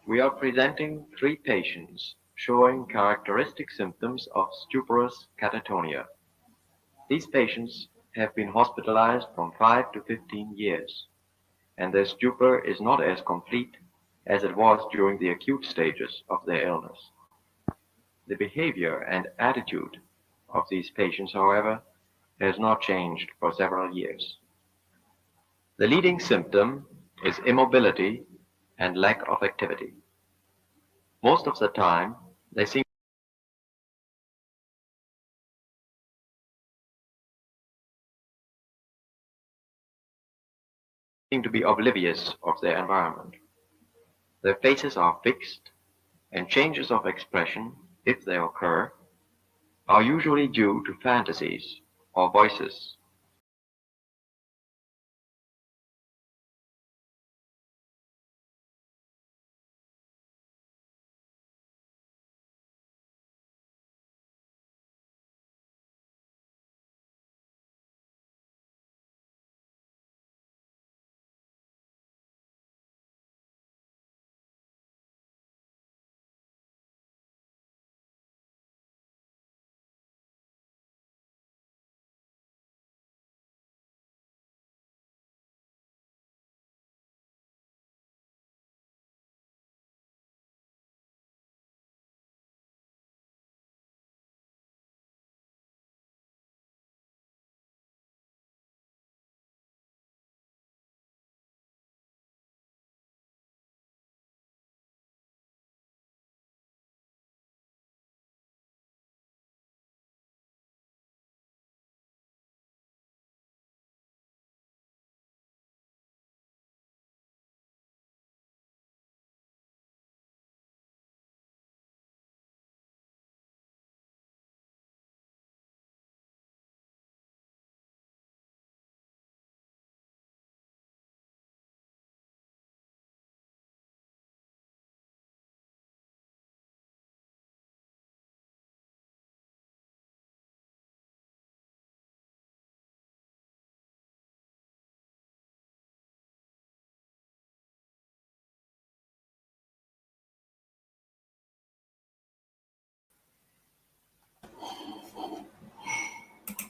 We are presenting 3 patients showing characteristic symptoms of stuporous catatonia. These patients have been hospitalized from 5 to 15 years, and their stupor is not as complete as it was during the acute stages of their illness. The behavior and attitude of these patients, however, has not changed for several years. The leading symptom is immobility and lack of activity. Most of the time, they seem to be oblivious of their environment. Their faces are fixed, and changes of expression, if they occur, are usually due to fantasies or voices.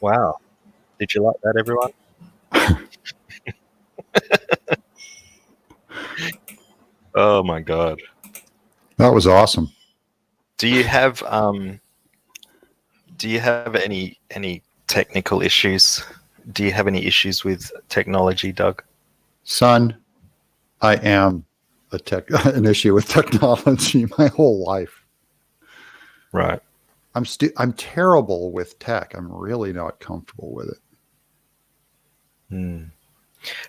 Wow. Did you like that, everyone? Oh my God. That was awesome. Do you have any technical issues? Do you have any issues with technology, Doug? Son, I am an issue with technology my whole life. Right. I'm terrible with tech. I'm really not comfortable with it.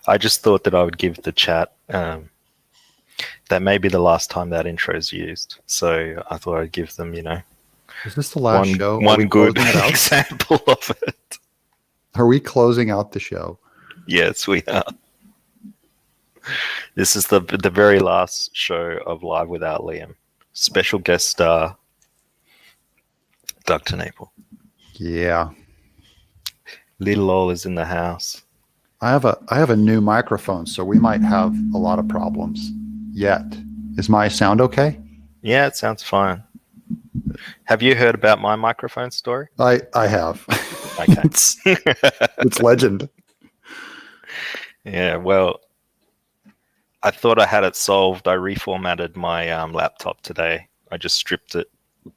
I just thought that I would give the chat that may be the last time that intro is used. So I thought I'd give them, Is this the last show? One good example of it. Are we closing out the show? Yes, we are. This is the very last show of Live Without Liam. Special guest star, Doug Tennapel. Yeah. Little Ol is in the house. I have a new microphone, so we might have a lot of problems yet. Is my sound okay? Yeah, it sounds fine. Have you heard about my microphone story? I have. Okay. It's legend. Yeah, well, I thought I had it solved. I reformatted my laptop today. I just stripped it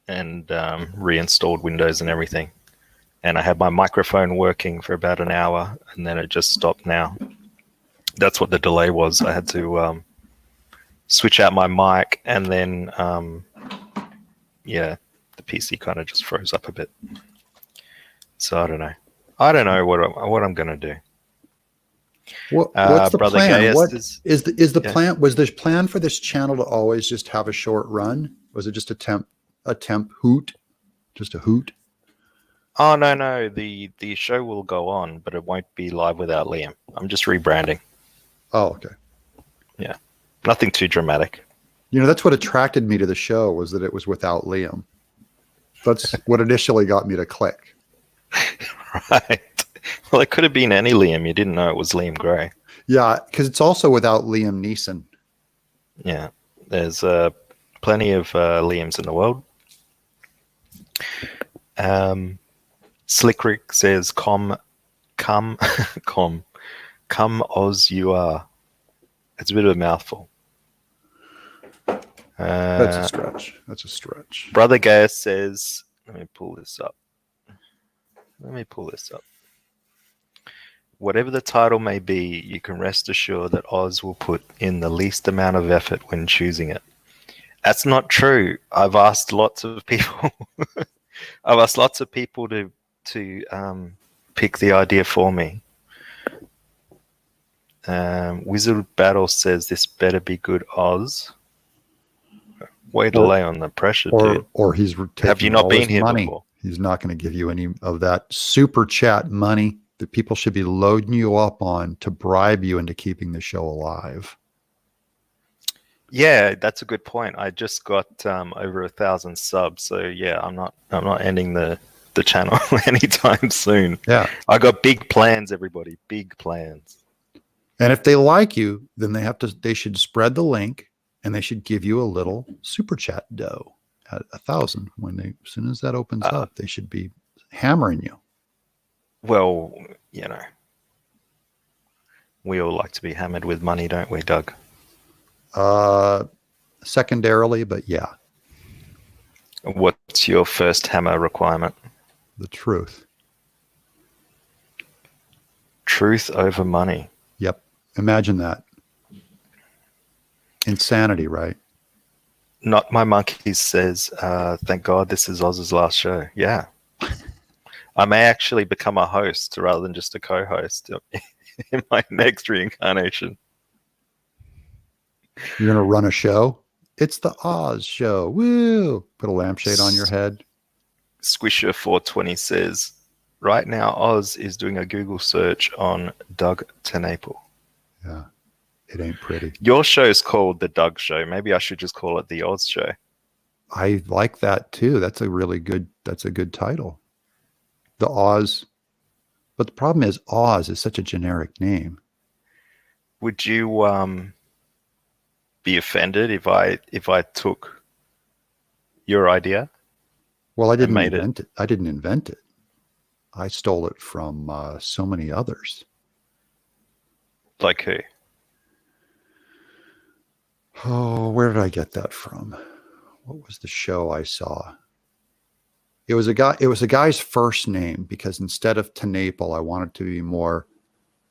and reinstalled Windows and everything. And I had my microphone working for about an hour, and then it just stopped now. That's what the delay was. I had to switch out my mic, and then, the PC kind of just froze up a bit. So I don't know. I don't know what I'm going to do. What's the Brother plan? Gaius What is the plan? Was the plan for this channel to always just have a short run? Was it just a temp hoot? Just a hoot? Oh, no. The show will go on, but it won't be Live Without Liam. I'm just rebranding. Oh, okay. Yeah. Nothing too dramatic. That's what attracted me to the show, was that it was without Liam. That's what initially got me to click. Right. Well, it could have been any Liam. You didn't know it was Liam Gray. Yeah, because it's also without Liam Neeson. Yeah. There's Plenty of Liams in the world. Slick Rick says, come, Oz, you are. It's a bit of a mouthful. That's a stretch. That's a stretch. Brother Gaius says, let me pull this up. Whatever the title may be, you can rest assured that Oz will put in the least amount of effort when choosing it. That's not true. I've asked lots of people. to pick the idea for me. Wizard Battle says this better be good, Oz. Way to lay on the pressure, dude. Or he's taking Have you not all been his here money. before? He's not going to give you any of that super chat money that people should be loading you up on to bribe you into keeping the show alive. Yeah, that's a good point. I just got over 1,000 subs, so yeah, I'm not ending the channel anytime soon. Yeah. I got big plans, everybody. Big plans. And if they like you, then they should spread the link and they should give you a little super chat dough at 1,000. As soon as that opens up, they should be hammering you. Well, we all like to be hammered with money, don't we, Doug? Secondarily, but yeah. What's your first hammer requirement? The truth. Truth over money. Yep. Imagine that. Insanity, right? Not My Monkeys says, thank God this is Oz's last show. Yeah. I may actually become a host rather than just a co-host in my next reincarnation. You're going to run a show? It's the Oz show. Woo! Put a lampshade on your head. Squisher420 says, right now Oz is doing a Google search on Doug Tennapel. Yeah, it ain't pretty. Your show's called The Doug Show. Maybe I should just call it The Oz Show. I like that too. That's a good title. The Oz. But the problem is Oz is such a generic name. Would you be offended if I took your idea? Well, I didn't invent it. I didn't invent it. I stole it from so many others. Like who? Oh, where did I get that from? What was the show I saw? It was a guy's first name, because instead of Tennapel, I wanted to be more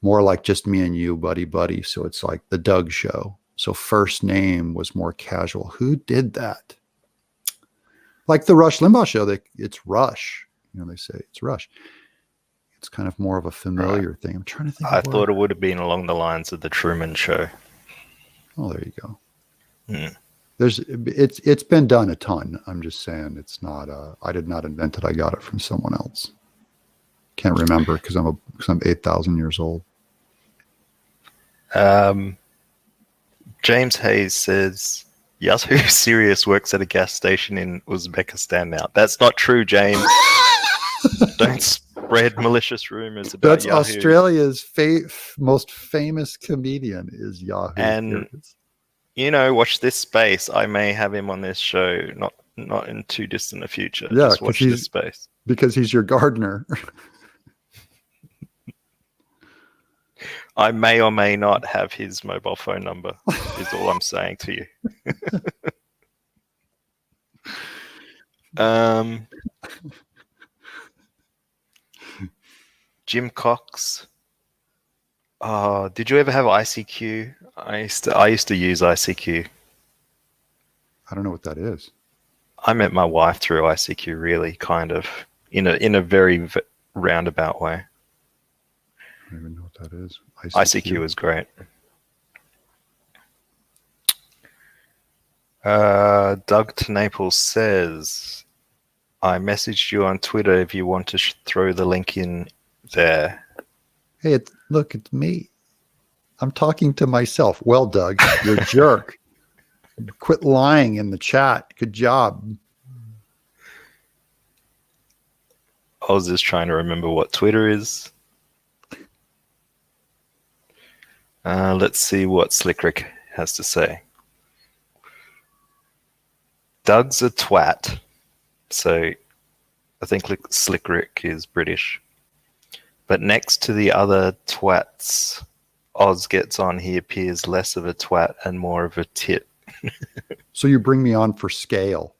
like just me and you, buddy. So it's like the Doug Show. So first name was more casual. Who did that? Like the Rush Limbaugh show, it's Rush. They say it's Rush. It's kind of more of a familiar thing. I'm trying to think. I thought it would have been along the lines of the Truman Show. Oh, there you go. Mm. It's been done a ton. I'm just saying it's not. I did not invent it. I got it from someone else. Can't remember because I'm 8,000 years old. James Hayes says Yahoo Serious works at a gas station in Uzbekistan now. That's not true, James. Don't spread malicious rumors about That's Yahoo. Australia's most famous comedian is Yahoo. And watch this space. I may have him on this show, not in too distant a future. Yeah, just watch this space. Because he's your gardener. I may or may not have his mobile phone number, is all I'm saying to you. Jim Cox. Did you ever have ICQ? I used to use ICQ. I don't know what that is. I met my wife through ICQ, really, kind of, in a very roundabout way. I don't even know what that is. ICQ is great. Doug Tennapel says, I messaged you on Twitter if you want to throw the link in there. Hey, look, it's me. I'm talking to myself. Well, Doug, you're a jerk. Quit lying in the chat. Good job. I was just trying to remember what Twitter is. Let's see what Slick Rick has to say. Doug's a twat. So I think Slick Rick is British. But next to the other twats Oz gets on, he appears less of a twat and more of a tit. So you bring me on for scale.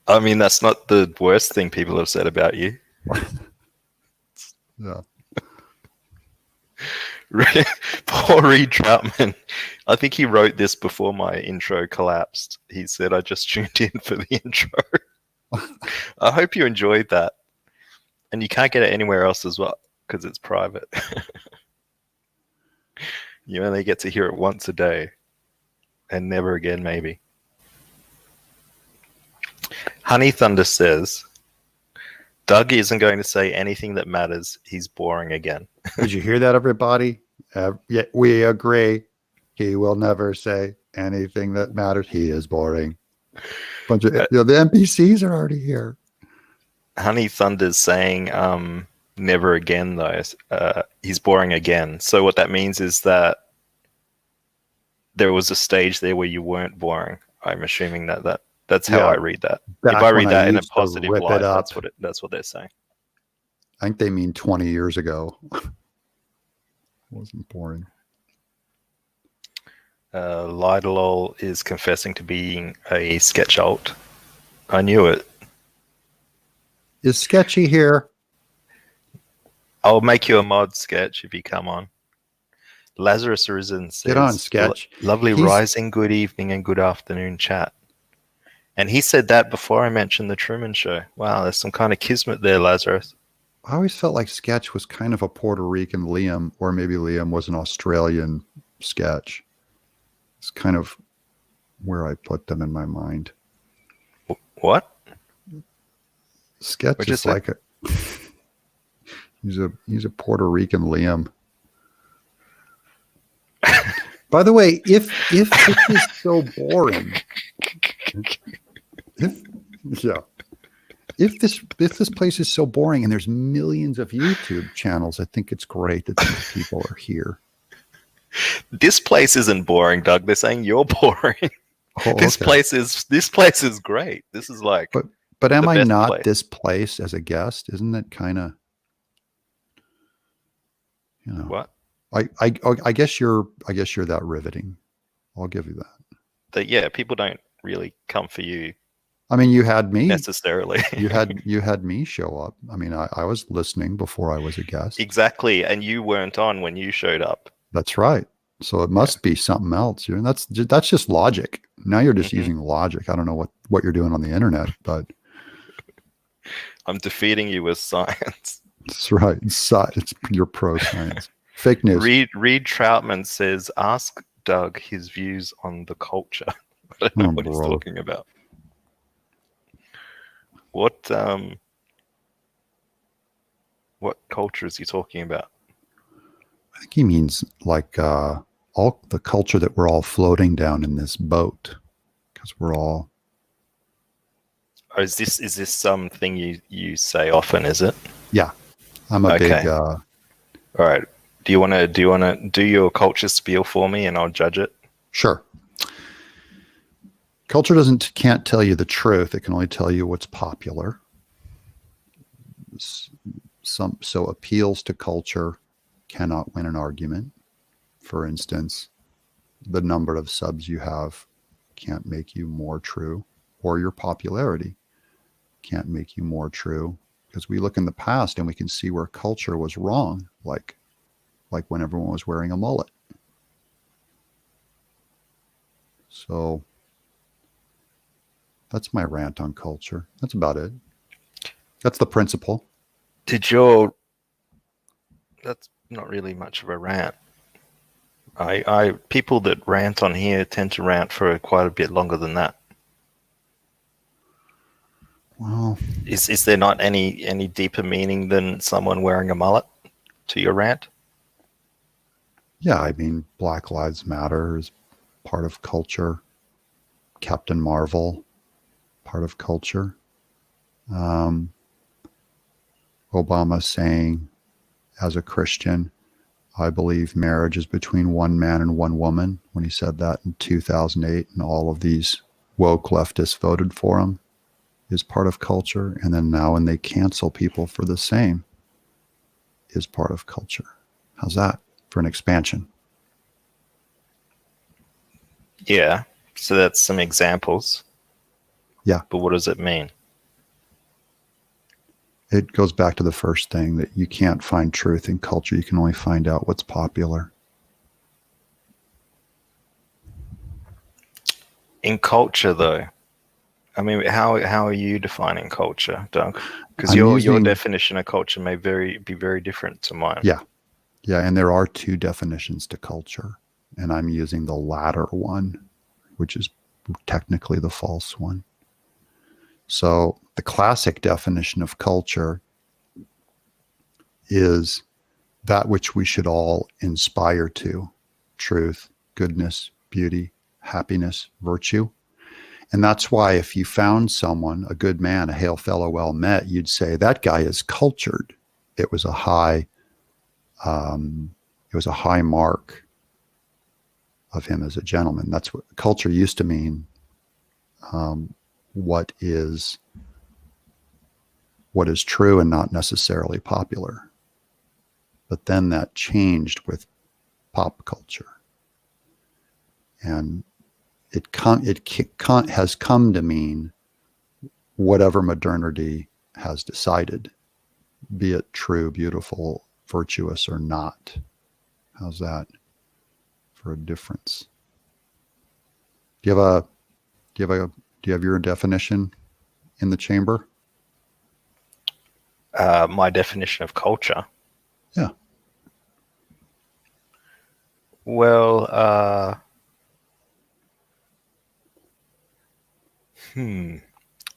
I mean, that's not the worst thing people have said about you. Yeah. Poor Reed Troutman. I think he wrote this before my intro collapsed. He said, I just tuned in for the intro. I hope you enjoyed that. And you can't get it anywhere else as well because it's private. You only get to hear it once a day and never again, maybe. Honey Thunder says, Doug isn't going to say anything that matters. He's boring again. Did you hear that, everybody? Yeah, we agree. He will never say anything that matters. He is boring. Bunch of the NPCs are already here. Honey Thunder's saying never again, though. He's boring again. So what that means is that there was a stage there where you weren't boring. I'm assuming that's how I read that. If I read that in a positive light, that's what they're saying. I think they mean 20 years ago. Wasn't boring. Lidolol is confessing to being a sketch alt. I knew it. Is Sketchy here? I'll make you a mod, Sketch, if you come on. Lazarus Arisen says, Get on, Sketch. Lovely rising, good evening, and good afternoon chat. And he said that before I mentioned the Truman Show. Wow, there's some kind of kismet there, Lazarus. I always felt like Sketch was kind of a Puerto Rican Liam, or maybe Liam was an Australian Sketch. It's kind of where I put them in my mind. What? Sketch is like a he's a Puerto Rican Liam. By the way, if this is so boring, if this place is so boring and there's millions of YouTube channels, I think it's great that these people are here. This place isn't boring, Doug. They're saying you're boring. Oh, this place is great. This is like. But am I not place. this place as a guest? Isn't that kind of, what? I guess you're that riveting. I'll give you that. That yeah, people don't really come for you. I mean, you had me necessarily. you had me show up. I mean, I was listening before I was a guest. Exactly, and you weren't on when you showed up. That's right. So it must be something else. And that's just logic. Now you're just using logic. I don't know what you're doing on the internet, but I'm defeating you with science. That's right. It's your pro science. Fake news. Reed Troutman says, ask Doug his views on the culture. I don't know what he's talking about. What culture is he talking about? I think he means like all the culture that we're all floating down in this boat, because we're all. Or is this something you say often? Is it? Yeah, I'm a big. All right. Do you want to do your culture spiel for me, and I'll judge it? Sure. Culture can't tell you the truth. It can only tell you what's popular. So appeals to culture cannot win an argument. For instance, the number of subs you have can't make you more true, or your popularity can't make you more true, because we look in the past and we can see where culture was wrong, like when everyone was wearing a mullet. So that's my rant on culture. That's about it. That's the principle. That's not really much of a rant. People that rant on here tend to rant for quite a bit longer than that. Well, is there not any deeper meaning than someone wearing a mullet to your rant? Yeah, I mean, Black Lives Matter is part of culture. Captain Marvel, part of culture. Obama saying, as a Christian, I believe marriage is between one man and one woman when he said that in 2008, and all of these woke leftists voted for him, is part of culture. And then now when they cancel people for the same, is part of culture. How's that for an expansion? Yeah. So that's some examples. Yeah. But what does it mean? It goes back to the first thing, that you can't find truth in culture. You can only find out what's popular. In culture, though, I mean, how are you defining culture, Doug? Because your definition of culture may be very different to mine. Yeah. Yeah, and there are two definitions to culture, and I'm using the latter one, which is technically the false one. So the classic definition of culture is that which we should all inspire to: truth, goodness, beauty, happiness, virtue. And that's why if you found someone, a good man, a hail fellow well met, you'd say that guy is cultured. It was a high mark of him as a gentleman. That's what culture used to mean. What is true and not necessarily popular. But then that changed with pop culture, and it has come to mean whatever modernity has decided, be it true, beautiful, virtuous, or not. How's that for a difference? Do you have your definition in the chamber? My definition of culture. Yeah. Well,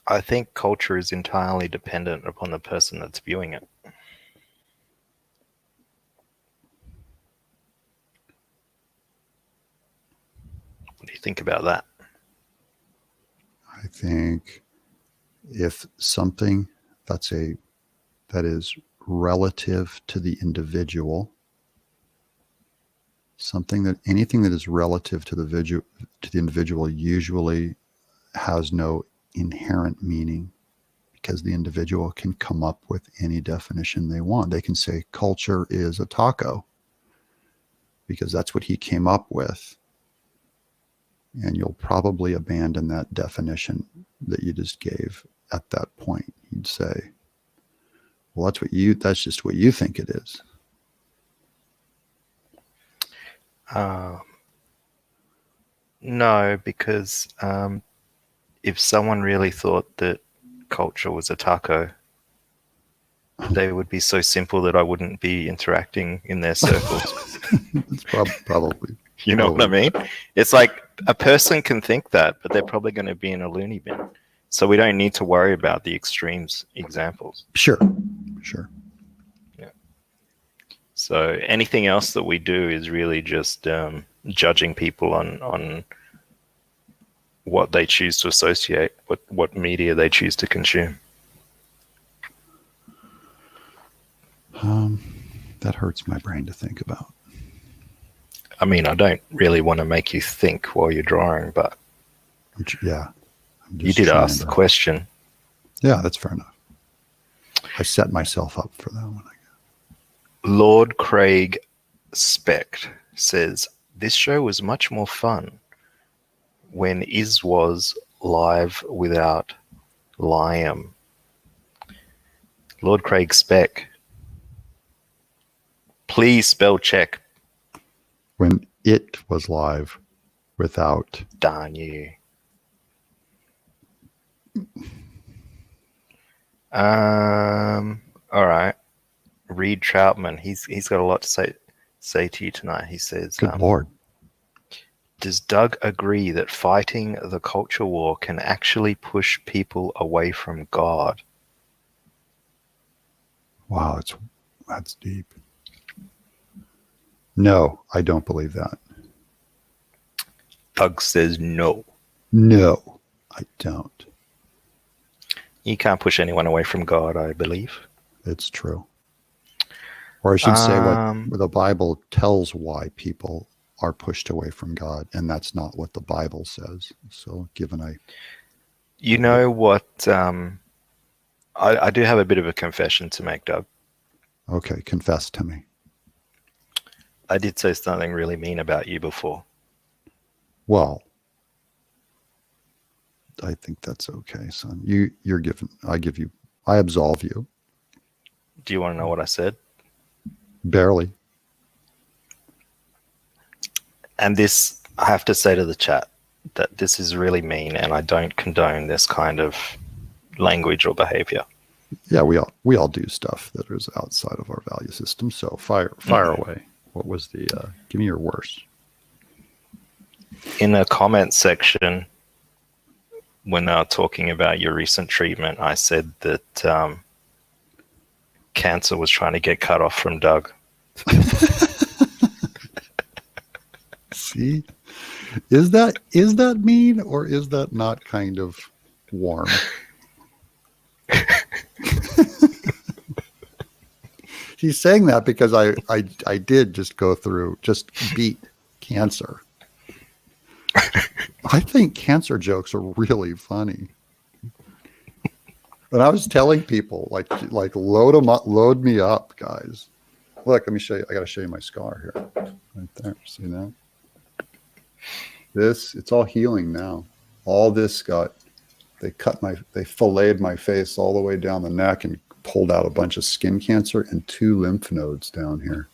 I think culture is entirely dependent upon the person that's viewing it. What do you think about that? I think if something that is relative to the individual, anything that is relative to the individual usually has no inherent meaning, because the individual can come up with any definition they want. They can say culture is a taco because that's what he came up with. And you'll probably abandon that definition that you just gave at that point. You'd say, well, that's just what you think it is. No, because if someone really thought that culture was a taco, they would be so simple that I wouldn't be interacting in their circles. That's probably. You know what I mean? It's like a person can think that, but they're probably going to be in a loony bin. So we don't need to worry about the extremes examples. Sure. Yeah. So anything else that we do is really just judging people on what they choose to associate, what media they choose to consume. That hurts my brain to think about. I mean, I don't really want to make you think while you're drawing, but yeah, you did ask the question. Yeah, that's fair enough. I set myself up for that one. Lord Craig Specht says, this show was much more fun when Iz was live without Liam. Lord Craig Specht, please spell check. When it was live without. Darn you. All right. Reed Troutman, he's got a lot to say to you tonight. He says, Good Lord. Does Doug agree that fighting the culture war can actually push people away from God? Wow, that's deep. No, I don't believe that. Doug says no. No, I don't. You can't push anyone away from God, I believe. It's true. Or I should say what Um, the Bible tells why people are pushed away from God, and that's not what the Bible says. So given you know what? I do have a bit of a confession to make, Doug. okay, confess to me. I did say something really mean about you before. Well, I think that's okay, son. You're given. I absolve you. Do you want to know what I said? Barely. And this, I have to say to the chat that this is really mean, and I don't condone this kind of language or behavior. Yeah, we all do stuff that is outside of our value system. So fire away. What was the? Give me your worst. In the comment section, when they were talking about your recent treatment, I said that cancer was trying to get cut off from Doug. See, is that mean, or is that not kind of warm? He's saying that because I did just beat cancer. I think cancer jokes are really funny. And I was telling people like load me up, guys. Look, let me show you. I got to show you my scar here, right there. See that? It's all healing now. All this they filleted my face all the way down the neck and pulled out a bunch of skin cancer and 2 lymph nodes down here.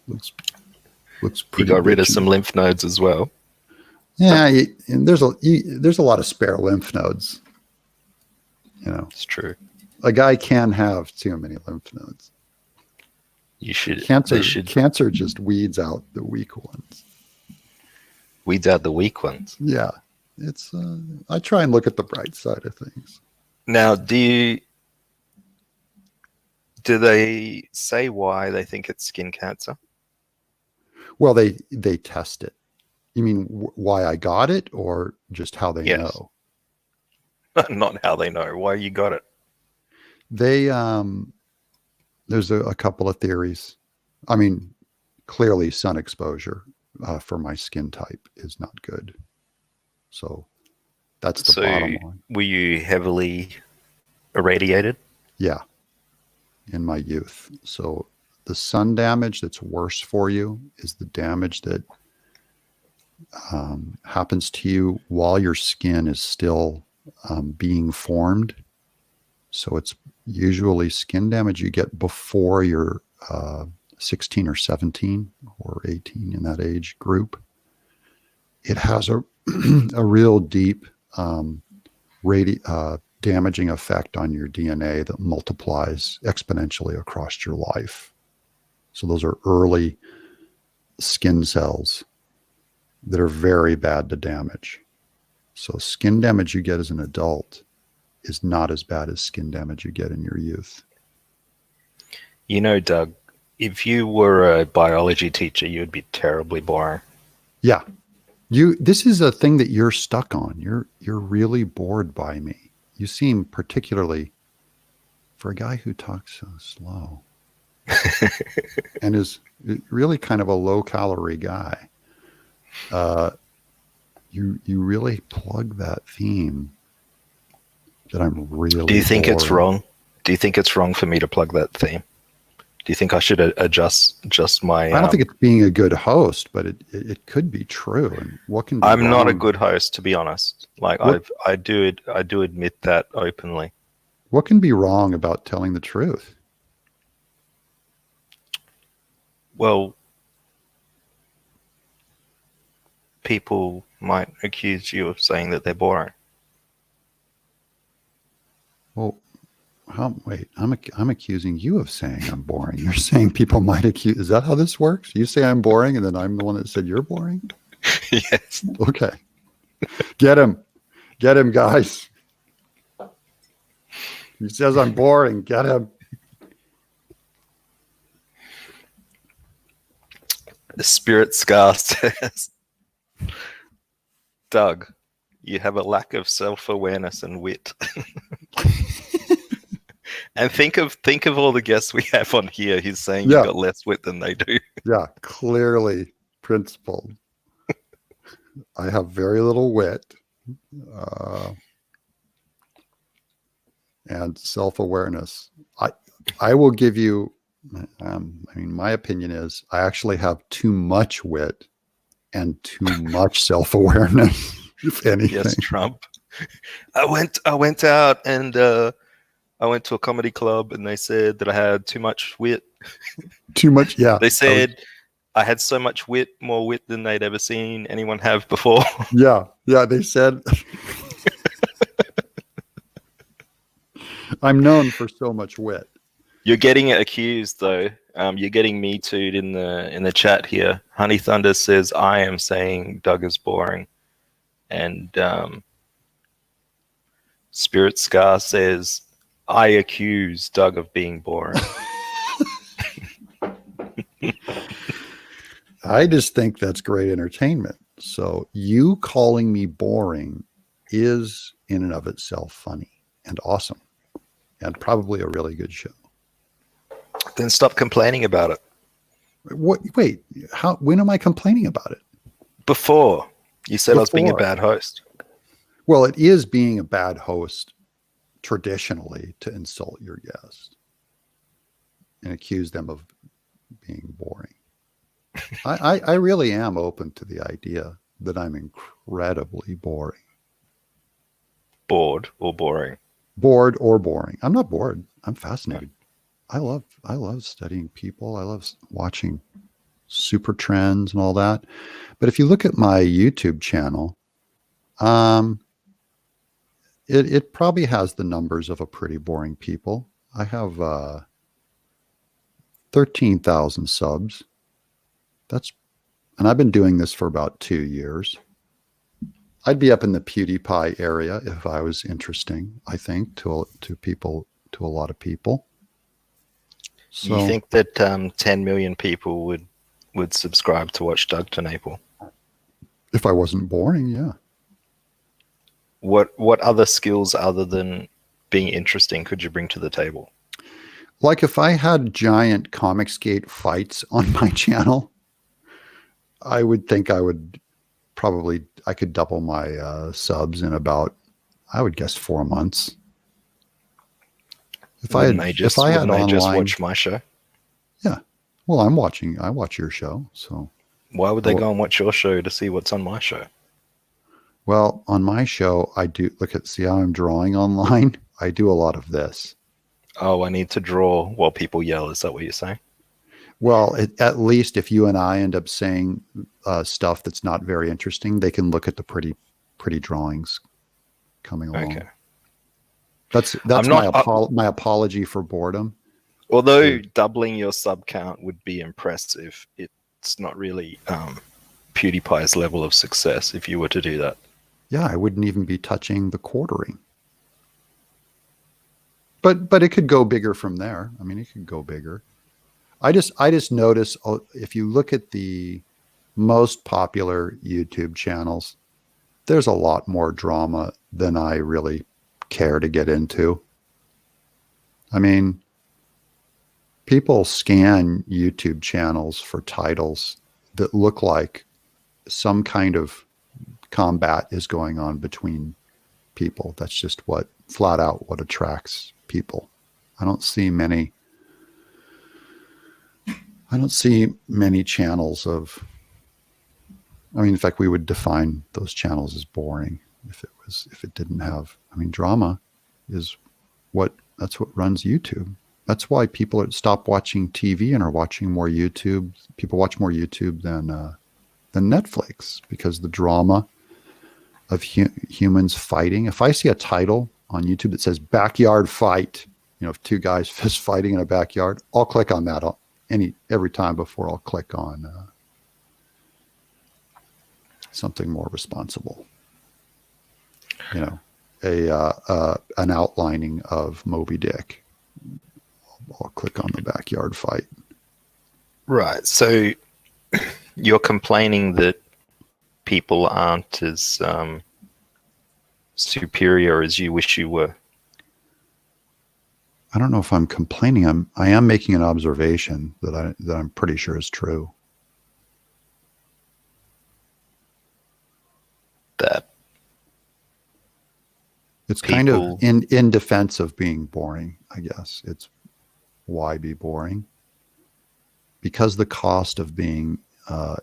Looks pretty. You got rid of bitchy. some lymph nodes as well. Yeah, and there's a lot of spare lymph nodes. You know, It's true. a guy can have too many lymph nodes. You should. Cancer just weeds out the weak ones. Weeds out the weak ones. Yeah, it's. I try and look at the bright side of things. Now, do they say why they think it's skin cancer? Well, they test it. You mean why I got it, or just how they Yes. know? Not how they know. Why you got it? They there's a couple of theories. I mean, clearly sun exposure for my skin type is not good. So that's the bottom line. Were you heavily irradiated? Yeah, in my youth. So the sun damage that's worse for you is the damage that happens to you while your skin is still being formed. So it's usually skin damage you get before you're 16 or 17 or 18 in that age group. It has a real deep damaging effect on your DNA that multiplies exponentially across your life. So those are early skin cells that are very bad to damage. So skin damage you get as an adult is not as bad as skin damage you get in your youth. You know, Doug, if you were a biology teacher, you'd be terribly boring. Yeah. This is a thing that you're stuck on. You're really bored by me. You seem particularly, for a guy who talks so slow and is really kind of a low calorie guy, you really plug that theme that I'm really. Do you think it's bored. wrong? Do you think it's wrong for me to plug that theme? Do you think I should adjust my? I don't think it's being a good host, but it could be true. And what can be I'm not a wrong? good host, to be honest. Like I do admit that openly. What can be wrong about telling the truth? Well, people might accuse you of saying that they're boring. Well, wait, I'm accusing you of saying I'm boring. You're saying people might accuse. Is that how this works? You say I'm boring, and then I'm the one that said you're boring? Yes. Okay. Get him, guys. He says I'm boring. Get him. The Spirit Scar says, Doug, you have a lack of self-awareness and wit. And think of all the guests we have on here. He's saying Yeah. you've got less wit than they do. Yeah, clearly principled. I have very little wit and self-awareness. I will give you, I mean, my opinion is I actually have too much wit and too much self-awareness, if anything. Yes, Trump. I went out and I went to a comedy club and they said that I had too much wit. Too much, yeah. They said I had so much wit, more wit than they'd ever seen anyone have before. Yeah, they said I'm known for so much wit. You're getting accused though. You're getting me too'd in the chat here. Honey Thunder says I am saying Doug is boring, and Spirit Scar says I accuse Doug of being boring. I just think that's great entertainment. So you calling me boring is in and of itself funny and awesome and probably a really good show. Then stop complaining about it. What? Wait, when am I complaining about it? Before you said I was being a bad host. Well, it is being a bad host traditionally to insult your guest and accuse them of being boring. I really am open to the idea that I'm incredibly boring. Bored or boring? Bored or boring. I'm not bored. I'm fascinated. I love studying people. I love watching super trends and all that. But if you look at my YouTube channel, it probably has the numbers of a pretty boring people. I have 13,000 subs. And I've been doing this for about 2 years. I'd be up in the PewDiePie area if I was interesting, I think, to people, to a lot of people. So, you think that 10 million people would subscribe to watch Doug Tennapel? If I wasn't boring, yeah. What other skills other than being interesting could you bring to the table? Like if I had giant Comicsgate fights on my channel, I would think I could double my subs in about, I would guess, 4 months. If I had just watch my show? Yeah. Well, I watch your show. So why would they go and watch your show to see what's on my show? Well, on my show, I do see how I'm drawing online. I do a lot of this. Oh, I need to draw while people yell. Is that what you're saying? Well, at least if you and I end up saying stuff that's not very interesting, they can look at the pretty drawings coming along. Okay. That's my apology for boredom. Although doubling your sub count would be impressive, it's not really PewDiePie's level of success if you were to do that. Yeah, I wouldn't even be touching the quartering. But it could go bigger from there. I mean, it could go bigger. I just notice if you look at the most popular YouTube channels, there's a lot more drama than I really care to get into. I mean, people scan YouTube channels for titles that look like some kind of combat is going on between people. That's just flat out what attracts people. I don't see many channels of, I mean, in fact, we would define those channels as boring if it didn't have, I mean, drama is that's what runs YouTube. That's why people stop watching TV and are watching more YouTube. People watch more YouTube than Netflix, because the drama of humans fighting. If I see a title on YouTube that says backyard fight, if two guys fist fighting in a backyard, I'll click on that every time before I'll click on something more responsible. An outlining of Moby Dick. I'll click on the backyard fight. Right. So you're complaining that people aren't as superior as you wish you were. I don't know if I'm complaining. I am making an observation that I'm pretty sure is true. That It's kind of people, in defense of being boring, I guess. It's why be boring? Because the cost of being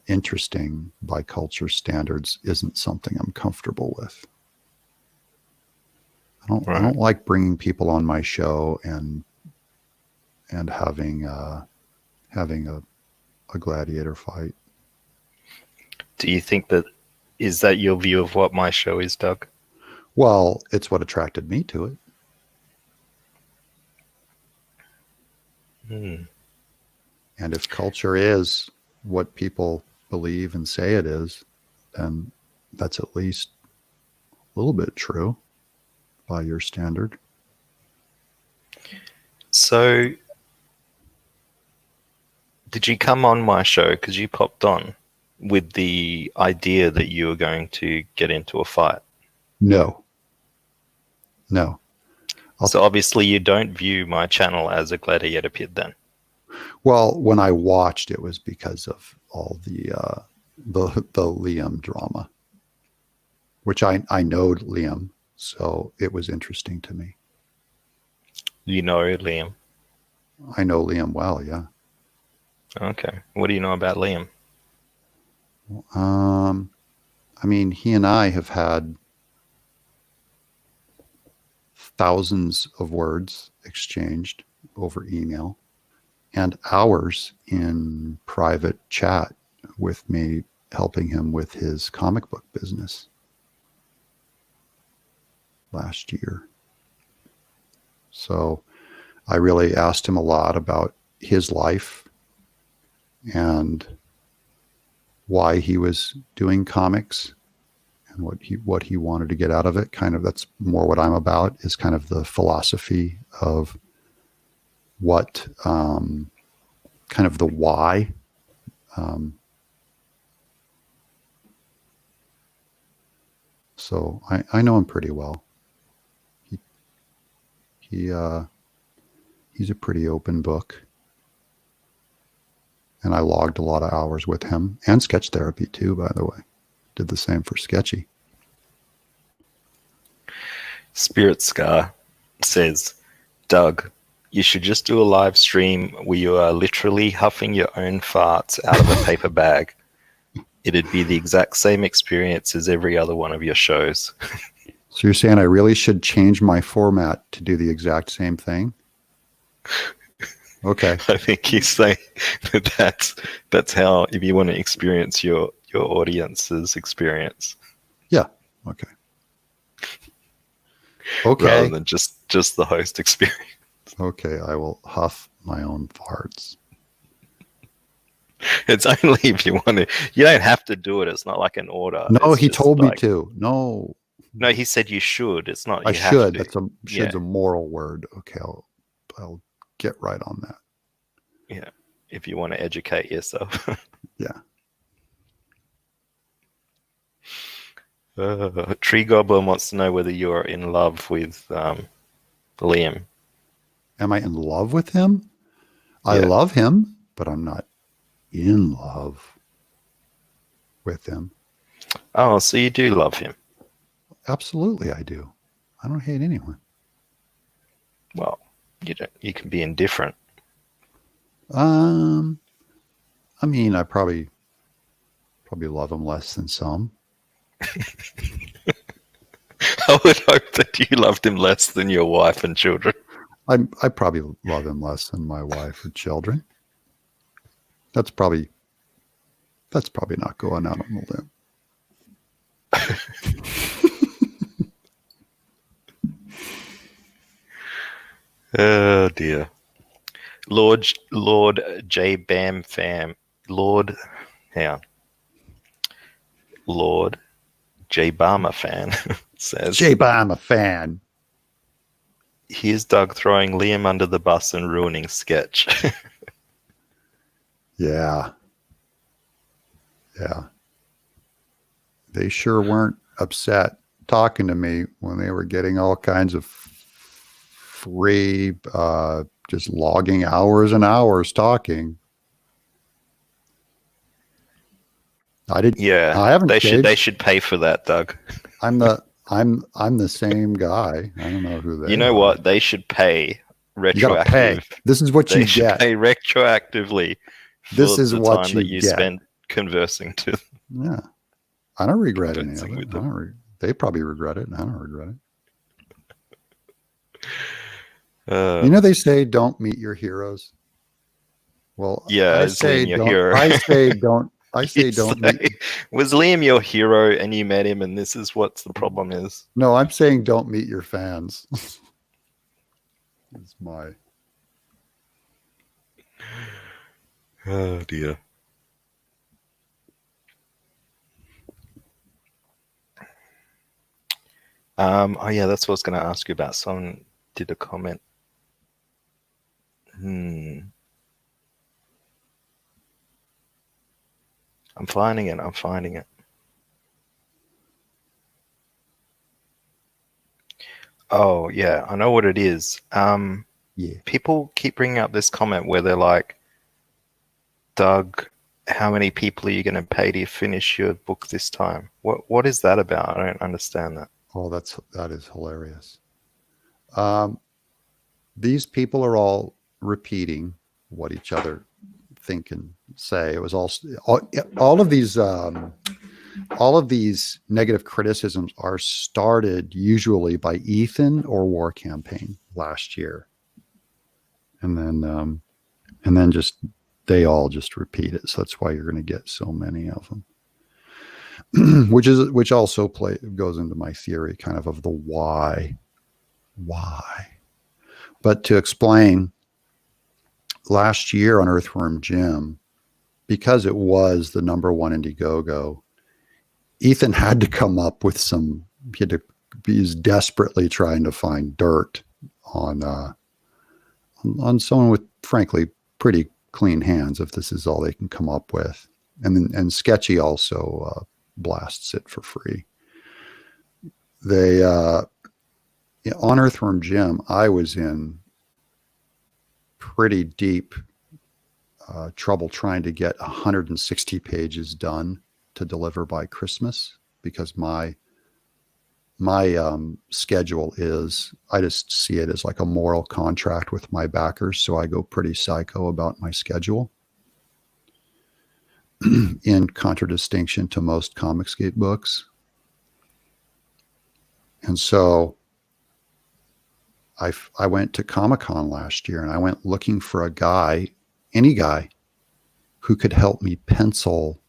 interesting by culture standards isn't something I'm comfortable with. I right? don't like bringing people on my show and having a gladiator fight. Do you think that is that your view of what my show is, Doug? Well, it's what attracted me to it. Hmm. And if culture is what people believe and say it is, then that's at least a little bit true by your standard. So, did you come on my show because you popped on with the idea that you were going to get into a fight? No. So obviously you don't view my channel as a gladiator pit then. Well, when I watched, it was because of all the Liam drama, which I know Liam, so it was interesting to me. You know Liam. I know Liam well, yeah. Okay. What do you know about Liam? I mean, he and I have had thousands of words exchanged over email and hours in private chat with me helping him with his comic book business last year. So I really asked him a lot about his life and why he was doing comics and what he wanted to get out of it. Kind of, that's more what I'm about, is kind of the philosophy of what, kind of the why. So I know him pretty well. He's a pretty open book. And I logged a lot of hours with him, and sketch therapy too, by the way. Did the same for Sketchy. Spirit Scar says, Doug, you should just do a live stream where you are literally huffing your own farts out of a paper bag. It'd be the exact same experience as every other one of your shows. So you're saying I really should change my format to do the exact same thing? Okay. I think he's saying that's how, if you want to experience your audience's experience. Yeah. Okay. Rather Okay. than just the host experience. Okay. I will huff my own farts. It's only if you want to. You don't have to do it. It's not like an order. No, It's he just told like, me to. No, No, he said you should. It's not I you should. have to. That's should's a moral word. Okay. I'll get right on that. Yeah. If you want to educate yourself. Yeah. Tree Goblin wants to know whether you're in love with Liam. Am I in love with him? I Yeah. love him, but I'm not in love with him. Oh, so you do love him. Absolutely, I do. I don't hate anyone. Well, you can be indifferent. I mean, I probably love him less than some. I would hope that you loved him less than your wife and children. I probably love him less than my wife or children. That's probably not going out on a limb. Oh dear. Lord J Bam Fam. Lord J Barmer fan says, J-Ba, I'm a fan. here's Doug throwing Liam under the bus and ruining sketch. Yeah. Yeah. They sure weren't upset talking to me when they were getting all kinds of free, just logging hours and hours talking. I didn't. Yeah, I haven't. they changed. should pay for that, Doug. I'm the same guy. I don't know who they You know are. what? They should pay You got to pay. retroactive. This is what They you should get. pay retroactively for This is the what time you that you get. spent conversing to. Yeah. I don't regret any of Convincing it. with them. They probably regret it, and I don't regret it. Uh, They say don't meet your heroes. Well, yeah, I is say Liam your don't. hero? I say don't. I You say don't say, meet. was Liam your hero and you met him and this is what the problem is? No, I'm saying don't meet your fans. It's my. Oh dear. Oh yeah, that's what I was going to ask you about. Someone did a comment. I'm finding it. Oh yeah, I know what it is. Yeah. People keep bringing up this comment where they're like, Doug, how many people are you going to pay to finish your book this time? What is that about? I don't understand that. Oh, that is hilarious. These people are all repeating what each other think and say. It was all of these negative criticisms are started usually by Ethan or War Campaign last year, and then just they all just repeat it. So that's why you're going to get so many of them. which also goes into my theory kind of the why. But to explain, last year on Earthworm Jim, because it was the number one Indiegogo, Ethan had to come up with he's desperately trying to find dirt on someone with, frankly, pretty clean hands, if this is all they can come up with. And Sketchy also blasts it for free. They on Earthworm Jim, I was in pretty deep trouble trying to get 160 pages done to deliver by Christmas, because my schedule is, I just see it as like a moral contract with my backers, so I go pretty psycho about my schedule. In contradistinction to most Comicsgate books. And so I went to Comic-Con last year, and I went looking for any guy who could help me pencil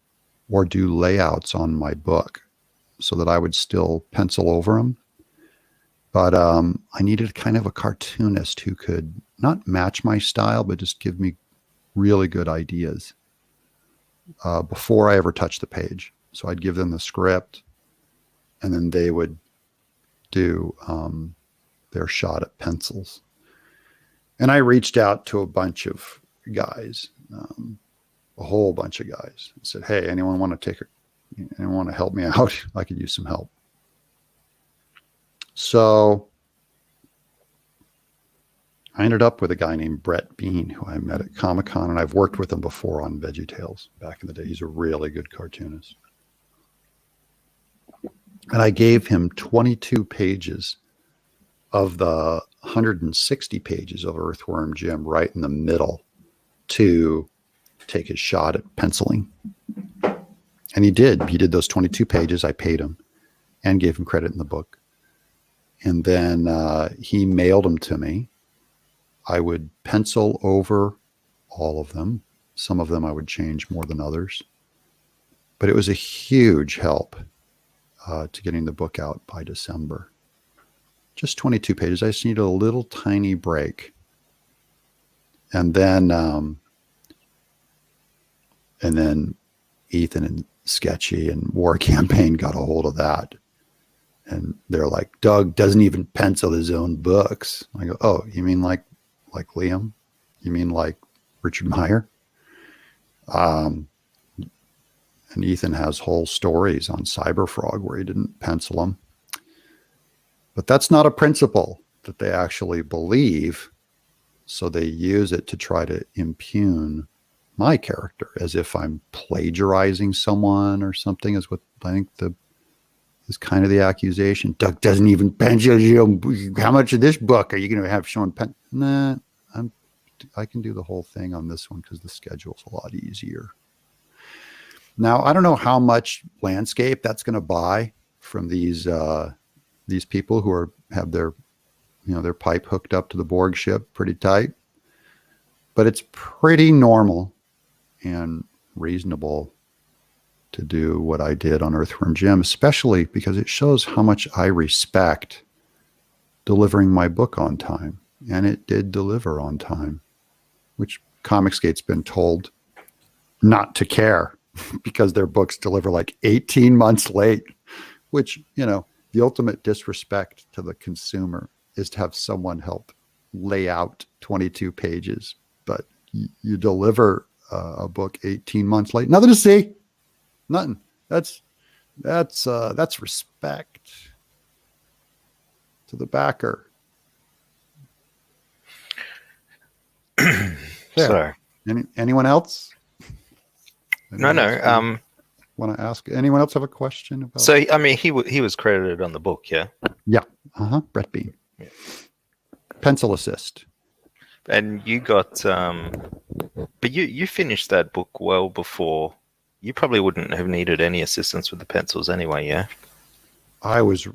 or do layouts on my book so that I would still pencil over them. But I needed kind of a cartoonist who could not match my style, but just give me really good ideas before I ever touched the page. So I'd give them the script, and then they would do their shot at pencils. And I reached out to a bunch of guys, a whole bunch of guys, and said, "Hey, anyone want to help me out? I could use some help." So I ended up with a guy named Brett Bean, who I met at Comic-Con, and I've worked with him before on VeggieTales back in the day. He's a really good cartoonist. And I gave him 22 pages of the 160 pages of Earthworm Jim right in the middle to take his shot at penciling. And he did. He did those 22 pages. I paid him and gave him credit in the book. And then he mailed them to me. I would pencil over all of them. Some of them I would change more than others. But it was a huge help to getting the book out by December. Just 22 pages. I just needed a little tiny break. And then Ethan and Sketchy and War Campaign got a hold of that. And they're like, "Doug doesn't even pencil his own books." I go, "Oh, you mean like Liam? You mean like Richard Meyer?" And Ethan has whole stories on Cyberfrog where he didn't pencil them. But that's not a principle. that they actually believe. So they use it to try to impugn my character as if I'm plagiarizing someone or something, is what I think is kind of the accusation. Doug doesn't even pencil. How much of this book are you going to have shown? Nah, I can do the whole thing on this one because the schedule's a lot easier. Now, I don't know how much landscape that's going to buy from these people who have their pipe hooked up to the Borg ship pretty tight, but it's pretty normal and reasonable to do what I did on Earthworm Jim, especially because it shows how much I respect delivering my book on time. And it did deliver on time, which Comicsgate's been told not to care because their books deliver like 18 months late, which, the ultimate disrespect to the consumer is to have someone help lay out 22 pages, but you deliver a book 18 months late. Nothing to see. Nothing. That's respect to the backer. So, anyone else? No. Want to ask? Anyone else have a question about? So, I mean, he was credited on the book, yeah. Yeah. Brett Bean. Yeah. Pencil assist. And you got, but you finished that book well before. You probably wouldn't have needed any assistance with the pencils anyway, yeah. I was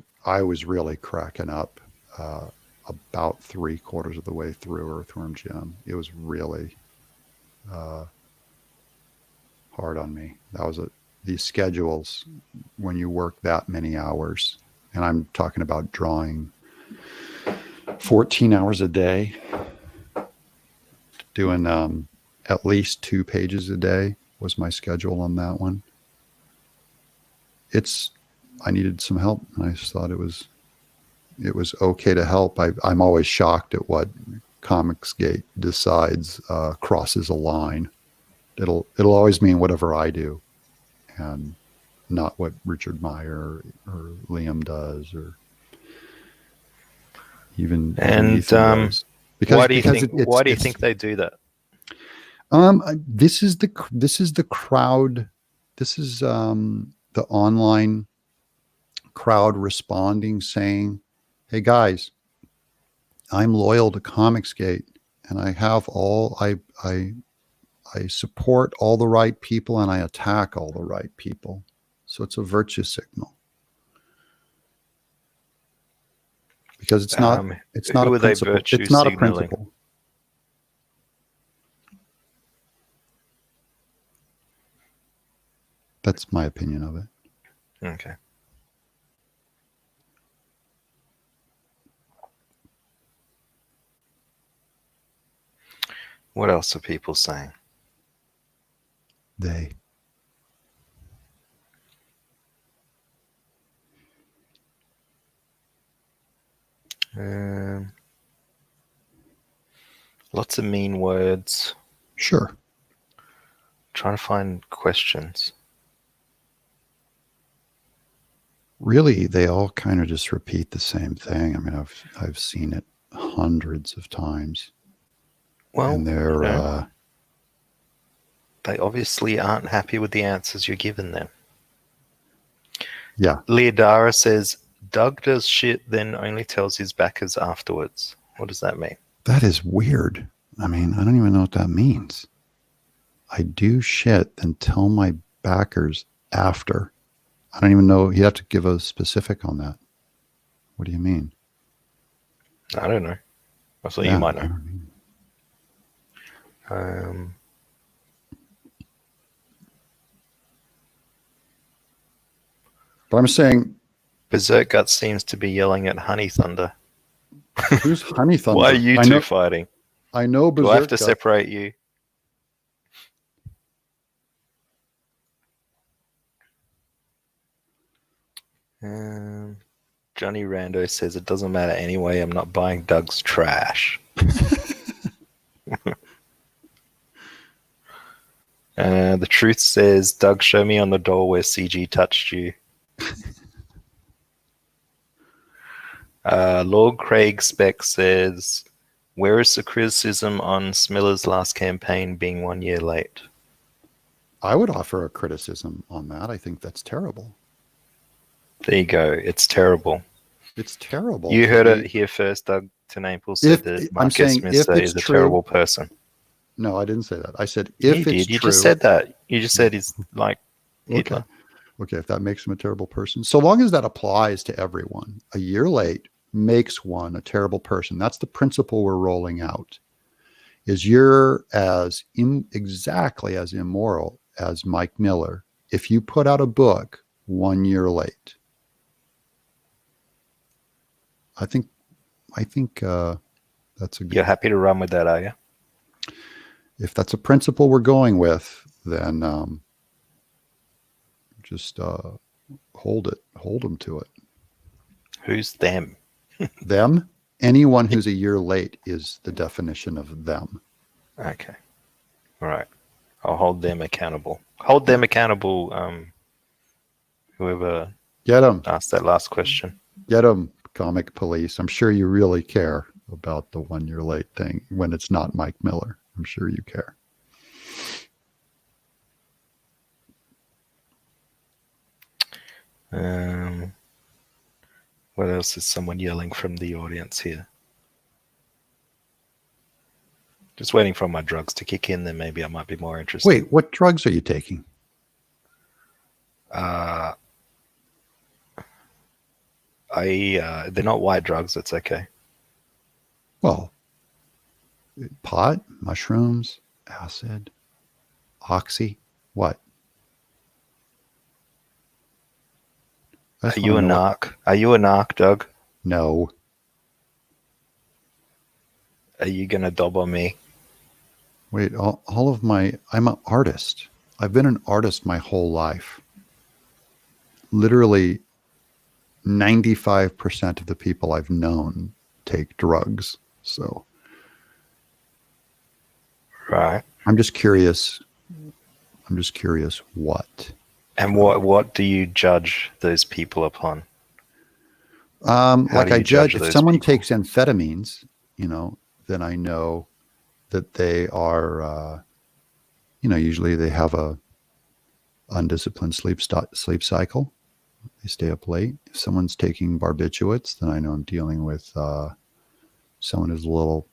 really cracking up about 3/4 of the way through Earthworm Jim. It was really hard on me. That was these schedules when you work that many hours, and I'm talking about drawing 14 hours a day, doing at least 2 pages a day was my schedule on that one. I needed some help, and I just thought it was okay to help. I'm always shocked at what Comicsgate decides crosses a line. It'll always mean whatever I do, and not what Richard Meyer or Liam does, or even Ethan does. Why do you think they do that? This is the crowd. This is the online crowd responding, saying, "Hey guys, I'm loyal to Comicsgate, and I have I support all the right people, and I attack all the right people." So it's a virtue signal, because it's not a principle. It's not a principle. That's my opinion of it. Okay. What else are people saying? They. Lots of mean words. Sure. Trying to find questions. Really, they all kind of just repeat the same thing. I mean, I've seen it hundreds of times. Well, and they're they obviously aren't happy with the answers you're giving them. Yeah. Leodara says, Doug does shit, then only tells his backers afterwards. What does that mean? That is weird. I mean, I don't even know what that means. I do shit, then tell my backers after. I don't even know. You have to give a specific on that. What do you mean? I don't know. I thought you might know. But I'm saying, Berserk Gut seems to be yelling at Honey Thunder. Who's Honey Thunder? Why are you two fighting? I know Berserk. Do I have to separate you? Johnny Rando says it doesn't matter anyway. I'm not buying Doug's trash. The truth says, Doug, show me on the door where CG touched you. Lord Craig Speck says, where is the criticism on Smiller's last campaign being 1 year late? I would offer a criticism on that. I think that's terrible. There you go. It's terrible. It's terrible. You heard it here first. Doug Tennapel said that I'm saying Marcus if Smith it's is a true, terrible person. No, I didn't say that. I said You if it's did. You true. just said that. You just said he's like Hitler. Okay, if that makes him a terrible person. So long as that applies to everyone, a year late makes one a terrible person. That's the principle we're rolling out. Is you're exactly as immoral as Mike Miller if you put out a book 1 year late. I think that's a good. You're happy to run with that, are you? If that's a principle we're going with, then just hold them to it. Who's them? Them? Anyone who's a year late is the definition of them. Okay. All right. I'll hold them accountable. Hold them accountable, whoever Get them. asked that last question. Get them, comic police. I'm sure you really care about the 1 year late thing when it's not Mike Miller. I'm sure you care. What else is someone yelling from the audience here? Just waiting for my drugs to kick in, then maybe I might be more interested. Wait, what drugs are you taking? They're not white drugs. That's okay. Well, pot, mushrooms, acid, oxy, what? Are you a narc? Are you a narc, Doug? No. Are you going to dob on me? Wait, I'm an artist. I've been an artist my whole life. Literally 95% of the people I've known take drugs. So. Right. I'm just curious what. And what do you judge those people upon? Like I judge if someone people? takes amphetamines, then I know that they are, usually they have a undisciplined sleep cycle. They stay up late. If someone's taking barbiturates, then I know I'm dealing with someone who's a little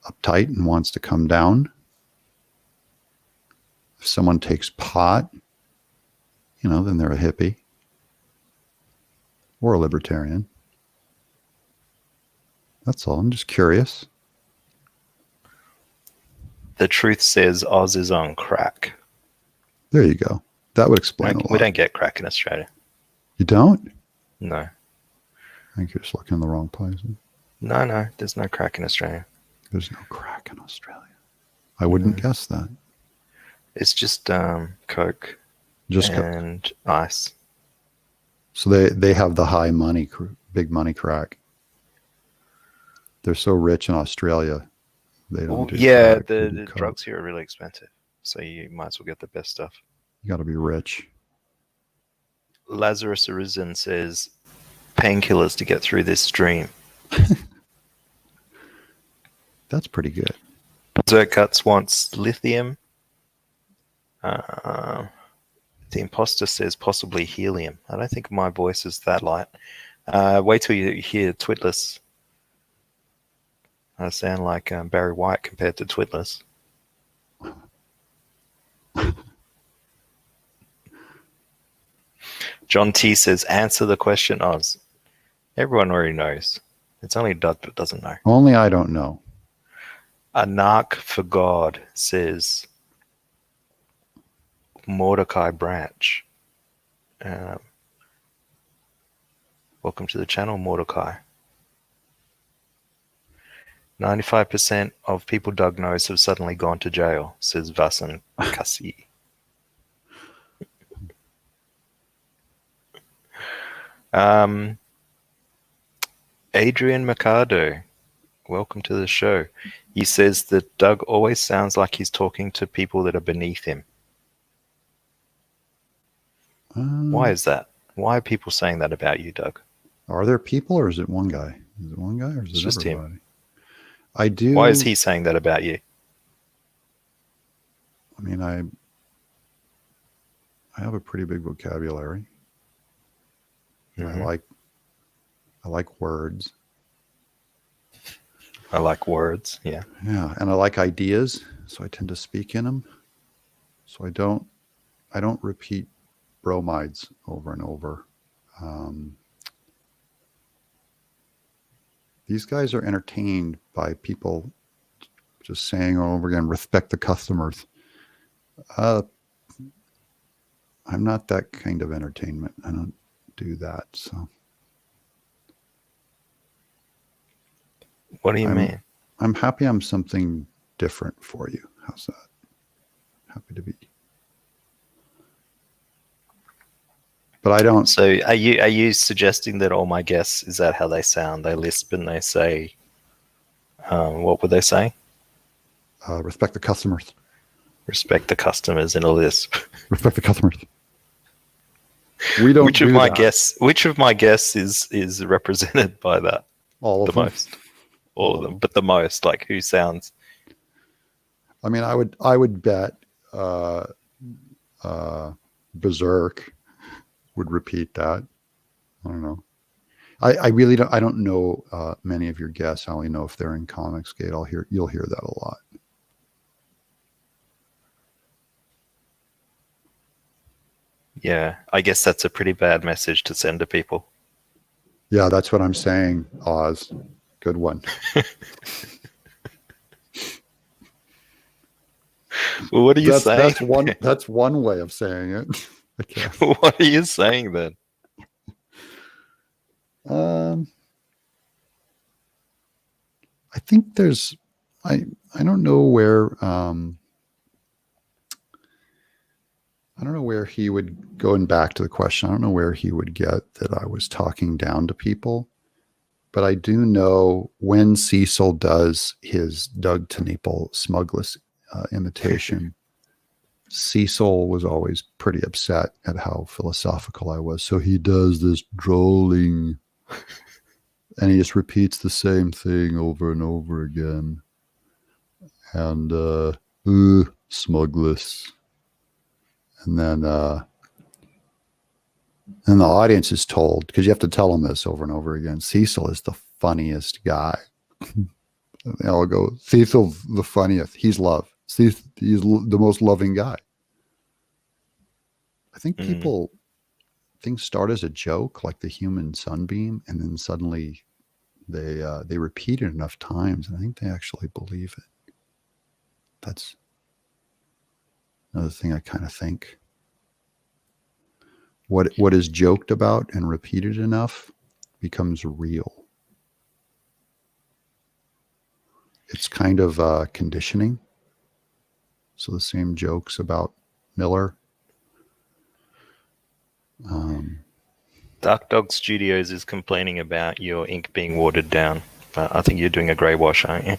uptight and wants to come down. If someone takes pot, then they're a hippie or a libertarian. That's all. I'm just curious. The truth says Oz is on crack. There you go. That would explain a lot. We don't get crack in Australia. You don't? No. I think you're just looking in the wrong place. No. There's no crack in Australia. There's no crack in Australia. I wouldn't guess that. It's just Coke and ice. So they have the high money, big money crack. They're so rich in Australia. They don't do crack, the drugs here are really expensive. So you might as well get the best stuff. You got to be rich. Lazarus Arisen says, painkillers to get through this stream. That's pretty good. Berserk Cuts wants lithium. The Imposter says possibly helium. I don't think my voice is that light. Wait till you hear Twitless. I sound like Barry White compared to Twitless. John T says, answer the question, Oz. Everyone already knows. It's only Doug that doesn't know. Only I don't know. A narc for God says, Mordecai Branch. Welcome to the channel, Mordecai. 95% of people Doug knows have suddenly gone to jail, says Vasan Kasi. Adrian Mercado, welcome to the show. He says that Doug always sounds like he's talking to people that are beneath him. Why is that? Why are people saying that about you, Doug? Are there people, or is it one guy? Is it one guy, or is It's it just him. everybody? I do. Why is he saying that about you? I mean, I have a pretty big vocabulary. And Mhm. I like words. I like words. Yeah. Yeah, and I like ideas, so I tend to speak in them. So I don't repeat bromides over and over. These guys are entertained by people just saying over again, respect the customers. I'm not that kind of entertainment. I don't do that. So What do you mean? I'm happy I'm something different for you. How's that? Happy to be. But I don't. So are you suggesting that all my guests, is that how they sound? They lisp and they say, what would they say? Respect the customers. Respect the customers in a lisp. Respect the customers. We don't Which do of my that. guests? Which of my guests is represented by that? All The of them. most. All of them, but the most. Like who sounds? I mean, I would bet Berserk would repeat that. I don't know. I really don't. I don't know many of your guests. I only know if they're in Comicsgate. You'll hear that a lot. Yeah, I guess that's a pretty bad message to send to people. Yeah, that's what I'm saying, Oz. Good one. Well, what are you saying? That's one way of saying it. I guess. What are you saying then? I think there's I don't know where I don't know where he would, going back to the question, I don't know where he would get that I was talking down to people. But I do know when Cecil does his Doug Tennapel smugless imitation, Cecil was always pretty upset at how philosophical I was. So he does this drolling and he just repeats the same thing over and over again. And smugless. And then the audience is told, because you have to tell them this over and over again, Cecil is the funniest guy. I'll go, Cecil's the funniest. He's love. He's the most loving guy. I think things start as a joke, like the human sunbeam, and then suddenly they repeat it enough times, and I think they actually believe it. That's another thing I kind of think. What is joked about and repeated enough becomes real. It's kind of conditioning. So the same jokes about Miller. Dark Dog Studios is complaining about your ink being watered down. But I think you're doing a grey wash, aren't you?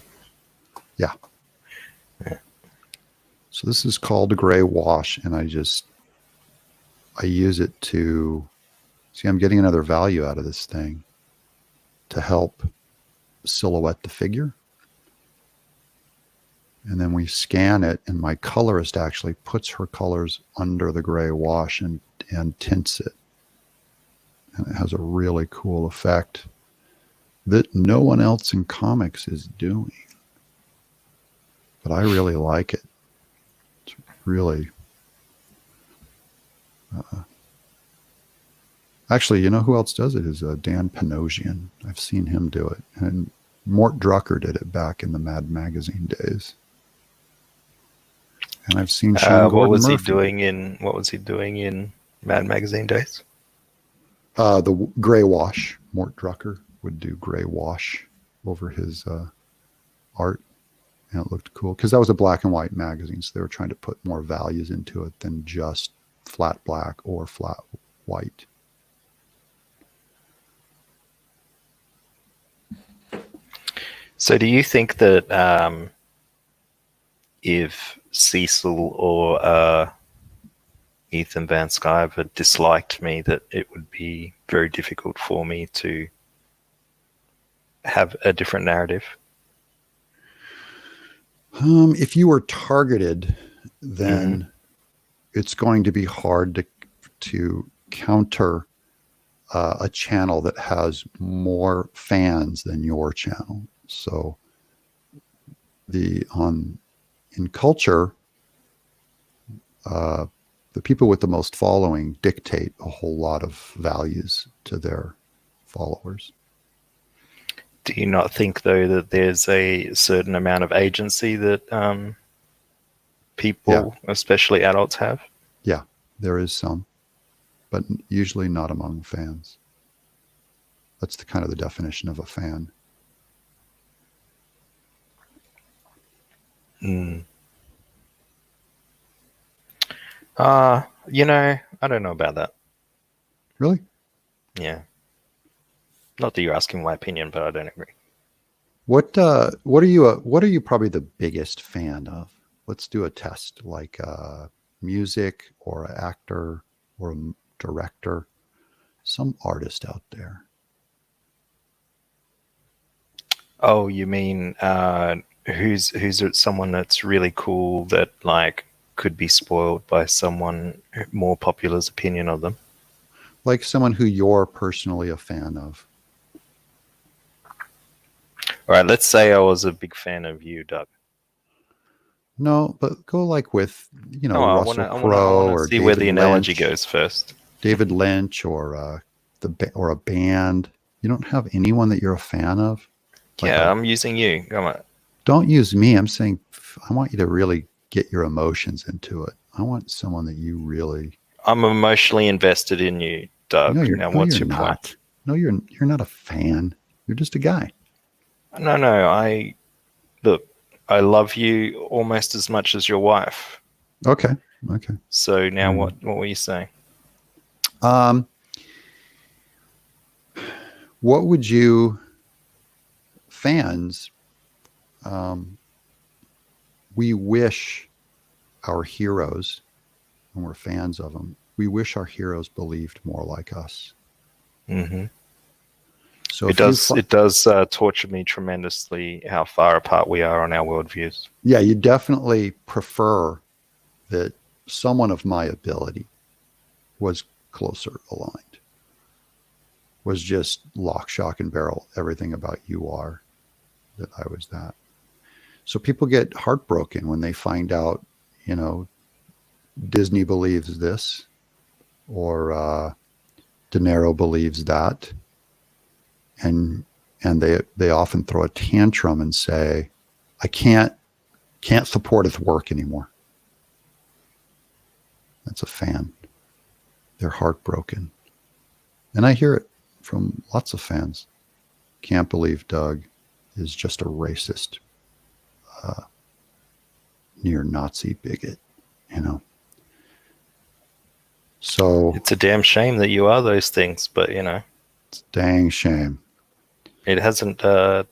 Yeah. So this is called a gray wash, and I use it to see, I'm getting another value out of this thing to help silhouette the figure. And then we scan it, and my colorist actually puts her colors under the gray wash and tints it. And it has a really cool effect that no one else in comics is doing. But I really like it. It's really... actually, you know who else does it is Dan Panosian. I've seen him do it. And Mort Drucker did it back in the Mad Magazine days. And I've seen Sean Gordon what was Murphy. What was he doing in Mad Magazine days? The gray wash. Mort Drucker would do gray wash over his art. And it looked cool. Because that was a black and white magazine, so they were trying to put more values into it than just flat black or flat white. So do you think that if Cecil or Ethan Van Sciver disliked me, that it would be very difficult for me to have a different narrative? If you were targeted, then it's going to be hard to counter a channel that has more fans than your channel. So in culture, the people with the most following dictate a whole lot of values to their followers. Do you not think, though, that there's a certain amount of agency that people, especially adults, have? Yeah, there is some, but usually not among fans. That's the kind of the definition of a fan. I don't know about that. Really? Yeah. Not that you're asking my opinion, but I don't agree. What are you probably the biggest fan of? Let's do a test, like music or an actor or a director, some artist out there. Oh, you mean who's someone that's really cool that like could be spoiled by someone more popular's opinion of them? Like someone who you're personally a fan of. All right, let's say I was a big fan of you, Doug. No, but go like with, Russell I Crowe want or to see David where the analogy Lynch, goes first. David Lynch or a band. You don't have anyone that you're a fan of? I'm using you. Come on. Don't use me. I'm saying I want you to really get your emotions into it. I want someone that you really... I'm emotionally invested in you, Doug. What's your point? No, you're not a fan. You're just a guy. No. Look, I love you almost as much as your wife. Okay. So now what were you saying? What would you... Fans, we wish our heroes, when we're fans of them, we wish our heroes believed more like us. Mm-hmm. So it does torture me tremendously how far apart we are on our worldviews. Yeah, you definitely prefer that someone of my ability was closer aligned, was just lock, shock, and barrel. Everything about you are that I was that. So people get heartbroken when they find out, Disney believes this or De Niro believes that. And they often throw a tantrum and say, I can't support his work anymore. That's a fan. They're heartbroken. And I hear it from lots of fans. Can't believe Doug is just a racist, neo-Nazi bigot, So it's a damn shame that you are those things, but it's a dang shame. It hasn't. I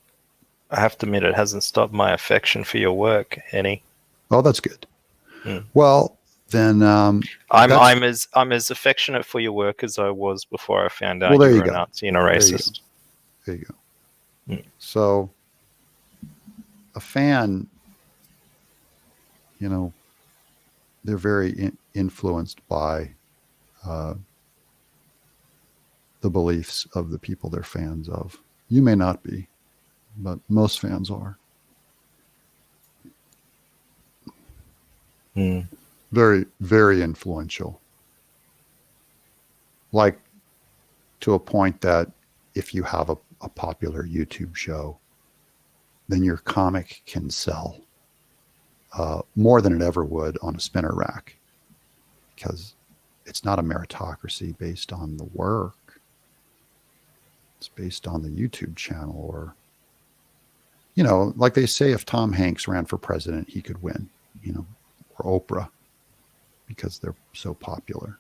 have to admit, it hasn't stopped my affection for your work any. Oh, that's good. Well, then I'm as affectionate for your work as I was before I found out you were a Nazi and a racist. There you go. So a fan, they're very influenced by the beliefs of the people they're fans of. You may not be, but most fans are. Very, very influential. Like to a point that if you have a popular YouTube show, then your comic can sell more than it ever would on a spinner rack, because it's not a meritocracy based on the work. It's based on the YouTube channel, or, like they say, if Tom Hanks ran for president, he could win, or Oprah, because they're so popular.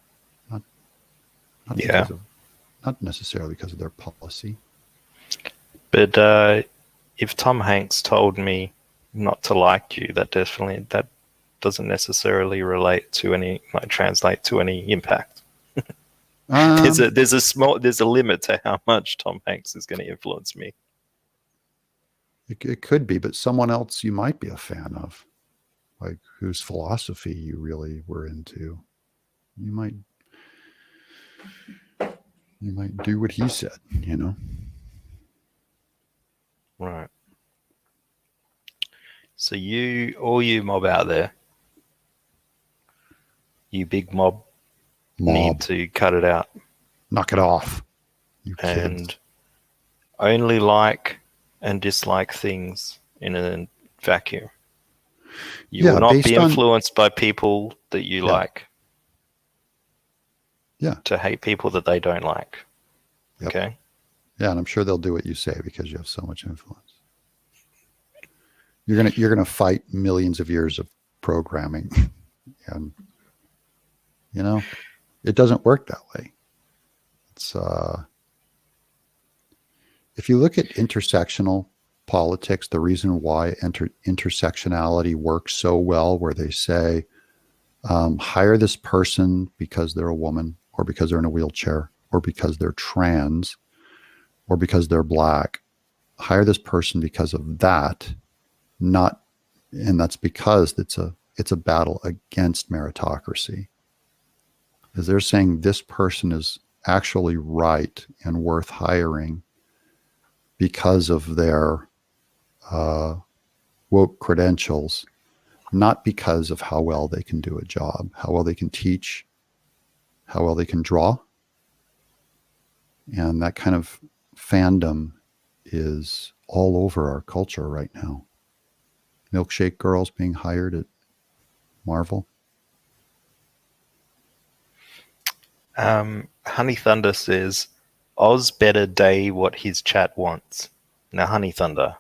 Not necessarily because of their policy. But if Tom Hanks told me not to like you, that doesn't necessarily translate to any impact. Um, There's a limit to how much Tom Hanks is going to influence me. it could be, but someone else you might be a fan of, like whose philosophy you really were into. You might do what he said, you know? Right. So all you mob out there, you big mob, need to cut it out Knock it off, you kids. and only like and dislike things in a vacuum. You will not be influenced by people that you like. Yeah. To hate people that they don't like. Yep. Okay. Yeah, and I'm sure they'll do what you say because you have so much influence. You're gonna fight millions of years of programming, and you know it doesn't work that way. It's if you look at intersectional politics, the reason why intersectionality works so well, where they say hire this person because they're a woman, or because they're in a wheelchair, or because they're trans, or because they're black. Hire this person because of that. And that's because it's a battle against meritocracy. Because they're saying this person is actually right and worth hiring because of their woke credentials, not because of how well they can do a job, how well they can teach, how well they can draw. And that kind of fandom is all over our culture right now. Milkshake girls being hired at Marvel. Honey Thunder says, Oz better day what his chat wants. Now, Honey Thunder.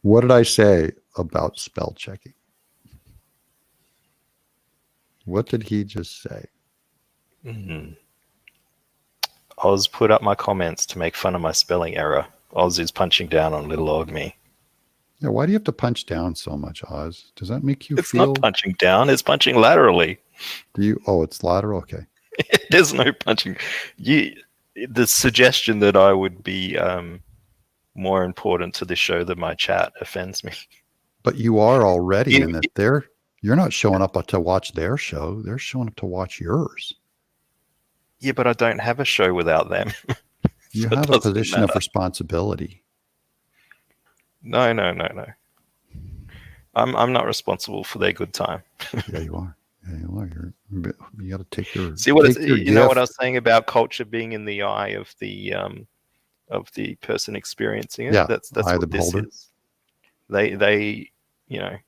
What did I say about spell checking? What did he just say? Mm-hmm. Oz put up my comments to make fun of my spelling error. Oz is punching down on little old me. Yeah, why do you have to punch down so much, Oz? Does that make you It's feel? not punching down, it's punching laterally. Do you? Oh, it's lateral? Okay. There's no punching. The suggestion that I would be more important to the show than my chat offends me. But you are already in that you're not showing up to watch their show. They're showing up to watch yours. Yeah, but I don't have a show without them. You have a position of responsibility. No. I'm not responsible for their good time. Yeah, you are. Yeah, you are. You got to take your. See what you know what I was saying about culture being in the eye of the person experiencing it. Yeah, that's what this is. They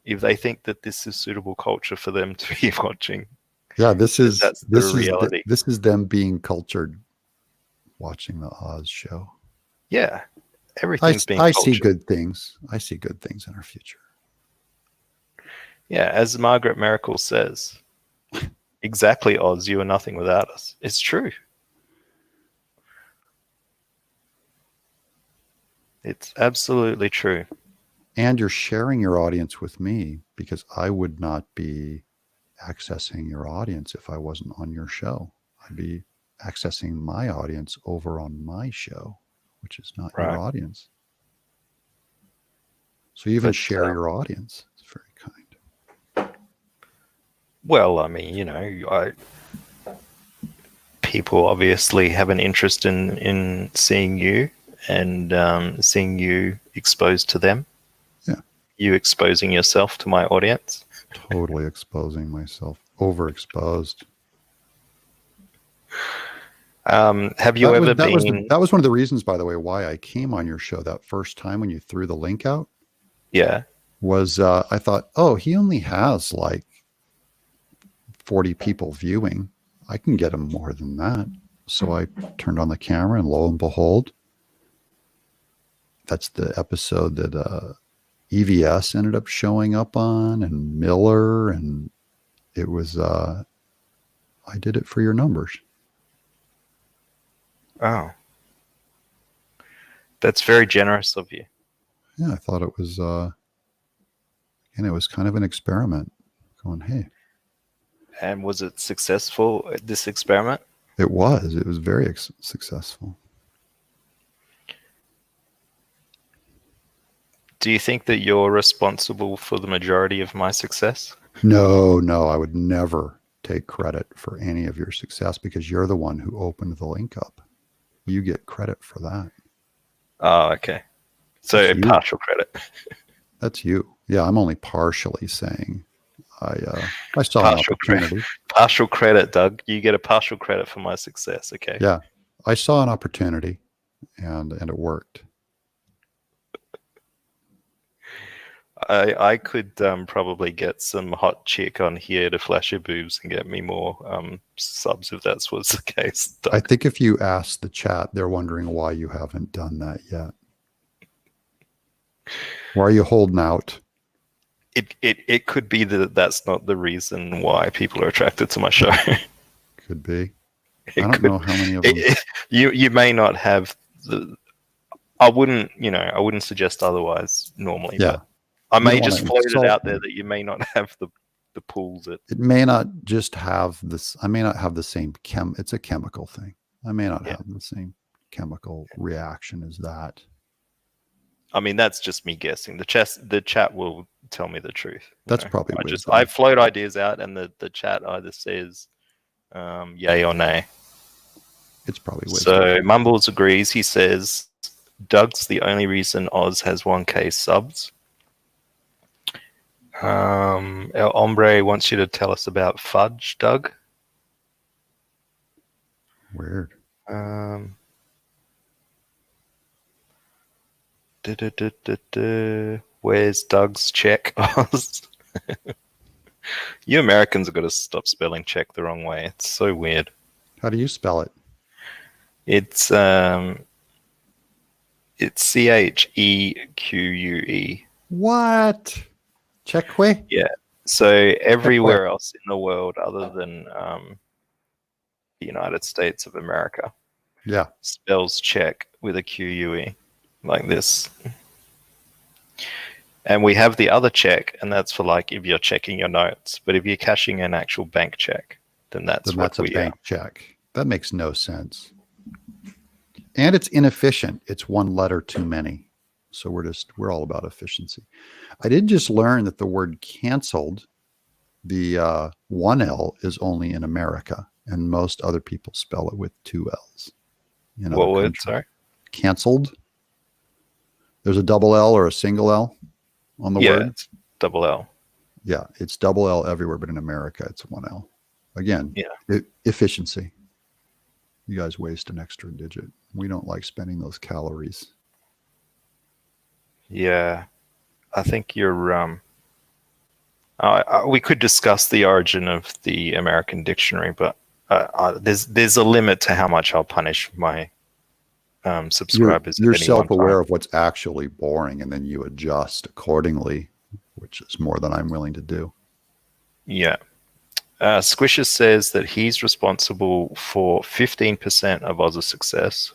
if they think that this is suitable culture for them to be watching. Yeah, this is reality. This is them being cultured, watching the Oz show. Yeah, everything's being cultured. I see good things. I see good things in our future. Yeah, as Margaret Miracle says, exactly, Oz, you are nothing without us. It's true. It's absolutely true. And you're sharing your audience with me, because I would not be accessing your audience if I wasn't on your show. I'd be accessing my audience over on my show, which is not your audience. So you even share your audience. It's very kind. Well, I mean, people obviously have an interest in seeing you and seeing you exposed to them. Yeah. You exposing yourself to my audience. Totally exposing myself. Overexposed. Have you ever been... That was one of the reasons, by the way, why I came on your show that first time when you threw the link out. Yeah. Was I thought, oh, he only has like 40 people viewing. I can get him more than that. So I turned on the camera, and lo and behold, that's the episode that EVS ended up showing up on, and Miller, and it was I did it for your numbers. Oh, that's very generous of you. Yeah, I thought it was And it was kind of an experiment going, hey, And was it successful, this experiment? it was very successful. Do you think that you're responsible for the majority of my success? No, I would never take credit for any of your success because you're the one who opened the link up. You get credit for that. Oh, okay. So That's you. partial credit. That's you. Yeah, I'm only partially saying I saw an Partial opportunity. credit. Partial credit, Doug. You get a partial credit for my success. Okay. Yeah, I saw an opportunity, and it worked. I could probably get some hot chick on here to flash your boobs and get me more subs if that was the case. Doug. I think if you ask the chat, they're wondering why you haven't done that yet. Why are you holding out? It could be that that's not the reason why people are attracted to my show. Could be. I don't know how many of them. You may not have the. I wouldn't suggest otherwise normally. Yeah. But I may don't just wanna float it insult out me. there that you may not have the pools that. It may not just have this. I may not have the same It's a chemical thing. I may not have the same chemical reaction as that. I mean, that's just me guessing. The chat will tell me the truth. That's probably I float ideas out, and the chat either says yay or nay. It's probably wisdom. So Mumbles agrees. He says Doug's the only reason Oz has 1K subs. El Hombre wants you to tell us about Fudge, Doug. Weird. Where's Doug's check? You Americans have got to stop spelling check the wrong way. It's so weird. How do you spell it? It's CHEQUE. What? Checkwe? Yeah. So everywhere else in the world other than the United States of America spells check with a QUE like this. And we have the other check, and that's for like if you're checking your notes. But if you're cashing an actual bank check, then that's a bank check. That makes no sense. And it's inefficient. It's one letter too many. So we're all about efficiency. I did just learn that the word canceled, the one L is only in America, and most other people spell it with two L's. What word? Sorry? Canceled. There's a double L or a single L on the word. It's double L. Yeah, it's double L everywhere, but in America, it's one L. Again, efficiency. You guys waste an extra digit. We don't like spending those calories. Yeah, I think you're. We could discuss the origin of the American dictionary, but there's a limit to how much I'll punish my subscribers. You're self-aware of what's actually boring, and then you adjust accordingly, which is more than I'm willing to do. Yeah. Squisher says that he's responsible for 15% of Oz's success.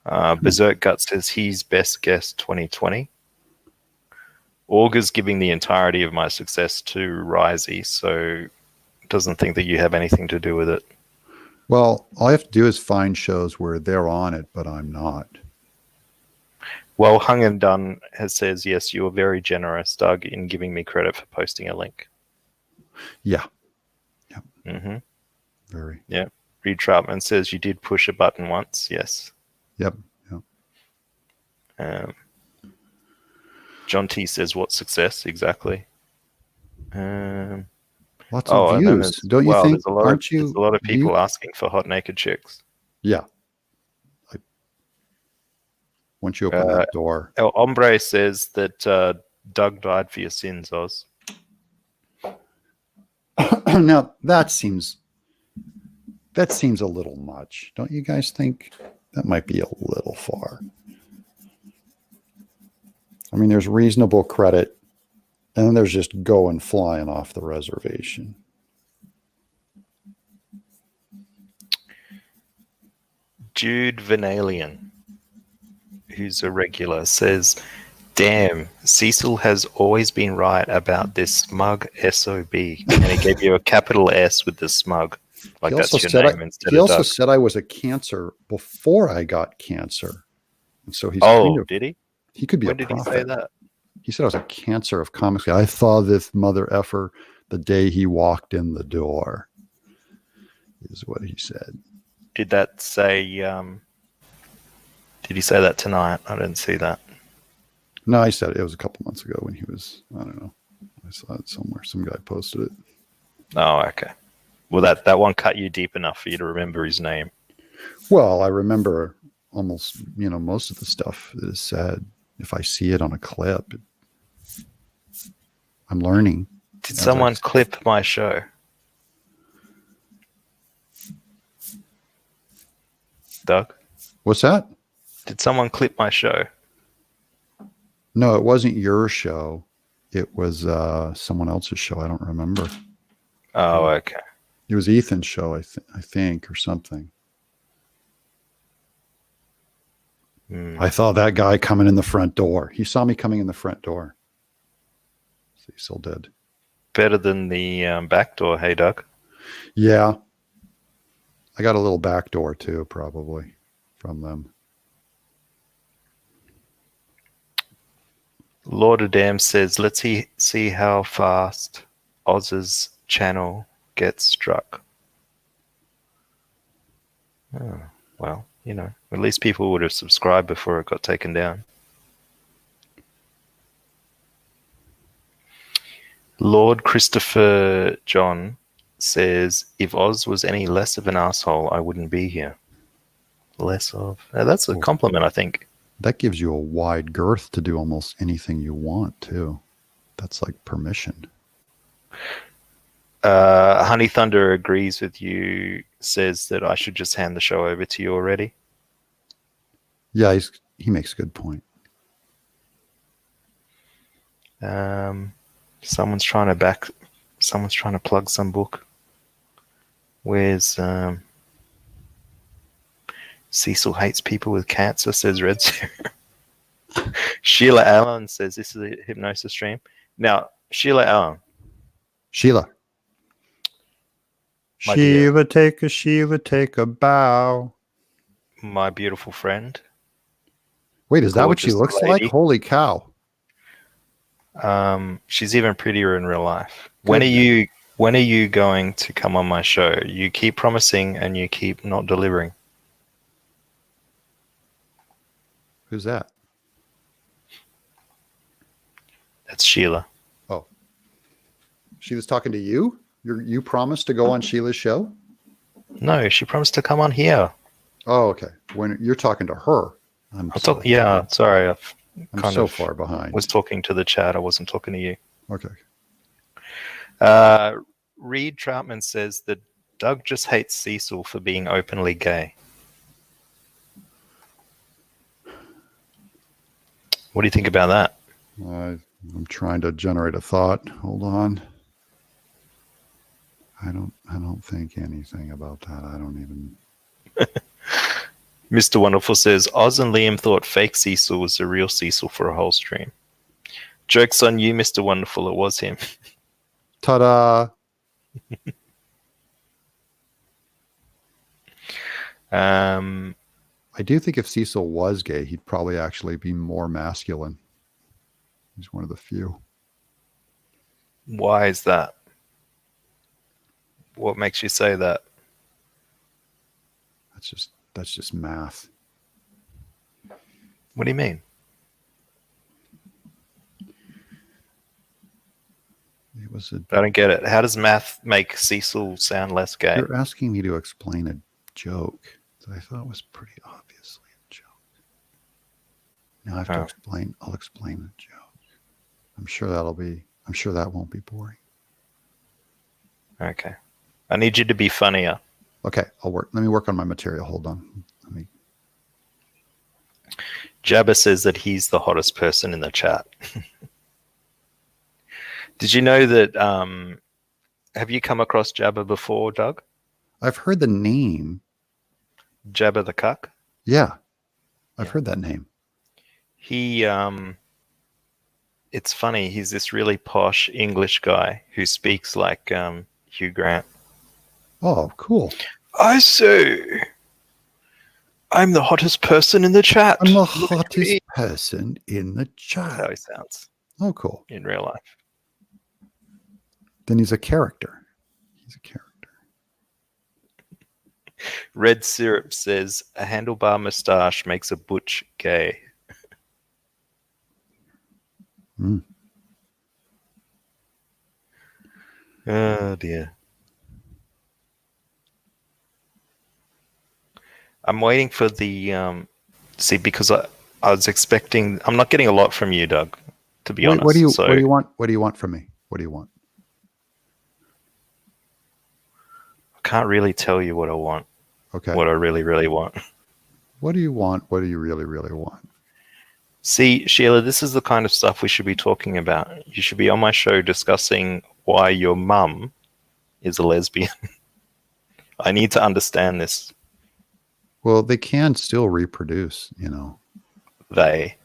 Berserk Gut says he's best guess 2020. Augur's giving the entirety of my success to Risey, so doesn't think that you have anything to do with it. Well, all I have to do is find shows where they're on it, but I'm not. Well, Hung and Done says, yes, you were very generous, Doug, in giving me credit for posting a link. Yeah. Yep. Mm-hmm. Very. Yeah. Reed Troutman says you did push a button once. Yes. Yep. John T says, what success? Exactly. Lots of views. Don't you think? There's a lot of people asking for hot naked chicks. Yeah. Once you open that door. El Hombre says that Doug died for your sins, Oz. Now that seems a little much. Don't you guys think that might be a little far? I mean, there's reasonable credit, and then there's just going flying off the reservation. Jude Vanalian, who's a regular, says Damn, Cecil has always been right about this smug SOB. And he gave you a capital S with the smug. Like He that's also your said name instead he of also Doug. said I was a cancer before I got cancer. And so he's Oh, did he? he could be When a did he say prophet. that? He said I was a cancer of comics. I saw this mother effer the day he walked in the door, is what he said. Did that say, did he say that tonight? I didn't see that. No, I said it was a couple months ago when he was, I don't know. I saw it somewhere. Some guy posted it. Oh, okay. Well, that one cut you deep enough for you to remember his name. Well, I remember almost, most of the stuff that is said. If I see it on a clip, I'm learning. Did someone clip my show? Doug? What's that? Did someone clip my show? No, it wasn't your show. It was someone else's show. I don't remember. Oh, okay. It was Ethan's show, I think, or something. I saw that guy coming in the front door. He saw me coming in the front door. Cecil did. Better than the back door, hey, Doug? Yeah. I got a little back door, too, probably, from them. Lord of Damn says, let's see how fast Oz's channel gets struck. Oh, well, at least people would have subscribed before it got taken down. Lord Christopher John says, if Oz was any less of an asshole, I wouldn't be here. Less of. That's a compliment, I think. That gives you a wide girth to do almost anything you want, too. That's like permission. Honey Thunder agrees with you, says that I should just hand the show over to you already. Yeah, he makes a good point. Someone's trying to plug some book. Where's Cecil hates people with cancer, says Red Zero. Sheila Allen says this is a hypnosis stream. Now, Sheila Allen. Sheila. Sheila, take a bow. My beautiful friend. Wait, is that what she looks like? Holy cow. She's even prettier in real life. When are you going to come on my show? You keep promising and you keep not delivering. Who's that? That's Sheila. Oh. She was talking to you? You promised to go on Sheila's show? No, she promised to come on here. Oh, okay. When you're talking to her. Sorry. I'm so far behind. Was talking to the chat. I wasn't talking to you. Okay. Reed Troutman says that Doug just hates Cecil for being openly gay. What do you think about that? I'm trying to generate a thought. Hold on. I don't think anything about that. I don't even. Mr. Wonderful says Oz and Liam thought fake Cecil was the real Cecil for a whole stream. Joke's on you, Mr. Wonderful. It was him. Ta-da! I do think if Cecil was gay, he'd probably actually be more masculine. He's one of the few. Why is that? What makes you say that? That's just math. What do you mean? I don't get it. How does math make Cecil sound less gay? You're asking me to explain a joke that I thought was pretty obviously a joke. Now I have to explain. I'll explain the joke. I'm sure that won't be boring. Okay. I need you to be funnier. Okay, let me work on my material. Hold on. Jabba says that he's the hottest person in the chat. Did you know that, have you come across Jabba before, Doug? I've heard the name. Jabba the Cuck? Yeah, I've heard that name. He it's funny. He's this really posh English guy who speaks like Hugh Grant. Oh, cool. I say, I'm the hottest person in the chat. I'm the Look at hottest me. person in the That's how chat. he sounds Oh, cool. in real life. Then he's a character. He's a character. Red Syrup says, a handlebar moustache makes a butch gay. Mm. Oh, dear. I'm waiting for the... see, because I was expecting... I'm not getting a lot from you, Doug, to be honest. What do you So want? What do you want from me? What do you want? I can't really tell you what I want, Okay. what I really, really want. What do you want? What do you really, really want? See, Sheila, this is the kind of stuff we should be talking about. You should be on my show discussing why your mum is a lesbian. I need to understand this. Well, they can still reproduce, you know. They.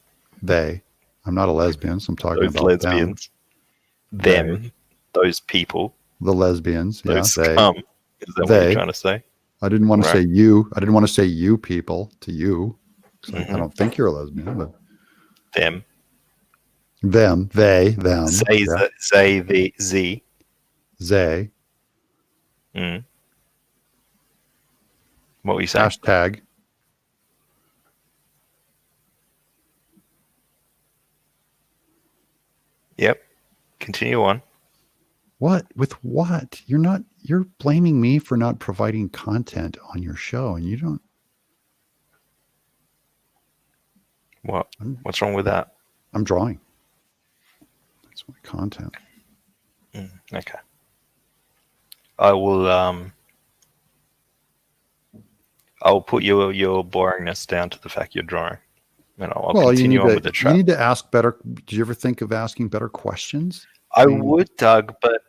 I'm not a lesbian, so I'm talking Those about lesbians. Them. Those people. the lesbians. Yeah, Those they. scum. Is that what They. you're trying to say? I didn't want to Right. say you. I didn't want to say you people to you. So Mhm. I don't think you're a lesbian, but Them. them, they, them. Say, yeah. say the Z. They. Mm. What were you saying? Hashtag. Yep. Continue on. What? With what? You're blaming me for not providing content on your show, and you don't. What? What's wrong with that? I'm drawing. That's my content. Okay. I will I'll put your boringness down to the fact you're drawing. And I'll continue on with the you chat. need to ask better. Did you ever think of asking better questions? I would, Doug, but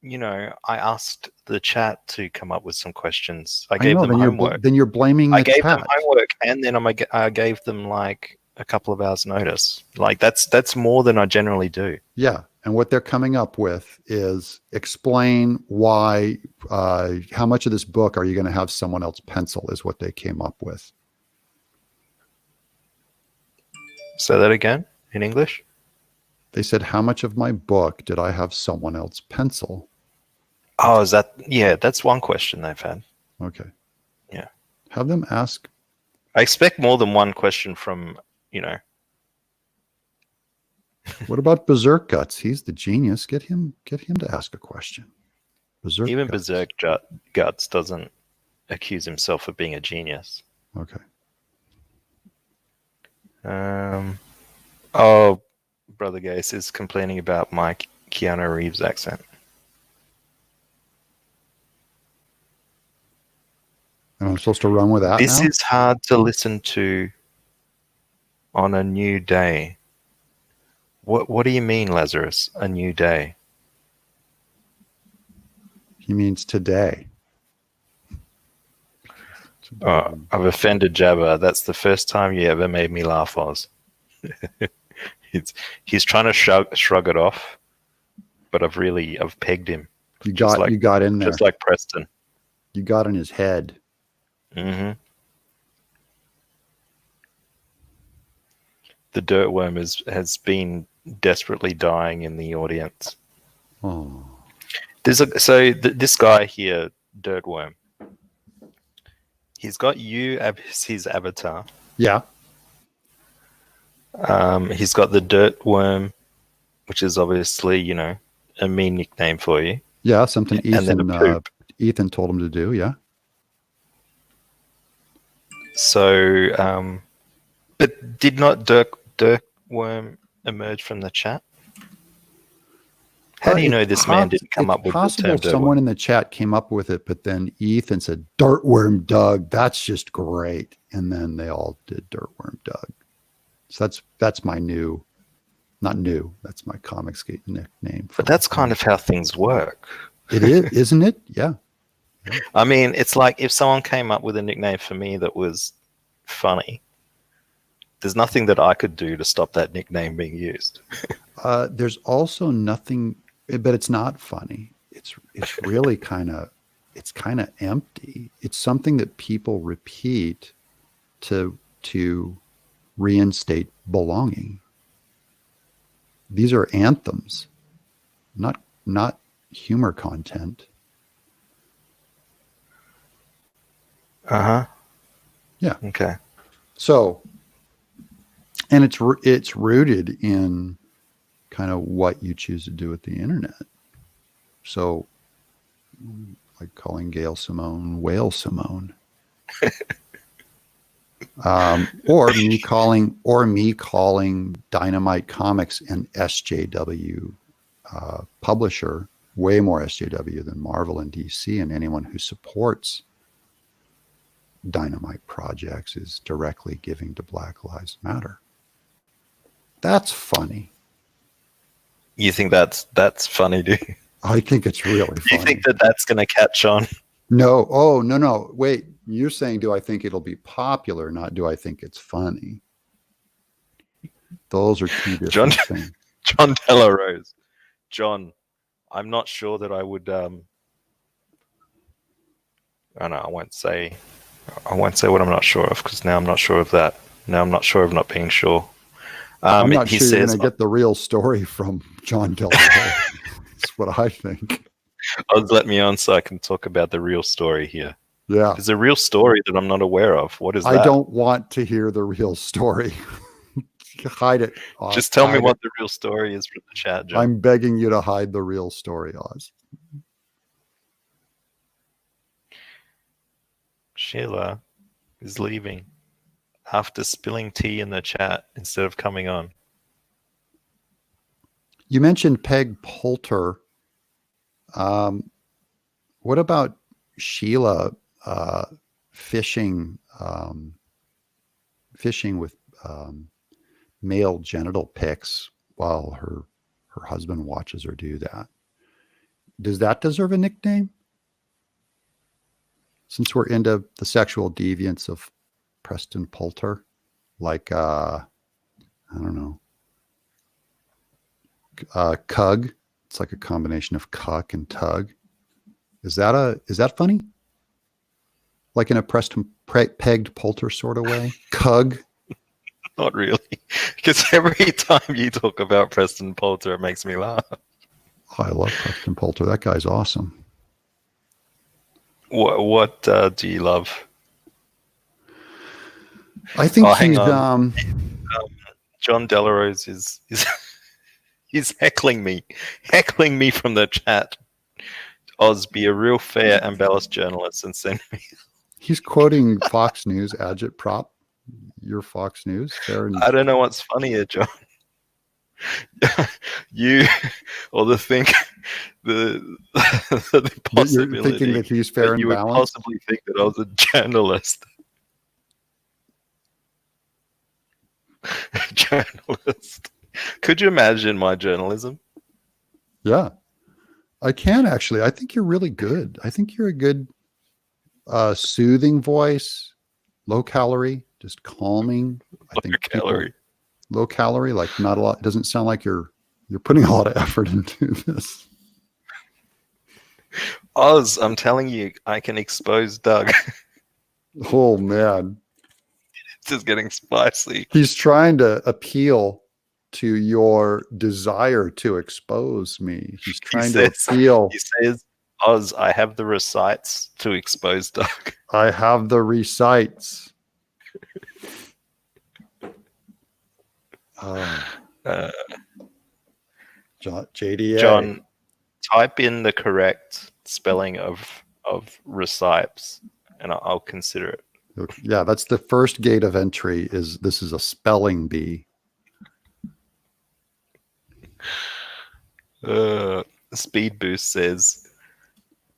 you know, I asked the chat to come up with some questions. I gave them homework. Then you're blaming the I gave chat. them homework, and then I gave them like a couple of hours notice. Like that's more than I generally do. Yeah, and what they're coming up with is explain why. How much of this book are you going to have someone else pencil? Is what they came up with. Say that again in English. They said, "How much of my book did I have someone else pencil?" Oh, is that? Yeah, that's one question they've had. Okay. Yeah. Have them ask. I expect more than one question from, you know. What about Berserk Guts? He's the genius. Get him to ask a question. Berserk Even Guts. Berserk Guts doesn't accuse himself of being a genius. Okay. Oh, Brother Gase is complaining about my Keanu Reeves accent. And I'm supposed to run with that This now? is hard to listen to on a new day. What do you mean, Lazarus? A new day? He means today. I've offended Jabba. That's the first time you ever made me laugh, Oz. He's trying to shrug it off, but I've pegged him. You got in there. Just like Preston. You got in his head. Mm-hmm. The dirtworm has been desperately dying in the audience. Oh. This guy here, Dirtworm, he's got you as his avatar. Yeah. He's got the Dirtworm, which is obviously, you know, a mean nickname for you. Yeah, something And then a poop. Ethan told him to do, yeah. So, but did not Dirtworm emerge from the chat? How do you know this man didn't come up with the term possible someone in the chat came up with it, but then Ethan said, Dirtworm Doug, that's just great. And then they all did Dirtworm Doug. So that's my that's my Comicsgate nickname. But that's kind of how things work. It is, isn't it? Yeah. I mean, it's like if someone came up with a nickname for me that was funny, There's nothing that I could do to stop that nickname being used. There's also nothing, but it's not funny. It's really kind of empty. It's something that people repeat to reinstate belonging. These are anthems, not humor content. Uh-huh. Yeah. Okay. So, and it's rooted in kind of what you choose to do with the internet. So, like calling Gail Simone Whale Simone, or me calling Dynamite Comics an SJW publisher, way more SJW than Marvel and DC, and anyone who supports Dynamite projects is directly giving to Black Lives Matter. That's funny. You think that's funny, do you? I think it's really funny. Do you think that that's going to catch on? No. Oh, no. Wait, you're saying, do I think it'll be popular? Not do I think it's funny? Those are two different things. John Delarose. John, I'm not sure that I would. I don't know. I won't say what I'm not sure of, because now I'm not sure of that. Now I'm not sure of not being sure. I'm not sure you're going to get the real story from John Delarose. That's what I think. Let me on so I can talk about the real story here. Yeah. There's a real story that I'm not aware of. What is that? I don't want to hear the real story. Hide it, Oz. Just tell me what the real story is from the chat, John. I'm begging you to hide the real story, Oz. Sheila is leaving after spilling tea in the chat instead of coming on. You mentioned Peg Poulter. What about Sheila fishing with male genital pics while her husband watches her do that? Does that deserve a nickname? Since we're into the sexual deviance of Preston Poulter, like I don't know, Cug. It's like a combination of cuck and tug. Is that funny? Like in a pegged Poulter sort of way? Cug? Not really. Because every time you talk about Preston Poulter, it makes me laugh. Oh, I love Preston Poulter. That guy's awesome. What do you love? I think he's John Delarose is he's heckling me from the chat. Oz, be a real fair and balanced journalist and send me. He's quoting Fox News agitprop. Your Fox News. Fair and... I don't know what's funnier, John. You or the possibility you're thinking that he's fair and you balanced? would possibly think that I was a journalist. Journalist. Could you imagine my journalism? Yeah, I can actually. I think you're really good. I think you're a good soothing voice, low calorie, just calming. Low calorie, like not a lot. It doesn't sound like you're putting a lot of effort into this. Oz, I'm telling you, I can expose Doug. Oh man, it's just getting spicy. He's trying to appeal to your desire to expose me. He's trying to appeal. He says, Oz, I have the recites to expose Doug. I have the recites. JDA. John, type in the correct spelling of recites, and I'll consider it. Yeah, that's the first gate of entry. This is a spelling bee. Speed Boost says,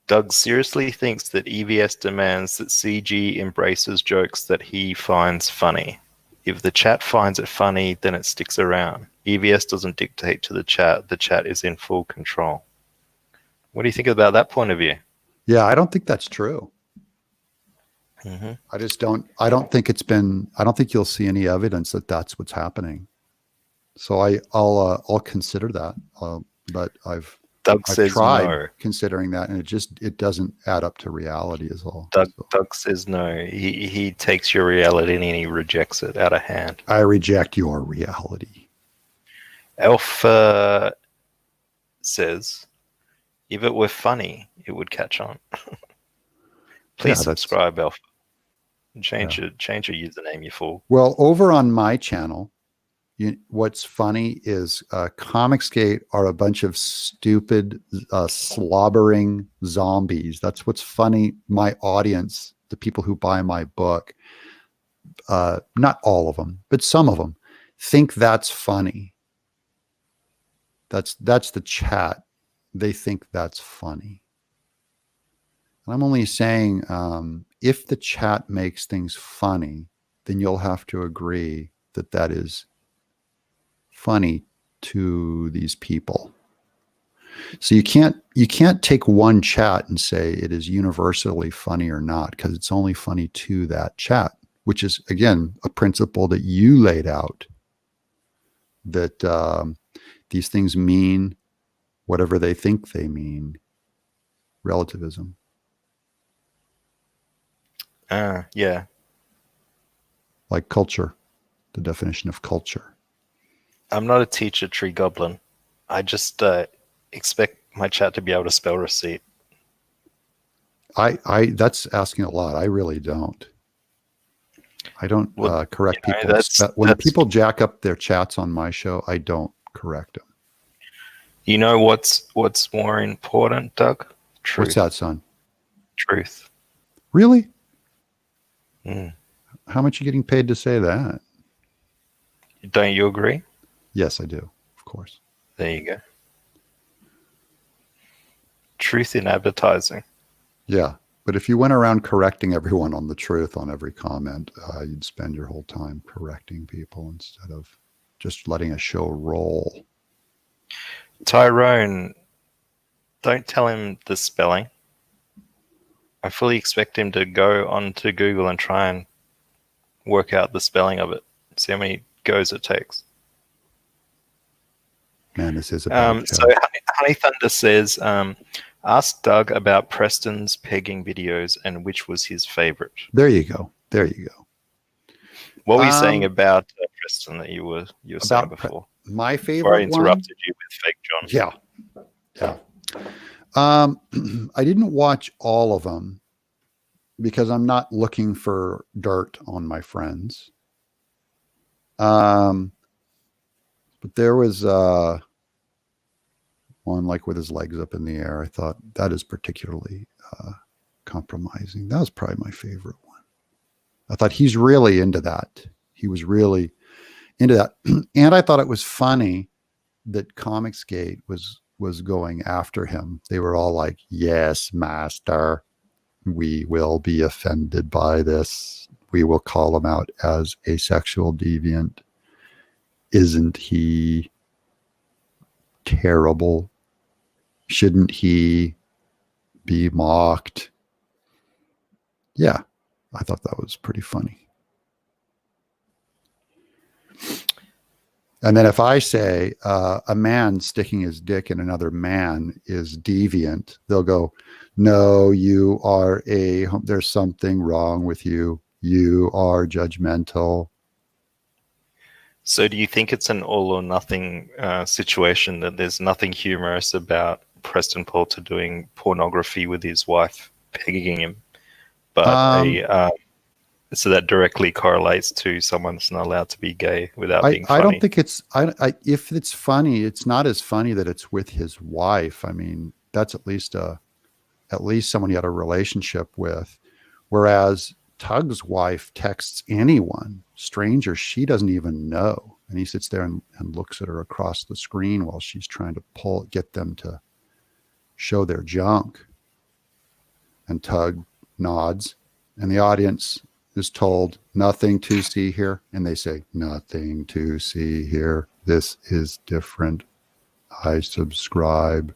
Doug seriously thinks that EVS demands that CG embraces jokes that he finds funny. If the chat finds it funny, then it sticks around. EVS doesn't dictate to the chat. The chat is in full control. What do you think about that point of view? Yeah, I don't think that's true. Mm-hmm. I don't think you'll see any evidence that that's what's happening. So I'll consider that. But I've Doug says tried no. considering that, and it doesn't add up to reality is all. Doug says no. He takes your reality and he rejects it out of hand. I reject your reality. Alpha says, if it were funny, it would catch on. Please subscribe, Alpha. Change your username, you fool. Well, over on my channel, what's funny is Comicsgate are a bunch of stupid, slobbering zombies. That's what's funny. My audience, the people who buy my book, not all of them, but some of them, think that's funny. That's the chat. They think that's funny. And I'm only saying, if the chat makes things funny, then you'll have to agree that that is funny to these people. So you can't take one chat and say it is universally funny or not, because it's only funny to that chat, which is, again, a principle that you laid out, that these things mean whatever they think they mean. Relativism. Yeah. Like culture, the definition of culture. I'm not a teacher tree goblin. I just expect my chat to be able to spell receipt. That's asking a lot. I really don't. I don't correct people. When people jack up their chats on my show, I don't correct them. You know what's more important, Doug? Truth. What's that, son? Truth. Really? Mm. How much are you getting paid to say that? Don't you agree? Yes, I do. Of course. There you go. Truth in advertising. Yeah. But if you went around correcting everyone on the truth on every comment, you'd spend your whole time correcting people instead of just letting a show roll. Tyrone, don't tell him the spelling. I fully expect him to go onto Google and try and work out the spelling of it. See how many goes it takes. Man, this is a bad So Honey Thunder says, ask Doug about Preston's pegging videos and which was his favorite. There you go. There you go. What were you saying about Preston that you were saying before? My favorite Before I interrupted you with Fake John. Yeah. I didn't watch all of them because I'm not looking for dirt on my friends. But there was one like with his legs up in the air. I thought that is particularly compromising. That was probably my favorite one. I thought he's really into that. He was really into that. And I thought it was funny that Comicsgate was going after him. They were all like, yes, master, we will be offended by this. We will call him out as a sexual deviant. Isn't he terrible? Shouldn't he be mocked? Yeah, I thought that was pretty funny. And then if I say a man sticking his dick in another man is deviant, they'll go, no, there's something wrong with you. You are judgmental. So do you think it's an all or nothing situation, that there's nothing humorous about Preston Poulter doing pornography with his wife pegging him, but so that directly correlates to someone that's not allowed to be gay without being funny? I don't think it's, if it's funny, it's not as funny that it's with his wife. I mean, that's at least someone he had a relationship with. Whereas Tug's wife texts anyone, stranger she doesn't even know. And he sits there and looks at her across the screen while she's trying to get them to show their junk. And Tug nods, and the audience is told, nothing to see here. And they say, nothing to see here. This is different. I subscribe.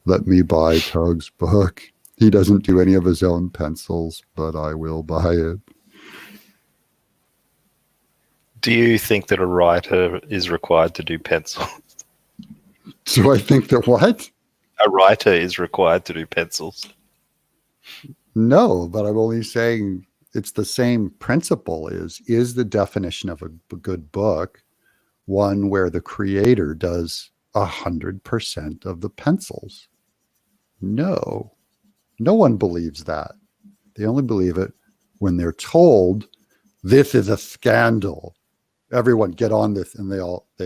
Let me buy Tug's book. He doesn't do any of his own pencils, but I will buy it. Do you think that a writer is required to do pencils? So I think that what? A writer is required to do pencils. No, but I'm only saying it's the same principle. Is the definition of a good book one where the creator does 100% of the pencils? No. No one believes that. They only believe it when they're told this is a scandal. Everyone get on this, and they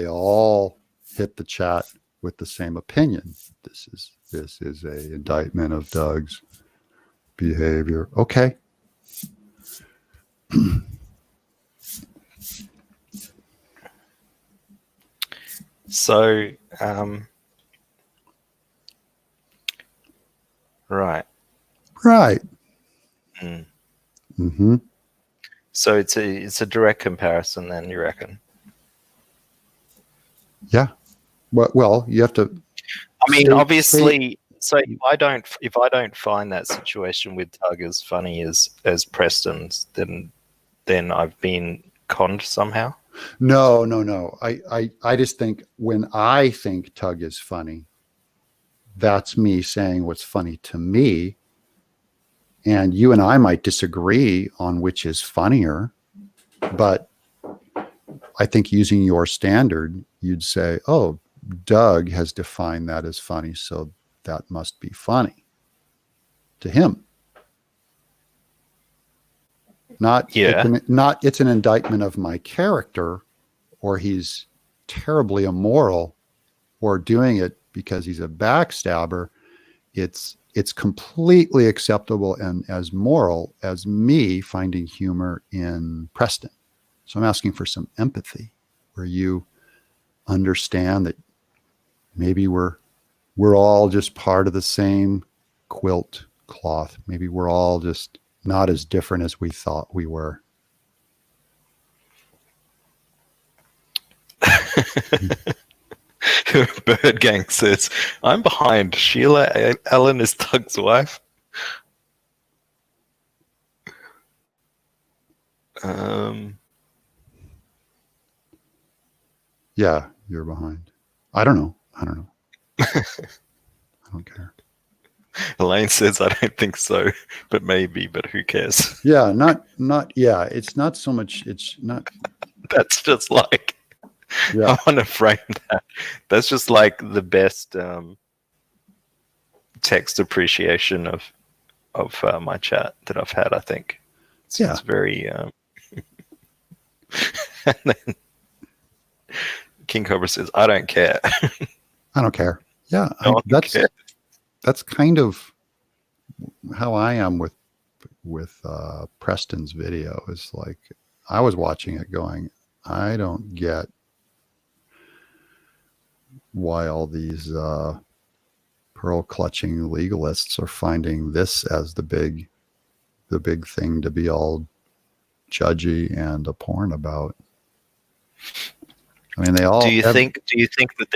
all hit the chat with the same opinion. This is a indictment of Doug's behavior. Okay. So, right. Right. Mm. Mm-hmm. So it's a direct comparison, then, you reckon? Yeah. Well, you have to. I mean, obviously. So if I don't find that situation with Doug as funny as Preston's, then I've been conned somehow. No. I just think when I think Tug is funny, that's me saying what's funny to me. And you and I might disagree on which is funnier, but I think using your standard, you'd say, oh, Doug has defined that as funny, so that must be funny to him. It's an indictment of my character, or he's terribly immoral, or doing it because he's a backstabber. It's completely acceptable and as moral as me finding humor in Preston. So I'm asking for some empathy, where you understand that maybe we're all just part of the same quilt cloth. Maybe we're all just not as different as we thought we were. Bird Gang says, I'm behind. Sheila Allen is Doug's wife. Yeah, you're behind. I don't know. I don't care. Elaine says, I don't think so, but maybe, but who cares? Yeah, yeah, it's not so much, it's not. That's just like, yeah. I want to frame that. That's just like the best text appreciation of my chat that I've had, I think. It's very... and then King Cobra says, I don't care. I don't care. Yeah, no that's kind of how I am with Preston's video. Is like, I was watching it going, I don't get why all these pearl clutching legalists are finding this as the big thing to be all judgy and a porn about. I mean, they all. Do you think that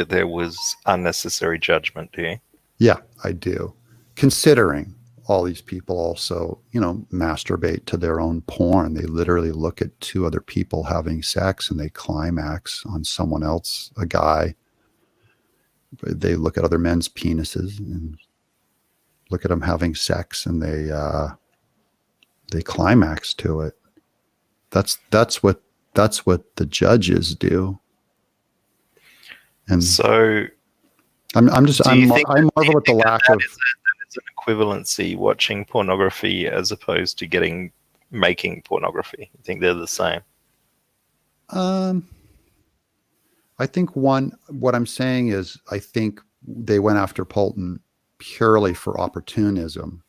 there was unnecessary judgment? Do you? Yeah, I do. Considering all these people also, masturbate to their own porn. They literally look at two other people having sex and they climax on someone else, a guy. They look at other men's penises and look at them having sex, and they climax to it. That's what the judges do. And so I marvel at the lack of. It's an equivalency watching pornography as opposed to making pornography. You think they're the same? I think what I'm saying is, I think they went after Polton purely for opportunism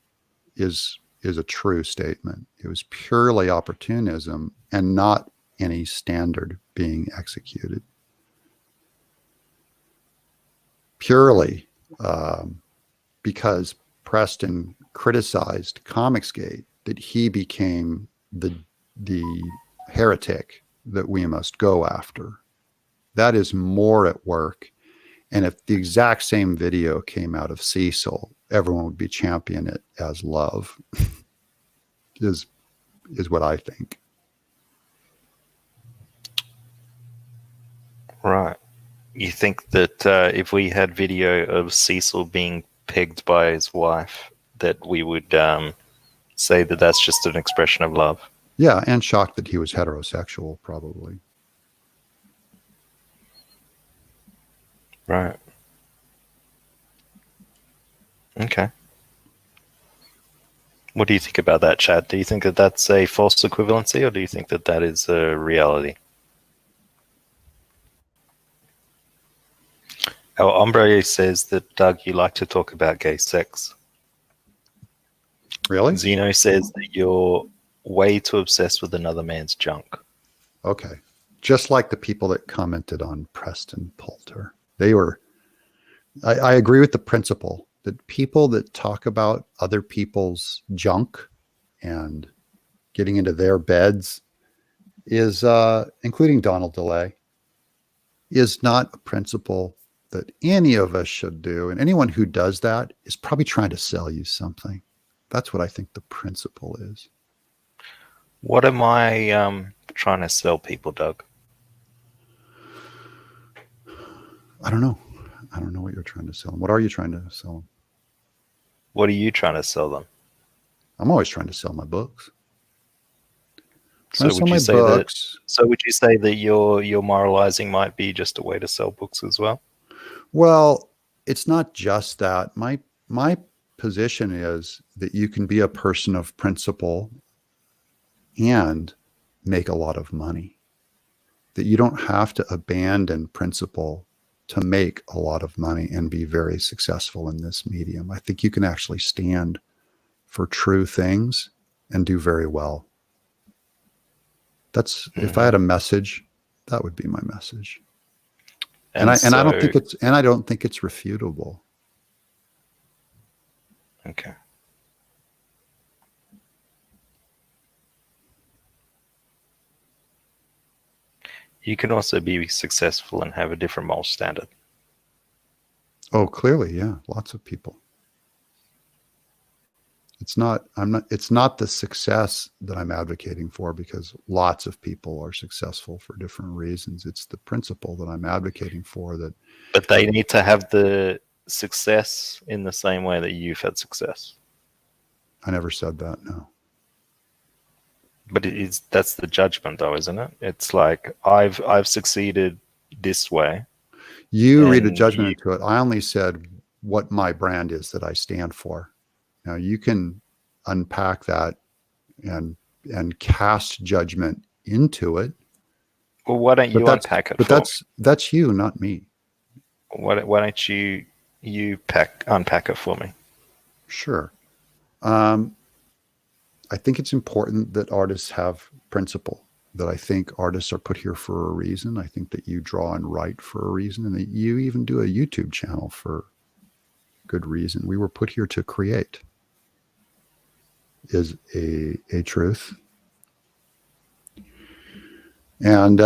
is a true statement. It was purely opportunism and not any standard being executed. Purely because Preston criticized Comicsgate, that he became the heretic that we must go after. That is more at work. And if the exact same video came out of Cecil, everyone would be championing it as love. is what I think. Right. You think that if we had video of Cecil being pegged by his wife, that we would say that that's just an expression of love? Yeah, and shocked that he was heterosexual, probably. Right. Okay. What do you think about that, Chad? Do you think that that's a false equivalency, or do you think that that is a reality? Our Ombre says that, Doug, you like to talk about gay sex. Really? Zeno says that you're way too obsessed with another man's junk. Okay. Just like the people that commented on Preston Poulter. They were, I agree with the principle that people that talk about other people's junk and getting into their beds is, including Donald DeLay, is not a principle that any of us should do. And anyone who does that is probably trying to sell you something. That's what I think the principle is. What am I trying to sell people, Doug? I don't know. I don't know what you're trying to sell them. What are you trying to sell them? What are you trying to sell them? I'm always trying to sell my books. So would you say that your moralizing might be just a way to sell books as well? Well, it's not just that. My position is that you can be a person of principle and make a lot of money. That you don't have to abandon principle to make a lot of money and be very successful in this medium. I think you can actually stand for true things and do very well. That's if I had a message, that would be my message. And I don't think it's refutable. Okay. You can also be successful and have a different moral standard. Oh, clearly, yeah. Lots of people. It's not the success that I'm advocating for, because lots of people are successful for different reasons. It's the principle that I'm advocating for, that. But they need to have the success in the same way that you've had success. I never said that, no. But that's the judgment, though, isn't it? It's like I've succeeded this way. You read a judgment into it. I only said what my brand is that I stand for. Now you can unpack that and cast judgment into it. Well, why don't you unpack it? But that's you, not me. Why don't you unpack it for me? Sure. I think it's important that artists have principle, that I think artists are put here for a reason. I think that you draw and write for a reason, and that you even do a YouTube channel for good reason. We were put here to create, is a truth. And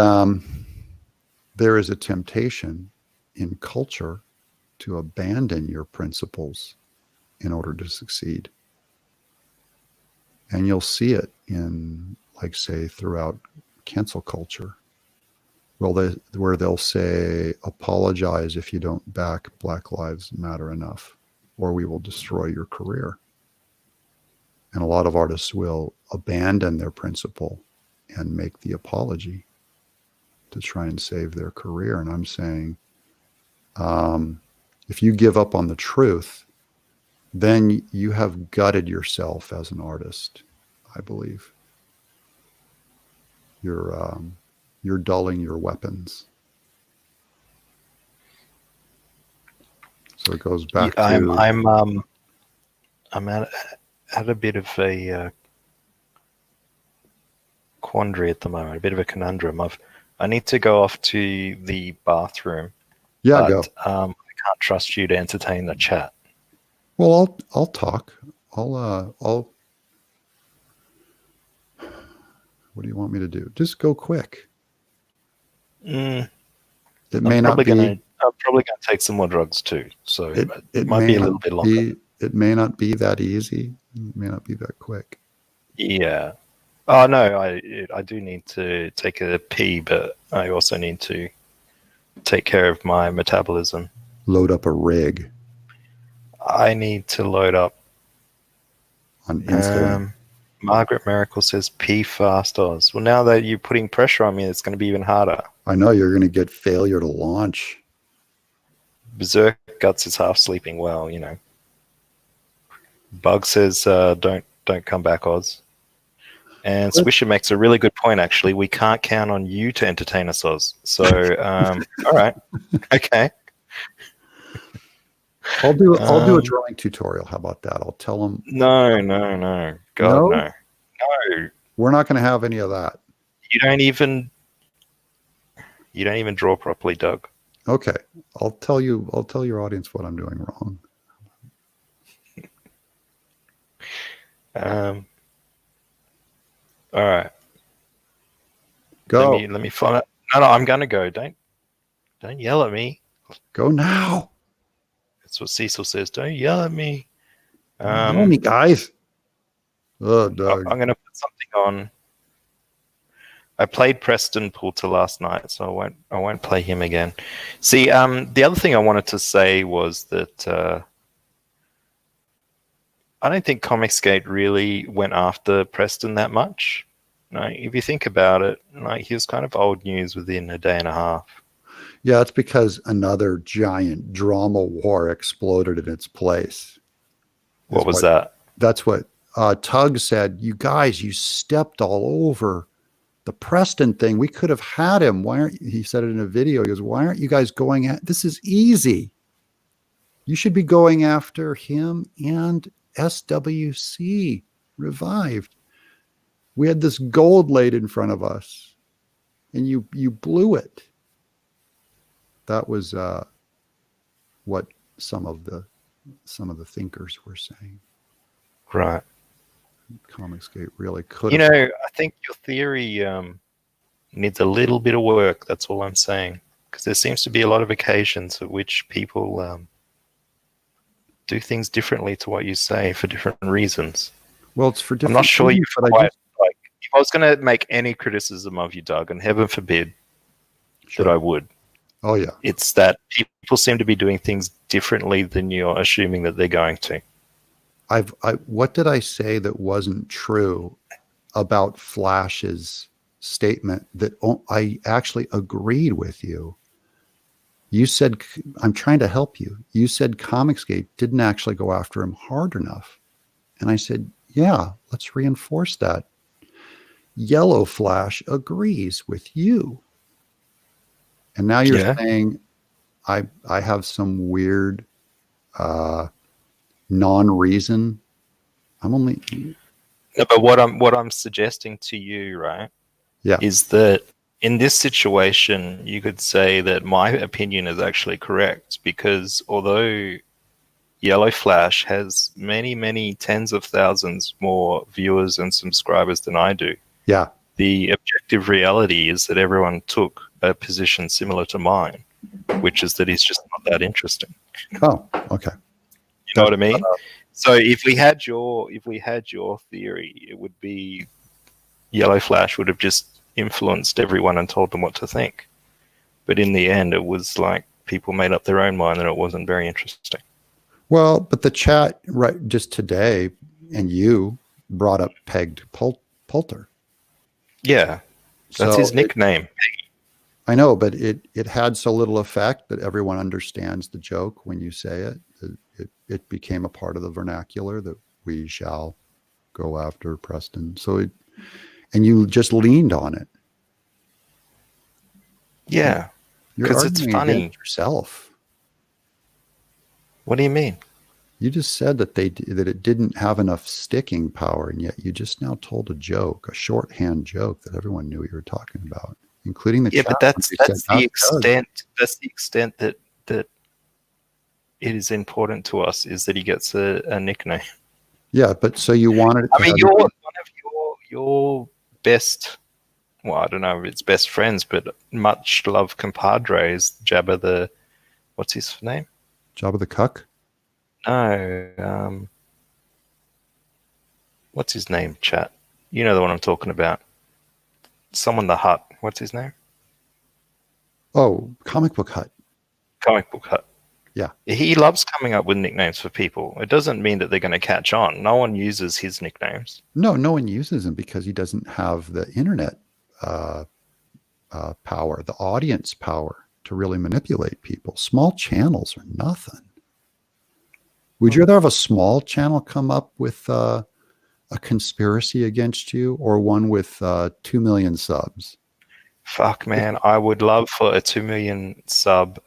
there is a temptation in culture to abandon your principles in order to succeed. And you'll see it in, like, say, throughout cancel culture, where they'll say, apologize if you don't back Black Lives Matter enough, or we will destroy your career. And a lot of artists will abandon their principle and make the apology to try and save their career. And I'm saying, if you give up on the truth, then you have gutted yourself as an artist, I believe. You're dulling your weapons. So it goes back to... I'm at a bit of a quandary at the moment, a bit of a conundrum. I need to go off to the bathroom. Yeah, but, go. I can't trust you to entertain the chat. Well, I'll talk. What do you want me to do? Just go quick. It may not be. I'm probably going to take some more drugs too, so it might be a little bit longer. it may not be that easy. It may not be that quick. Yeah. Oh no, I do need to take a pee, but I also need to take care of my metabolism. Load up a rig I need to load up. on insulin. Margaret Miracle says pee fast, Oz. Well, now that you're putting pressure on me, it's going to be even harder. I know you're going to get failure to launch. Berserk Guts is half sleeping well, you know. Bug says, don't come back, Oz. And Swisher makes a really good point, actually. We can't count on you to entertain us, Oz. So, all right. Okay. I'll do a drawing tutorial. How about that? I'll tell them. No. God, no. No. We're not going to have any of that. You don't even draw properly, Doug. Okay. I'll tell your audience what I'm doing wrong. All right. Go. Let me find out. No, I'm gonna go. Don't yell at me. Go now. That's what Cecil says. Don't yell at me. Yell at me, guys. Oh, Doug. I'm gonna put something on. I played Preston Poulter last night, so I won't play him again. See, the other thing I wanted to say was that I don't think Comicsgate really went after Preston that much. Like, if you think about it, like, he was kind of old news within a day and a half. Yeah, it's because another giant drama war exploded in its place. What was that? That's what Tug said. You guys, you stepped all over the Preston thing. We could have had him. Why aren't he said it in a video? He goes, why aren't you guys going at this? Is easy. You should be going after him and SWC revived. We had this gold laid in front of us, and you blew it. That was what some of the thinkers were saying. Right. Comicsgate really could. You know, I think your theory needs a little bit of work. That's all I'm saying, because there seems to be a lot of occasions at which people do things differently to what you say for different reasons. Well, it's for different. I'm not sure reasons, you quite like. If I was going to make any criticism of you, Doug, and heaven forbid that I would. Oh yeah. It's that people seem to be doing things differently than you're assuming that they're going to. What did I say that wasn't true about Flash's statement that I actually agreed with you? You said, I'm trying to help you. You said Comicsgate didn't actually go after him hard enough. And I said, yeah, let's reinforce that. Yellow Flash agrees with you. And now you're saying I have some weird non-reason. I'm only. No, but what I'm suggesting to you, right? Yeah. Is that in this situation, you could say that my opinion is actually correct, because although Yellow Flash has many, many tens of thousands more viewers and subscribers than I do. Yeah. The objective reality is that everyone took a position similar to mine, which is that he's just not that interesting. Oh, okay. You know what I mean? So if we had your theory, it would be Yellow Flash would have just influenced everyone and told them what to think. But in the end, it was like people made up their own mind, and it wasn't very interesting. Well, but the chat right just today, and you brought up Pegged Poulter. Yeah, that's his nickname. I know, but it had so little effect that everyone understands the joke when you say it. It became a part of the vernacular that we shall go after Preston. So and you just leaned on it. Yeah, because it's funny yourself. What do you mean? You just said that it didn't have enough sticking power, and yet you just now told a joke, a shorthand joke that everyone knew you were talking about, including the chat. But that's the extent. That's the extent that it is important to us, is that he gets a nickname. Yeah, but so you wanted. I mean, you're one of your best. Well, I don't know if it's best friends, but much loved compadres, Jabba the. What's his name? Jabba the Cuck? No. What's his name, chat? You know the one I'm talking about. Someone the Hut. What's his name? Oh, Comic Book Hut. Comic Book Hut. Yeah. He loves coming up with nicknames for people. It doesn't mean that they're going to catch on. No one uses his nicknames. No one uses him because he doesn't have the internet power, the audience power to really manipulate people. Small channels are nothing. Would you rather have a small channel come up with a conspiracy against you or one with 2 million subs? Fuck, man. I would love for a 2 million sub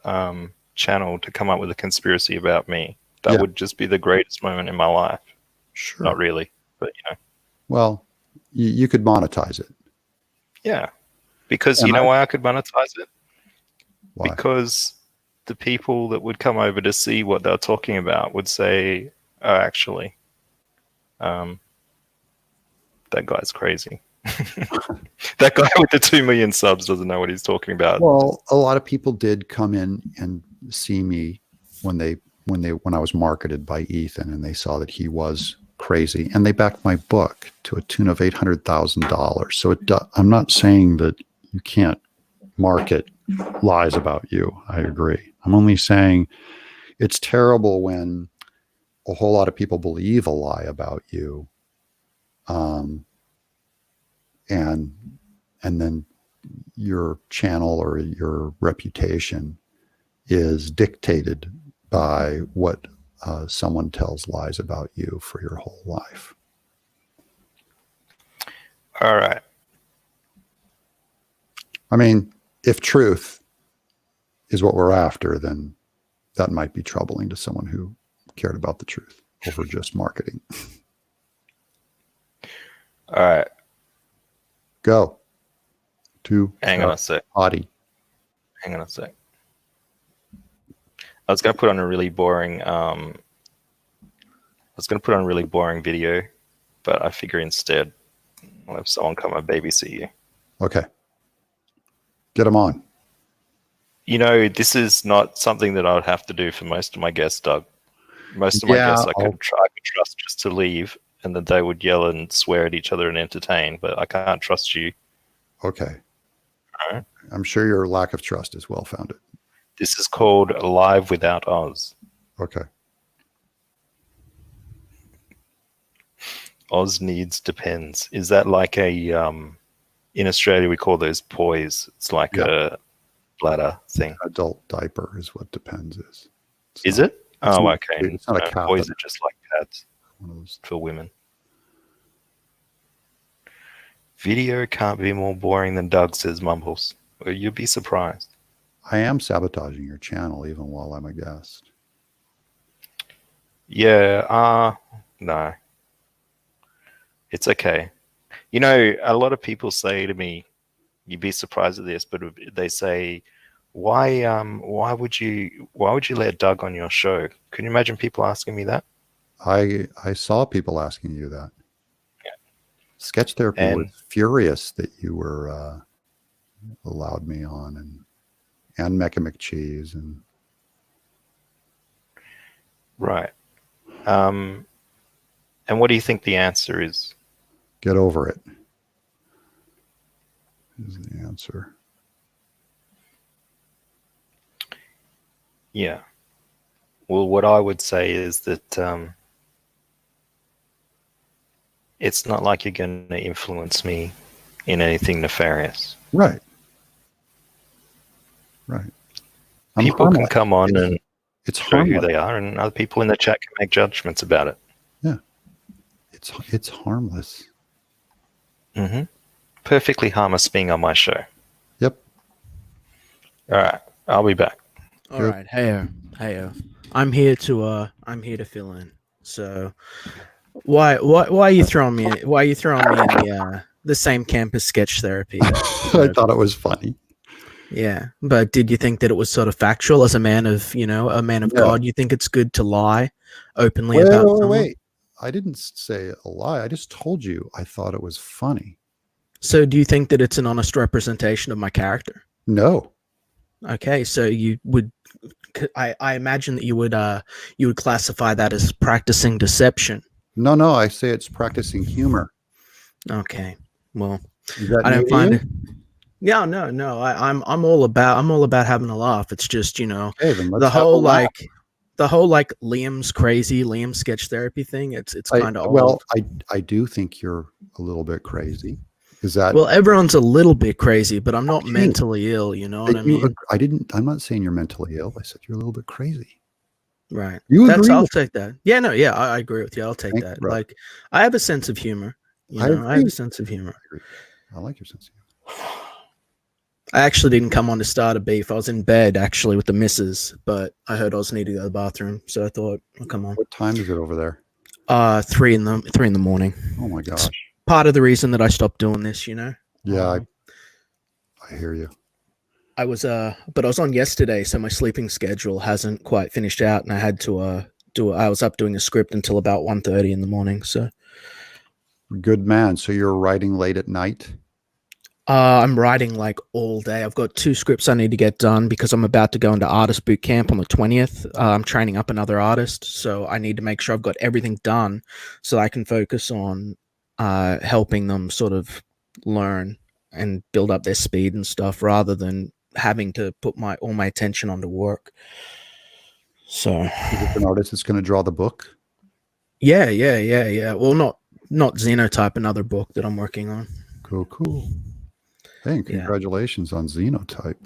channel to come up with a conspiracy about me. That would just be the greatest moment in my life. Sure. Not really, but you know. Well, you could monetize it. Yeah. Because you know why I could monetize it? Why? Because the people that would come over to see what they're talking about would say, oh, actually, that guy's crazy. That guy with the 2 million subs doesn't know what he's talking about. Well, a lot of people did come in and see me when I was marketed by Ethan, and they saw that he was crazy, and they backed my book to a tune of $800,000. So I'm not saying that you can't market lies about you. I agree. I'm only saying it's terrible when a whole lot of people believe a lie about you, and then your channel or your reputation is dictated by what someone tells lies about you for your whole life. All right. I mean, if truth is what we're after, then that might be troubling to someone who cared about the truth over just marketing. All right. Go to Hang on a sec. Audie. Hang on a sec. I was going to put on a really boring video, but I figure instead I'll have someone come and babysit you. Okay. Get them on. You know, this is not something that I would have to do for most of my guests, Doug. Most of my guests I could trust just to leave, and then they would yell and swear at each other and entertain, but I can't trust you. Okay. All right. I'm sure your lack of trust is well-founded. This is called Live Without Oz. Okay. Oz needs depends. Is that like a in Australia we call those poise? It's like a bladder thing. Adult diaper is what depends is. Is it? Oh, okay. It's not a catheter. Poise are just like pads for women. Video can't be more boring than Doug, says Mumbles. Well, you'd be surprised. I am sabotaging your channel even while I'm a guest. Yeah, no. It's okay. You know, a lot of people say to me, you'd be surprised at this, but they say, why would you let Doug on your show? Can you imagine people asking me that? I saw people asking you that. Yeah. Sketch Therapy was furious that you were allowed me on, and Mecca McCheese, and right. And what do you think the answer is? Get over it. Is the answer. Yeah. Well, what I would say is that it's not like you're going to influence me in anything nefarious. Right. Right. People can come on and it's show who they are, and other people in the chat can make judgments about it. Yeah. It's harmless. Mm-hmm. Perfectly harmless being on my show. Yep. All right. I'll be back. All right. Hey, I'm here to fill in. So why are you throwing me in the same camp as Sketch Therapy? I thought it was funny. Yeah, but did you think that it was sort of factual as a man of God? You think it's good to lie openly about someone? Wait. I didn't say a lie. I just told you I thought it was funny. So do you think that it's an honest representation of my character? No. Okay, so you would, I imagine that you would classify that as practicing deception. No, I say it's practicing humor. Okay, well, Is that I new don't to find you? it. Yeah, no. I'm all about having a laugh. It's just Okay, then the let's have a whole laugh. like Liam's crazy Liam sketch therapy thing. It's kind of Well, old. I do think you're a little bit crazy. Is that Well, everyone's a little bit crazy, but I'm not okay? mentally ill. You know what I mean? I didn't. I'm not saying you're mentally ill. I said you're a little bit crazy. Right. You agree I'll with take that. Yeah, no, yeah, I agree with you. I'll take Thank you, that. brother. Like, I have a sense of humor. I I have agree. a sense of humor. I like your sense of humor. I actually didn't come on to start a beef. I was in bed actually with the missus, but I heard I was needing to go to the bathroom, so I thought, I'll come on. What time is it over there? 3 in the morning. Oh my gosh. Part of the reason that I stopped doing this, Yeah, I hear you. I was on yesterday, so my sleeping schedule hasn't quite finished out, and I had to I was up doing a script until about 1:30 in the morning. So Good man. So you're writing late at night? I'm writing like all day. I've got 2 scripts I need to get done because I'm about to go into artist boot camp on the 20th. I'm training up another artist, so I need to make sure I've got everything done so I can focus on helping them sort of learn and build up their speed and stuff rather than having to put all my attention onto work. So Is it an artist that's going to draw the book? yeah. Well, not Xenotype, another book that I'm working on. Cool. Hey, congratulations on Xenotype.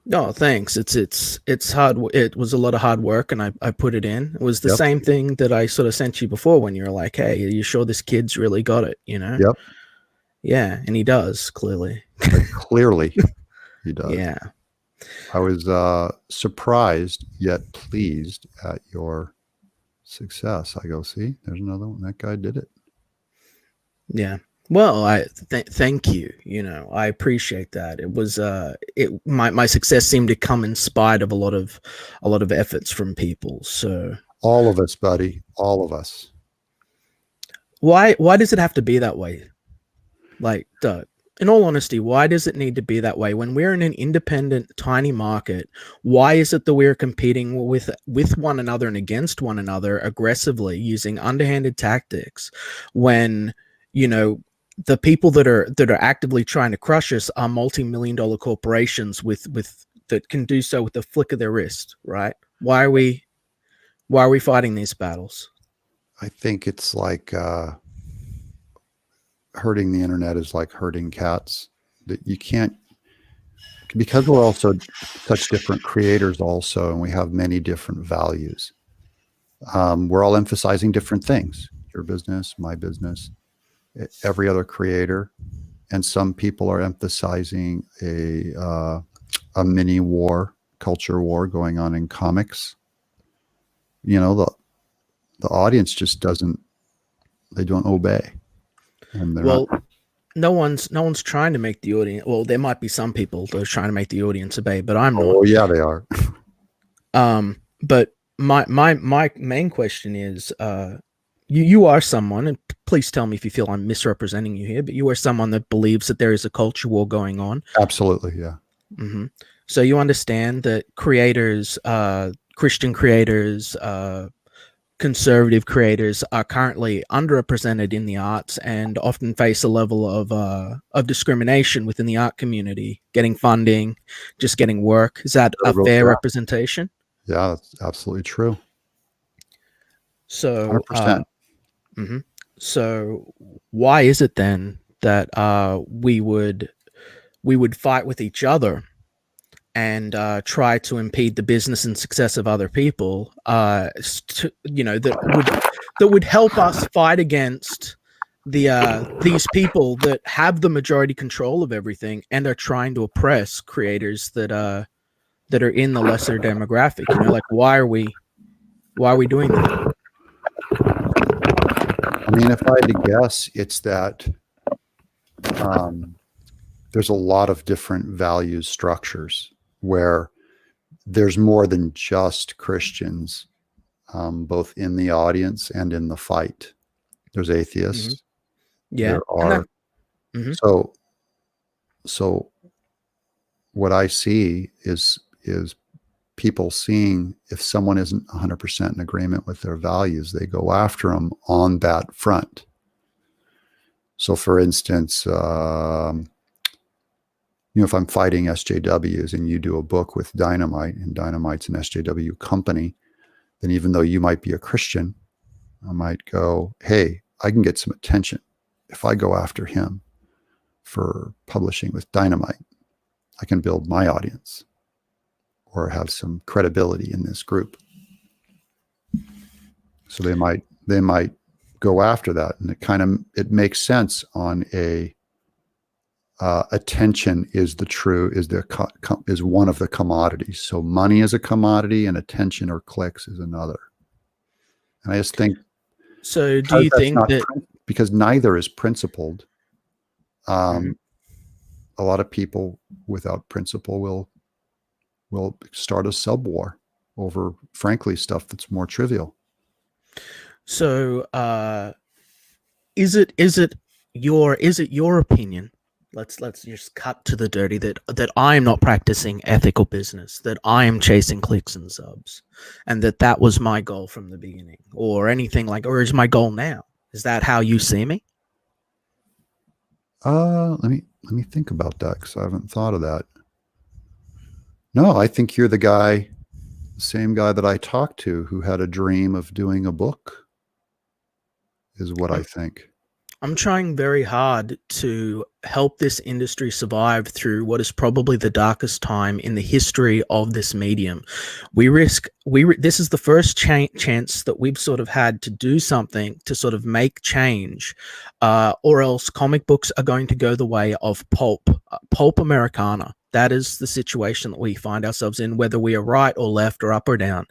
No, thanks. It's hard. It was a lot of hard work, and I put it in. It was the same thing that I sort of sent you before when you were like, "Hey, are you sure this kid's really got it?" Yep. Yeah, and he does clearly. Clearly, he does. Yeah. I was surprised yet pleased at your success. I go, see, there's another one. That guy did it. Yeah. Well, I thank you. I appreciate that. It was my success seemed to come in spite of a lot of efforts from people. So all of us, buddy, all of us. Why does it have to be that way? Like, Doug, in all honesty, why does it need to be that way? When we're in an independent, tiny market, why is it that we're competing with one another and against one another aggressively using underhanded tactics when, the people that are actively trying to crush us are multi-million-dollar corporations with that can do so with the flick of their wrist, right? Why are we fighting these battles? I think it's like hurting the internet is like hurting cats. That you can't, because we're also such different creators also, and we have many different values. We're all emphasizing different things. Your business, my business, every other creator, and some people are emphasizing a mini war, culture war going on in comics. The audience just they don't obey. And no one's trying to make the audience. Well, there might be some people that are trying to make the audience obey, but I'm not. Oh yeah, they are. But my main question is, you are someone, and please tell me if you feel I'm misrepresenting you here, but you are someone that believes that there is a culture war going on. Absolutely, yeah. Mm-hmm. So you understand that creators, Christian creators, conservative creators are currently underrepresented in the arts and often face a level of discrimination within the art community, getting funding, just getting work. Is that a fair representation? Yeah, that's absolutely true. So, 100%. So why is it then that we would fight with each other and try to impede the business and success of other people, that would help us fight against these people that have the majority control of everything and are trying to oppress creators that are in the lesser demographic? Like, why are we doing that? I mean, if I had to guess, it's that there's a lot of different value structures where there's more than just Christians, both in the audience and in the fight. There's atheists. Mm-hmm. Yeah. There are. So what I see is people seeing if someone isn't 100% in agreement with their values, they go after them on that front. So, for instance, if I'm fighting SJWs and you do a book with Dynamite, and Dynamite's an SJW company, then even though you might be a Christian, I might go, hey, I can get some attention if I go after him for publishing with Dynamite. I can build my audience or have some credibility in this group. So they might go after that, and it makes sense on a attention is one of the commodities. So money is a commodity, and attention or clicks is another. And I just think. So do you think that because neither is principled, a lot of people without principle will start a sub war over, frankly, stuff that's more trivial. So is it your opinion? Let's just cut to the dirty that I am not practicing ethical business, that I am chasing clicks and subs, and that was my goal from the beginning, or anything like, or is my goal now? Is that how you see me? Let me think about that, because I haven't thought of that. No, I think you're the same guy that I talked to who had a dream of doing a book, is what I think. I'm trying very hard to help this industry survive through what is probably the darkest time in the history of this medium. This is the first chance that we've sort of had to do something to sort of make change, or else comic books are going to go the way of pulp Americana. That is the situation that we find ourselves in, whether we are right or left or up or down.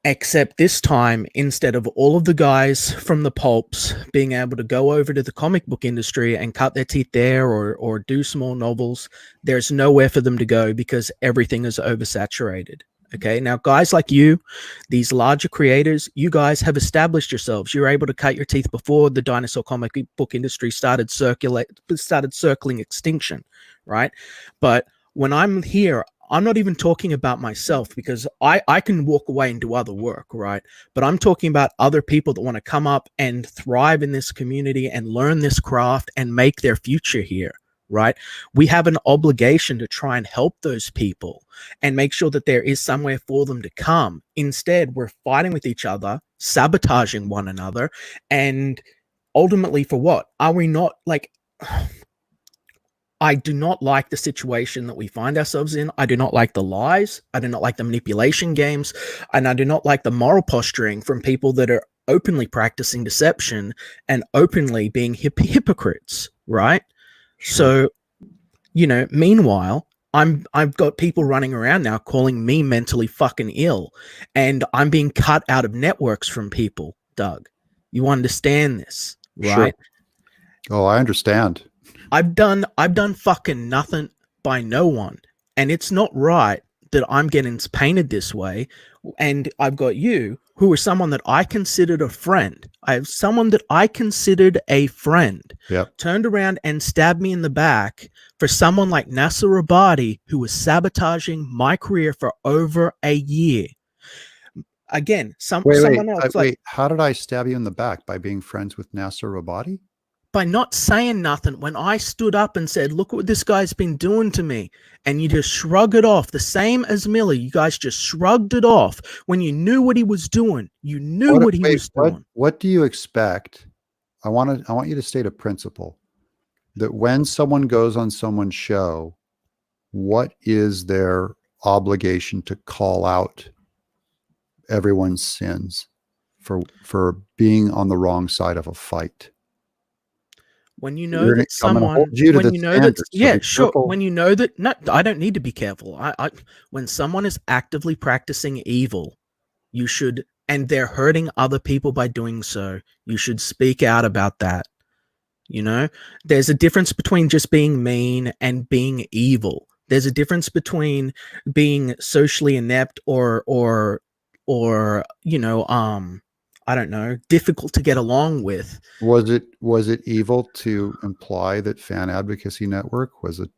Except this time, instead of all of the guys from the pulps being able to go over to the comic book industry and cut their teeth there or do small novels, there's nowhere for them to go because everything is oversaturated. Okay, now guys like you, these larger creators, you guys have established yourselves. You're able to cut your teeth before the dinosaur comic book industry started circling extinction, right? But when I'm here, I'm not even talking about myself, because I can walk away and do other work, right? But I'm talking about other people that want to come up and thrive in this community and learn this craft and make their future here, right? We have an obligation to try and help those people and make sure that there is somewhere for them to come. Instead, we're fighting with each other, sabotaging one another, and ultimately for what? Are we not like... I do not like the situation that we find ourselves in. I do not like the lies. I do not like the manipulation games. And I do not like the moral posturing from people that are openly practicing deception and openly being hypocrites, right? Sure. So, meanwhile, I've got people running around now calling me mentally fucking ill, and I'm being cut out of networks from people, Doug. You understand this, right? Sure. Oh, I understand. I've done fucking nothing by no one, and it's not right that I'm getting painted this way. And I've got you, who are someone that I considered a friend. I have someone that I considered a friend, turned around and stabbed me in the back for someone like Nasser Abadi, who was sabotaging my career for over a year. Again, someone else. Wait, how did I stab you in the back? By being friends with Nasser Abadi? By not saying nothing when I stood up and said, look what this guy's been doing to me. And you just shrug it off. The same as Millie. You guys just shrugged it off when you knew what he was doing. You knew what he was doing. What do you expect? I want you to state a principle that when someone goes on someone's show, what is their obligation to call out everyone's sins for being on the wrong side of a fight? When you know that someone, when you know that, yeah, sure. When you know that, no, I don't need to be careful. When someone is actively practicing evil, you should, and they're hurting other people by doing so, you should speak out about that. There's a difference between just being mean and being evil. There's a difference between being socially inept or I don't know, difficult to get along with. Was it evil to imply that Fan Advocacy Network was a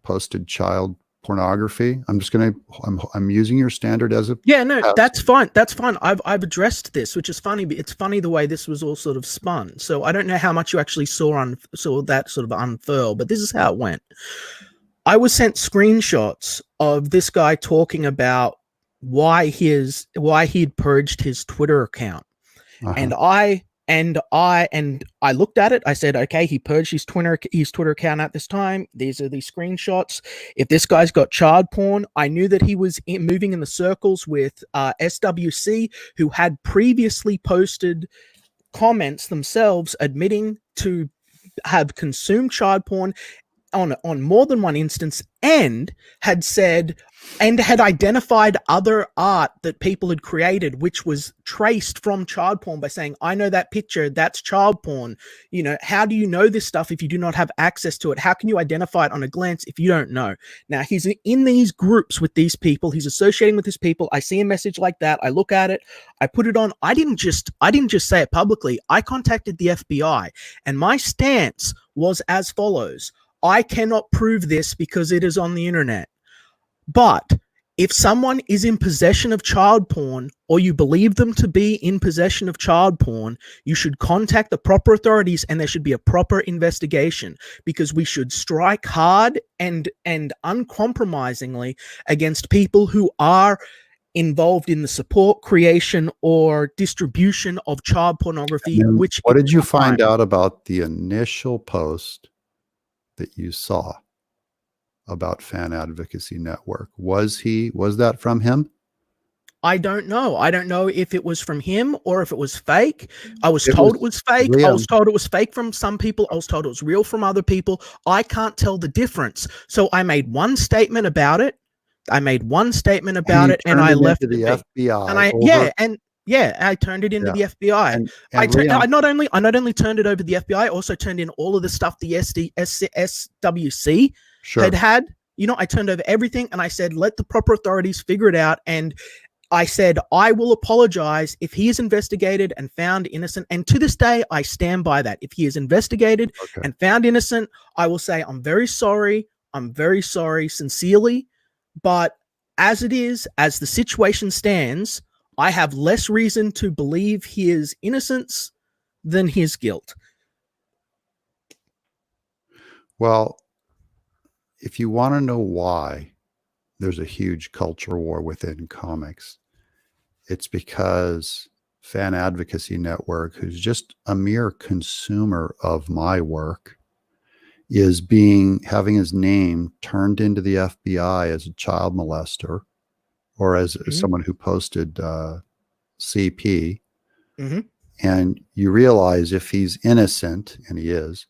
posted child pornography? I'm using your standard as a Yeah, no, test. that's fine. That's fine. I've addressed this, which is funny. It's funny the way this was all sort of spun. So I don't know how much you actually saw that sort of unfurl, but this is how it went. I was sent screenshots of this guy talking about why he'd purged his Twitter account. And I looked at it. I said, okay, he purged his Twitter account at this time. These are the screenshots. If this guy's got child porn, I knew that he was moving in the circles with SWC, who had previously posted comments themselves admitting to have consumed child porn on more than one instance, and had identified other art that people had created which was traced from child porn by saying, I know that picture, that's child porn. You know, how do you know this stuff if you do not have access to it? How can you identify it on a glance if you don't know? Now he's in these groups with these people, he's associating with these people. I see a message like that, I look at it, I put it on. I didn't just say it publicly. I contacted the FBI, and my stance was as follows: I cannot prove this because it is on the internet. But if someone is in possession of child porn, or you believe them to be in possession of child porn, you should contact the proper authorities, and there should be a proper investigation, because we should strike hard and uncompromisingly against people who are involved in the support, creation, or distribution of child pornography. Which, what did you find out about the initial post that you saw about Fan Advocacy Network? Was that from him? I don't know. I don't know if it was from him or if it was fake. I was told it was fake. I was told it was fake from some people. I was told it was real from other people. I can't tell the difference. So I made one statement about it. And I left it to the FBI. And I turned it into the FBI. I not only turned it over to the FBI, I also turned in all of the stuff the SWC had. You know, I turned over everything, and I said, let the proper authorities figure it out. And I said, I will apologize if he is investigated and found innocent. And to this day, I stand by that. If he is investigated and found innocent, I will say, I'm very sorry. I'm very sorry, sincerely. But as it is, as the situation stands, I have less reason to believe his innocence than his guilt. Well, if you want to know why there's a huge culture war within comics, it's because Fan Advocacy Network, who's just a mere consumer of my work, is having his name turned into the FBI as a child molester, or as someone who posted CP. And you realize if he's innocent, and he is,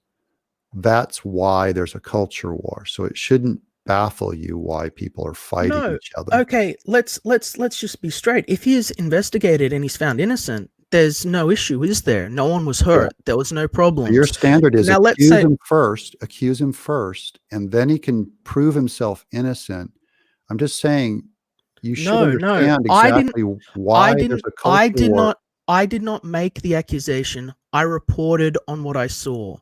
that's why there's a culture war. So it shouldn't baffle you why people are fighting each other. Okay, let's just be straight. If he is investigated and he's found innocent, there's no issue, is there? No one was hurt. There was no problem. Your standard is now accuse him first, and then he can prove himself innocent. I'm just saying you should understand exactly why there's a culture war. I did not make the accusation. I reported on what I saw.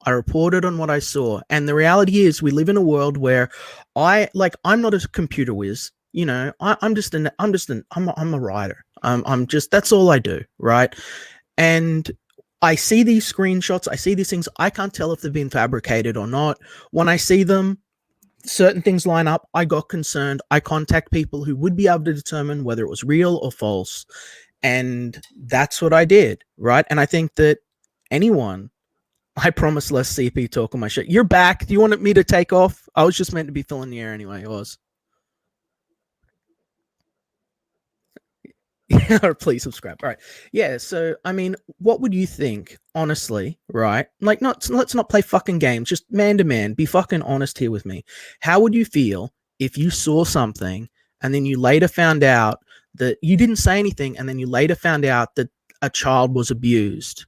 And the reality is, we live in a world where I'm not a computer whiz. You know, I'm a writer. That's all I do, right? And I see these screenshots, I see these things. I can't tell if they've been fabricated or not. When I see them, certain things line up. I got concerned. I contact people who would be able to determine whether it was real or false. And that's what I did, right? And I think that I promise less CP talk on my shit. You're back. Do you want me to take off? I was just meant to be filling the air anyway. I was. Or please subscribe. All right. Yeah. So, I mean, what would you think, honestly, right? Like, let's not play fucking games. Just man to man. Be fucking honest here with me. How would you feel if you saw something and then you later found out that you didn't say anything, and then you later found out that a child was abused?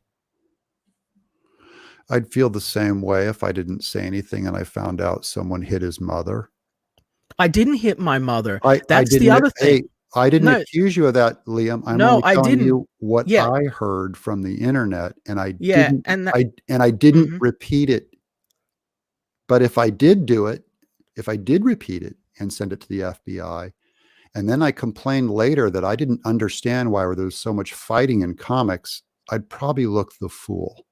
I'd feel the same way if I didn't say anything and I found out someone hit his mother. I didn't hit my mother. That's the other thing. I didn't accuse you of that, Liam. I'm only telling you what I heard from the internet, and I didn't repeat it. But if I did do it, if I did repeat it and send it to the FBI, and then I complained later that I didn't understand why there was so much fighting in comics, I'd probably look the fool.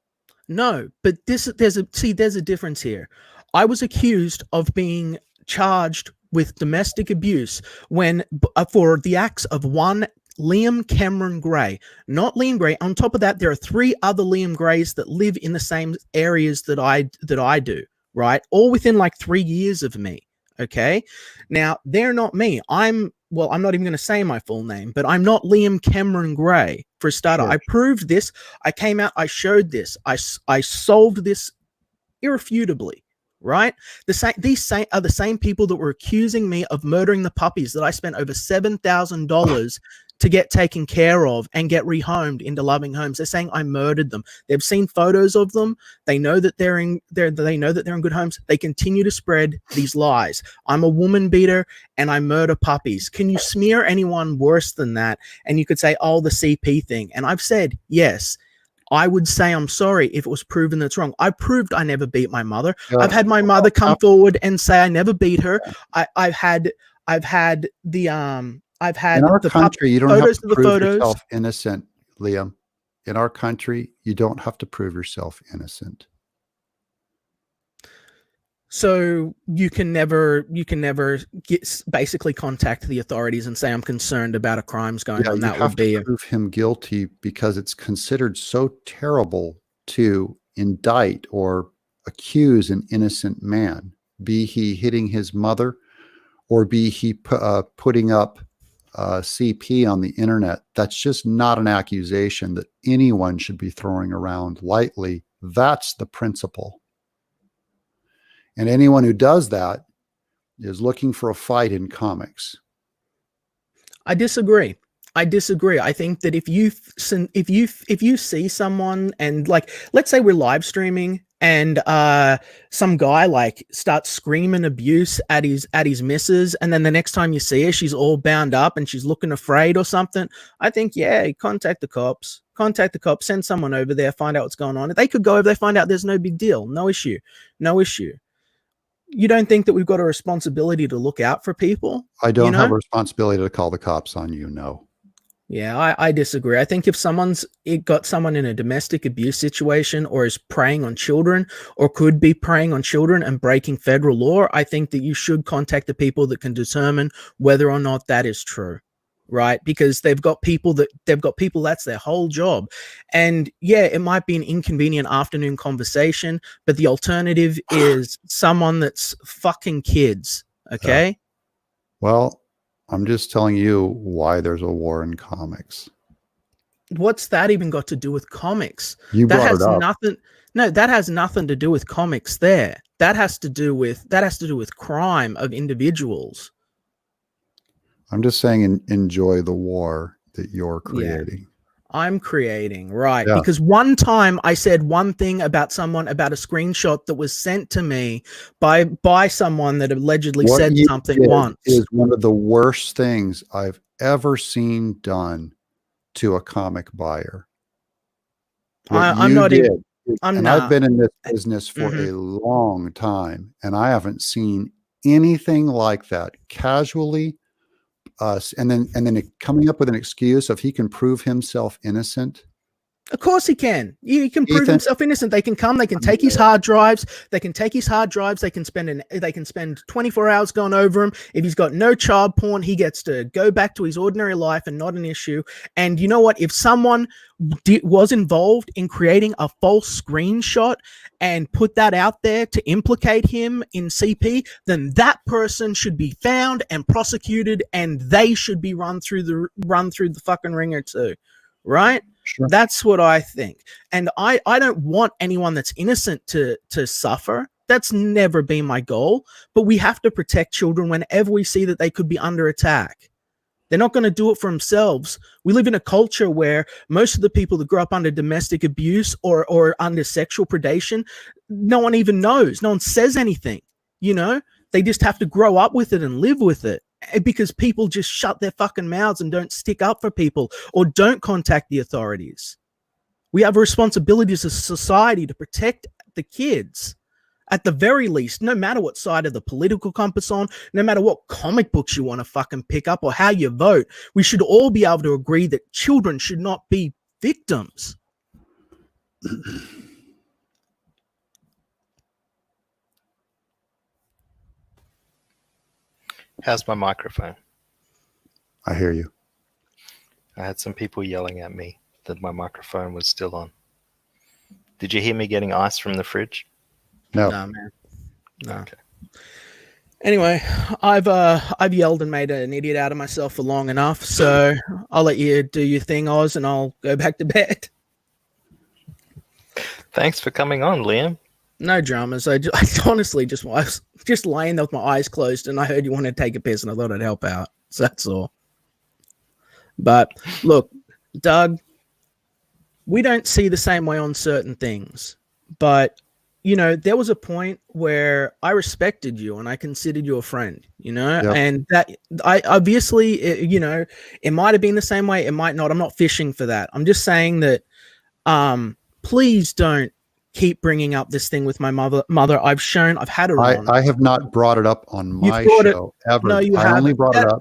No, but there's a difference here. I was accused of being charged with domestic abuse when for the acts of one Liam Cameron Gray, not Liam Gray. On top of that, there are 3 other Liam Grays that live in the same areas that I do, right? All within like 3 years of me. Okay. Now they're not me. I'm not even going to say my full name, but I'm not Liam Cameron Gray for a starter. Sure. I proved this. I came out. I showed this. I solved this irrefutably. Right? These are the same people that were accusing me of murdering the puppies that I spent over $7,000 to get taken care of and get rehomed into loving homes. They're saying I murdered them. They've seen photos of them. They know that they're in good homes. They continue to spread these lies. I'm a woman beater and I murder puppies. Can you smear anyone worse than that? And you could say, oh, the CP thing. And I've said, yes. I would say I'm sorry if it was proven that's wrong. I proved I never beat my mother. Yeah. I've had my mother come forward and say I never beat her. I've had in our country, you don't have to prove yourself innocent, Liam. In our country, you don't have to prove yourself innocent. So you can never basically contact the authorities and say I'm concerned about a crime's going on. That would be prove him guilty because it's considered so terrible to indict or accuse an innocent man, be he hitting his mother or be he putting up CP on the internet. That's just not an accusation that anyone should be throwing around lightly. That's the principle. And anyone who does that is looking for a fight in comics. I disagree. I think that if you see someone and like, let's say we're live streaming and some guy like starts screaming abuse at his missus, and then the next time you see her, she's all bound up and she's looking afraid or something. I think, yeah, contact the cops, send someone over there, find out what's going on. If they could go over there, find out there's no big deal, no issue. You don't think that we've got a responsibility to look out for people? I don't have a responsibility to call the cops on you, no. Yeah, I disagree. I think if someone's got someone in a domestic abuse situation or is preying on children or could be preying on children and breaking federal law, I think that you should contact the people that can determine whether or not that is true. Right? Because they've got people that's their whole job. And yeah, it might be an inconvenient afternoon conversation, but the alternative is someone that's fucking kids. Okay. Well, I'm just telling you why there's a war in comics. What's that even got to do with comics? That has nothing. No, that has nothing to do with comics there. That has to do with crime of individuals. I'm just saying enjoy the war that you're creating. Yeah, I'm creating, right? Yeah. Because one time I said one thing about someone, about a screenshot that was sent to me by someone that allegedly said something once. Is one of the worst things I've ever seen done to a comic buyer. I've been in this business for a long time, and I haven't seen anything like that. Casually. And then coming up with an excuse if he can prove himself innocent. Of course he can. He can prove himself innocent. They can come. They can take his hard drives. They can spend 24 hours going over him. If he's got no child porn, he gets to go back to his ordinary life and not an issue. And you know what? If someone was involved in creating a false screenshot and put that out there to implicate him in CP, then that person should be found and prosecuted, and they should be run through the fucking ringer too. Right? Sure. That's what I think. And I don't want anyone that's innocent to suffer. That's never been my goal. But we have to protect children whenever we see that they could be under attack. They're not going to do it for themselves. We live in a culture where most of the people that grow up under domestic abuse or under sexual predation, no one even knows. No one says anything. You know, they just have to grow up with it and live with it. Because people just shut their fucking mouths and don't stick up for people or don't contact the authorities. We have a responsibility as a society to protect the kids. At the very least, no matter what side of the political compass on, no matter what comic books you want to fucking pick up or how you vote, we should all be able to agree that children should not be victims. How's my microphone? I hear you. I had some people yelling at me that my microphone was still on. Did you hear me getting ice from the fridge? No. Nah, man. No. Okay. Anyway, I've yelled and made an idiot out of myself for long enough, so I'll let you do your thing, Oz, and I'll go back to bed. Thanks for coming on, Liam. No dramas. I honestly I was just laying there with my eyes closed, and I heard you wanted to take a piss, and I thought I'd help out. So that's all. But look, Doug, we don't see the same way on certain things, but you know, there was a point where I respected you and I considered you a friend, you know, Yep. and that I obviously, you know, it might have been the same way. It might not. I'm not fishing for that. I'm just saying that, please don't keep bringing up this thing with my mother. I've had her on. I have not brought it up on my brought it- show ever. No, you I haven't. only brought it up.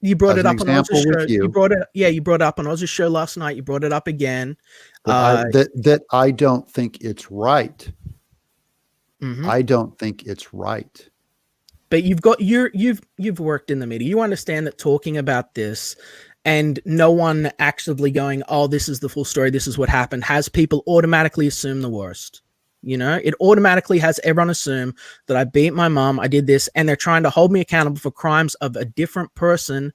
You brought as it an up on Oz's example show. with you. You brought it up on Oz's show last night. You brought it up again. That I don't think it's right. Mhm. I don't think it's right. But you've worked in the media. You understand that talking about this and no one actively going, oh, this is the full story, this is what happened, has people automatically assume the worst. You know, it automatically has everyone assume that I beat my mom, I did this, and they're trying to hold me accountable for crimes of a different person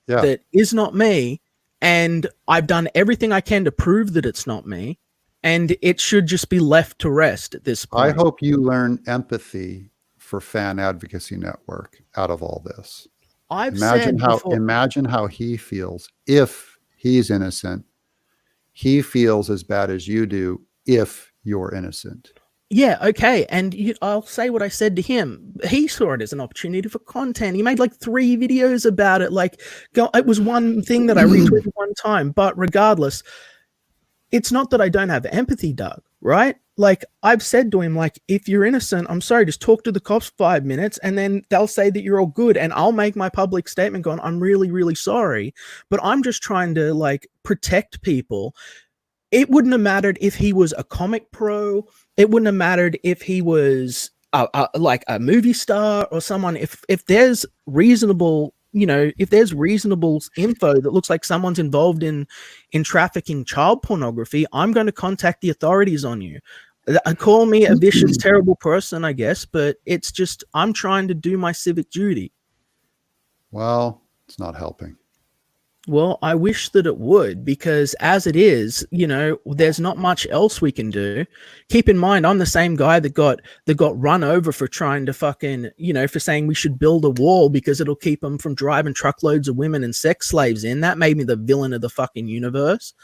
that is not me. And I've done everything I can to prove that it's not me. And it should just be left to rest at this point. I hope you learn empathy for Fan Advocacy Network out of all this. Imagine how he feels if he's innocent. He feels as bad as you do if you're innocent. Yeah, okay. And I'll say what I said to him. He saw it as an opportunity for content. He made like 3 videos about it. It was one thing that I retweeted one time. But regardless, it's not that I don't have empathy, Doug, right? Like, I've said to him, like, if you're innocent, I'm sorry, just talk to the cops 5 minutes and then they'll say that you're all good. And I'll make my public statement going, I'm really, really sorry. But I'm just trying to, like, protect people. It wouldn't have mattered if he was a comic pro. It wouldn't have mattered if he was like a movie star or someone. If there's reasonable, you know, if there's reasonable info that looks like someone's involved in trafficking child pornography, I'm going to contact the authorities on you. Call me a vicious, terrible person, I guess, but it's just, I'm trying to do my civic duty. Well, it's not helping. Well, I wish that it would, because as it is, you know, there's not much else we can do. Keep in mind, I'm the same guy that got run over for trying to fucking, you know, for saying we should build a wall because it'll keep them from driving truckloads of women and sex slaves in. That made me the villain of the fucking universe.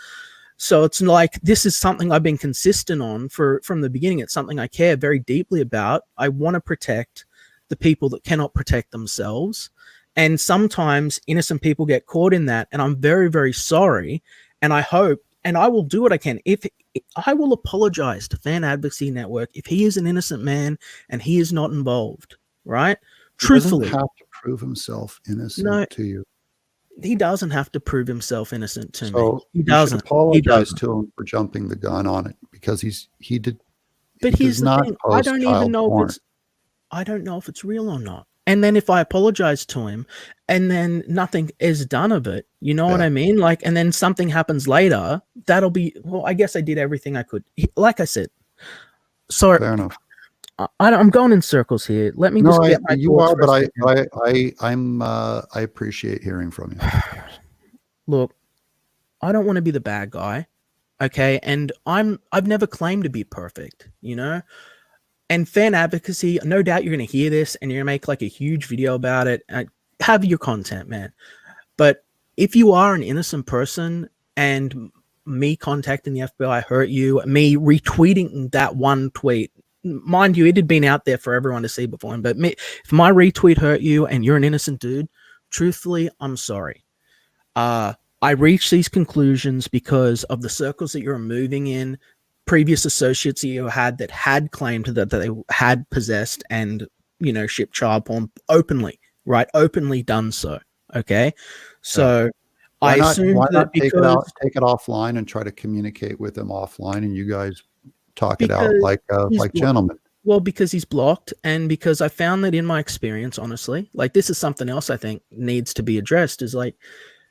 So it's like, this is something I've been consistent on from the beginning. It's something I care very deeply about. I want to protect the people that cannot protect themselves. And sometimes innocent people get caught in that. And I'm very, very sorry. And I hope, and I will do what I can. If I will apologize to Fan Advocacy Network if he is an innocent man and he is not involved, right? Truthfully. He doesn't have to prove himself innocent to you. He doesn't have to prove himself innocent to So me. He doesn't. Apologize to him for jumping the gun on it because he did. But here's the thing. I don't even know if it's real or not. And then if I apologize to him and then nothing is done of it, you know what I mean? Like, and then something happens later, that'll be, well, I guess I did everything I could. Like I said, sorry. Fair enough. I'm going in circles here. Let me just get my you are, but I appreciate hearing from you. Look, I don't want to be the bad guy. Okay. And I've never claimed to be perfect, you know? And fan advocacy, no doubt you're going to hear this and you're going to make like a huge video about it. Have your content, man. But if you are an innocent person and me contacting the FBI hurt you, me retweeting that one tweet, mind you, it had been out there for everyone to see before. But if my retweet hurt you and you're an innocent dude, truthfully, I'm sorry. I reach these conclusions because of the circles that you're moving in, previous associates that you had that had claimed that they had possessed and, you know, shipped child porn openly, right? Openly done so. Okay. So I assumed why that not take it out, because take it offline and try to communicate with him offline, and you guys talk it out because he's like gentlemen. well, because he's blocked, and because I found that in my experience, honestly, like this is something else I think needs to be addressed, is like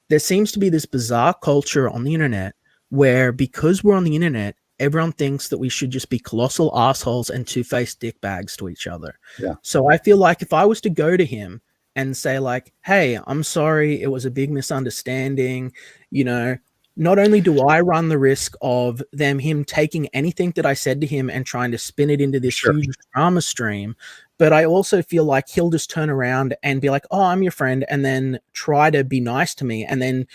there seems to be this bizarre culture on the internet where because we're on the internet, everyone thinks that we should just be colossal assholes and two-faced dickbags to each other. Yeah. So I feel like if I was to go to him and say like, hey, I'm sorry, it was a big misunderstanding, you know, not only do I run the risk of him taking anything that I said to him and trying to spin it into this Sure. huge drama stream, but I also feel like he'll just turn around and be like, oh, I'm your friend, and then try to be nice to me and then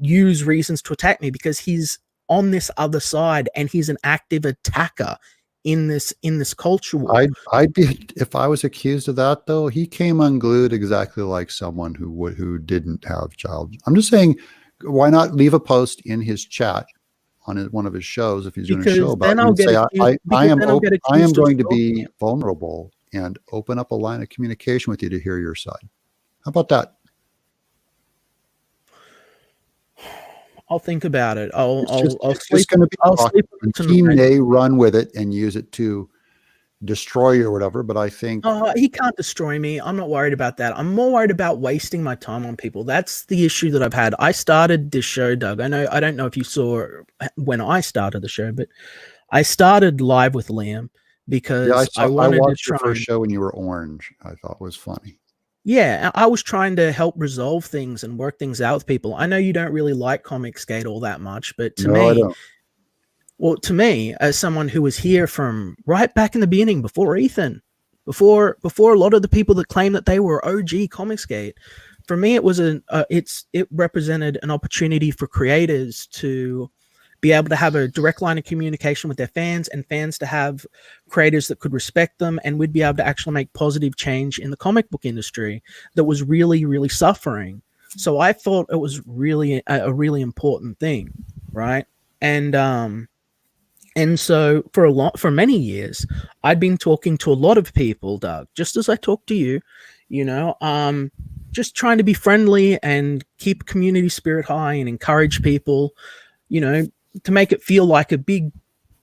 use reasons to attack me because he's on this other side and he's an active attacker in this culture war. I'd be, if I was accused of that though, he came unglued exactly like someone who didn't have child. I'm just saying, why not leave a post in his chat on one of his shows if he's doing a show about it and say, I am going to be vulnerable and open up a line of communication with you to hear your side. How about that? I'll think about it. I'll sleep. I'll sleep he may run with it and use it to destroy you or whatever, but I think he can't destroy me. I'm not worried about that. I'm more worried about wasting my time on people. That's the issue that I've had. I started this show, Doug. I don't know if you saw when I started the show, but I started live with Liam because I watched your first show when you were orange. I thought was funny. Yeah, I was trying to help resolve things and work things out with people. I know you don't really like Comicsgate all that much, but to me, as someone who was here from right back in the beginning, before Ethan, before a lot of the people that claim that they were OG Comicsgate, for me it was it represented an opportunity for creators to be able to have a direct line of communication with their fans and fans to have creators that could respect them, and we'd be able to actually make positive change in the comic book industry that was really, really suffering. So I thought it was really a really important thing, right? And so for many years, I'd been talking to a lot of people, Doug, just as I talked to you, you know, just trying to be friendly and keep community spirit high and encourage people, you know, to make it feel like a big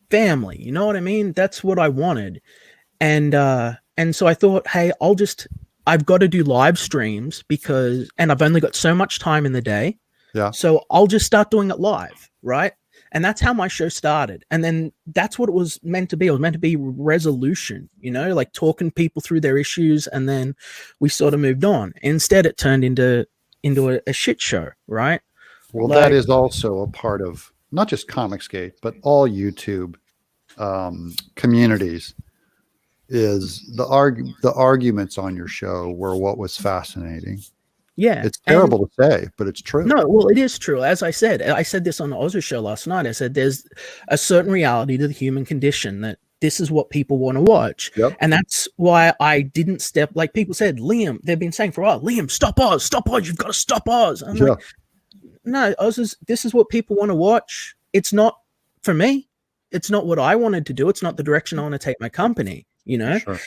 family. You know what I mean? That's what I wanted. And so I thought, hey, I've got to do live streams and I've only got so much time in the day. Yeah. So I'll just start doing it live. Right. And that's how my show started. And then that's what it was meant to be. It was meant to be resolution, you know, like talking people through their issues. And then we sort of moved on. Instead, it turned into a shit show. Right. Well, that is also a part of not just Comicsgate, but all YouTube communities. Is the arguments on your show were what was fascinating. Yeah, it's terrible to say, but it's true. No, well, it is true. As I said this on the Ozzy show last night. I said there's a certain reality to the human condition that this is what people want to watch. Yep. And that's why I didn't step, like people said, Liam, they've been saying for a while, Liam, stop Oz, you've got to stop Oz. I'm like, no, this is what people want to watch. It's not for me. It's not what I wanted to do. It's not the direction I want to take my company, you know? Sure.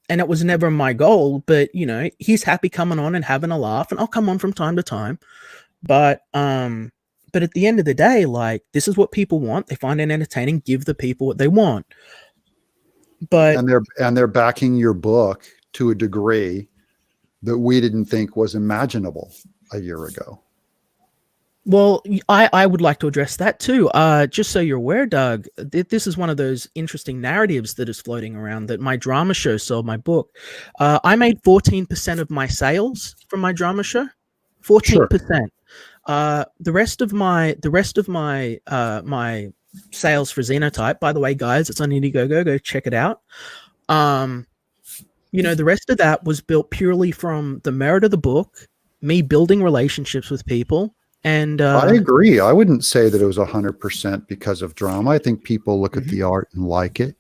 And it was never my goal, but you know, he's happy coming on and having a laugh, and I'll come on from time to time. But at the end of the day, like, this is what people want. They find it entertaining. Give the people what they want. But and they're backing your book to a degree that we didn't think was imaginable a year ago. Well, I would like to address that too. Just so you're aware, Doug, this is one of those interesting narratives that is floating around that my drama show sold my book. I made 14% of my sales from my drama show. 14%. Sure. The rest of my my sales for Xenotype, by the way, guys, it's on Indiegogo. Go check it out. You know, the rest of that was built purely from the merit of the book, me building relationships with people. And I agree. I wouldn't say that it was 100% because of drama. I think people look at the art and like it.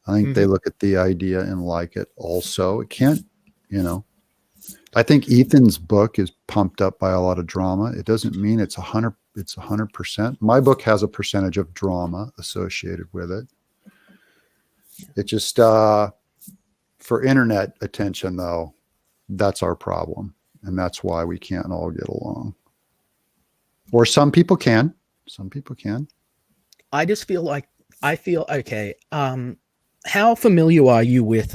I think they look at the idea and like it also. It can't, you know. I think Ethan's book is pumped up by a lot of drama. It doesn't mean it's 100% it's 100%. My book has a percentage of drama associated with it. It just, for internet attention though, that's our problem. And that's why we can't all get along. Or some people can. Some people can. I just feel like okay. How familiar are you with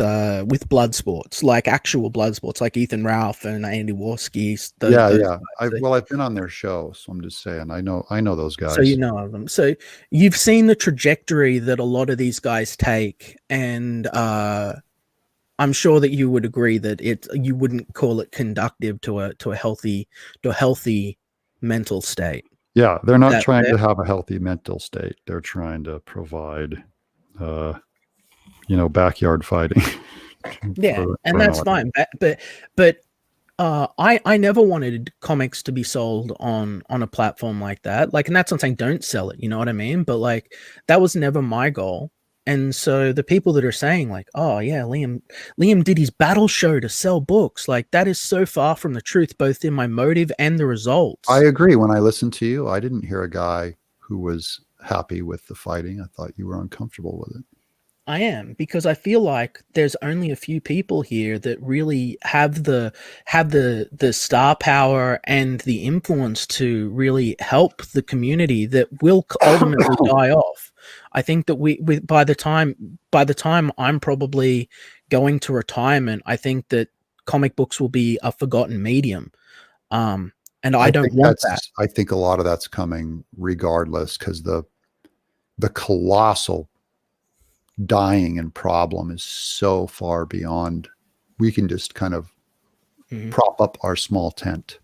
blood sports, like actual blood sports, like Ethan Ralph and Andy Warski? Yeah. I've been on their show, so I'm just saying I know those guys. So you know of them. So you've seen the trajectory that a lot of these guys take, and I'm sure that you would agree that you wouldn't call it conductive to a healthy mental state. Yeah, they're not trying to have a healthy mental state. They're trying to provide, backyard fighting. Yeah, and that's fine. But I never wanted comics to be sold on a platform like that. Like, and that's not saying don't sell it. You know what I mean? But like, that was never my goal. And so the people that are saying like, oh yeah, Liam did his battle show to sell books, like that is so far from the truth, both in my motive and the results. I agree. When I listened to you, I didn't hear a guy who was happy with the fighting. I thought you were uncomfortable with it. I am, because I feel like there's only a few people here that really have the star power and the influence to really help the community that will ultimately die off. I think that we by the time I'm probably going to retirement, I think that comic books will be a forgotten medium. And I don't want that. I think a lot of that's coming regardless, because the colossal dying and problem is so far beyond. We can just kind of prop up our small tent.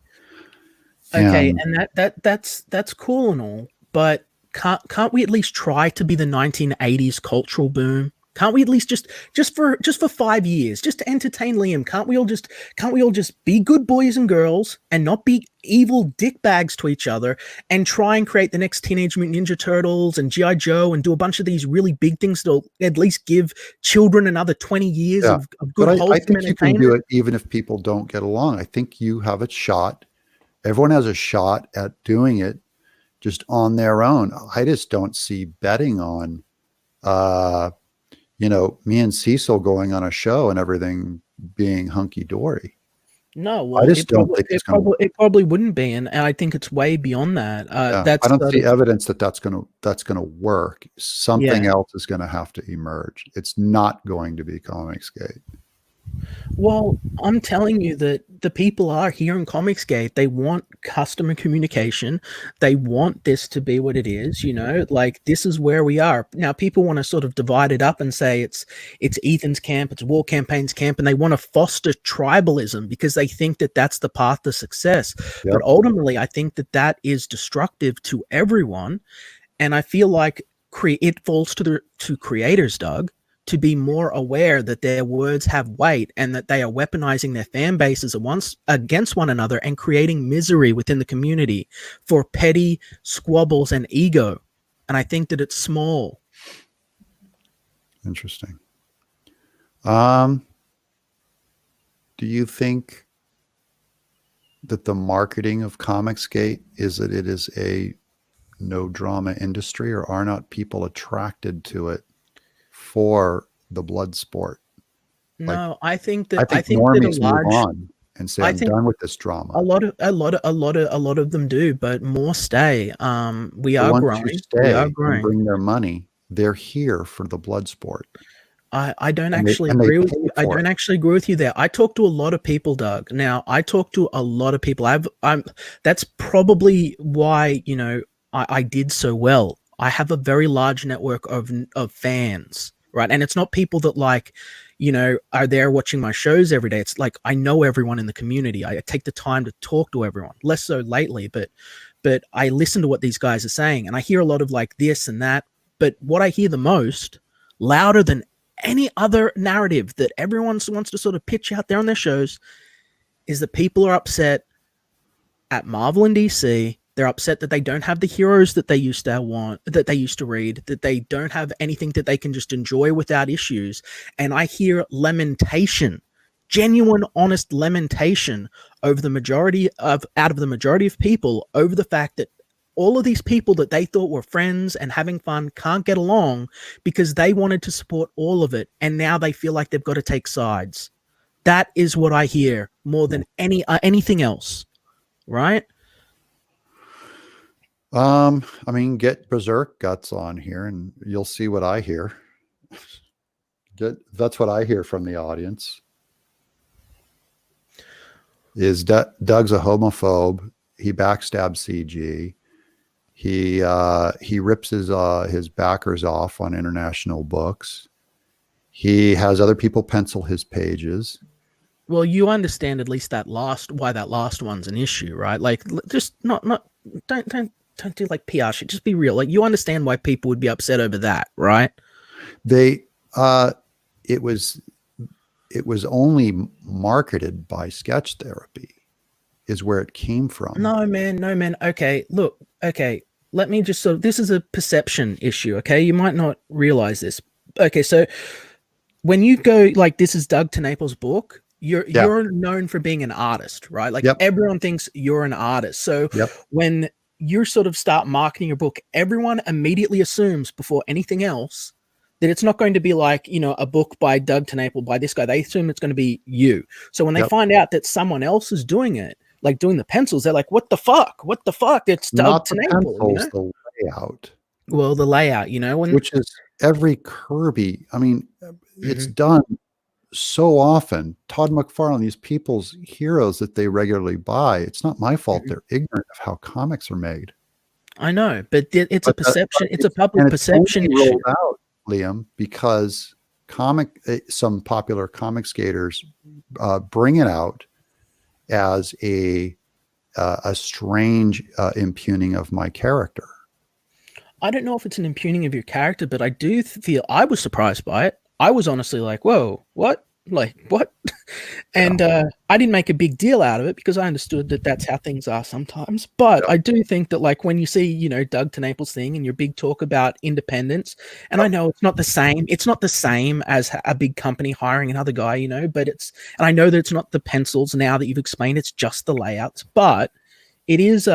Okay, and that's cool and all, but can't we at least try to be the 1980s cultural boom? Can't we at least just for 5 years, just to entertain Liam? Can't we all just be good boys and girls and not be evil dickbags to each other, and try and create the next Teenage Mutant Ninja Turtles and G.I. Joe and do a bunch of these really big things that'll at least give children another 20 years of good wholesome I think you can entertainment? do it even if people don't get along. I think you have a shot. Everyone has a shot at doing it just on their own. I just don't see betting on me and Cecil going on a show and everything being hunky-dory. No, well, I just don't think it probably wouldn't be, and I think it's way beyond that. I don't see evidence that's gonna work. Something else is gonna have to emerge. It's not going to be Comicsgate. Well, I'm telling you that the people are here in Comicsgate. They want customer communication. They want this to be what it is, like this is where we are. Now, people want to sort of divide it up and say it's Ethan's camp, it's War Campaign's camp, and they want to foster tribalism because they think that that's the path to success. Yep. But ultimately, I think that is destructive to everyone. And I feel like it falls to creators, Doug, to be more aware that their words have weight and that they are weaponizing their fan bases against one another and creating misery within the community for petty squabbles and ego. And I think that it's small. Interesting. Do you think that the marketing of Comicsgate is that it is a no drama industry, or are not people attracted to it for the blood sport? No, I think normies move on and say, I'm done with this drama. A lot of them do, but more stay. We are growing. We are growing. And bring their money. They're here for the blood sport. I don't actually agree with you. I don't actually agree with you there. I talk to a lot of people, Doug. Now, I talk to a lot of people. That's probably why I did so well. I have a very large network of fans, right? And it's not people that are there watching my shows every day. It's like I know everyone in the community. I take the time to talk to everyone. Less so lately, but I listen to what these guys are saying, and I hear a lot of like this and that. But what I hear the most, louder than any other narrative that everyone wants to sort of pitch out there on their shows, is that people are upset at Marvel and DC. They're upset that they don't have the heroes that they used to read, that they don't have anything that they can just enjoy without issues. And I hear lamentation, genuine, honest lamentation out of the majority of people over the fact that all of these people that they thought were friends and having fun can't get along because they wanted to support all of it, and now they feel like they've got to take sides. That is what I hear more than anything else, right? I mean, get Berserk Guts on here and you'll see what I hear. That's what I hear from the audience. Is Doug's a homophobe. He backstabs CG. He rips his backers off on international books. He has other people pencil his pages. Well, you understand at least why that last one's an issue, right? Like, just don't do like PR shit. Just be real. Like, you understand why people would be upset over that, right? It was only marketed by Sketch Therapy, is where it came from. No, man. Okay, look. Okay, let me just this is a perception issue. Okay, you might not realize this. Okay, so when you go like, this is Doug Tennapel's book. You're known for being an artist, right? Like, everyone thinks you're an artist. So when you sort of start marketing your book, everyone immediately assumes before anything else that it's not going to be like, a book by Doug Tennapel, by this guy. They assume it's going to be you. So when they find out that someone else is doing it, like doing the pencils, they're like, what the fuck? It's Doug Tennapel. Pencils, the layout. Well, the layout, which is every Kirby. I mean, it's done so often. Todd McFarlane, these people's heroes that they regularly buy, it's not my fault they're ignorant of how comics are made. I know, but it's a perception. It's a public perception issue. Rolled out, Liam, because some popular comic skaters bring it out as a strange impugning of my character. I don't know if it's an impugning of your character, but I do feel I was surprised by it. I was honestly like, whoa, what? Like, what? And I didn't make a big deal out of it because I understood that that's how things are sometimes. But I do think that, like, when you see, Doug Tennapel's thing and your big talk about independence, and I know it's not the same as a big company hiring another guy, but and I know that it's not the pencils now that you've explained, it's just the layouts, but it is,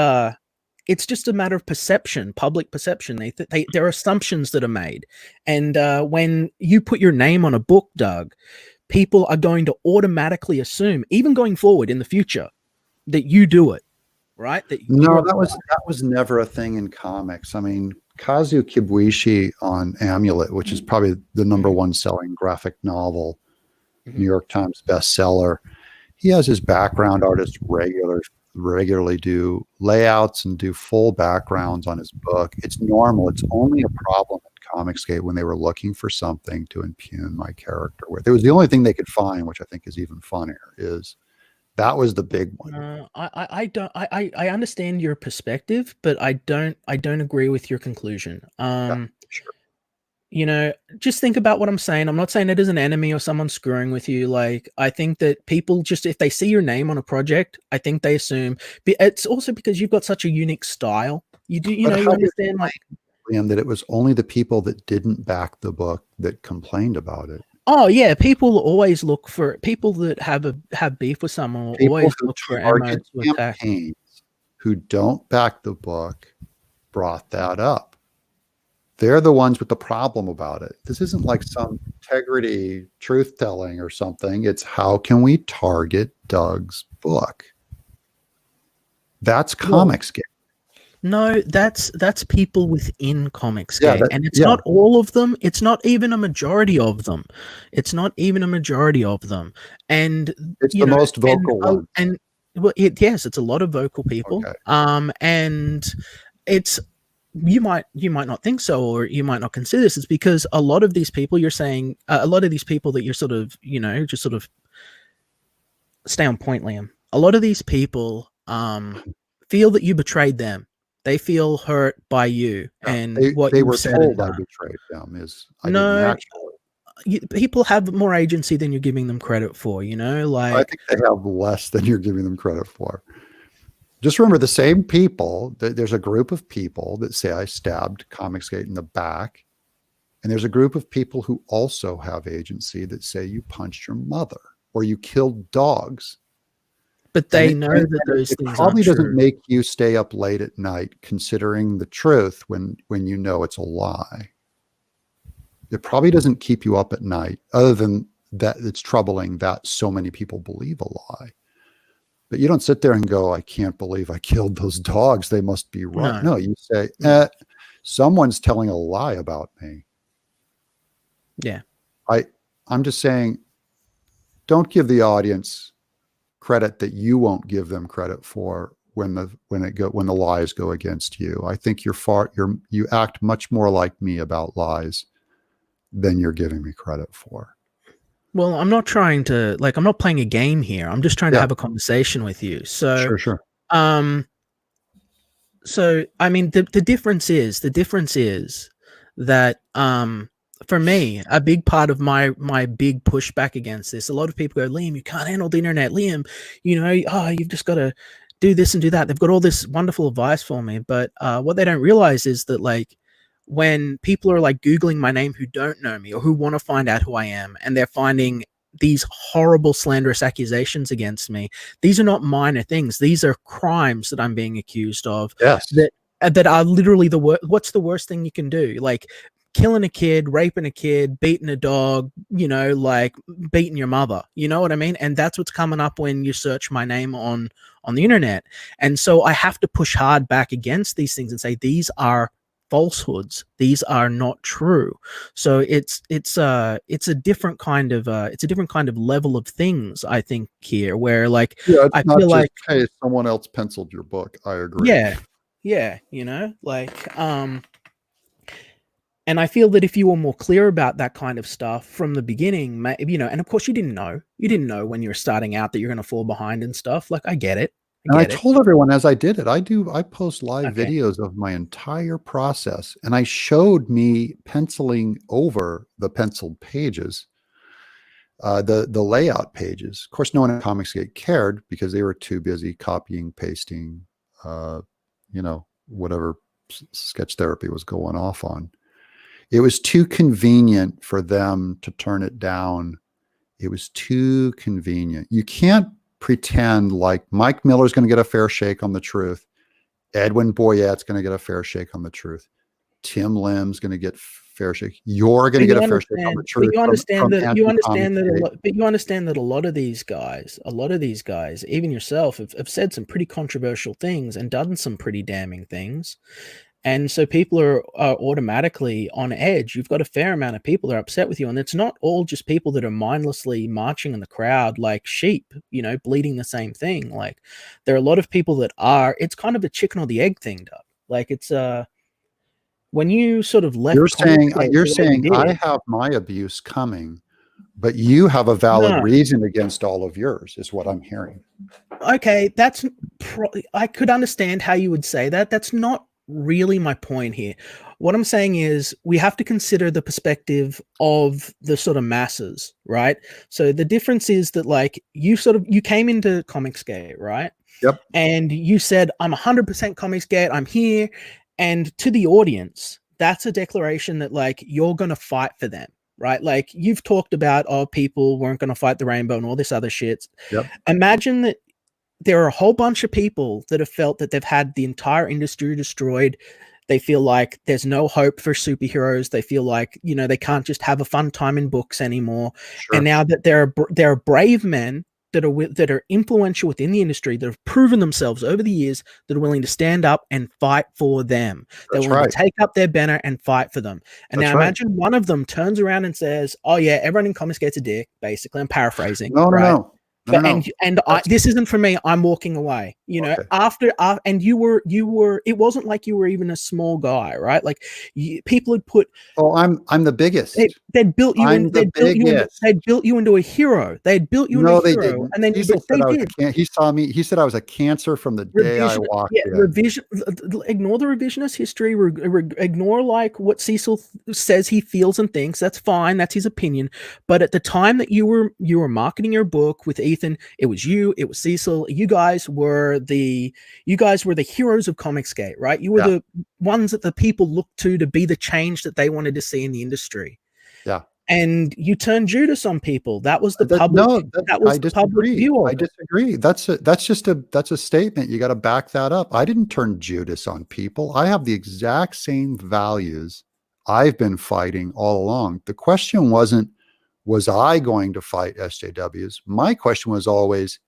it's just a matter of perception, public perception. There are assumptions that are made. And when you put your name on a book, Doug, people are going to automatically assume, even going forward in the future, that you do it, right? That was never a thing in comics. I mean, Kazuo Kibuishi on Amulet, which is probably the number one selling graphic novel, New York Times bestseller. He has his background artists regularly do layouts and do full backgrounds on his book. It's normal. It's only a problem at Comicsgate when they were looking for something to impugn my character with. It was the only thing they could find, which I think is even funnier, is that was the big one. I understand your perspective, but I don't agree with your conclusion. Sure. Just think about what I'm saying. I'm not saying it as an enemy or someone screwing with you. Like, I think that people just, if they see your name on a project, I think they assume. It's also because you've got such a unique style. You understand, like, Liam, that it was only the people that didn't back the book that complained about it. Oh yeah, people always look for people that have beef with someone. Will always look for ammo to attack. Who don't back the book brought that up. They're the ones with the problem about it. This isn't like some integrity, truth telling or something. It's how can we target Doug's book? That's Comicsgate. No, that's people within Comicsgate, and it's not all of them. It's not even a majority of them. And it's the most vocal one. And well, yes, it's a lot of vocal people. Okay. And it's. You might not think so, or you might not consider this. It's because a lot of these people you're saying, a lot of these people that you're sort of, just sort of stay on point, Liam. A lot of these people feel that you betrayed them. They feel hurt by you and what they you were said. Told I betrayed them. People have more agency than you're giving them credit for. Like, I think they have less than you're giving them credit for. Just remember, the same people, there's a group of people that say I stabbed Comicsgate in the back. And there's a group of people who also have agency that say you punched your mother or you killed dogs. But they know that those it things probably aren't doesn't true. make you stay up late at night considering the truth when you know it's a lie. It probably doesn't keep you up at night, other than that it's troubling that so many people believe a lie. But you don't sit there and go, I can't believe I killed those dogs. They must be right. No, you say, someone's telling a lie about me. Yeah. I'm just saying, don't give the audience credit that you won't give them credit for when the lies go against you. I think you act much more like me about lies than you're giving me credit for. Well, I'm not trying to, like, I'm not playing a game here. I'm just trying to have a conversation with you. So, Sure. So I mean, the difference is that for me, a big part of my big pushback against this, a lot of people go, Liam, you can't handle the internet. Liam, you've just got to do this and do that. They've got all this wonderful advice for me, but what they don't realize is that, like, when people are like Googling my name who don't know me or who want to find out who I am, and they're finding these horrible slanderous accusations against me, these are not minor things. These are crimes that I'm being accused of. Yes. That are literally the worst. What's the worst thing you can do? Like killing a kid, raping a kid, beating a dog, like beating your mother. You know what I mean? And that's what's coming up when you search my name on the internet. And so I have to push hard back against these things and say, these are falsehoods. These are not true. So it's a different kind of level of things, I think, here, where, like, it's I not feel just, like, hey, someone else penciled your book. I agree. Yeah, like, and I feel that if you were more clear about that kind of stuff from the beginning, and of course you didn't know when you were starting out that you're going to fall behind and stuff. Like, I get it. I told everyone as I did it. I post live videos of my entire process, and I showed me penciling over the penciled pages, the layout pages. Of course, no one at Comicsgate cared because they were too busy copying, pasting, whatever sketch therapy was going off on. It was too convenient for them to turn it down. It was too convenient. You can't pretend like Mike Miller's going to get a fair shake on the truth. Edwin Boyette's going to get a fair shake on the truth. Tim Lim's going to get fair shake. You're going to get a fair shake on the truth. But you understand that a lot of these guys, even yourself, have said some pretty controversial things and done some pretty damning things. And so people are automatically on edge. You've got a fair amount of people that are upset with you. And it's not all just people that are mindlessly marching in the crowd like sheep, bleeding the same thing. Like, there are a lot of people that are, it's kind of a chicken or the egg thing, Doug. Like, it's when you sort of left. You're saying I have my abuse coming, but you have a valid reason against all of yours, is what I'm hearing. Okay, I could understand how you would say that. That's not really my point here. What I'm saying is we have to consider the perspective of the sort of masses, right? So the difference is that, like, you came into Comicsgate, right? Yep. And you said, I'm 100% Comicsgate, I'm here. And to the audience, that's a declaration that, like, you're going to fight for them, right? Like, you've talked about, people weren't going to fight the rainbow and all this other shit. Yep. Imagine that there are a whole bunch of people that have felt that they've had the entire industry destroyed. They feel like there's no hope for superheroes. They feel like, they can't just have a fun time in books anymore. Sure. And now that there are brave men that are influential within the industry, that have proven themselves over the years, that are willing to stand up and fight for them. They're willing to take up their banner and fight for them. And now imagine one of them turns around and says, oh yeah, everyone in Comicsgate's a dick, basically. I'm paraphrasing. No. This isn't for me. I'm walking away. After and you were. It wasn't like you were even a small guy, right? Like, people had put. Oh, I'm the biggest. They'd built you in. They'd built you into a hero. They'd built you into a hero. Didn't. And then he saw me. He said I was a cancer from the day I walked in. Ignore the revisionist history. Ignore, like, what Cecil says he feels and thinks. That's fine. That's his opinion. But at the time that you were marketing your book with Ethan, it was you, it was Cecil. You guys were the heroes of Comicsgate, right? You were the ones that the people looked to be the change that they wanted to see in the industry. Yeah. and you turned Judas on people. That was the That- public. no, that was I the public disagree. view of I it. disagree. That's a statement. You got to back that up. I didn't turn Judas on people. I have the exact same values I've been fighting all along. The question wasn't, was I going to fight SJWs? My question was always,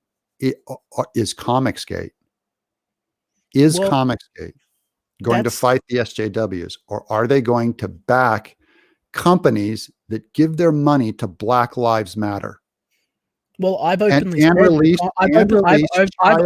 is Comicsgate? Is Well, Comicsgate going to that's- fight the SJWs, or are they going to back companies that give their money to Black Lives Matter? Well, I've And openly said. release I've child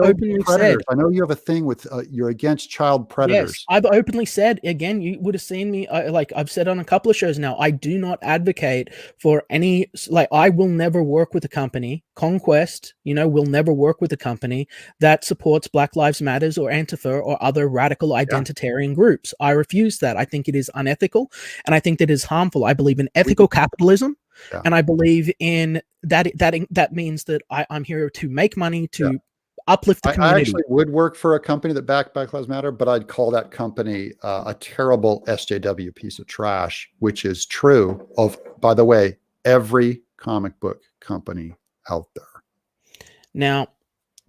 openly predators. said. I know you have a thing with you're against child predators. Yes, I've openly said, again, you would have seen me, like I've said on a couple of shows now, I do not advocate for any, like, I will never work with a company, Conquest, will never work with a company that supports Black Lives Matters or Antifa or other radical identitarian groups. I refuse that. I think it is unethical, and I think that it is harmful. I believe in ethical capitalism. Yeah. And I believe in that. That means that I'm here to make money, to uplift the I community. actually would work for a company that backed Black Lives Matter, but I'd call that company a terrible SJW piece of trash, which is true of, by the way, every comic book company out there. Now,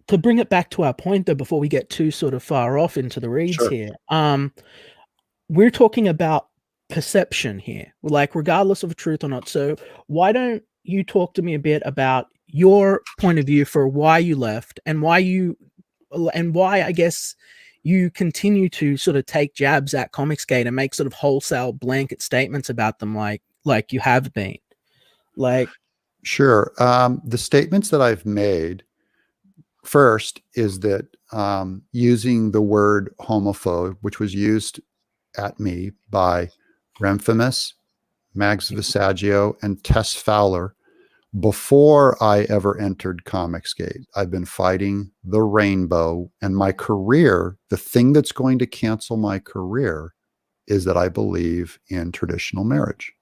to bring it back to our point, though, before we get too sort of far off into the reads Sure. here, we're talking about perception here, like regardless of truth or not. So why don't you talk to me a bit about your point of view for why you left and why I guess you continue to sort of take jabs at Comicsgate and make sort of wholesale blanket statements about them, like you have been. Like, sure. The statements that I've made first is that using the word homophobe, which was used at me by Remfamous, Mags Visaggio, and Tess Fowler before I ever entered Comicsgate. I've been fighting the rainbow, and my career, the thing that's going to cancel my career is that I believe in traditional marriage.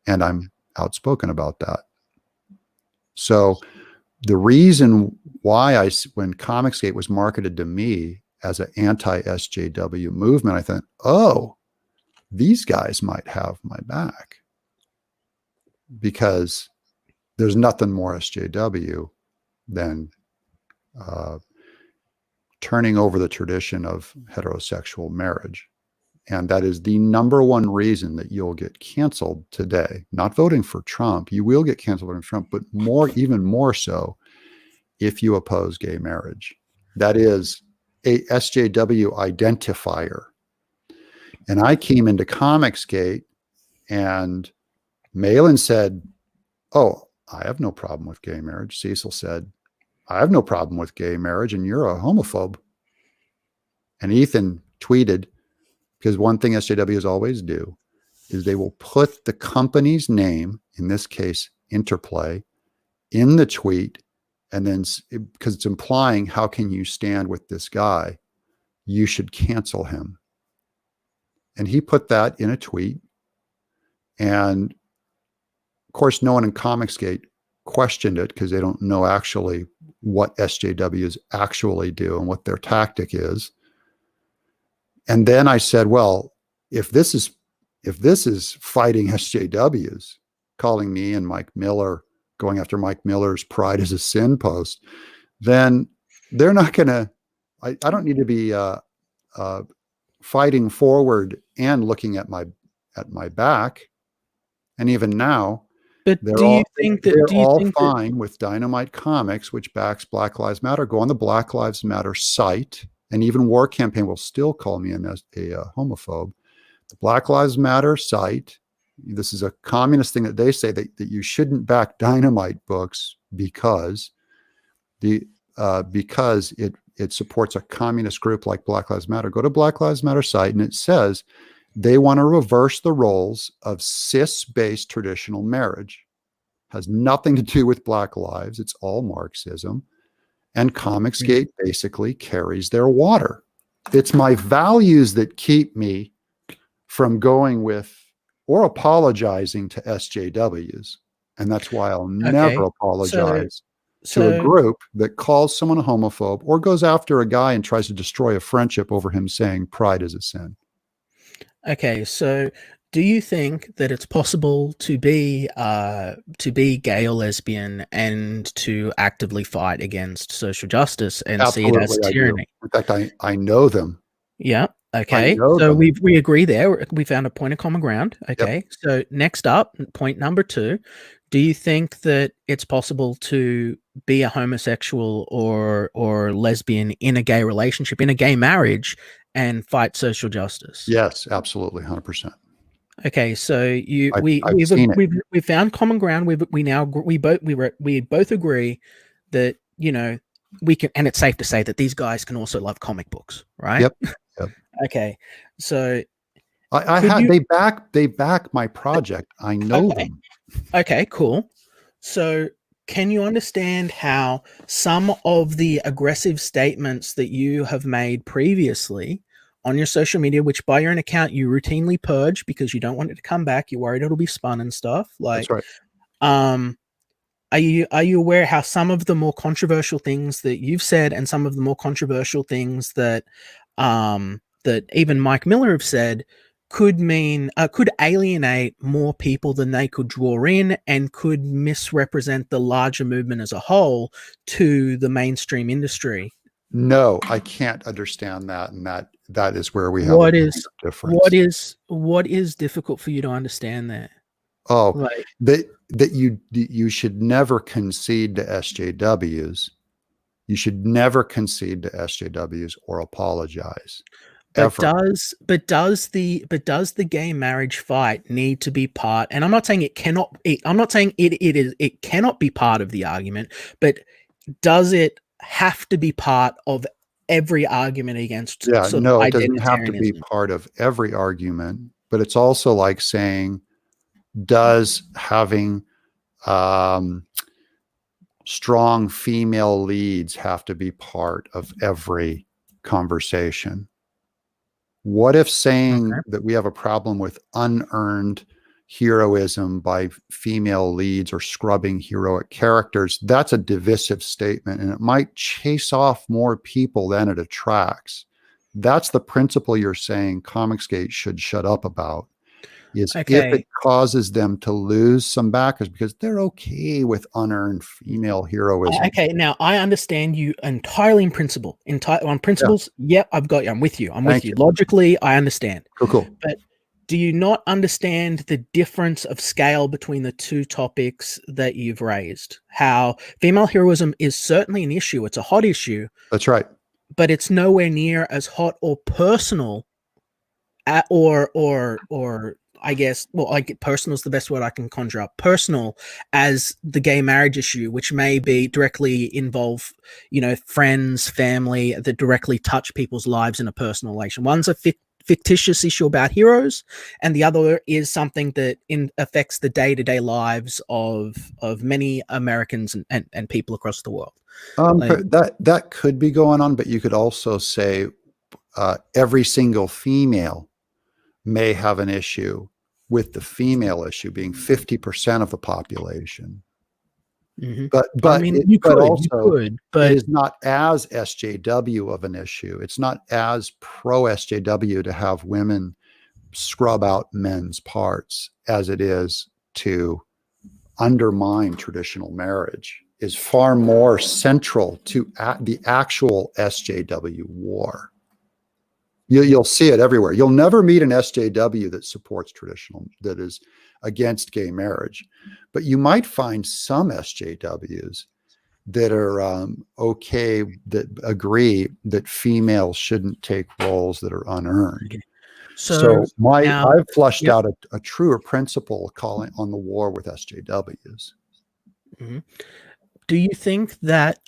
And I'm outspoken about that. So the reason why when Comicsgate was marketed to me as an anti-SJW movement, I thought, oh, these guys might have my back, because there's nothing more SJW than turning over the tradition of heterosexual marriage. And that is the number one reason that you'll get canceled today. Not voting for Trump. You will get canceled voting for Trump, but even more so if you oppose gay marriage. That is a SJW identifier. And I came into Comicsgate, and Malin said, oh, I have no problem with gay marriage. Cecil said, I have no problem with gay marriage, and you're a homophobe. And Ethan tweeted, because one thing SJWs always do is they will put the company's name, in this case, Interplay, in the tweet, and then, because it's implying, how can you stand with this guy? You should cancel him. And he put that in a tweet. And of course, no one in Comicsgate questioned it, because they don't know actually what SJWs actually do and what their tactic is. And then I said, well, if this is fighting SJWs, calling me and Mike Miller, going after Mike Miller's Pride is a Sin post, then they're not going to, I don't need to be fighting forward and looking at my back. And even now, but they're do you think that they're do you all think fine with Dynamite Comics, which backs Black Lives Matter. Go on the Black Lives Matter site, and even War Campaign will still call me a homophobe. The Black Lives Matter site, this is a communist thing that they say, that you shouldn't back Dynamite books because it supports a communist group like Black Lives Matter. Go to Black Lives Matter site, and it says they want to reverse the roles of cis-based traditional marriage. Has nothing to do with Black lives. It's all Marxism. And Comicsgate basically carries their water. It's my values that keep me from going with or apologizing to SJWs. And that's why I'll never apologize to a group that calls someone a homophobe or goes after a guy and tries to destroy a friendship over him saying pride is a sin. Okay, so Do you think that it's possible to be gay or lesbian and to actively fight against social justice and see it as Absolutely, I do. tyranny? In fact, I know them. Yeah. I Okay. know So them. we agree there. We found a point of common ground. Okay. So next up, point number 2. Do you think that it's possible to be a homosexual or lesbian in a gay relationship, in a gay marriage, and fight social justice? Yes, absolutely, 100%. Okay, so I've seen it. we've found common ground. We both agree that, you know, we can, and it's safe to say that these guys can also love comic books, right? Yep. Yep. Okay, so I could had you? they back my project. I know Okay, them. okay, cool. So can you understand how some of the aggressive statements that you have made previously on your social media, which by your own account you routinely purge because you don't want it to come back, you're worried it'll be spun and stuff, That's like, right. are you aware how some of the more controversial things that you've said and some of the more controversial things that that even Mike Miller have said could mean could alienate more people than they could draw in and could misrepresent the larger movement as a whole to the mainstream industry? No, I can't understand that, and that is where we have a What point is of difference. what is difficult for you to understand there? Oh, Like, that you should never concede to SJWs. You should never concede to SJWs or apologize. but Ever. does the gay marriage fight need to be part? And I'm not saying it cannot. I'm not saying it cannot be part of the argument, but does it have to be part of every argument against Yeah, sort of no, it doesn't have to be identitarianism? part of every argument, but it's also like saying, does having um, strong female leads have to be part of every conversation? What if saying Okay. that we have a problem with unearned heroism by female leads or scrubbing heroic characters? That's a divisive statement, and it might chase off more people than it attracts. That's the principle you're saying Comicsgate should shut up about, is if Okay. it causes them to lose some backers because they're okay with unearned female heroism. Okay. Now I understand you entirely in principle. On principles, yep, I've got you. I'm with you. I'm with Thank you. you. Logically, I understand. Cool, cool. But do you not understand the difference of scale between the two topics that you've raised? How female heroism is certainly an issue. It's a hot issue, That's right. but it's nowhere near as hot or personal or I guess, well, personal is the best word I can conjure up. Personal as the gay marriage issue, which may be directly involve, you know, friends, family that directly touch people's lives in a personal relation. One's a fictitious issue about heroes, and the other is something that affects the day-to-day lives of many Americans and people across the world. Like, That could be going on, but you could also say every single female may have an issue with the female issue being 50% of the population. mhm. But I mean, it, you but could, also but it is not as SJW of an issue. It's not as pro SJW to have women scrub out men's parts as it is to undermine traditional marriage. Is far more central to the actual SJW war. You'll see it everywhere. You'll never meet an SJW that supports that is against gay marriage, but you might find some SJWs that are okay, that agree that females shouldn't take roles that are unearned. okay. So Now, I've flushed yep. out a truer principle calling on the war with SJWs. Mhm. Do you think that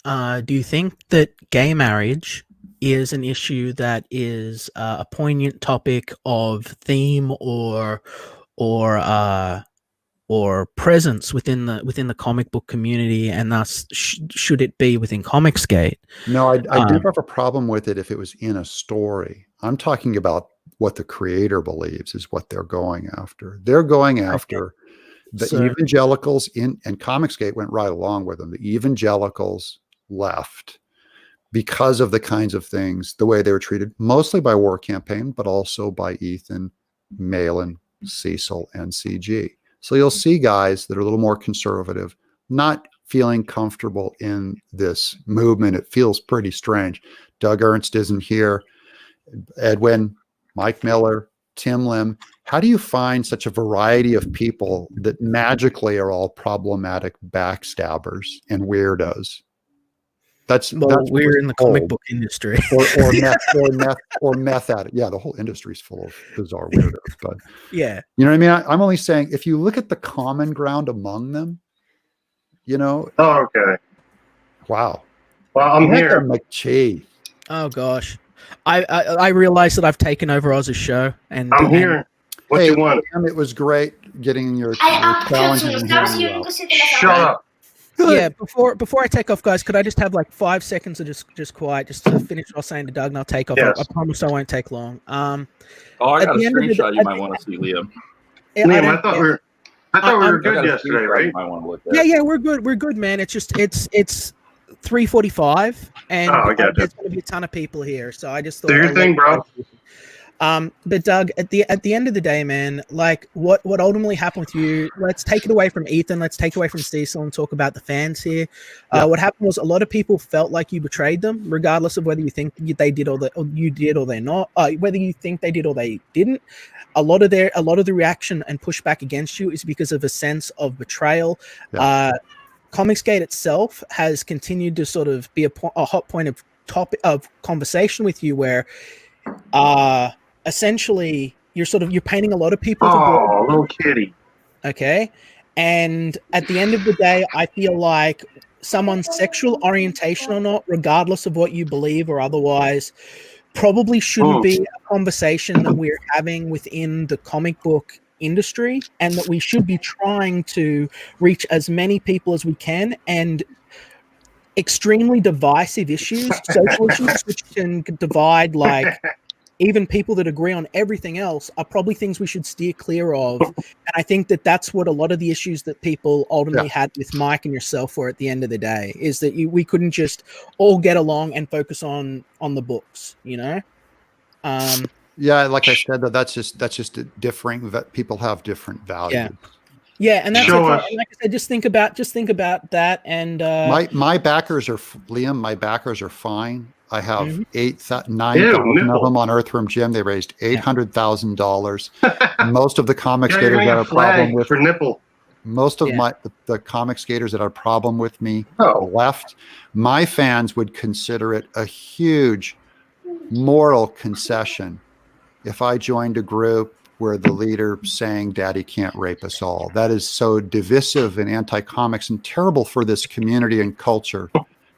gay marriage is an issue that is a poignant topic of theme or or presence within the comic book community, and thus should it be within Comicsgate? No, I'd Um, never have a problem with it if it was in a story. I'm talking about what the creator believes is what they're going after. They're going after the So- evangelicals and Comicsgate went right along with them. The evangelicals left because of the kinds of things, the way they were treated, mostly by War Campaign, but also by Ethan, Malin, Cecil, and CG. So you'll see guys that are a little more conservative, not feeling comfortable in this movement. It feels pretty strange. Doug Ernst isn't here. Edwin, Mike Miller, Tim Lim. How do you find such a variety of people that magically are all problematic backstabbers and weirdos? That's we're in the comic book industry, or meth addict. Yeah, the whole industry's full of bizarre weirdos. But yeah, you know what I mean. I'm only saying if you look at the common ground among them, you know. Oh, okay. Wow. Well, I'm here. McChee. oh gosh, I realize that I've taken over Oz's show, and I'm here. What you want? It was great getting your challenges. Shut up. Good. Yeah, before I take off, guys, could I just have like 5 seconds of just quiet, just to finish what I was saying to Doug, and I'll take off. Yes. I promise I won't take long. Oh, I got a screenshot you might want to see, Liam. Liam, I thought we were good yesterday, right? You might want to look at. Yeah, we're good. We're good, man. It's just it's 3:45, and Oh, I got there's going to be a ton of people here, so I just thought. Do your thing, bro. But Doug, at the end of the day, man, like what ultimately happened with you, let's take it away from Ethan, let's take it away from Cecil and talk about the fans here. What happened was a lot of people felt like you betrayed them, regardless of whether you think they did or you did or they're not, whether you think they did or they didn't. A lot of the reaction and pushback against you is because of a sense of betrayal. Comicsgate itself has continued to sort of be a hot point of conversation with you, where essentially you're painting a lot of people. Oh, little kitty. Okay. And at the end of the day, I feel like someone's sexual orientation or not, regardless of what you believe or otherwise, probably shouldn't be a conversation that we're having within the comic book industry, and that we should be trying to reach as many people as we can. And extremely divisive issues, social issues, which can divide like even people that agree on everything else, are probably things we should steer clear of. And I think that that's what a lot of the issues that people ultimately had with Mike and yourself were at the end of the day, is that we couldn't just all get along and focus on the books, you know? Yeah, like I said, that's just a differing. People have different values. Yeah, and that's okay. And like I said, just think about that. And my backers are Liam. My backers are fine. I have 9,000 of them on Earthworm Jim. They raised $800,000. Most of the comic skaters that have a problem with for nipple. Most of the comic skaters that have a problem with me left. My fans would consider it a huge moral concession if I joined a group where the leader saying "Daddy can't rape us all." That is so divisive and anti-comics and terrible for this community and culture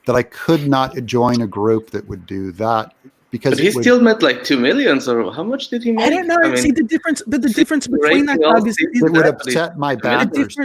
that I could not join a group that would do that, because he still met like 2 million. So how much did he make? I don't know. See the difference, but the difference between that, Doug, is it would upset my backers.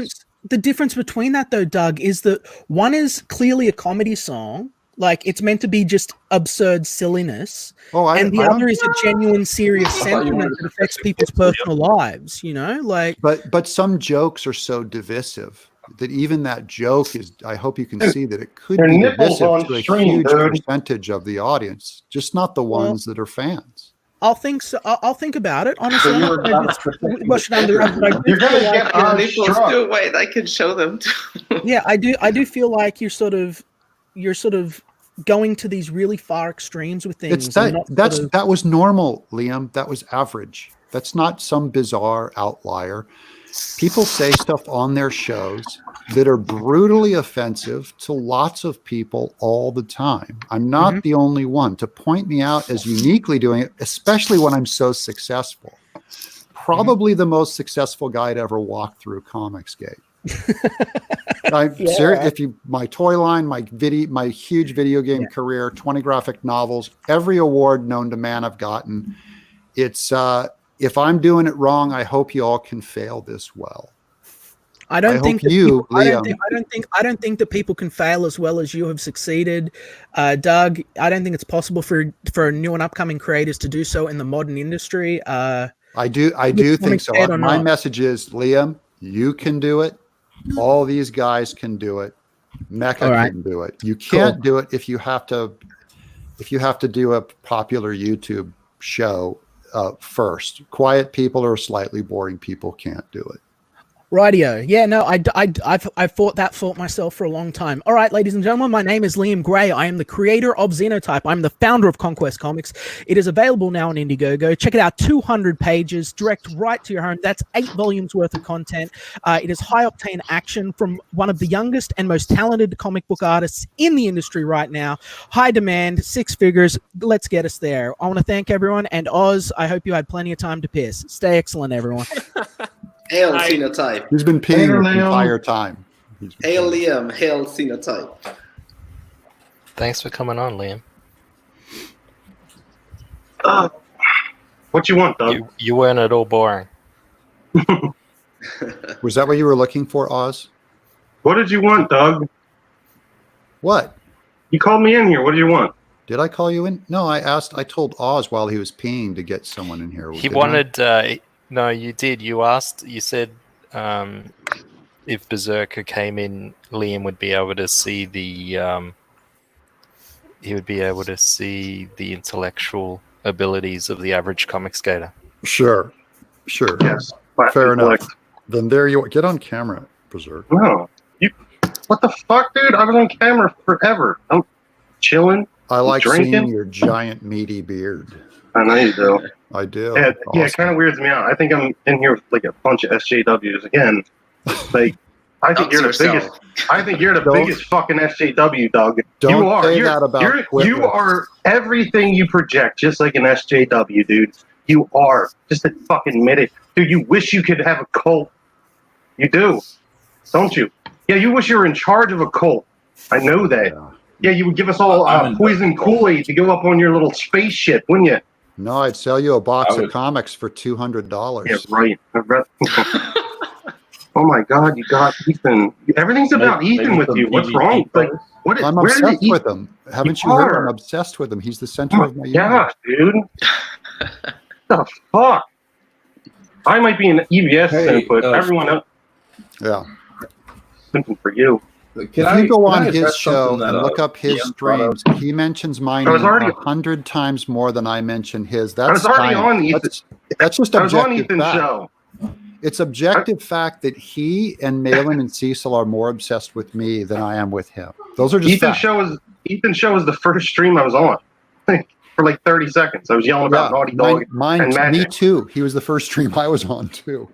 The difference between that, though, Doug, is that one is clearly a comedy song. Like, it's meant to be just absurd silliness. And the other is a genuine, serious sentiment that affects people's personal lives, you know? Like, but some jokes are so divisive that even that joke is, I hope you can see that it could be divisive to a huge percentage of the audience, just not the ones that are fans. I'll think so. I'll think about it. Honestly, You're gonna get our nipples. Wait, I can show them. Yeah, I do. I do feel like you're sort of going to these really far extremes with things. That was normal, Liam. That was average. That's not some bizarre outlier. People say stuff on their shows that are brutally offensive to lots of people all the time. I'm not the only one. To point me out as uniquely doing it, especially when I'm so successful. Probably the most successful guy to ever walk through Comicsgate. I'm serious. My toy line, my huge video game career, 20 graphic novels, every award known to man I've gotten. It's if I'm doing it wrong, I hope you all can fail this well. I don't think that people can fail as well as you have succeeded, Doug. I don't think it's possible for new and upcoming creators to do so in the modern industry. I do think so. My message is, Liam, you can do it. All these guys can do it. Mecha can do it. You can't do it if you have to do a popular YouTube show first. Quiet people or slightly boring people can't do it. Rightio. Yeah, no, I've fought that fault myself for a long time. All right, ladies and gentlemen, my name is Liam Gray. I am the creator of Xenotype. I'm the founder of Conquest Comics. It is available now on Indiegogo. Check it out, 200 pages, direct right to your home. That's 8 volumes worth of content. It is high-octane action from one of the youngest and most talented comic book artists in the industry right now. High demand, 6 figures. Let's get us there. I want to thank everyone. And Oz, I hope you had plenty of time to piss. Stay excellent, everyone. Hail Xenotype. He's been peeing the entire time. Hail Liam. Hail Xenotype. Thanks for coming on, Liam. What you want, Doug? You weren't at all boring. Was that what you were looking for, Oz? What did you want, Doug? What? You called me in here. What do you want? Did I call you in? No, I told Oz while he was peeing to get someone in here. He wanted... no, you did. You asked. You said if Berserker came in, Liam would be able to see the. He would be able to see the intellectual abilities of the average comic skater. Sure. Yes. Fair enough. Then there you are. Get on camera, Berserker. No. What the fuck, dude? I was on camera forever. I'm chilling. I like drinking. seeing your giant meaty beard. I know you do. I do. Yeah, Awesome. it kind of weirds me out. I think I'm in here with like a bunch of SJWs again. Like, I think you're the biggest. I think you're the biggest fucking SJW, Doug. Don't you are. say that about you are everything you project, just like an SJW, dude. You are. Just fucking admit it, dude. You wish you could have a cult. You do, don't you? Yeah, you wish you were in charge of a cult. I know that. Yeah, you would give us all poison Kool-Aid to go up on your little spaceship, wouldn't you? No, I'd sell you a box of comics for $200. Yeah, right. Oh my God, you got Ethan. Everything's about Ethan with you. What's wrong? Like, I'm obsessed with him. Haven't you heard? I'm obsessed with him. He's the center of my universe. Yeah, dude. The fuck? I might be an EVS input. Everyone else. Yeah. Something for you. If you go on his show and look up his streams, he mentions my name 100 times more than I mention his. That's I was already on Ethan. That's just objective I was on Ethan's fact. show. It's objective fact that he and Malin and Cecil are more obsessed with me than I am with him. Those are just Ethan's show was the first stream I was on for like 30 seconds. I was yelling about Naughty Dog and Magic. Me too. He was the first stream I was on too.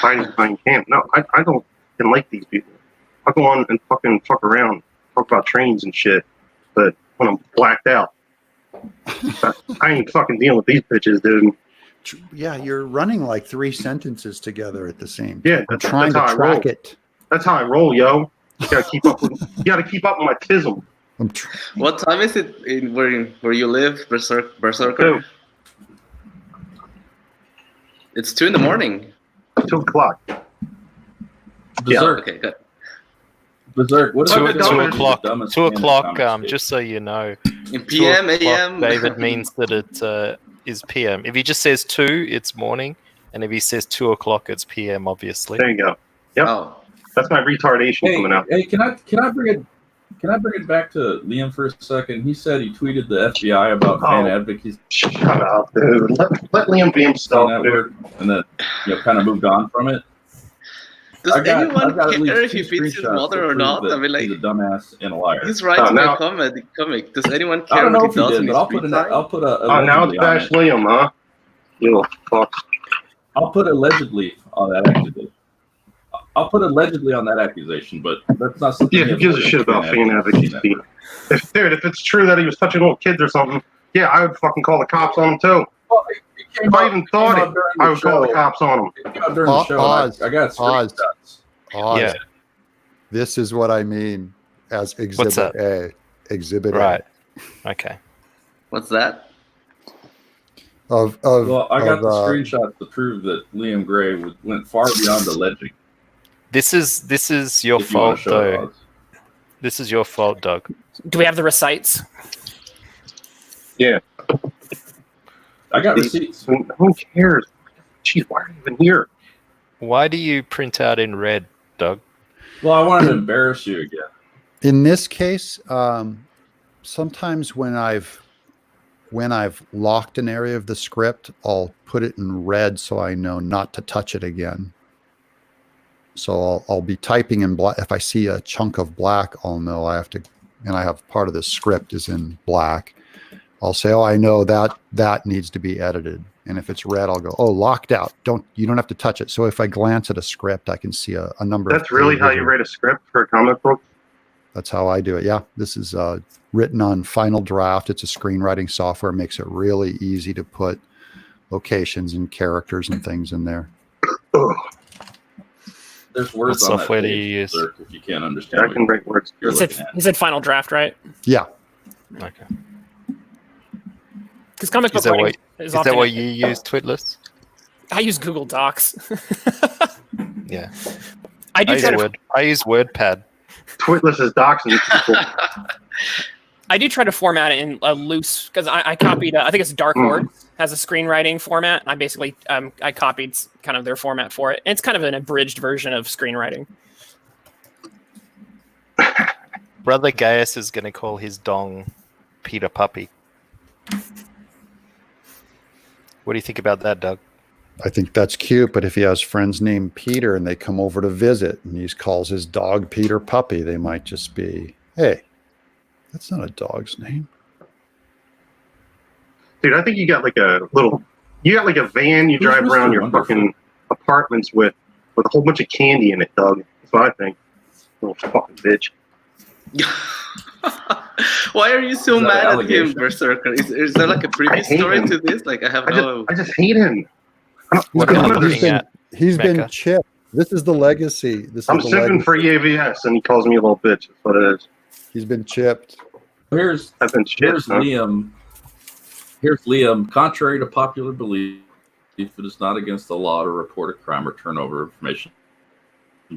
I can't. No, I don't like these people. I'll go on and fucking fuck around, talk about trains and shit, but when I'm blacked out, I ain't fucking dealing with these bitches, dude. Yeah, you're running like 3 sentences together at the same time. Yeah, I'm trying to track it. That's how I roll, yo. You gotta keep up with my tism. What time is it where you live, Berserker? 2. It's 2 in the morning. 2 o'clock. Yeah, okay, good. Berserk. What 2 o'clock. 2 o'clock. Just so you know. In PM, AM. David means that it is PM. If he just says 2, it's morning, and if he says 2 o'clock, it's PM. Obviously. There you go. Yep. Oh. That's my retardation coming out. Hey, can I bring it back to Liam for a second? He said he tweeted the FBI about fan advocacy. Shut up, dude. Let Liam be himself, dude. And then kind of moved on from it. Does anyone care if he beats his mother or not? I mean, like, he's a dumbass and a liar. He's writing a comic. Does anyone care? I don't know what if he does in his I'll put a. Oh, now it's Bash Liam, huh? You little fuck. I'll put allegedly on that accusation. But that's not something. Yeah, who gives a shit about fan advocacy? If it's true that he was touching little kids or something, yeah, I would fucking call the cops on him too. Well, if I even thought it, I would call the cops on him. It came out during the show. I got screenshots. Yeah. This is what I mean as Exhibit A. Exhibit A. Right. Okay. What's that? Well, I got the screenshots to prove that Liam Gray went far beyond alleging. This is your fault, though. This is your fault, Doug. Do we have the receipts? Yeah. I got receipts. Who cares? Jeez, why are you even here? Why do you print out in red, Doug? Well, I wanted to embarrass you again. In this case, sometimes when when I've locked an area of the script, I'll put it in red so I know not to touch it again. So I'll be typing in black. If I see a chunk of black, I'll know I have to, and I have part of the script is in black. I'll say, oh, I know that needs to be edited. And if it's red, I'll go, oh, locked out. You don't have to touch it. So if I glance at a script, I can see a number of That's really how pages. you write a script for a comic book? That's how I do it. Yeah. This is written on Final Draft. It's a screenwriting software. It makes it really easy to put locations and characters and things in there. There's words What on software that do page, you use? Dirk, if you can't understand. I can write words. You're He looking said, at. he said Final Draft, right? Yeah. Okay. Because comic book Is that writing what, is is that often. what you use, Twitless? I use Google Docs. Yeah. I do try to. I use WordPad. Twitless is doxing people. I do try to format it in a loose because I copied. I think it's Dark Horse has a screenwriting format. I basically I copied kind of their format for it. And it's kind of an abridged version of screenwriting. Brother Gaius is going to call his dong Peter Puppy. What do you think about that, Doug? I think that's cute, but if he has friends named Peter and they come over to visit and he calls his dog Peter Puppy, they might just be, hey, that's not a dog's name. Dude, I think you got like a van you Who's drive Mr. around your Wonderful? fucking apartments with a whole bunch of candy in it, Doug. That's what I think. Little fucking bitch. Why are you so Is that mad an at him, allegation? Berserker? Is there like a previous hate story him. to this? Like, I have no. I just hate him. What I am I don't looking understand. at? He's been Mecca. chipped. This is the legacy. I'm simping for EAVS, and he calls me a little bitch. That's what it is. He's been chipped. Here's I've been shit. Here's Liam. Here's Liam. Contrary to popular belief, it is not against the law to report a crime or turn over information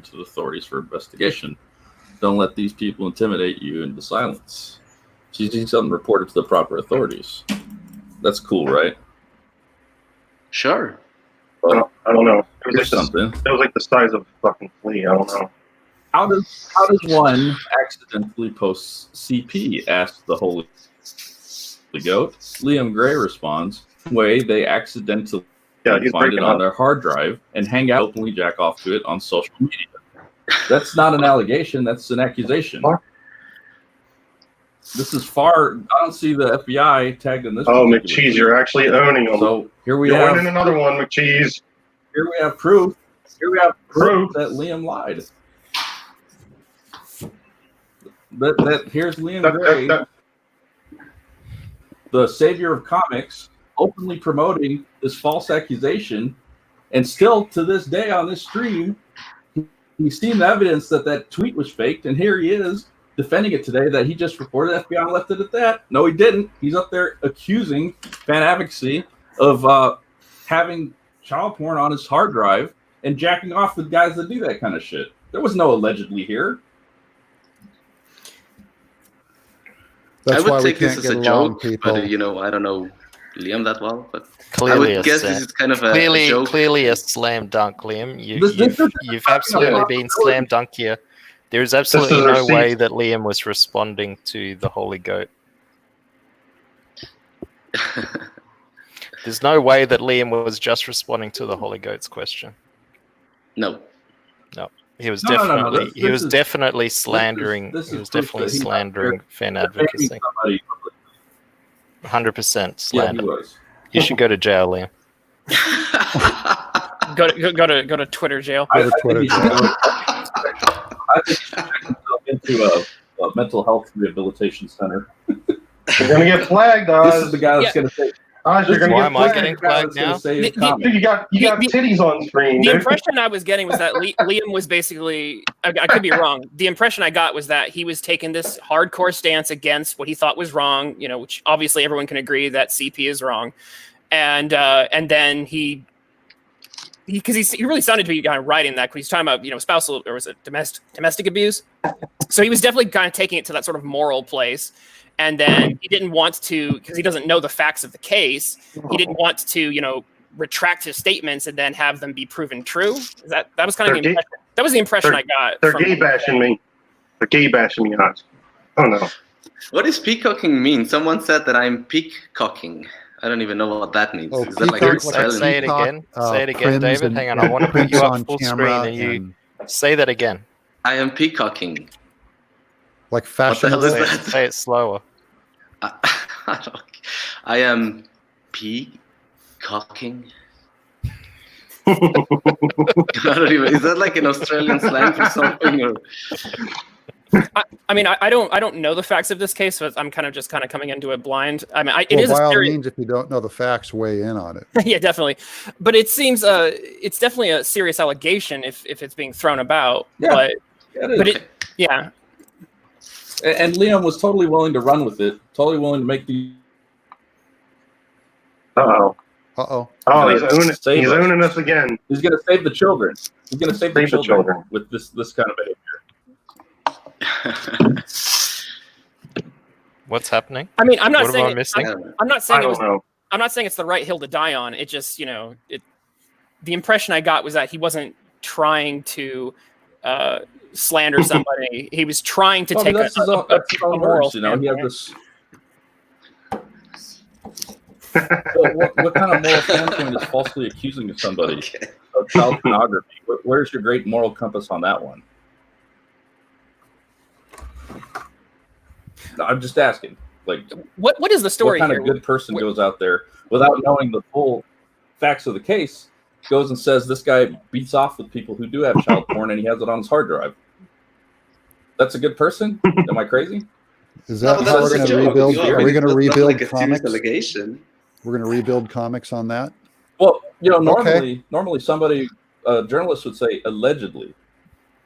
to the authorities for investigation. Don't let these people intimidate you into silence. If you see something, report it to the proper authorities. That's cool, right? Sure. I don't know. It Here's was something. like the size of a fucking flea. I don't know. How does one accidentally post CP? Asks the Holy Goat. Liam Gray responds, "Way they accidentally Yeah, he's find it breaking on up. their hard drive and hang out openly jack off to it on social media." That's not an allegation. That's an accusation. What? This is far. I don't see the FBI tagged in this. Oh, particular McCheese, tweet. you're actually owning them. So here we You're have. winning another one, McCheese. Here we have proof. Here we have proof Proof. that Liam lied. That here's Liam That- Gray, that- the savior of comics, openly promoting this false accusation, and still to this day on this stream, he's seen evidence that tweet was faked, and here he is defending it today that he just reported FBI and left it at that. No, he didn't. He's up there accusing fan advocacy of having child porn on his hard drive and jacking off with guys that do that kind of shit. There was no allegedly here. That's I would why we take this can't as get a along, joke, people. but I don't know Liam that well, but Clearly, I would guess this is kind of a joke. clearly a slam dunk, Liam. This is You've absolutely been slam dunk here. There is absolutely This is no receipt. way that Liam was responding to the Holy Goat. There's no way that Liam was just responding to the Holy Goat's question. No. He was No. definitely This is- definitely slandering. this He is was proof definitely that he's slandering fan Defending advocacy. somebody. 100% Yeah, he slander. was. You should go to jail, Liam. Go to Twitter jail. Go to I think Twitter he should go- I think he should check himself into a mental health rehabilitation center. You're gonna get flagged, This Oz. is the guy that's going to say. Oz, you're gonna Why get am I flagged. getting the guy flagged that's gonna now? say his The- comment. Dude, you got titties on screen, The dude. impression I was getting was that Liam was basically, I could be wrong. The impression I got was that he was taking this hardcore stance against what he thought was wrong, which obviously everyone can agree that CP is wrong. And then he really sounded to be kind of writing that because he's talking about, spousal, or was it domestic abuse? So he was definitely kind of taking it to that sort of moral place. And then he didn't want to, because he doesn't know the facts of the case, he didn't want to, retract his statements and then have them be proven true. That was kind of They're the impression. That was the impression I got. They're from- gay bashing me. They're gay bashing me, Oz. Oh no. What does peacocking mean? Someone said that I'm peacocking. I don't even know what that means. Oh, Is that like peacock, like a Australian? Say it peacock, again. Say it again, prims David. and- Hang on. I want to put prints you on up full camera screen and you and say that again. I am peacocking. like What the hell fashionable. is that? Say it slower. I am peacocking. I don't even. Is that like an Australian slang for something? Or I mean, I don't know the facts of this case, but I'm kind of coming into it blind. I mean, it Well, is a by all serious, means, if you don't know the facts, weigh in on it. yeah, definitely. But it seems it's definitely a serious allegation if it's being thrown about. Yeah. But It is. yeah, And Liam was totally willing to run with it. Totally willing to make the. Uh-oh. Uh-oh. Oh, he's Save us. owning us again. He's going to save the children. He's going to save the Save the children, children. with this kind of behavior. What's happening? I mean, I'm not What am I saying missing? I'm not I saying it was. don't know. I'm not saying it's the right hill to die on. It just, the impression I got was that he wasn't trying to slander somebody. He was trying to Well, take that's his own moral words, you know. He had standpoint. this. So what kind of moral standpoint is falsely accusing of somebody Okay. of child pornography? Where's your great moral compass on that one? No, I'm just asking. Like, What is the story what kind here? of good person goes out there without knowing the full facts of the case, goes and says this guy beats off with people who do have child porn and he has it on his hard drive? That's a good person? Am I crazy? Is No, that but how we're that's a going to joke. rebuild? You know, Are we going to it's not rebuild like a serious comics? allegation. We're going to rebuild comics on that? Well, you know, Okay. normally somebody, a journalist would say allegedly.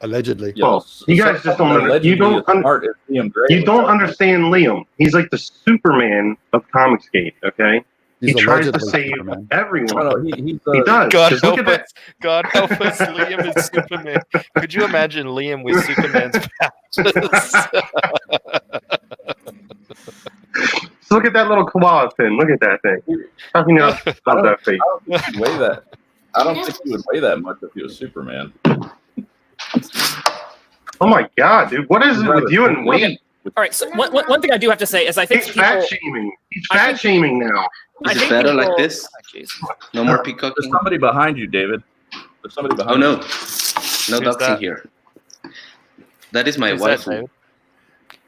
Allegedly. You know, Well, you guys just don't someone under- you allegedly don't as smart as Liam Gray You was don't out there. understand Liam. He's like the Superman of Comicsgate, okay? He's He tries to allegedly save Superman. everyone. No, he's He does. God 'Cause look help at that. us. God help us. Liam is Superman. Could you imagine Liam with Superman's powers? Look at that little koala pin. Look at that thing. Talking about that face. I don't think he'd weigh that. I don't think he would weigh that much if he was Superman. Oh my god, dude! What is it with you and weight? All right. So one thing I do have to say is I think He's people. fat shaming. He's I fat think- shaming now. I Is it think better people- like this? Oh, jeez. No more There's peacocking? somebody behind you, David. There's somebody Oh behind no. you. No Who's dogs in that? here. That is my Who's wife. that, David?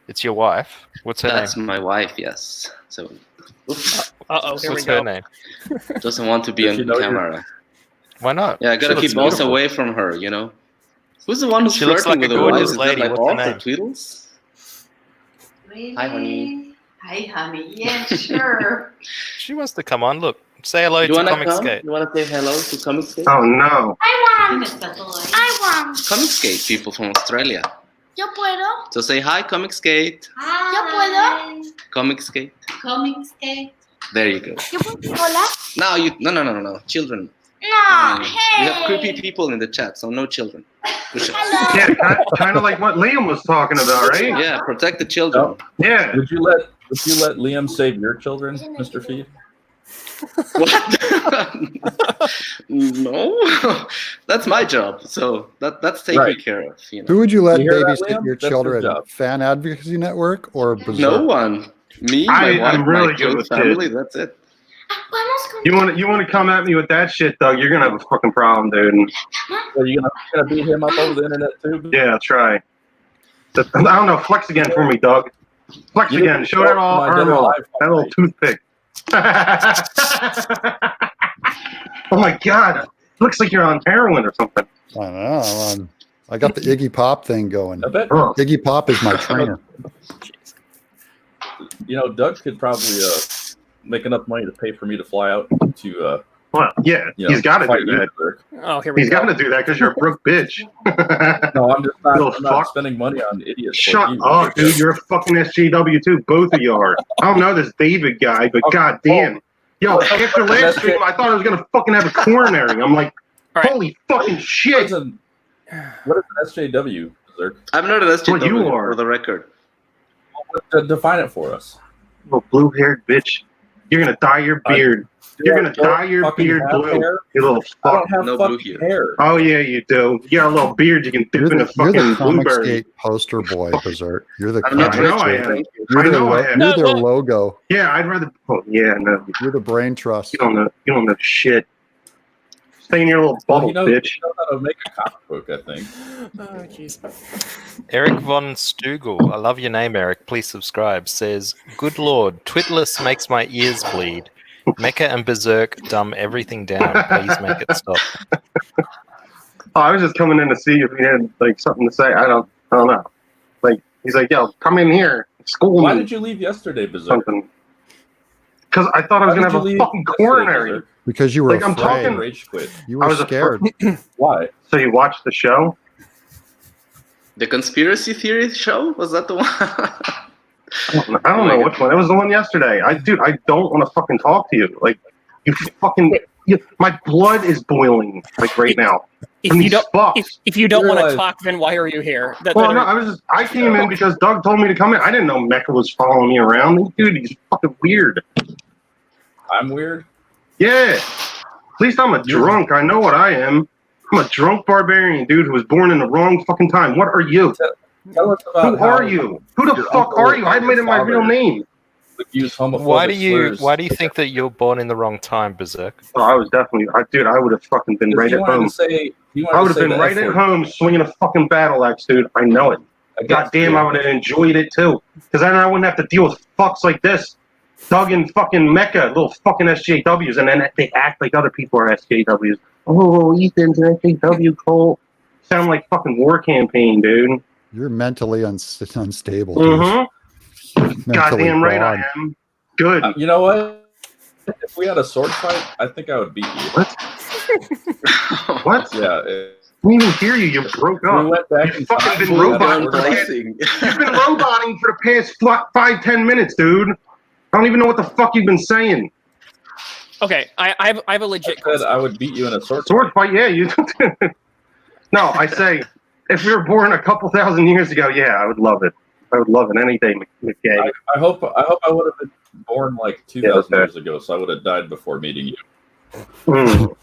It's your wife. What's her That's name? my wife, yes. So, oops, Uh-oh, here we What's her go. name? doesn't want to be Does on she know you're- camera. Why not? Yeah, I gotta She looks keep us beautiful. away from her, you know? Who's the one who's She looks flirting like with a the wife? gorgeous Is lady. that like What's her Off or name? Tweedles? Really? Hi, honey. Hi, honey. Yeah, sure. She wants to come on. Look, say hello You to wanna Comic come? Skate. You wanna say hello to Comicsgate? Oh no! I want. I want. Comicsgate, people from Australia. Yo puedo. So say hi, Comicsgate. Yo puedo. Comicsgate. Comicsgate. There you go. Yo puedo. Hola. No. Children. No. We have creepy people in the chat, so no children. Push it. Hello. Yeah, kind of like what Liam was talking about, right? Yeah, protect the children. Yeah. Would you let Liam save your children, Mr. Feed? What? No, that's my job. So that's taken Right. care of. You know, Who would you let You hear that, babysit Liam? your That's his children? job. Fan Advocacy Network or Berserk? no one. Me, I'm my wife, really my good close with family. That's it. Vamos con. You want to come at me with that shit, Doug? You're gonna have a fucking problem, dude. Are you gonna beat him up over the internet too? Yeah, try. I don't know. Flex again for me, Doug. Flex You again. didn't Show that all my arm dinner off. live That little night. toothpick. Oh my god! Looks like you're on heroin or something. I don't know. I got the Iggy Pop thing going. I bet Oh, Iggy Pop is my trainer. you know Doug could probably make enough money to pay for me to fly out to well, yeah, you know, he's got to fight do you, that. Berserk. Oh, here we He's go. got to do that because you're a broke bitch. No, I'm just Little I'm not fuck. spending money on idiots. Shut like you. up, dude. You're a fucking SJW too. Both of you are. I don't know this David guy, but Okay. goddamn. Yo, after last That's stream, it. I thought I was going to fucking have a coronary. I'm like, All right. holy fucking shit. What is an SJW, Berserk? I'm not an SJW Well, you are. for the record. Define it for us. Little blue haired bitch. You're going to dye your beard You're gonna dye your fucking beard have blue. hair? You little I fuck. don't have No blue fucking here. hair. Oh yeah, you do. You got a little beard you can dip You're in a the, you're fucking the blueberry. Comicsgate poster boy, Berserk. You're the I'm not I know I rich, am. thank you. You're I their know I lo- am. You're their No, well- logo. Yeah, I'd rather. Oh yeah, no, You're the brain trust. you don't know. You don't know shit. Stay in your little Well, bubble, he knows, bitch. he knows how to make a comic book, I think. Oh, jeez. Eric von Stugel, I love your name, Eric. Please subscribe. Says, "Good Lord, Twitless makes my ears bleed. Mecha and Berserk dumb everything down. Please make it stop." Oh, I was just coming in to see if he had like something to say. I don't know. Like he's like, yo, come in here, school Why me did you leave yesterday, Berserk? something. Because I thought I was Why gonna did have you a leave fucking yesterday, coronary. Berserk? Because you were Like, I'm afraid. talking- Rage quit. You I were was scared. Why? So you watched the show? The conspiracy theory show? Was that the one? I don't know which one. It was the one yesterday. I don't want to fucking talk to you. Like you fucking. My blood is boiling like right now. If From you these don't, fucks. if you don't want to Realize- talk, then why are you here? Well, no, I came in because Doug told me to come in. I didn't know Mecha was following me around. Dude, he's fucking weird. I'm weird. Yeah. At least I'm a drunk. I know what I am. I'm a drunk barbarian, dude, who was born in the wrong fucking time. What are you? Tell us about Who how are you? Who the your fuck uncle are you? I haven't made it my and real father name. would use homophobic Why do you slurs. think that you're born in the wrong time, Berserk? Oh, I was definitely, dude, I would have fucking been right He at wanted home. to say, he wanted I would to have say been the right F at word. home swinging a fucking battle axe, dude. I know it. God damn, I would have enjoyed it too. Because then I wouldn't have to deal with fucks like this. Doug and fucking Mecca, little fucking SJWs, and then they act like other people are SJWs. Oh, Ethan's an SJW, Cole. Sound like fucking war campaign, dude. You're mentally unstable. Dude. Mm-hmm. Mentally Goddamn right gone. I am. Good. You know what? If we had a sword fight, I think I would beat you. What? What? Yeah. I didn't even hear you. You broke We up. went back in You've fucking time. been We had a roboting sword for the fight. past, you've been roboting for the past 5-10 minutes, dude. I don't even know what the fuck you've been saying. Okay, I have a legit I said question. I would beat you in a sword Sword fight, yeah. You. No, I say, if we were born a couple thousand years ago, yeah, I would love it. I would love it any day, McKay. I hope I would have been born like 2,000 okay. years ago, so I would have died before meeting you.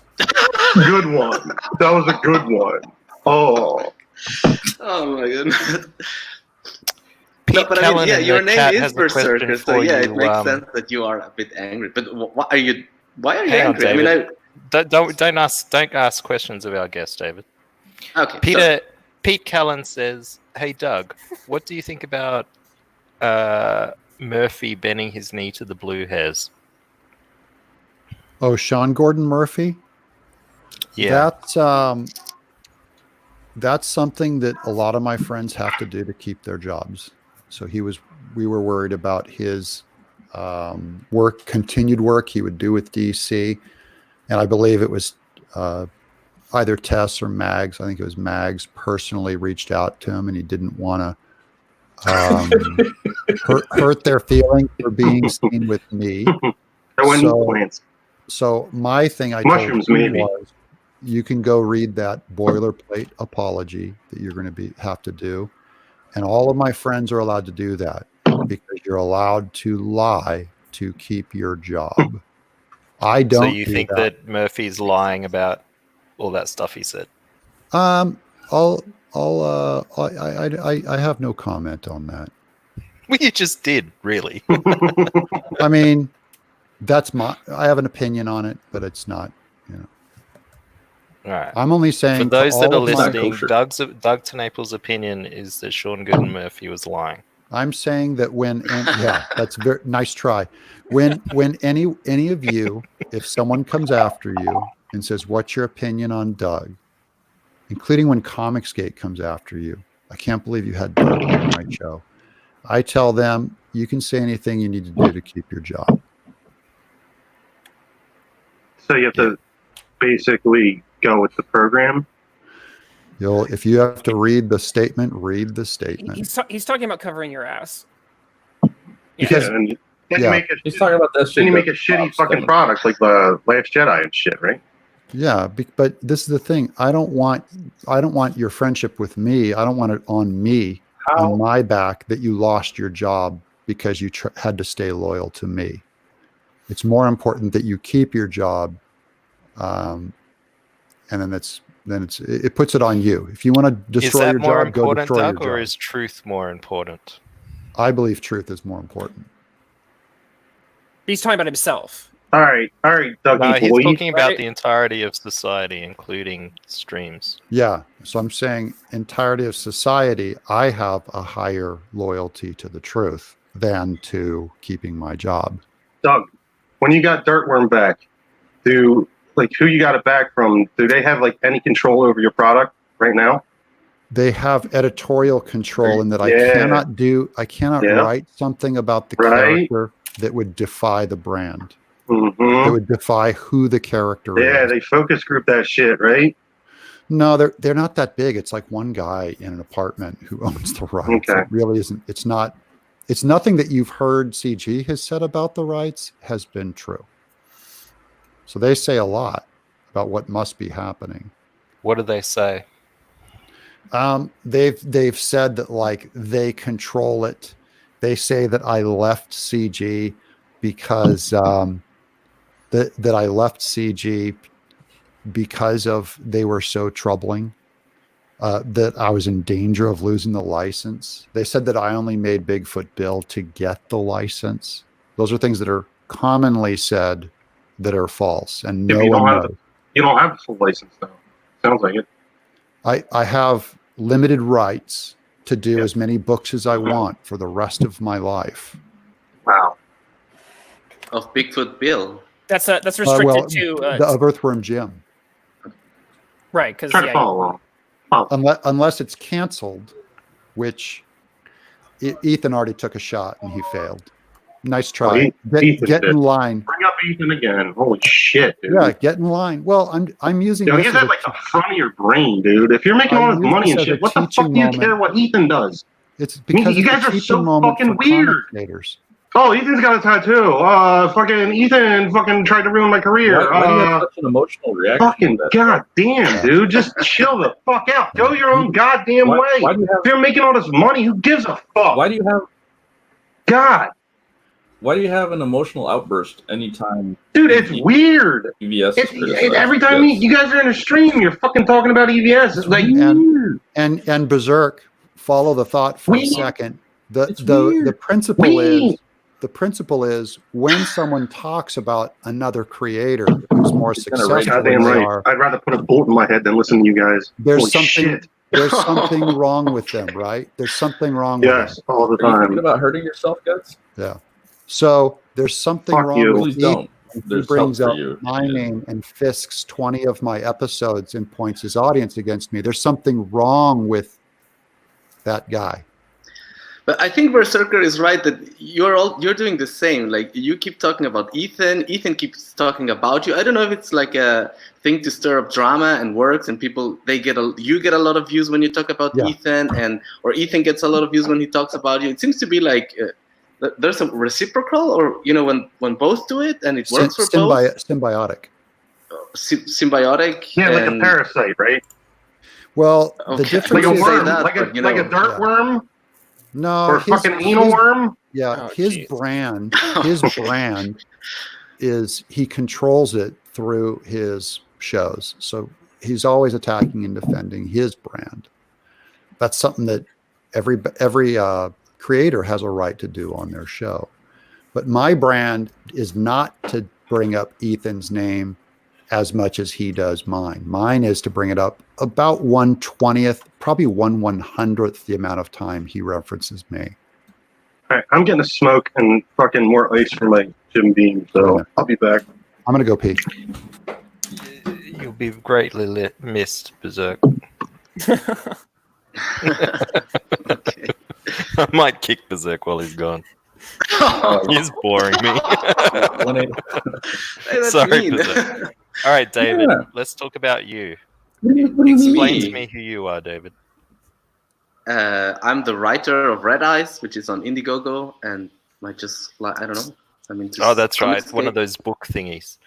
Good one. That was a good one. Oh. Oh my goodness. Pete No, but I mean, Callan yeah, in your the name chat is has a question Berserker, so for yeah, you, it makes sense that you are a bit angry. But why are you Hang on, angry? I mean, David. Don't ask questions of our guest, David. okay. So, Pete Callan says, "Hey Doug, what do you think about Murphy bending his knee to the blue hairs?" Oh, Sean Gordon Murphy. Yeah, That's something that a lot of my friends have to do to keep their jobs. So we were worried about his continued work he would do with DC, and I believe it was either Tess or Mags. I think it was Mags personally reached out to him, and he didn't want to hurt their feelings for being seen with me. I went plants. So my thing I Mushrooms, told him maybe. was, you can go read that boilerplate apology that you're going to have to do, and all of my friends are allowed to do that because you're allowed to lie to keep your job. I don't. So you think that Murphy's lying about all that stuff he said? I have no comment on that. Well, you just did, really. I mean, I have an opinion on it, but it's not, All right. I'm only saying For those that are listening, kosher. Doug Tennapel's opinion is that Sean Good and Murphy was lying. I'm saying that yeah, that's very nice try. When any of you, if someone comes after you and says, "What's your opinion on Doug?" including when Comicsgate comes after you, I can't believe you had Doug on my show. I tell them, you can say anything you need to do to keep your job. So you have to basically go with the program. If you have to read the statement, read the statement. He's talking about covering your ass. Because and then yeah. you make He's talking about that shit. then you make a shitty fucking product like the Last Jedi and shit, right? Yeah, but this is the thing. I don't want your friendship with me. I don't want it on me, on my back, that you lost your job because you had to stay loyal to me. It's more important that you keep your job, and then it puts it on you. If you want to Is destroy that your more job, go important, destroy your Doug, or job. is truth more important? I believe truth is more important. He's talking about himself. All right, Dougie No, he's boy. talking about Right. the entirety of society, including streams. Yeah. So I'm saying entirety of society, I have a higher loyalty to the truth than to keeping my job. Doug, when you got Dirtworm back, who you got it back from? Do they have like any control over your product right now? They have editorial control in that I Yeah. cannot Yeah. write something about the Right. character that would defy the brand. Mm-hmm. That would defy who the character Yeah, is. they focus group that shit, right? No, they're not that big. It's like one guy in an apartment who owns the rights. Okay. It really isn't. It's nothing that you've heard CG has said about the rights has been true. So they say a lot about what must be happening. What do they say? They've said that like they control it. They say that I left CG because that I left CG because of they were so troubling. That I was in danger of losing the license. They said that I only made Bigfoot Bill to get the license. Those are things that are commonly said that are false, and If no you don't one have knows. You don't have a full license though. Sounds like it. I have limited rights to do as many books as I want for the rest of my life. Wow. Of Bigfoot Bill. That's restricted Well, to the Earthworm Jim. right because Try to follow along. Unless it's canceled, which Ethan already took a shot and he failed. Nice try. Ethan Get did. in line. Bring up Ethan again. Holy shit, dude. Yeah, get in line. Well, I'm using Yo, this get as that a like the front of your brain, dude. If you're making I all this use money this and as shit, a what the fuck teaching do you moment. care what Ethan does? It's because you it's guys a are teaching so moment fucking for weird. commentators. Oh, Ethan's got a tattoo. Fucking Ethan fucking tried to ruin my career. Why do you have such an emotional reaction? Fucking to that? goddamn, dude. Just chill the fuck out. Go your own goddamn way. Why do you have, if you're making all this money, who gives a fuck? why do you have God. Why do you have an emotional outburst anytime? Dude, it's weird. EVS Every time you guys are in a stream, you're fucking talking about EVS. It's like weird. And Berserk, follow the thought for a second. The principle is when someone talks about another creator who's more successful than Goddamn they right. are, I'd rather put a bolt in my head than listen to you guys. there's Holy something shit. there's something wrong with them, right? There's something wrong with Yes, them. all the Are you thinking time. about hurting yourself, guys? Yeah. So there's something Fuck wrong you. with Please Ethan. don't. He There's brings help for up you. my name and fisks 20 of my episodes and points his audience against me. There's something wrong with that guy. But I think Berserker is right that you're doing the same. Like you keep talking about Ethan. Ethan keeps talking about you. I don't know if it's like a thing to stir up drama and works, and people you get a lot of views when you talk about Ethan, or Ethan gets a lot of views when he talks about you. It seems to be like there's a reciprocal, or when both do it and it works for both. Symbiotic. Symbiotic. Yeah, like a parasite, right? Well, Okay. the difference Like a is worm, that, like but, a dirt worm, no, or a fucking anal worm. Yeah, Oh, his geez. brand is he controls it through his shows. So he's always attacking and defending his brand. That's something that every creator has a right to do on their show. But my brand is not to bring up Ethan's name as much as he does mine. Mine is to bring it up about 1/20th, probably 1/100th the amount of time he references me. All right, I'm getting a smoke and fucking more ice for my Jim Beam, so I'll be back. I'm gonna go pee. You'll be greatly missed, Berserk. Okay. I might kick Berserk while he's gone. He's boring me. Hey, that's Sorry, mean. Berserk. All right, David, Yeah. let's talk about you. What do you Explain to Me? me who you are, David. I'm the writer of Red Eyes, which is on Indiegogo, and I just like I don't know. I mean, Oh, that's right. Comicsgate. One of those book thingies.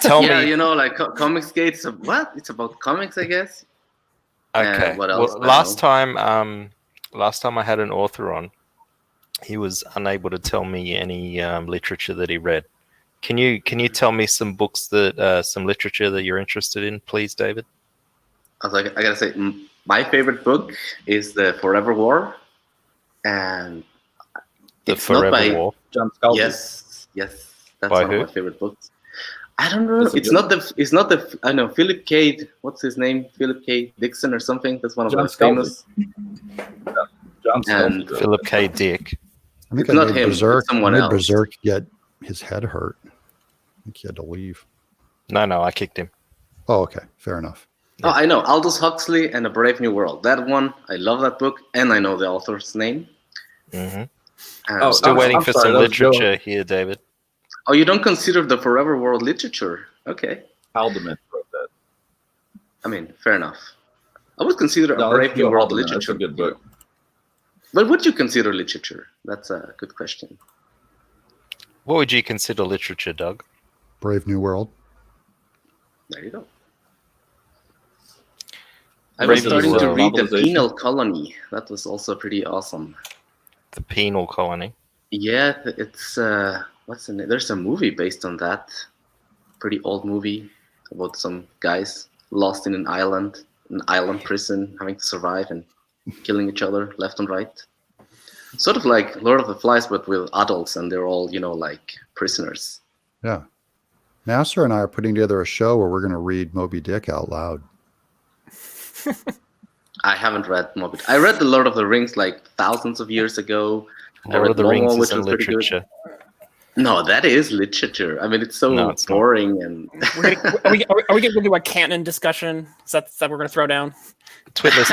Tell Yeah, me. you know, like Comicsgate. What? It's about comics, I guess. Okay. what else? Well, I last don't time I had an author on, he was unable to tell me any literature that he read. Can you tell me some books that some literature that you're interested in, please, David? I gotta say, my favorite book is The Forever War, and The it's not Forever by War. John Scalzi. yes, that's By one who? of my favorite books. I don't know. Is it good? It's not the. I know Philip K. What's his name? Philip K. Dixon or something. That's one of John the famous. John And- Scalzi. Philip K. Dick. I think It's I not made him, it's Berserk. someone I made else. Berserk get his head hurt. I think he had to leave. No, I kicked him. Oh, okay, fair enough. Oh, I know Aldous Huxley and A Brave New World. That one, I love that book, and I know the author's name. Hmm And- Oh, Still I'm- waiting I'm for sorry, some that was Joe. literature here, David. Oh, you don't consider The Forever World literature? Okay. Haldeman wrote that. I mean, fair enough. I would consider No, A Brave that's New Joe World Haldeman. literature. That's a good book. But would you consider literature? That's a good question. What would you consider literature, Doug? Brave New World. There you go. I Brave was starting New to World. read The Novelization. Penal Colony. That was also pretty awesome. The Penal Colony. Yeah, it's what's the name? There's a movie based on that. Pretty old movie about some guys lost in an island prison, having to survive and killing each other left and right. Sort of like Lord of the Flies, but with adults, and they're all, like prisoners. Yeah. Nasser and I are putting together a show where we're going to read Moby Dick out loud. I haven't read Moby. I read The Lord of the Rings like thousands of years ago. I Lord read of the Momo, Rings which isn't was pretty good. literature. No, that is literature. I mean, it's so No, it's not. boring and. Are we going to do a canon discussion? Is that we're going to throw down? Twitless,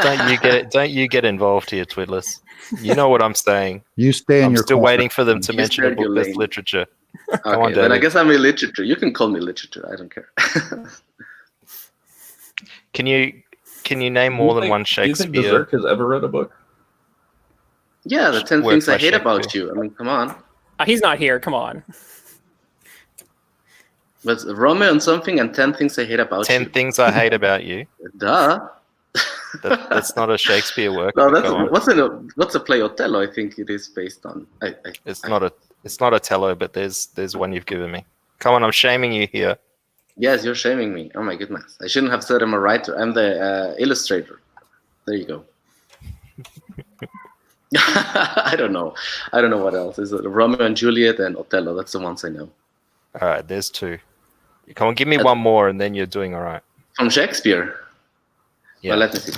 don't you get involved here, Twitless. You know what I'm saying. You stay in I'm your still corner. waiting for them to You mention a spared your book that's lane. literature. Okay, on, then I David. guess I'm a literature. You can call me literature. I don't care. Can you name more than one Do you think Shakespeare? Berserk has ever read a book? Yeah, the 10 Work things I by hate about Shakespeare. you. I mean, come on. He's not here. Come on. But Romeo and something and 10 things I hate about 10 you. Things I Hate About You. Duh. That's not a Shakespeare work. No, but go on. what's a play Othello? I think it is based on. It's not a tello, but there's one you've given me. Come on, I'm shaming you here. Yes, you're shaming me. Oh my goodness. I shouldn't have said I'm a writer. I'm the illustrator. There you go. I don't know. I don't know what else. Is it Romeo and Juliet and Othello? That's the ones I know. All right, there's two. Come on, give me one more, and then you're doing all right. From Shakespeare. Yeah. Well, let me see.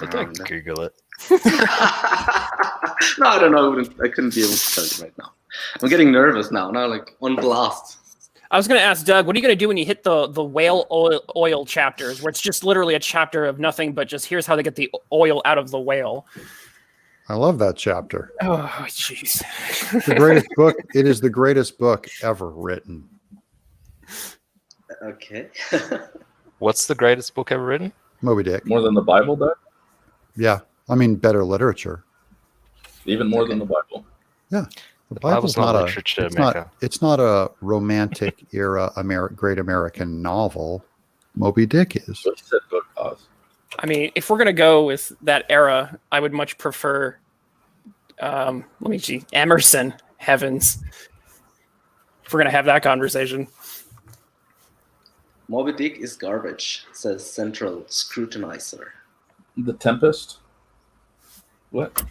But don't Google it. No, I don't know. I couldn't be able to tell you right now. I'm getting nervous now. Now, like on blast. I was going to ask Doug, what are you going to do when you hit the whale oil chapters, where it's just literally a chapter of nothing but just here's how they get the oil out of the whale? I love that chapter. Oh, jeez. The greatest book. It is the greatest book ever written. Okay. What's the greatest book ever written? Moby Dick. More than the Bible, Doug? Yeah. I mean, better literature. Even more than the Bible. Yeah. The Bible's Bible's not not literature, it's Mecca. it's not a romantic era great American novel. Moby Dick is. What you said, book pause. I mean, if we're going to go with that era, I would much prefer, let me see, Emerson, Heavens. If we're going to have that conversation. Moby Dick is garbage, says Central Scrutinizer. The Tempest? What?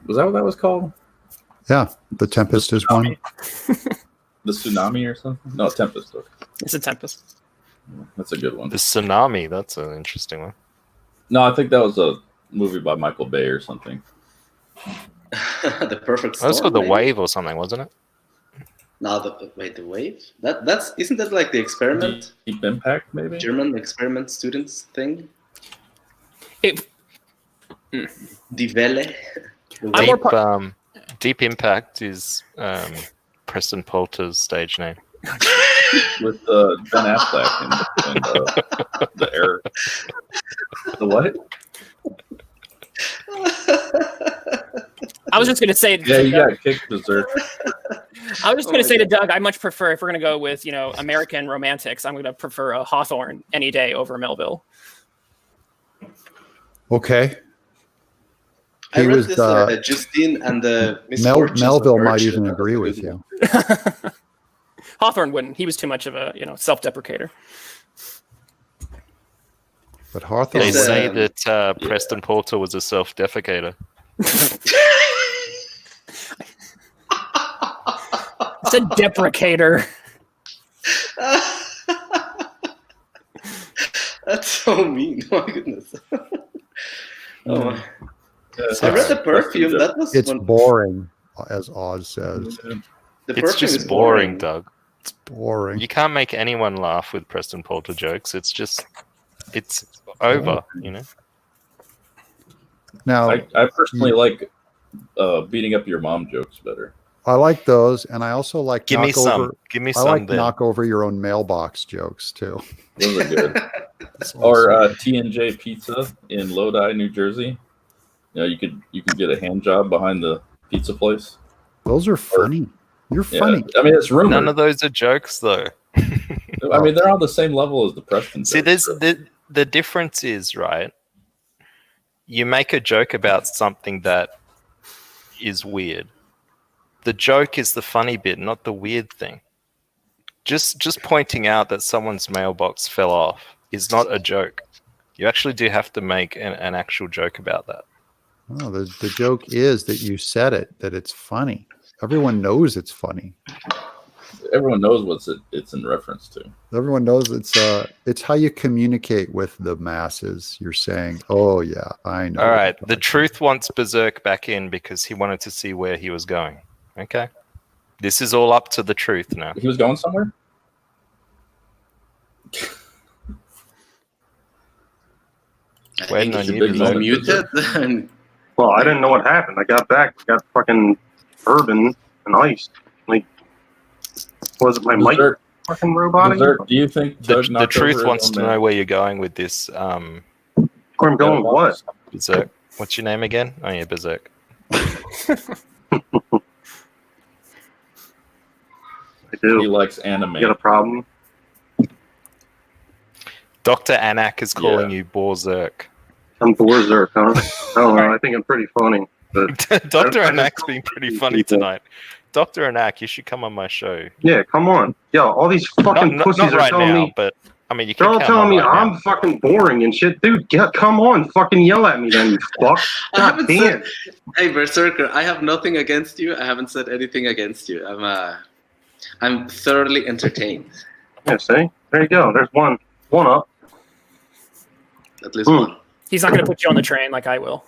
Was that what that was called? Yeah. The Tempest is one. The Tsunami or something? No, Tempest. Okay. It's a Tempest. That's a good one. The Tsunami. That's an interesting one. No, I think that was a movie by Michael Bay or something. The Perfect That Storm. was called The maybe? Wave or something, wasn't it? No, the Wave? That's isn't that like the experiment? Deep Impact, maybe? German experiment students thing? It, Die Welle. The I'm Wave. more Deep Impact is Preston Poulter's stage name. With Ben Affleck and the air. The what? I was just going to say, Yeah, you got kicked berserk. I was just Oh going my to say to God. Doug, I much prefer, if we're going to go with, American romantics, I'm going to prefer a Hawthorne any day over Melville. Okay. I He read was, this Justine and the Misfortunes Melville of might Virtue. even That was agree a with good you. one. Hawthorne wouldn't. He was too much of a self-deprecator. But Hawthorne, They It's, say um, that Preston Porter was a self-defecator. It's a deprecator. That's so mean. Oh my goodness. Oh my. So I read the Preston perfume. Porter. That was it's one. boring, as Oz says. The it's perfume just is boring, Doug. It's boring. You can't make anyone laugh with Preston Porter jokes. It's over, you know. Now, I personally like beating up your mom jokes better. I like those, and I also like Give me knock some. over. Give me I some. like Then. knock over your own mailbox jokes too. Those are good. That's Or awesome. T&J Pizza in Lodi, New Jersey. You know, you could get a hand job behind the pizza place. Those are funny. You're Yeah. funny. I mean, it's rumored. None of those are jokes, though. I mean, they're on the same level as the Preston. See, jokes, there's so. the difference is, right? You make a joke about something that is weird. The joke is the funny bit, not the weird thing. Just pointing out that someone's mailbox fell off is not a joke. You actually do have to make an actual joke about that. Oh, the joke is that you said it, that it's funny. Everyone knows it's funny. Everyone knows what it's in reference to. Everyone knows it's how you communicate with the masses. You're saying, "Oh yeah, I know." All right, the truth wants Berserk back in because he wanted to see where he was going. Okay, this is all up to the truth now. He was going somewhere? I Waiting think on he's you, big Berserk. moment. muted. And Well, I didn't know what happened. I got back, got fucking bourbon and ice. Like, was it my mic Berserk, fucking robotic? Berserk, do you think Doug The knocked over truth his wants own to man? know where you're going with this. Where I'm going with what? Berserk. What's your name again? Oh yeah, Berserk. I He do. likes anime. You got a problem? Dr. Anak is calling Yeah. you Borzerk. I'm berserk, huh? I don't know. I think I'm pretty funny. But Dr. I Anak's just- been pretty funny people. tonight. Dr. Anak, you should come on my show. yeah, come on. Yo, all these fucking Not pussies are right telling now, me. but I mean, you They're can all come telling on me right I'm now. fucking boring and shit. Dude, come on. Fucking yell at me then, you fuck. I God haven't damn. said, hey Berserker, I have nothing against you. I haven't said anything against you. I'm thoroughly entertained. Yeah, see? There you go. There's one up. At least Hmm. one. He's not going to put you on the train like I will.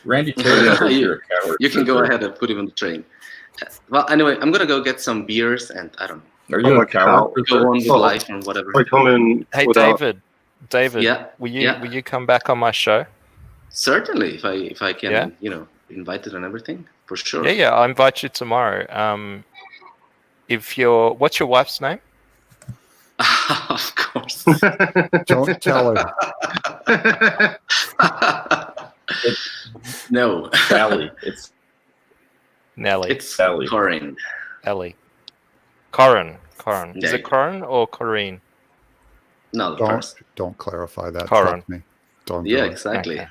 Randy Terry says you're a coward. You can go ahead and put him on the train. Well, anyway, I'm gonna go get some beers and I don't Are Oh you my a coward? God. go on with Oh. life and whatever. I come in Hey, without... David, Yeah, will you yeah. will you come back on my show? Certainly, if I can, Yeah. invite it and everything for sure. Yeah, I'll invite you tomorrow. What's your wife's name? Of course. Don't tell her. No, Sally. It's Nelly. it's Sally. Corinne. Ellie. Corin. Is Yeah. it Corin or Corrine? No, the Don't first. don't clarify that. Corin. Trust me. Don't. do Yeah, it. exactly. Okay.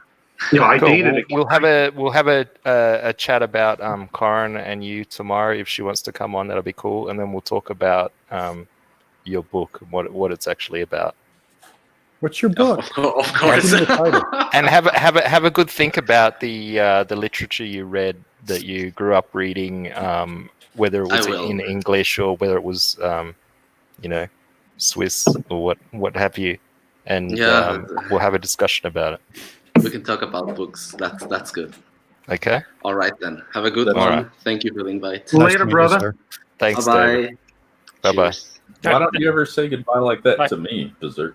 Yo, I Cool. dated a We'll have a chat about Corin and you tomorrow if she wants to come on. That'll be cool, and then we'll talk about your book and what it's actually about, What's your book? Of course. Give me the title. and have a good think about the literature you read that you grew up reading, whether it I was will. in English or whether it was Swiss or what have you, and Yeah. we'll have a discussion about it. We can talk about books. That's good. Okay. All right then. Have a good All one. right. Thank you for the invite. Later, Nice to meet you, brother. sir. Thanks, Bye David. bye. Bye-bye. Why don't you ever say goodbye like that Bye. to me, Berserk?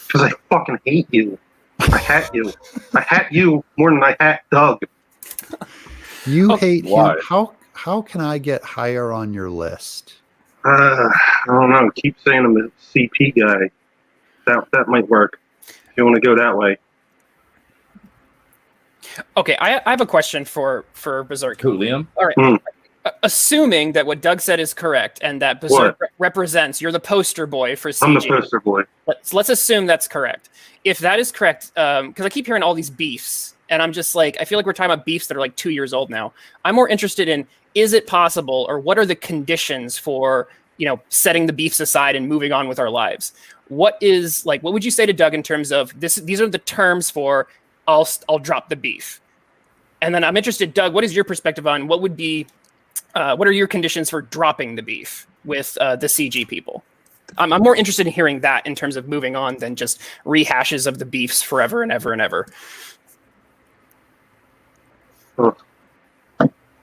Because I fucking hate you. I hat you. I hat you more than I hat Doug. You Oh, hate why? him. How can I get higher on your list? I don't know. Keep saying I'm a CP guy. That might work. If you want to go that way. Okay, I have a question for Berserk. Who, Liam? Assuming that what Doug said is correct and that Berserk represents. You're the poster boy for CG. I'm the poster boy. Let's assume that's correct. If that is correct, because I keep hearing all these beefs, and I'm just like, I feel like we're talking about beefs that are like 2 years old now. I'm more interested in, is it possible, or what are the conditions for, setting the beefs aside and moving on with our lives? What would you say to Doug in terms of this? These are the terms for I'll drop the beef. And then I'm interested, Doug, what is your perspective on what would be, what are your conditions for dropping the beef with the CG people? I'm more interested in hearing that in terms of moving on than just rehashes of the beefs forever and ever and ever.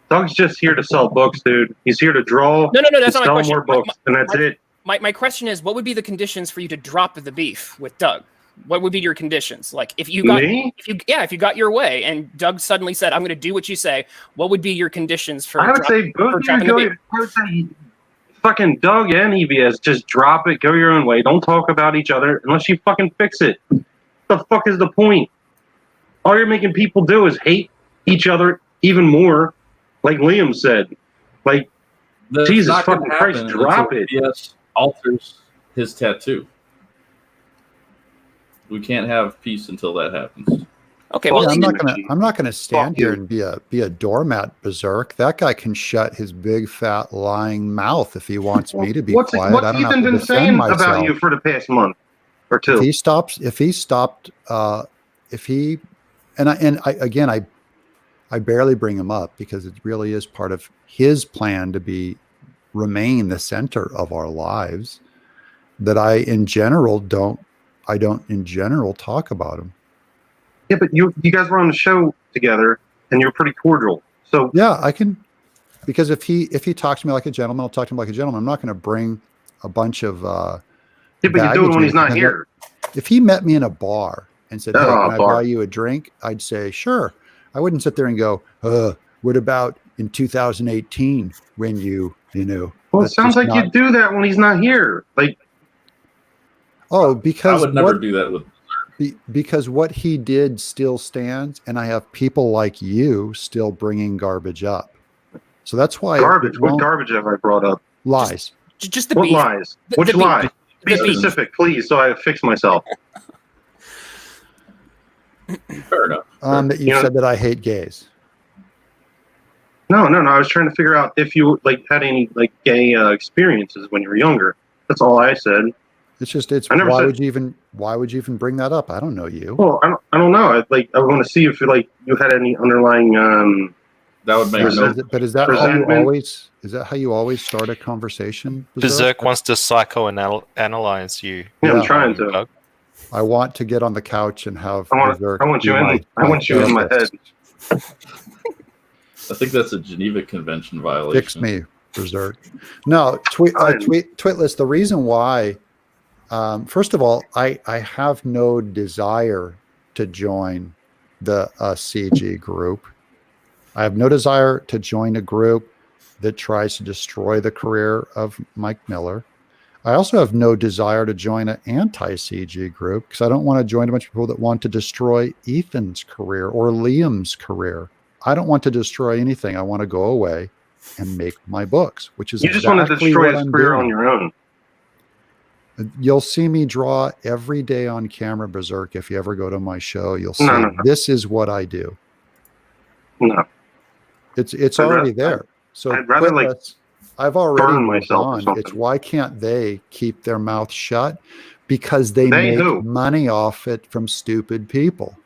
Doug's just here to sell books, dude. He's here to draw. No, that's not my sell question. more books, and that's it. My question is, what would be the conditions for you to drop the beef with Doug? What would be your conditions? Like if you got if you got your way and Doug suddenly said, I'm going to do what you say, what would be your conditions for I would say both of you go. I would say fucking Doug and EBS, just drop it, go your own way. Don't talk about each other unless you fucking fix it. The fuck is the point? All you're making people do is hate each other even more. Like Liam said, like, Jesus fucking Christ, drop it. EBS alters his tattoo. We can't have peace until that happens. Okay, well, I'm not gonna stand here and be a doormat, Berserk. That guy can shut his big fat lying mouth if he wants me to be quiet. What's Ethan been saying about you for the past month or two? If he stopped, I barely bring him up because it really is part of his plan to remain the center of our lives. That I don't in general talk about him. Yeah, but you guys were on the show together and you're pretty cordial. So yeah, I can, because if he talks to me like a gentleman, I'll talk to him like a gentleman. I'm not going to bring a bunch of yeah, but you do it when he's not here. If he met me in a bar and said, "Hey, can I buy you a drink?" I'd say, "Sure." I wouldn't sit there and go, "What about in 2018 when you know?" Well, it sounds like you do that when he's not here. Like, because I would never do that with. Because what he did still stands, and I have people like you still bringing garbage up. So that's why garbage. What garbage have I brought up? Lies. Just the what beef. Lies? Which lie? Be specific, please, so I fix myself. Fair enough. That you said that I hate gays. No. I was trying to figure out if you had any gay experiences when you were younger. That's all I said. Why would you even bring that up? I don't know you. Well, I don't know. I want to see if you had any underlying. That would make sense. But is that how you always? Is that how you always start a conversation? Berserk wants to psychoanalyze you. Yeah, I'm trying to. Doug. I want to get on the couch and have. I want you in my head. I think that's a Geneva Convention violation. Fix me, Berserk. No, Twitless. The reason why. First of all, I have no desire to join the CG group. I have no desire to join a group that tries to destroy the career of Mike Miller. I also have no desire to join an anti-CG group because I don't want to join a bunch of people that want to destroy Ethan's career or Liam's career. I don't want to destroy anything. I want to go away and make my books, which is you just want to destroy his career on your own. You'll see me draw every day on camera, Berserk. If you ever go to my show, you'll see this is what I do. No, it's already there. So I'd rather I've already burn myself or something. It's why can't they keep their mouth shut? Because they make money off it from stupid people.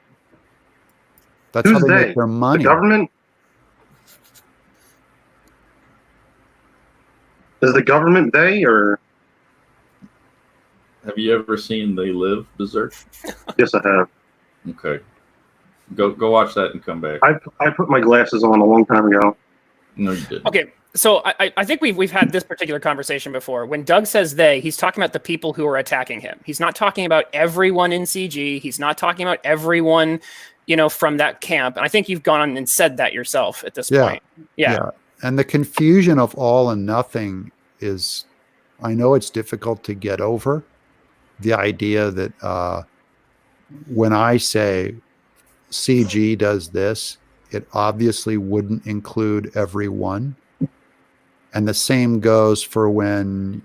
That's how they make their money. The government? Is the government they or? Have you ever seen They Live, Berserk? Yes, I have. Okay. Go watch that and come back. I put my glasses on a long time ago. No, you didn't. Okay, so I think we've had this particular conversation before. When Doug says they, he's talking about the people who are attacking him. He's not talking about everyone in CG. He's not talking about everyone, from that camp. And I think you've gone on and said that yourself at this point. Yeah. And the confusion of all and nothing is, I know it's difficult to get over. The idea that when I say CG does this, it obviously wouldn't include everyone. And the same goes for when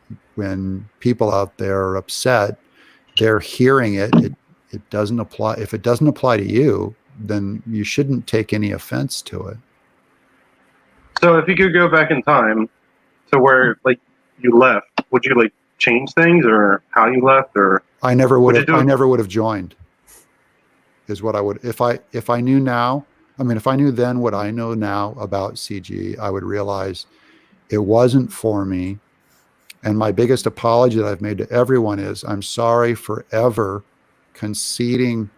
people out there are upset, they're hearing it. It doesn't apply. If it doesn't apply to you, then you shouldn't take any offense to it. So if you could go back in time to where like you left, would you like change things or how you left, or I never would What'd have. you do? I never would have joined. Is what I would if I knew now. I mean, if I knew then what I know now about CG, I would realize it wasn't for me. And my biggest apology that I've made to everyone is I'm sorry for ever conceding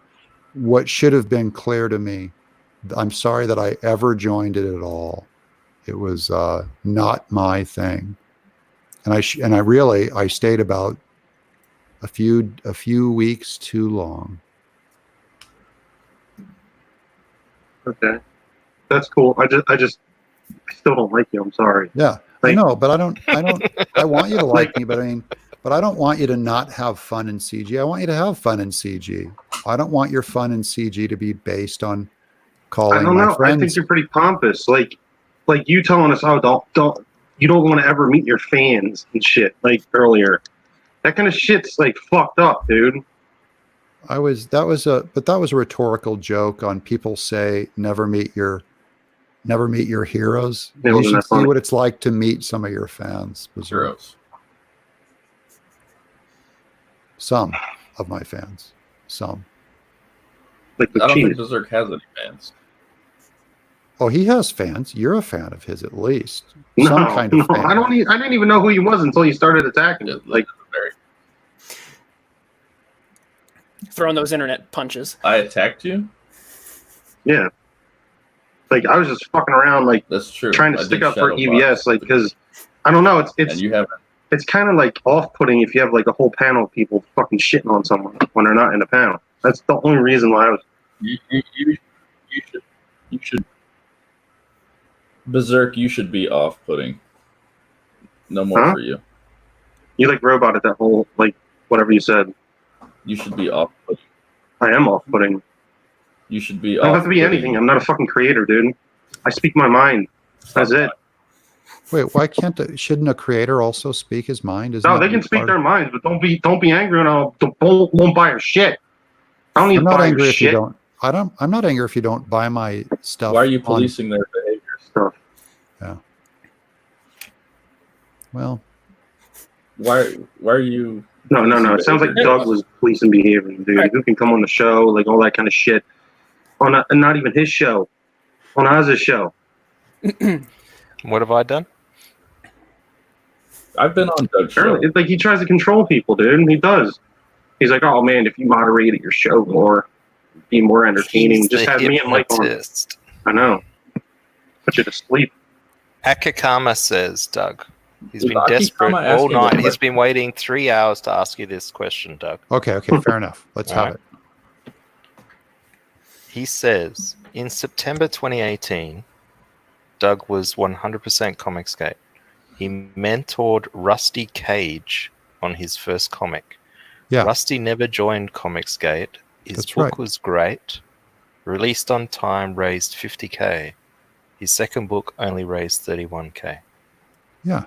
what should have been clear to me. I'm sorry that I ever joined it at all. It was not my thing. And I stayed about a few weeks too long. okay, that's cool. I still don't like you. I'm sorry. Yeah, I Like- know, but I want you to like me, but I don't want you to not have fun in CG. I want you to have fun in CG. I don't want your fun in CG to be based on calling I don't my know. I think friends. you're pretty pompous. Like you telling us, oh, don't you don't want to ever meet your fans and shit. Like earlier, that kind of shit's like fucked up, dude. That was a rhetorical joke on people say never meet your heroes. Yeah, You wasn't should that see funny? what it's like to meet some of your fans. Heroes. Some of my fans. Some. Like the I don't think cheese. Berserk has any fans. Oh, he has fans. You're a fan of his at least. No, Some kind of fan. I didn't even know who he was until you started attacking him. Like, Very. Throwing those internet punches. I attacked you. yeah. Like I was just fucking around, like That's true. trying to I stick did up for shadow EVS, box. like because I don't know. And It's you haven't. it's kind of like off-putting if you have like a whole panel of people fucking shitting on someone when they're not in the panel. That's the only reason why I was. You should. Berserk, you should be off-putting. No more Huh? for you. You like robot at that whole like whatever you said. You should be off-putting. I am off-putting. You should be I don't have to be off-putting. anything. I'm not a fucking creator, dude. I speak my mind. That's it. Wait, why shouldn't a creator also speak his mind? Isn't No, that they can speak part their of- minds, but don't be angry and I won't buy your shit. I don't need I'm to not buy angry your if you shit. don't. I'm not angry if you don't buy my stuff. Why are you on- policing their behavior? Stuff. Well, Why are you? No. It sounds like Doug was policing behavior, dude. Right. Who can come on the show, like all that kind of shit. And not even his show. On Oz's show. What have I done? I've been on Doug's show. Sure. It's like he tries to control people, dude. He does. He's like, oh man, if you moderated your show more, be more entertaining, He's just the have me and Mike on. hypnotist. I know. Put you to sleep. Akakama says, Doug. He's Is been Akakama desperate all asking a night. He's question? been waiting 3 hours to ask you this question, Doug. okay, fair enough. Let's have Alright. it. He says, in September 2018, Doug was 100% Comicsgate. He mentored Rusty Cage on his first comic. Yeah. Rusty never joined Comicsgate. His That's book right. was great. Released on time, raised 50K. His second book only raised 31K. Yeah.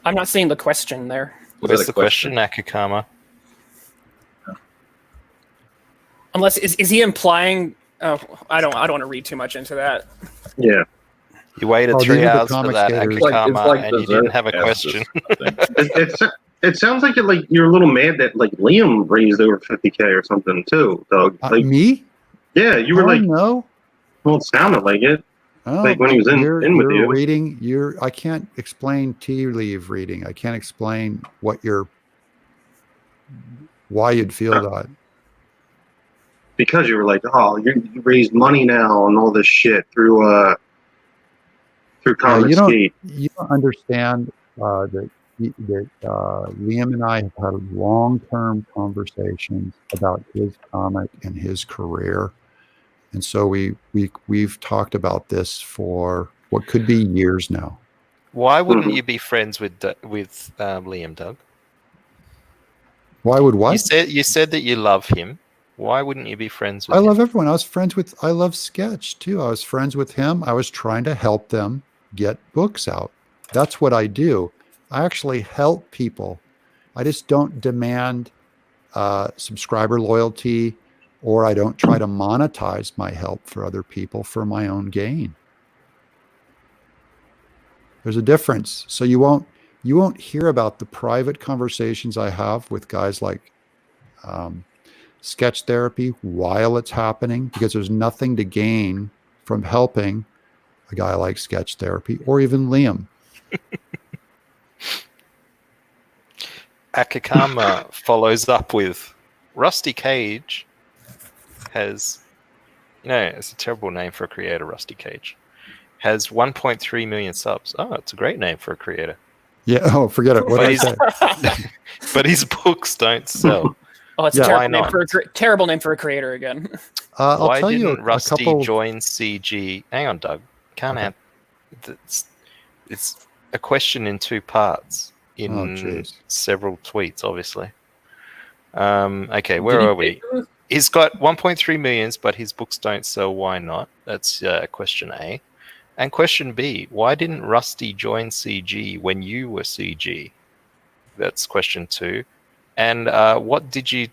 I'm not seeing the question there. Was Where's that a the question, Akakama? Unless is he implying? Oh, I don't want to read too much into that. Yeah. You waited Oh, 3 these are the hours for comic that, skaters. Akakama, and you didn't Berserk have a asked question. this thing. It sounds like you're a little mad that like Liam raised over 50K or something too, Doug. Like, Me? yeah, you were Oh, like, no. well, it sounded like it. Oh, Like when he was in you're with you. reading. I can't explain tea leaf reading. I can't explain why you'd feel that. Because you were like, oh, you raised money now and all this shit through Comic Skate. You don't understand that Liam and I have had long-term conversations about his comic and his career, and so we've talked about this for what could be years now. Why wouldn't Mhm. you be friends with Liam, Doug? Why would what? You said that you love him. Why wouldn't you be friends with I him? love everyone. I love Sketch too. I was friends with him. I was trying to help them get books out. That's what I do. I actually help people. I just don't demand subscriber loyalty, or I don't try to monetize my help for other people for my own gain. There's a difference. So you won't hear about the private conversations I have with guys like Sketch Therapy while it's happening, because there's nothing to gain from helping a guy like Sketch Therapy or even Liam. Akakama follows up with Rusty Cage has, it's a terrible name for a creator, Rusty Cage. Has 1.3 million subs. Oh, it's a great name for a creator. Yeah. Oh, forget it. What did I say? But his books don't sell. Oh, it's Yeah. a Why terrible name not? for terrible name for a creator again. I'll Why tell you didn't a Rusty couple. join CG? Hang on, Doug. Can't Okay. It's a question in two parts in Oh, jeez. several tweets, obviously. Okay, where Did he are pay we? for this? He's got 1.3 millions, but his books don't sell. Why not? That's question A. And question B, why didn't Rusty join CG when you were CG? That's question 2. And what did you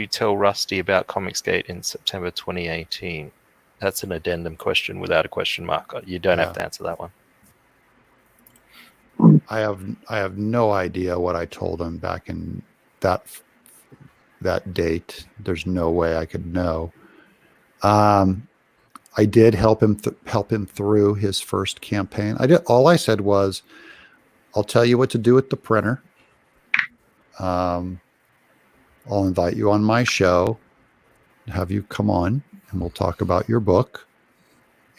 tell Rusty about Comicsgate in September 2018? That's an addendum question without a question mark. You don't have to answer that one. I have no idea what I told him back in that date. There's no way I could know. I did help him through his first campaign. All I said was, I'll tell you what to do with the printer. I'll invite you on my show, have you come on, and we'll talk about your book.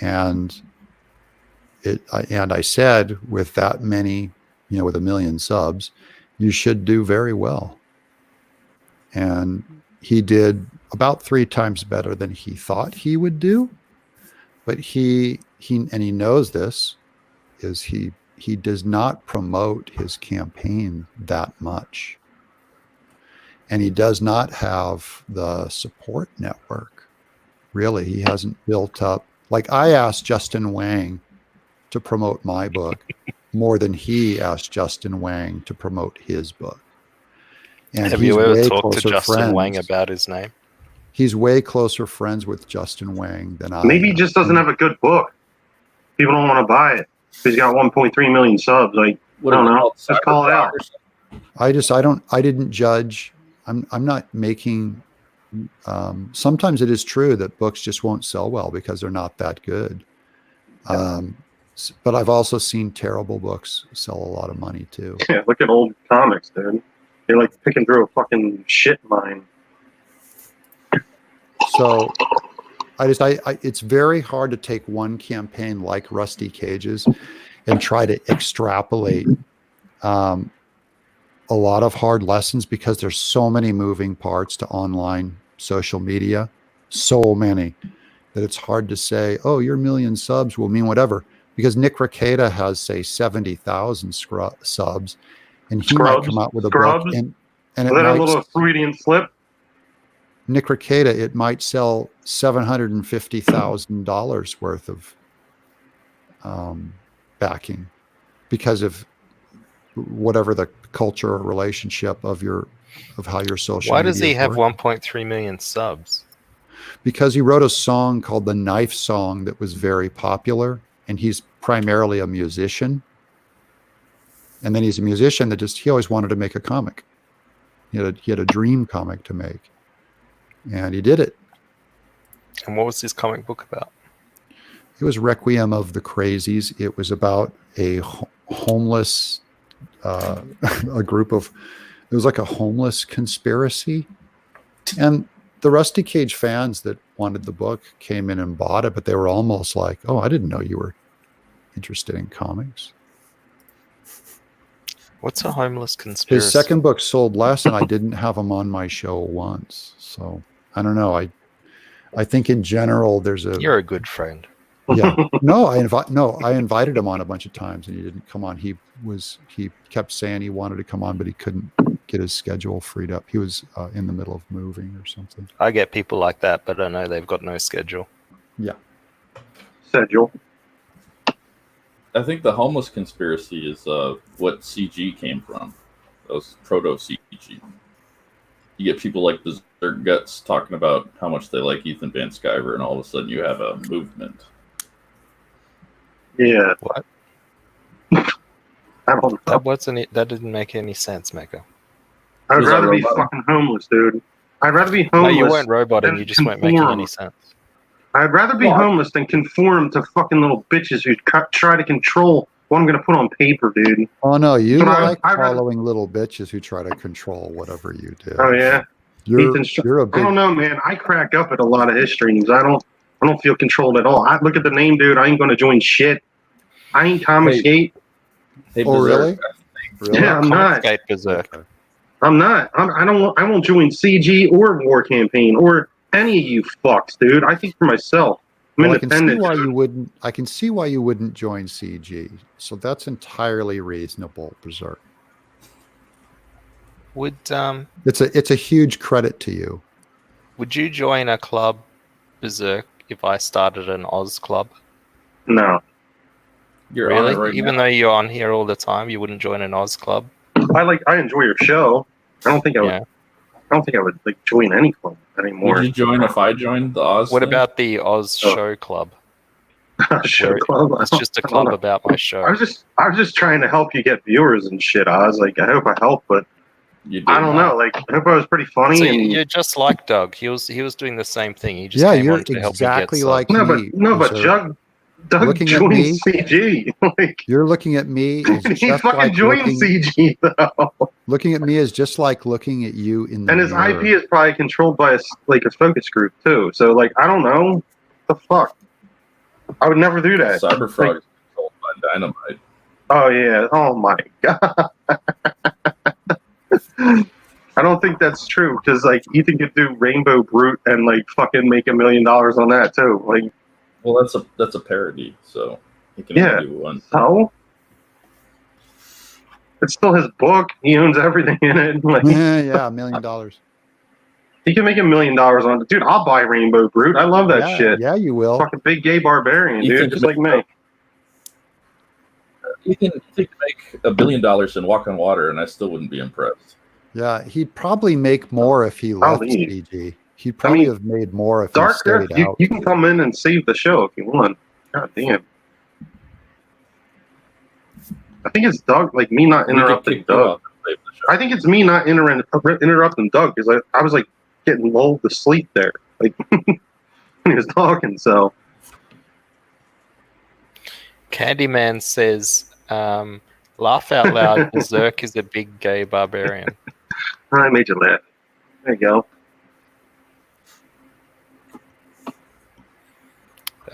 And I said, with that many, with 1 million subs, you should do very well. And he did about 3 times better than he thought he would do. But he knows this, is he does not promote his campaign that much. And he does not have the support network. Really, he hasn't built up. Like, I asked Justin Wang to promote my book more than he asked Justin Wang to promote his book. And Have he's you ever way talked to closer Justin Wang friends. about his name? He's way closer friends with Justin Wang than I am. Maybe he just doesn't have a good book. People don't want to buy it. He's got 1.3 million subs. Like, What I don't about know. Just call it out. Cyberpunk or I didn't judge. I'm not making. Sometimes it is true that books just won't sell well because they're not that good. But I've also seen terrible books sell a lot of money too. Yeah, look at old comics, dude. They're like picking through a fucking shit mine. So it's very hard to take one campaign like Rusty Cage's and try to extrapolate a lot of hard lessons, because there's so many moving parts to online social media, so many, that it's hard to say, oh, your 1 million subs will mean whatever, because Nick Rekieta has, say, 70,000 subs, and he might come out with a book, and it Let a might, little Freudian slip. Nick Rekieta, it might sell $750,000 worth of backing because of whatever the culture or relationship of how your social Why media does he is have working. 1.3 million subs? Because he wrote a song called The Knife Song that was very popular, and he's primarily a musician. And then he's a musician that he always wanted to make a comic. He had a dream comic to make. And he did it. And what was this comic book about? It was Requiem of the Crazies. It was about a homeless, it was like a homeless conspiracy. And the Rusty Cage fans that wanted the book came in and bought it, but they were almost like, oh, I didn't know you were interested in comics. What's a homeless conspiracy? His second book sold less, and I didn't have him on my show once. So I don't know. I think in general You're a good friend. Yeah. No, I invited him on a bunch of times and he didn't come on. He kept saying he wanted to come on, but he couldn't get his schedule freed up. He was in the middle of moving or something. I get people like that, but I know they've got no schedule. Yeah. Schedule. I think the homeless conspiracy is what CG came from. Those proto CG. You get people like Berserk Guts talking about how much they like Ethan Van Sciver, and all of a sudden you have a movement. Yeah. What? I don't know. That wasn't it. That didn't make any sense, Mecca. I'd Was I rather be robot? fucking homeless, dude. I'd rather be No, homeless. you weren't roboting. than You just weren't making conform. any sense. I'd rather be Well, homeless than conform to fucking little bitches who try to control what I'm going to put on paper, dude. Oh no, you But like I'd rather- following little bitches who try to control whatever you do. Oh yeah. You're Ethan's- you're a I big don't know, man. I crack up at a lot of his streams. I don't feel controlled at all. I look at the name, dude. I ain't going to join shit. I ain't Thomas Hey. Gate. Hey, Oh Berserk, really? Yeah, I'm not. Gate Berserk. I'm not. I won't join CG or War Campaign or any of you fucks, dude. I think for myself. I'm Well, I can see independent. why you wouldn't. I can see why you wouldn't join CG. So that's entirely reasonable, Berserk. Would It's a huge credit to you. Would you join a club, Berserk, if I started an Oz club? No. you're on it Really? right Even now. though you're on here all the time, you wouldn't join an Oz club? I enjoy your show. I don't think I would. Yeah. I don't think I would like join any club anymore. Would you join if I joined the Oz? What thing? about the Oz Oh. Show Club? Show Where club. It's just a club about my show. I was just trying to help you get viewers and shit. I was like, I hope I help, but You did I don't not. know. Like, I hope I was pretty funny. So and you're just like Doug. He was doing the same thing. He just Yeah, came you're on to help exactly me get like subs. me. but Berserk. Doug Looking at joined me- CG. Like, You're looking at me is he just fucking like joined looking, CG though, looking at me is just like looking at you in the and his mirror. IP is probably controlled by a focus group too. So like, I don't know the fuck. I would never do that. Cyberfrog is controlled by Dynamite. Oh yeah. Oh my god. I don't think that's true because like Ethan could do Rainbow Brute and like fucking make $1 million on that too. Like, Well, that's a parody, so he can Yeah. only do one. so it's still his book. He owns everything in it. Like, Yeah, $1 million. he can make $1 million on it. Dude, I'll buy Rainbow Brute. I love that yeah, shit. yeah, you will. Fucking big gay barbarian, You dude, think just like me. You can make $1 billion and walk on water, and I still wouldn't be impressed. Yeah, he'd probably make more if he left leave. CG. He'd probably mean, have made more if Dark he Earth, stayed you, out. you can come in and save the show if you want. God damn. I think it's Doug, like me not We could interrupting kick you Doug. off and save the show. I think it's me not interrupting Doug because I was like getting lulled to sleep there, like when he was talking. So Candyman says, laugh out loud, Berserk is a big gay barbarian. I made you laugh. There you go.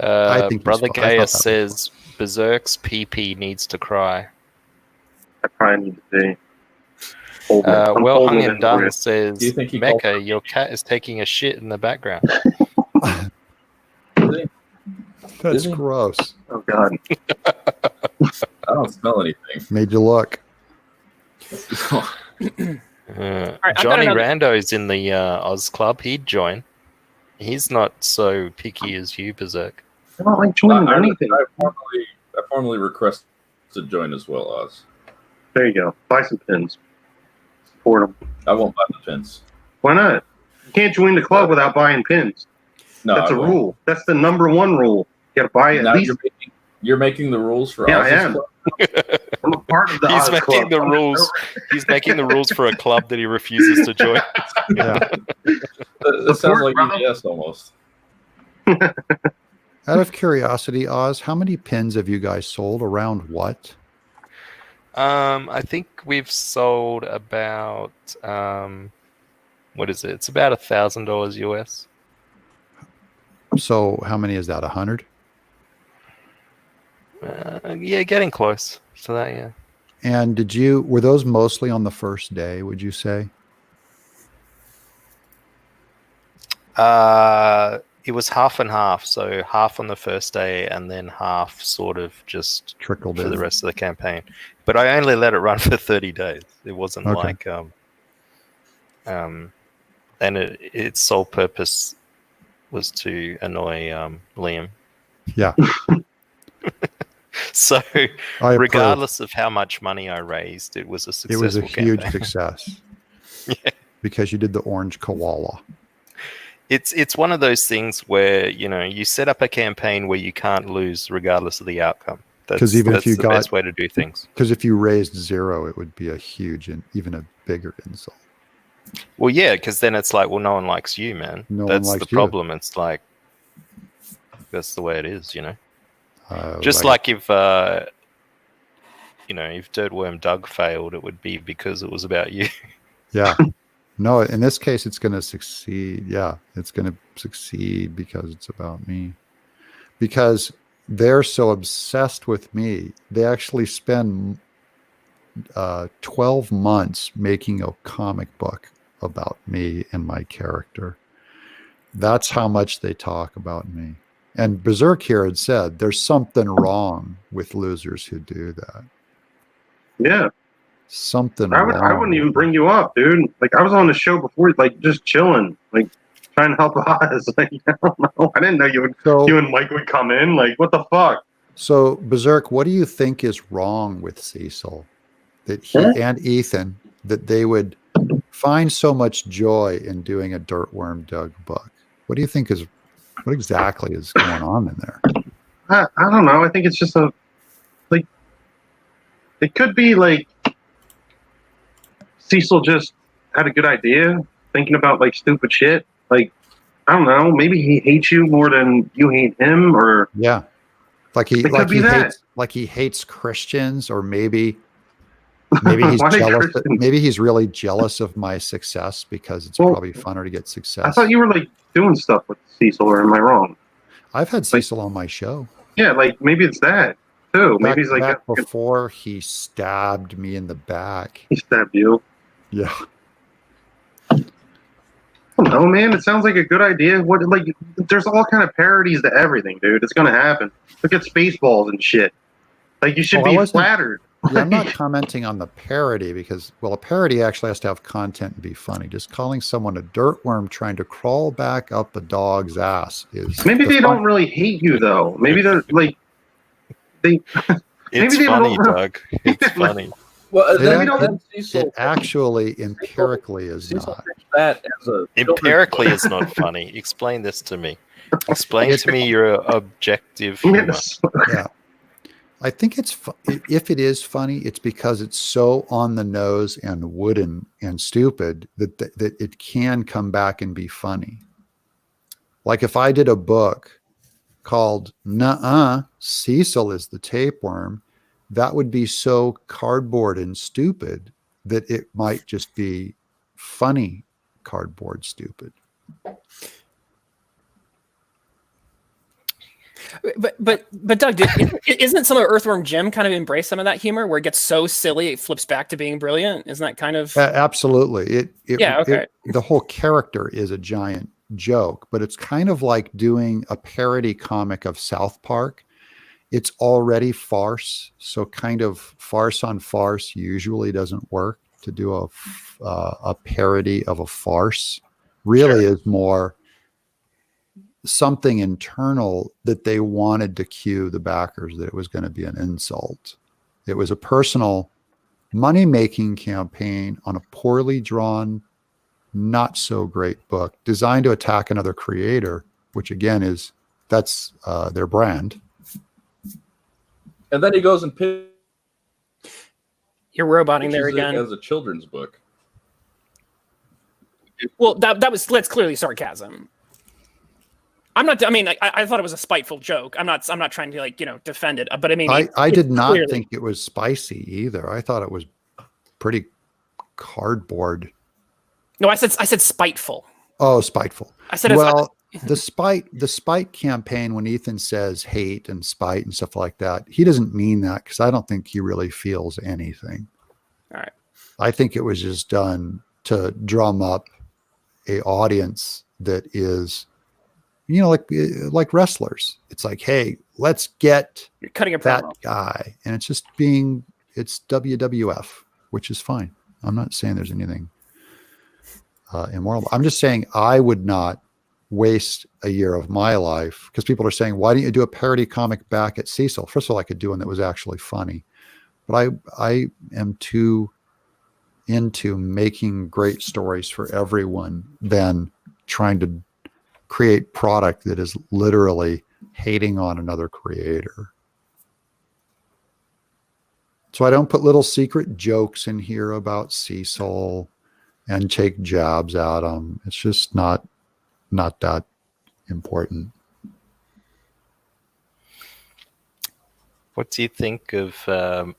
I think he's Brother fine. I thought that Gaius was says, Berserk's PP needs to cry. I probably need to be. I'm Well holding Hung it and in Done there. says, Do you think he Mecca, your cat is taking a shit in the background. That's Is he? gross. Oh God. I don't smell anything. Made you look. right, I've got Johnny another- Rando's in the Oz Club. He'd join. He's not so picky as you, Berserk. I don't like joining I anything. formally request to join as well, Oz. There you go. Buy some pins. Support them. I won't buy the pins. Why not? You can't join the club without buying pins. No, That's I a won't. rule. That's the number one rule. You got to buy at Now least. you're making the rules for Yeah, Oz's I am. club? I'm a part of the He's Oz making Club. the rules. He's making the rules for a club that he refuses to join. Yeah. That sounds Support, like brother. EBS almost. Out of curiosity, Oz, how many pins have you guys sold? Around what? I think we've sold about what is it? It's about $1,000 US. So how many is that? 100? Yeah, getting close to that. Yeah. And were those mostly on the first day, would you say? It was half and half. So half on the first day, and then half sort of just Trickled for in. the rest of the campaign. But I only let it run for 30 days. It wasn't Okay. like and its sole purpose was to annoy Liam. Yeah. So, I approve. regardless of how much money I raised, it was a It successful was a huge campaign. success. Yeah. Because you did the orange koala. It's one of those things where, you know, you set up a campaign where you can't lose regardless of the outcome. That's even if you the got, best way to do things. Because if you raised 0, it would be a huge and even a bigger insult. Well, yeah, because then it's like, well, no one likes you, man. No one That's likes the you. problem. It's like, that's the way it is, you know. Just Like- like if, you know, if Dirtworm Doug failed, it would be because it was about you. Yeah. No, in this case, it's going to succeed. Yeah, it's going to succeed because it's about me. Because they're so obsessed with me, they actually spend 12 months making a comic book about me and my character. That's how much they talk about me. And Berserk here had said there's something wrong with losers who do that. Yeah. Something I wrong. wouldn't even bring you up, dude. Like, I was on the show before, like, just chilling, like, trying to help Oz. Like, I don't know. I didn't know you and Mike would come in. Like, what the fuck? So, Berserk, what do you think is wrong with Cecil? That he and Ethan, that they would find so much joy in doing a Dirtworm Doug book? What do you think is, what exactly is going on in there? I don't know. I think it's just like, it could be like Cecil just had a good idea, thinking about like stupid shit. Like, I don't know. Maybe he hates you more than you hate him, or yeah, like he it could be that. he hates Christians, or maybe he's Why jealous. Christians? Maybe he's really jealous of my success because it's probably funner to get success. I thought you were like doing stuff with Cecil, or am I wrong? I've had Cecil on my show. Yeah, like maybe it's that too. Back, Maybe he's like back before he stabbed me in the back. He stabbed you. Yeah. I don't know, man. It sounds like a good idea. What, like, there's all kind of parodies to everything, dude. It's gonna happen. Look at Spaceballs and shit. Like, you should be flattered. Yeah, I'm not commenting on the parody because, well, a parody actually has to have content and be funny. Just calling someone a dirtworm trying to crawl back up a dog's ass is Maybe they don't really hate you though. Maybe they're like they. It's maybe funny, they don't, Doug. It's funny. Well, it actually empirically is not. That as a Empirically, it's not funny. Explain this to me. Explain to me your objective humor. Yeah. I think if it is funny, it's because it's so on the nose and wooden and stupid that it can come back and be funny. Like if I did a book called Nuh-uh, Cecil is the Tapeworm, that would be so cardboard and stupid that it might just be funny cardboard stupid. But Doug, isn't some of Earthworm Jim kind of embrace some of that humor where it gets so silly it flips back to being brilliant? Isn't that kind of absolutely? Okay. The whole character is a giant joke, but it's kind of like doing a parody comic of South Park. It's already farce, so kind of farce on farce usually doesn't work. To do a parody of a farce really is more something internal that they wanted to cue the backers that it was going to be an insult. It was a personal money-making campaign on a poorly drawn, not so great book designed to attack another creator, which again that's their brand. And then he goes and pitches You're roboting there it again. as a children's book. Well, that's clearly sarcasm. I'm not. I mean, I thought it was a spiteful joke. I'm not trying to defend it. But I mean, I did not think it was spicy either. I thought it was pretty cardboard. No, I said spiteful. Oh, spiteful. I said the spite campaign, when Ethan says hate and spite and stuff like that, he doesn't mean that because I don't think he really feels anything. All right. I think it was just done to drum up a audience that is, like wrestlers. It's like, hey, let's get You're cutting a that promo. guy. And it's just it's WWF, which is fine. I'm not saying there's anything immoral. I'm just saying I would not waste a year of my life, because people are saying, why don't you do a parody comic back at Cecil? First of all, I could do one that was actually funny, but I am too into making great stories for everyone than trying to create product that is literally hating on another creator. So I don't put little secret jokes in here about Cecil and take jabs at him. It's just not that important. What do you think of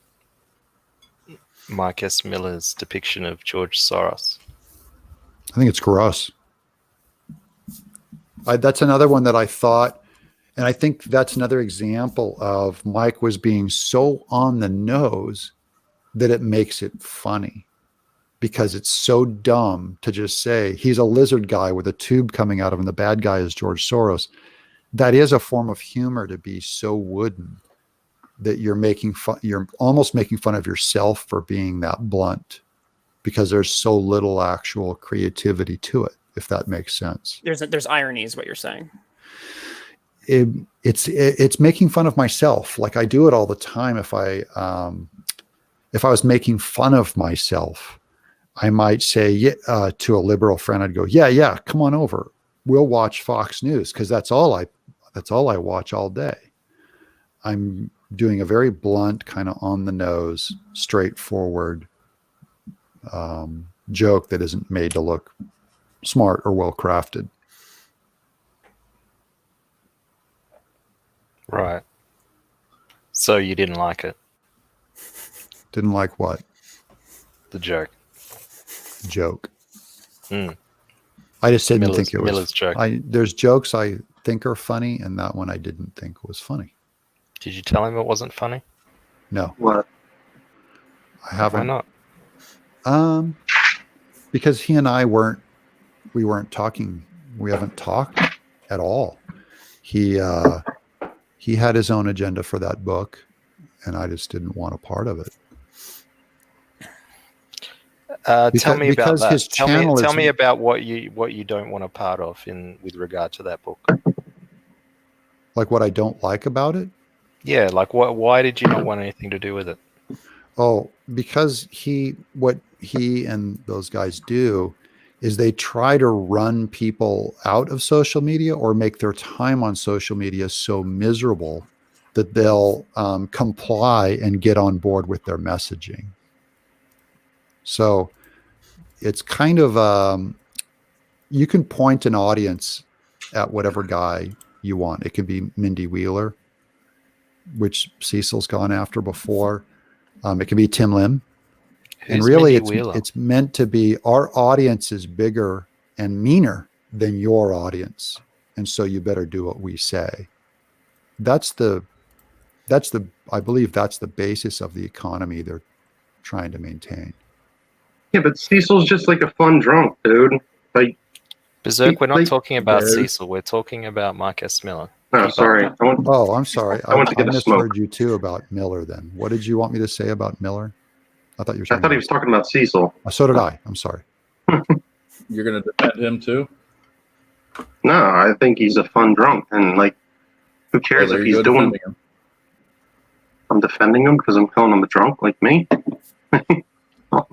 Mike S. Miller's depiction of George Soros? I think it's gross. That's another one that I thought, and I think that's another example of Mike was being so on the nose that it makes it funny, because it's so dumb to just say he's a lizard guy with a tube coming out of him. The bad guy is George Soros. That is a form of humor, to be so wooden that you're making fun. You're almost making fun of yourself for being that blunt, because there's so little actual creativity to it, if that makes sense. There's irony is what you're saying. It's making fun of myself. Like I do it all the time. If I was making fun of myself, I might say to a liberal friend, I'd go, yeah, come on over. We'll watch Fox News, because that's all I watch all day. I'm doing a very blunt, kind of on the nose, straightforward joke that isn't made to look smart or well crafted. Right. So you didn't like it? Didn't like what? The joke. Joke. Mm. I just didn't think it was. Miller's joke. There's jokes I think are funny, and that one I didn't think was funny. Did you tell him it wasn't funny? No. What? I haven't. Why not? Because he and I weren't talking. We haven't talked at all. He had his own agenda for that book, and I just didn't want a part of it. Tell me about that. His channel tell me about what you don't want a part of with regard to that book. Like what I don't like about it? Yeah, like why did you not want anything to do with it? Oh, because what he and those guys do is they try to run people out of social media or make their time on social media so miserable that they'll comply and get on board with their messaging. So it's kind of, you can point an audience at whatever guy you want. It could be Mindy Wheeler, which Cecil's gone after before. It could be Tim Lim. Who's and really Mindy it's meant to be, our audience is bigger and meaner than your audience. And so you better do what we say. I believe that's the basis of the economy they're trying to maintain. Yeah, but Cecil's just like a fun drunk, dude. Like, Berserk, we're not like, talking about dude. Cecil. We're talking about Mike S. Miller. No, sorry. I'm sorry. I went to get a misheard smoke. you too about Miller then. What did you want me to say about Miller? I thought you were I thought he was talking about Cecil. So did I. I'm sorry. You're going to defend him too? No, I think he's a fun drunk, and like, who cares Well, if there you he's go, doing? defending him. I'm defending him because I'm calling him a drunk, like me.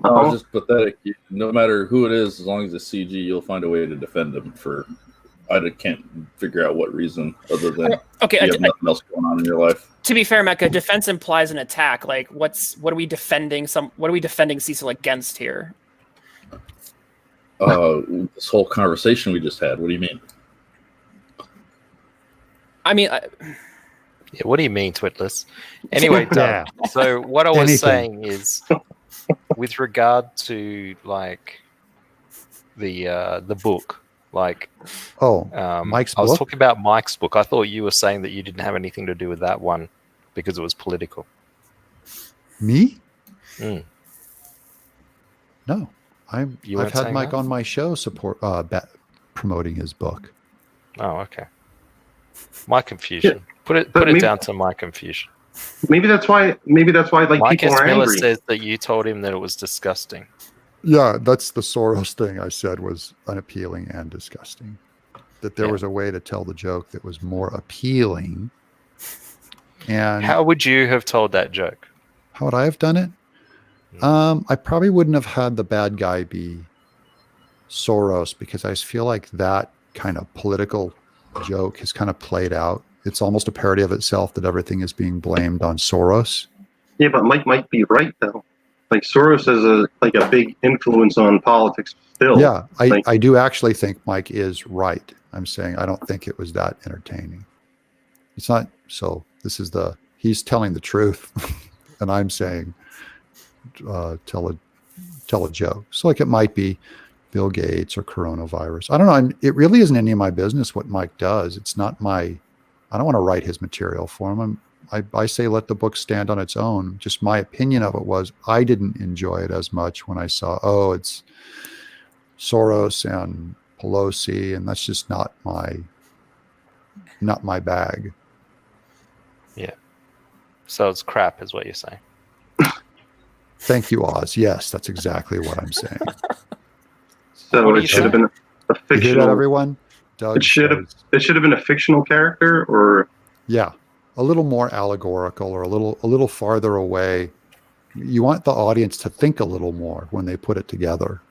No, it's just pathetic. No matter who it is, as long as it's CG, you'll find a way to defend him for. I can't figure out what reason other than Okay, you have nothing else going on in your life. to be fair, Mecca, defense implies an attack. Like, what are we defending? What are we defending Cecil against here? This whole conversation we just had. What do you mean? I mean, Yeah, what do you mean, Twitless? Anyway, Doug, so what I was saying is, with regard to like the book, like Mike's I was book? talking about Mike's book. I thought you were saying that you didn't have anything to do with that one because it was political. Me? Mm. No, I've weren't had saying Mike that? on my show promoting his book. Oh, okay. My confusion. Yeah, Put it maybe- down to my confusion. Maybe that's why. Like Mike people S. are Miller angry. says that you told him that it was disgusting. Yeah, that's the Soros thing I said was unappealing and disgusting. That there was a way to tell the joke that was more appealing. And How would you have told that joke? how would I have done it? I probably wouldn't have had the bad guy be Soros, because I feel like that kind of political joke has kind of played out. It's almost a parody of itself that everything is being blamed on Soros. Yeah, but Mike might be right though. Like Soros is a big influence on politics still. Yeah, Like, I do actually think Mike is right. I'm saying I don't think it was that entertaining. It's not. So he's telling the truth, and I'm saying tell a joke. So like it might be Bill Gates or coronavirus. I don't know. It really isn't any of my business what Mike does. It's not I don't want to write his material for him. I say let the book stand on its own. Just my opinion of it was I didn't enjoy it as much when I saw, it's Soros and Pelosi, and that's just not my bag. Yeah. So it's crap, is what you're saying. Thank you, Oz. Yes, that's exactly what I'm saying. so What do it you should have say? been a You hear that, fictional. everyone? Doug It should have says, been a fictional character, or yeah, a little more allegorical or a little farther away. You want the audience to think a little more when they put it together.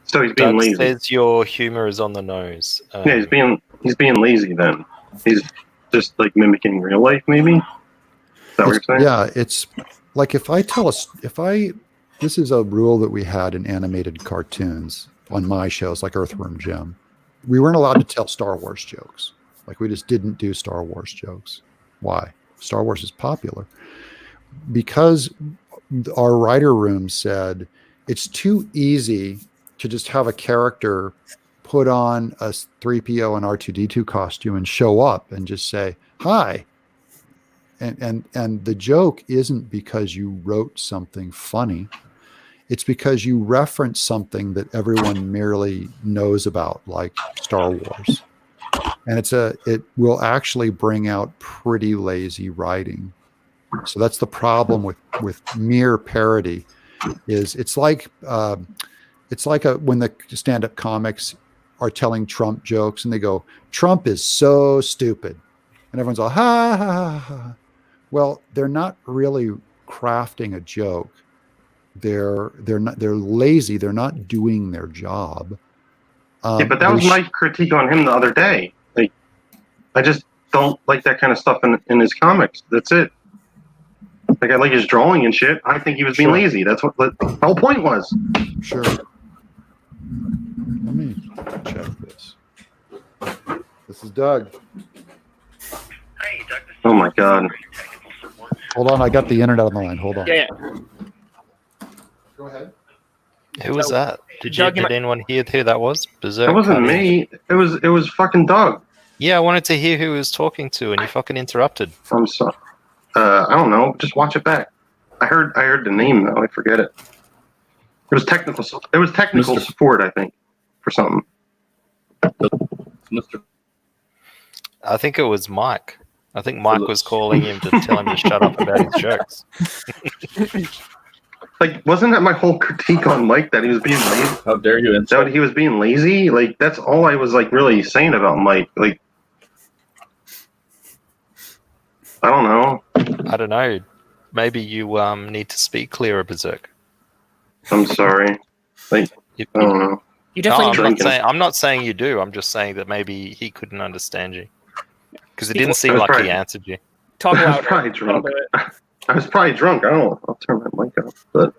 so he's being Doug lazy. says your humor is on the nose. Yeah, he's being lazy then. He's just like mimicking real life, maybe. Is that what you're saying? Yeah, it's like if this is a rule that we had in animated cartoons on my shows like Earthworm Jim. We weren't allowed to tell Star Wars jokes. Like we just didn't do Star Wars jokes. Why? Star Wars is popular. Because our writer room said it's too easy to just have a character put on a 3PO and R2D2 costume and show up and just say, hi. And the joke isn't because you wrote something funny. It's because you reference something that everyone merely knows about, like Star Wars. And it will actually bring out pretty lazy writing. So that's the problem with mere parody. It's like when the stand-up comics are telling Trump jokes and they go, Trump is so stupid, and everyone's all ha ha ha ha. Well, they're not really crafting a joke. They're lazy. They're not doing their job. Yeah, but that was my critique on him the other day. Like, I just don't like that kind of stuff in his comics. That's it. Like, I like his drawing and shit. I think he was being lazy. That's what the whole point was. Sure. Let me check this. This is Doug. Oh my god. Hold on, I got the internet on the line. Hold on. Yeah. Go ahead. Who was that? Did Doug, anyone hear who that was? Berserk? That wasn't me. It was fucking Doug. Yeah, I wanted to hear who he was talking to, and you fucking interrupted. I'm sorry. I don't know. Just watch it back. I heard the name though. I forget it. It was technical. It was technical Mr. support, I think, for something. Mr. I think it was Mike. I think Mike was calling him to tell him to shut up about his jokes. Like, wasn't that my whole critique on Mike, that he was being lazy? How dare you insult? That he was being lazy? Like, that's all I was like really saying about Mike. Like, I don't know. I don't know. Maybe you need to speak clearer, Berserk. I'm sorry. Like, I don't know. You No, definitely I'm not saying you do. I'm just saying that maybe he couldn't understand you. Because it Speak- didn't seem I was like he probably- answered you. talk I was louder. probably That'll drunk. do it. I was probably drunk. I don't know. I'll turn my mic off. But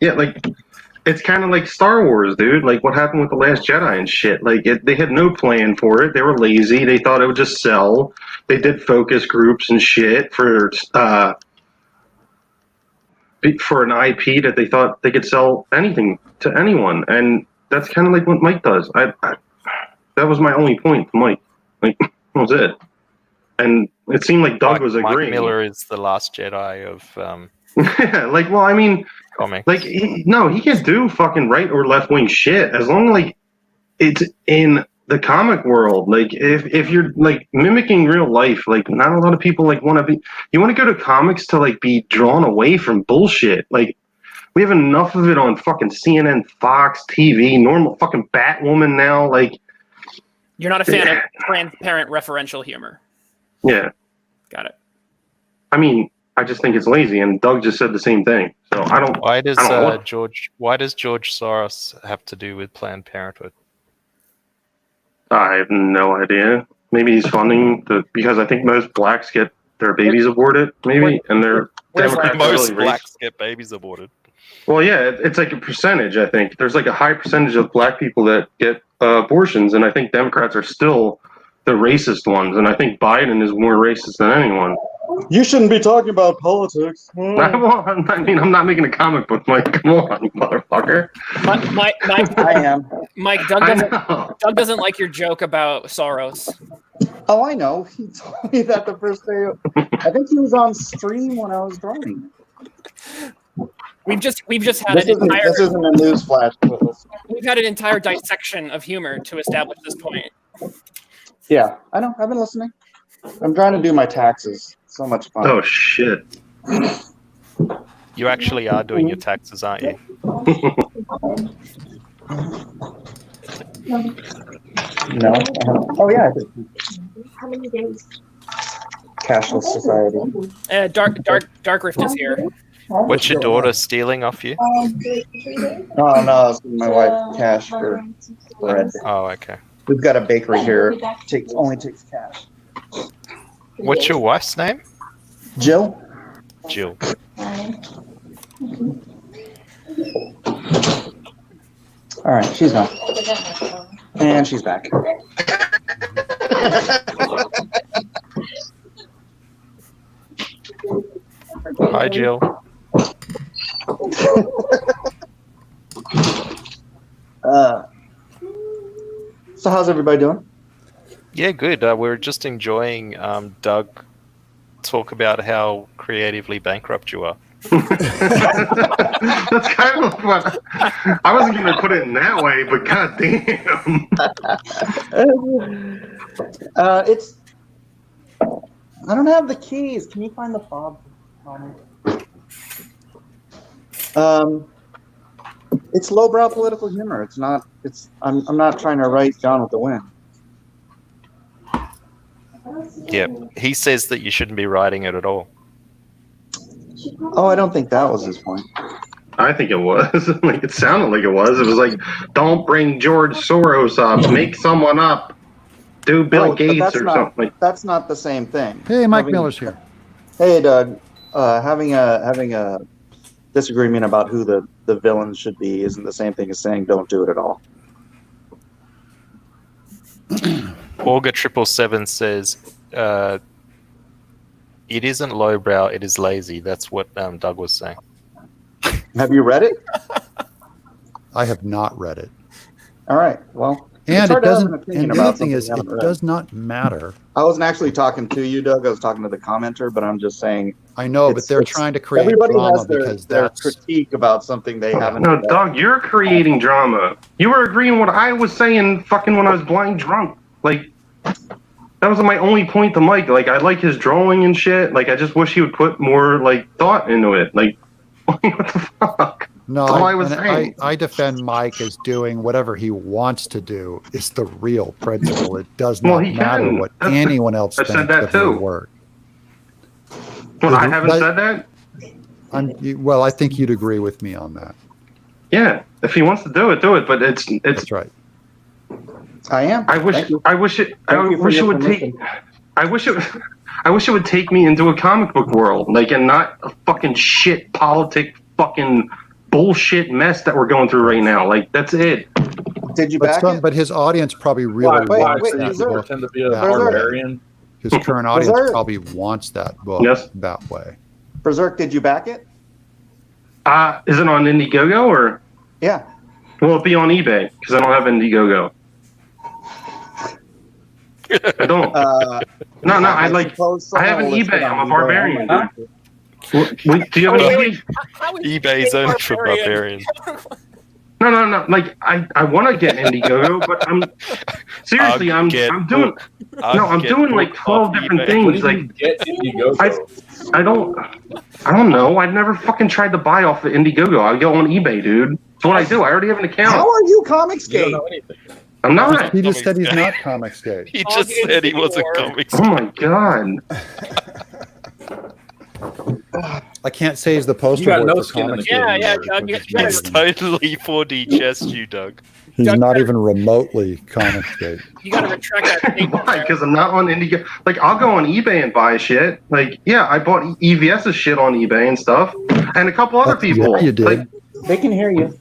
yeah, like it's kind of like Star Wars, dude. Like what happened with the Last Jedi and shit. Like they had no plan for it. They were lazy. They thought it would just sell. They did focus groups and shit for an IP that they thought they could sell anything to anyone. And that's kind of like what Mike does. That was my only point to Mike. Like that was it. And it seemed like Doug was agreeing. Mike Miller is the last Jedi of like, well, I mean, comics. like, he can do fucking right or left wing shit as long as like it's in the comic world. Like, if you're like mimicking real life, like, not a lot of people like want to be. You want to go to comics to like be drawn away from bullshit. Like We have enough of it on fucking CNN, Fox, TV, normal fucking Batwoman now. Like, You're not a fan of transparent referential humor. yeah. Got it. I mean, I just think it's lazy, and Doug just said the same thing. So I don't. Why does I don't know. George Soros have to do with Planned Parenthood? I have no idea. Maybe he's funding because I think most blacks get their babies aborted, maybe, and they're Democrats are Most really blacks get babies aborted. Well, yeah, it's like a percentage. I think there's like a high percentage of black people that get abortions, and I think Democrats are still the racist ones, and I think Biden is more racist than anyone. You shouldn't be talking about politics. I mean, I'm not making a comic book, Mike. Come on, you motherfucker. Mike, I am. Mike, Doug doesn't like your joke about Soros. Oh, I know. He told me that the first day. I think he was on stream when I was drawing. We've just had This isn't a news flash with us. We've had an entire dissection of humor to establish this point. Yeah, I know. I've been listening. I'm trying to do my taxes. So much fun. Oh shit! You actually are doing your taxes, aren't you? No. Oh yeah. I did. How many days? Cashless society. Dark Rift is here. What's your daughter stealing off you? Oh no, it's my wife cash for bread. Oh, okay. We've got a bakery here. Only takes cash. What's your wife's name? Jill. Jill. All right, she's gone. And she's back. Hi, Jill. So how's everybody doing? Yeah, good. We're just enjoying Doug talk about how creatively bankrupt you are. That's kind of what I wasn't going to put it in that way, but goddamn. It's. I don't have the keys. Can you find the fob? It's lowbrow political humor. It's not. It's. I'm not trying to write Gone with the Wind. Yeah, he says that you shouldn't be writing it at all. Oh, I don't think that was his point. I think it was. Like it sounded like it was. It was like, don't bring George Soros up. Make someone up. Do Bill Right, Gates or something. That's not the same thing. Hey, Mike Miller's here. Hey, Doug. Having a disagreement about who the villains should be isn't the same thing as saying don't do it at all. Orga 777 says, it isn't lowbrow, it is lazy. That's what Doug was saying. Have you read it? I have not read it. All right. Well, And it doesn't. And the about thing is, something it you haven't does not matter. I wasn't actually talking to you, Doug. I was talking to the commenter, but I'm just saying. I know, but they're trying to create everybody drama has because their that's critique about something they haven't. No, read. Doug, you're creating drama. You were agreeing what I was saying fucking when I was blind drunk. Like, that was my only point to Mike. Like, I like his drawing and shit. Like, I just wish he would put more, like, thought into it. Like, what the fuck? no. That's all I was saying. I defend Mike as doing whatever he wants to do. It's the real principle. It does Well, not he matter can. what That's- anyone else I thinks said that of your too. work. Well, I haven't But- said that? Well, I think you'd agree with me on that. Yeah. If he wants to do it, do it. But it's That's right. I am. I wish Thank you. I wish it Thank you for wish it your would take permission. I wish it would take me into a comic book world, like, and not a fucking shit politic fucking bullshit mess that we're going through right now. Like, that's it. Did you back it? But his audience probably really Wait, wants wait, that is there- book. Pretend to be a that way. barbarian. His current audience there- probably wants that book Yes. that way. Berserk, did you back it? Is it on Indiegogo or Yeah. will it be on eBay? Because I don't have Indiegogo. I don't. No, I like. suppose I have an someone will list eBay. it on I'm a eBay. barbarian. Huh? Wait, do you have an eBay? How is eBay's only for barbarians. No. Like I want to get Indiegogo, but I'm seriously, I'm doing like 12 different things. Like get Indiegogo? I don't know. I've never fucking tried to buy off the Indiegogo. I go on eBay, dude. That's what I do. I already have an account. How are you Comicsgate? You don't know anything. I'm not. He just said he's not Comicsgate. He just said he wasn't Comics. Oh my god. I can't say he's the poster You got boy no for skin in the Comicsgate. Yeah, Doug, It's totally 4D chest, you, Doug. He's Doug, not even remotely Comicsgate. You got to retract that statement. Why? there. Because I'm not on Indiegogo. Like, I'll go on eBay and buy shit. Like, yeah, I bought EVS's shit on eBay and stuff, and a couple other people. Yeah, you did. Like, They can hear you.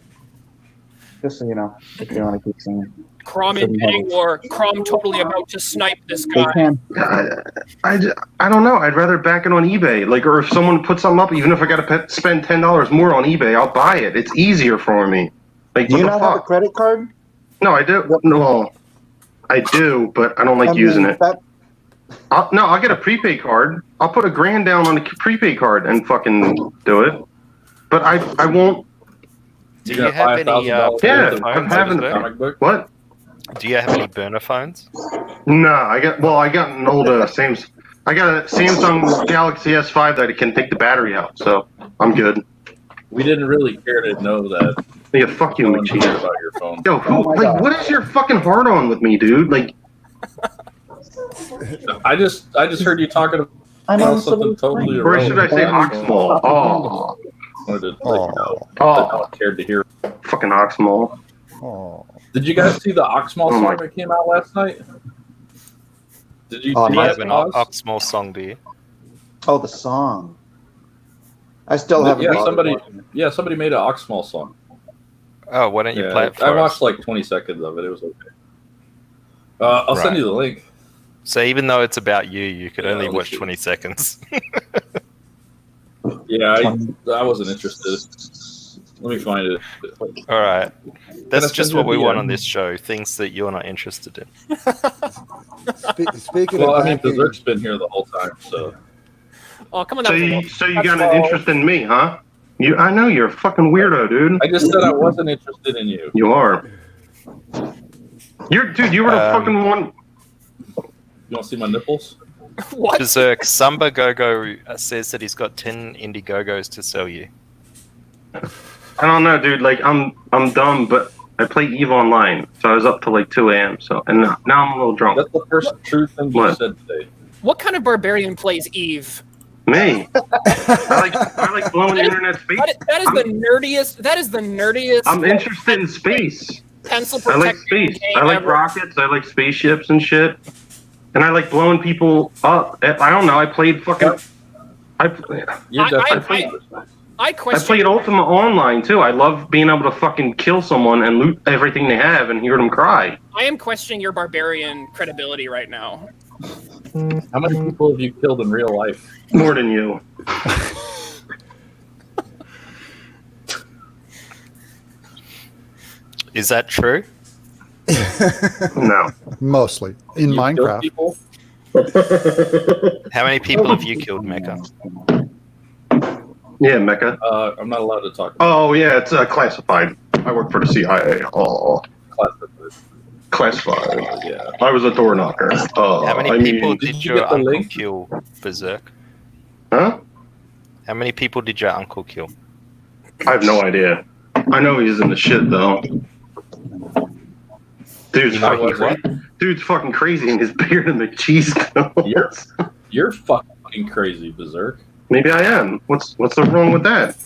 Just so you know, if you want to keep singing. Crom in bidding war. Crom totally about to snipe this They guy. can. I don't know. I'd rather back it on eBay. Like, or if someone puts something up, even if I got to spend $10 more on eBay, I'll buy it. It's easier for me. Like, Do what you the not have a fuck? credit card? No, I do. No, I do, but I don't like using it. I'll get a prepaid card. I'll put $1,000 down on a prepaid card and fucking do it. But I won't. Do you have any Yeah, I'm phones? having comic book. What? Do you have any burner phones? No, I got an old Samsung. I got a Samsung Galaxy S5 that can take the battery out, so I'm good. We didn't really care to know that. Yeah, fuck you, No one cared McCheese. about your phone. Yo, what is your fucking hard on with me, dude? Like, I just heard you talking I know about something totally or should I say Oxmall? Oh, wanted to Oh. let you know that no one cared to hear. fucking Oxmall. Oh. Did you guys see the Oxmall Oh my- song that came out last night? Did you Oh, see Do you my it, have an Oz? Oxmall song, do you? Oh, the song. I still haven't. Yeah, bothered somebody watching it. yeah, somebody made an Oxmall song. Oh, why don't you Yeah, play it for I us? watched like 20 seconds of it. It was okay. I'll send Right. you the link. So even though it's about you, you could Yeah, only let me watch see. 20 seconds. Yeah, I wasn't interested. Let me find it. All right. That's send just you what a we want DM? on this show, things that you're not interested in. Speaking Well, of I mean, backing, Berserk's been here the whole time, so Oh, come on. So That was a you little- got an interest in me, huh? I know you're a fucking weirdo, dude. I just said I wasn't interested in you. You are. You were the fucking one. You want to see my nipples? What? Berserk Samba Gogo says that he's got 10 Indiegogos to sell you. I don't know, dude. Like, I'm dumb, but I play EVE Online, so I was up till like 2 a.m. So, and now I'm a little drunk. That's the first true thing you What? said today. What kind of barbarian plays Eve? Me. I like blowing the internet space. That is the nerdiest. That is the nerdiest. I'm interested in space. Pencil I like protected space. game I like ever. rockets. I like spaceships and shit. And I like blowing people up. I don't know. I played fucking. You're I I question. played Ultima Online too. I love being able to fucking kill someone and loot everything they have and hear them cry. I am questioning your barbarian credibility right now. How many people have you killed in real life? More than you. Is that true? No. mostly in You killed Minecraft. people? How many people have you killed, Mecca? Yeah, Mecca. I'm not allowed to talk about Oh yeah, it's classified. I work for the CIA. Oh, classified. Yeah. I was a door knocker. How many people did did you your get the uncle link? kill, Berserk? Huh? How many people did your uncle kill? I have no idea. I know he's in the shit though. Dude's You know fucking what? crazy. Dude's fucking crazy in his beard and McCheese You're, you're fucking crazy, Berserk. Maybe I am. What's wrong with that?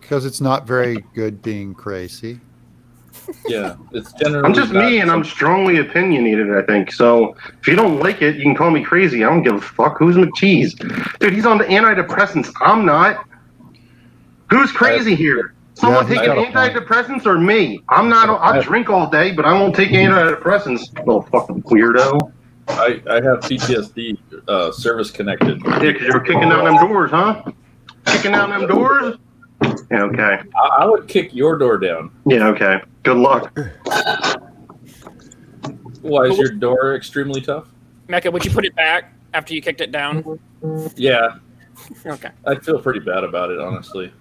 Because it's not very good being crazy. Yeah, it's generally. I'm just not me, and I'm some- strongly opinionated. I think so. If you don't like it, you can call me crazy. I don't give a fuck. Who's McCheese? Dude, he's on the antidepressants. I'm not. Who's crazy here? Someone Yeah, taking he's got a point. antidepressants or me? I'm not. I'll drink all day, but I won't take antidepressants. Little fucking weirdo. I have PTSD, service connected. Yeah, because you were kicking down them doors, huh? Kicking down them doors? Yeah, okay. I would kick your door down. Yeah, okay. Good luck. Why is your door extremely tough? Mecca, would you put it back after you kicked it down? Yeah, Okay. I feel pretty bad about it, honestly.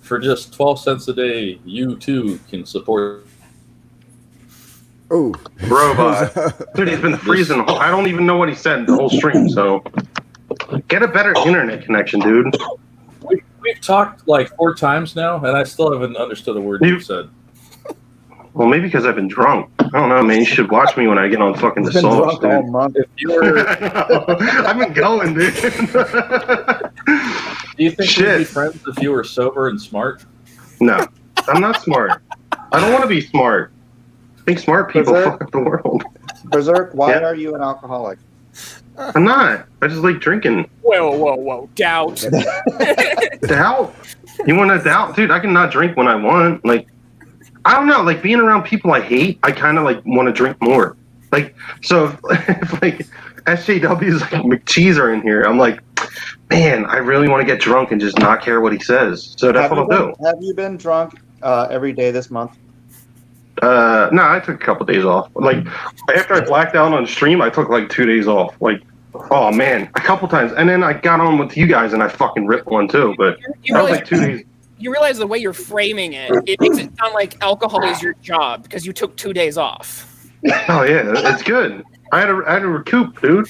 For just 12 cents a day, you too can support. Oh, Robot. Dude, he's been freezing. I don't even know what he said the whole stream, so get a better internet connection, dude. We've talked like 4 times now, and I still haven't understood a word you said. Well, maybe because I've been drunk. I don't know, man. You should watch me when I get on fucking the Been sauce, drunk all dude. month. If you were, I've been going, dude. do you think Shit. we'd be friends if you were sober and smart? No, I'm not smart. I don't want to be smart. I think smart people Berserk? fuck up the world. Berserk, why Yeah. are you an alcoholic? I'm not. I just like drinking. Whoa. Doubt. Doubt? You want to doubt? Dude, I can not drink when I want. Like, I don't know. Like, being around people I hate, I kind of, like, want to drink more. Like, so if like, SJW's, like, McCheese are in here, I'm like, man, I really want to get drunk and just not care what he says. So that's what I'll do. Have you been drunk every day this month? No, I took a couple days off. Like, after I blacked out on stream, I took, like, 2 days off. Like, oh, man, a couple times. And then I got on with you guys, and I fucking ripped one, too. But You that was, realize, like, 2 days. you realize the way you're framing it, it makes it sound like alcohol is your job because you took 2 days off. Oh, yeah, it's good. I had to recoup, dude.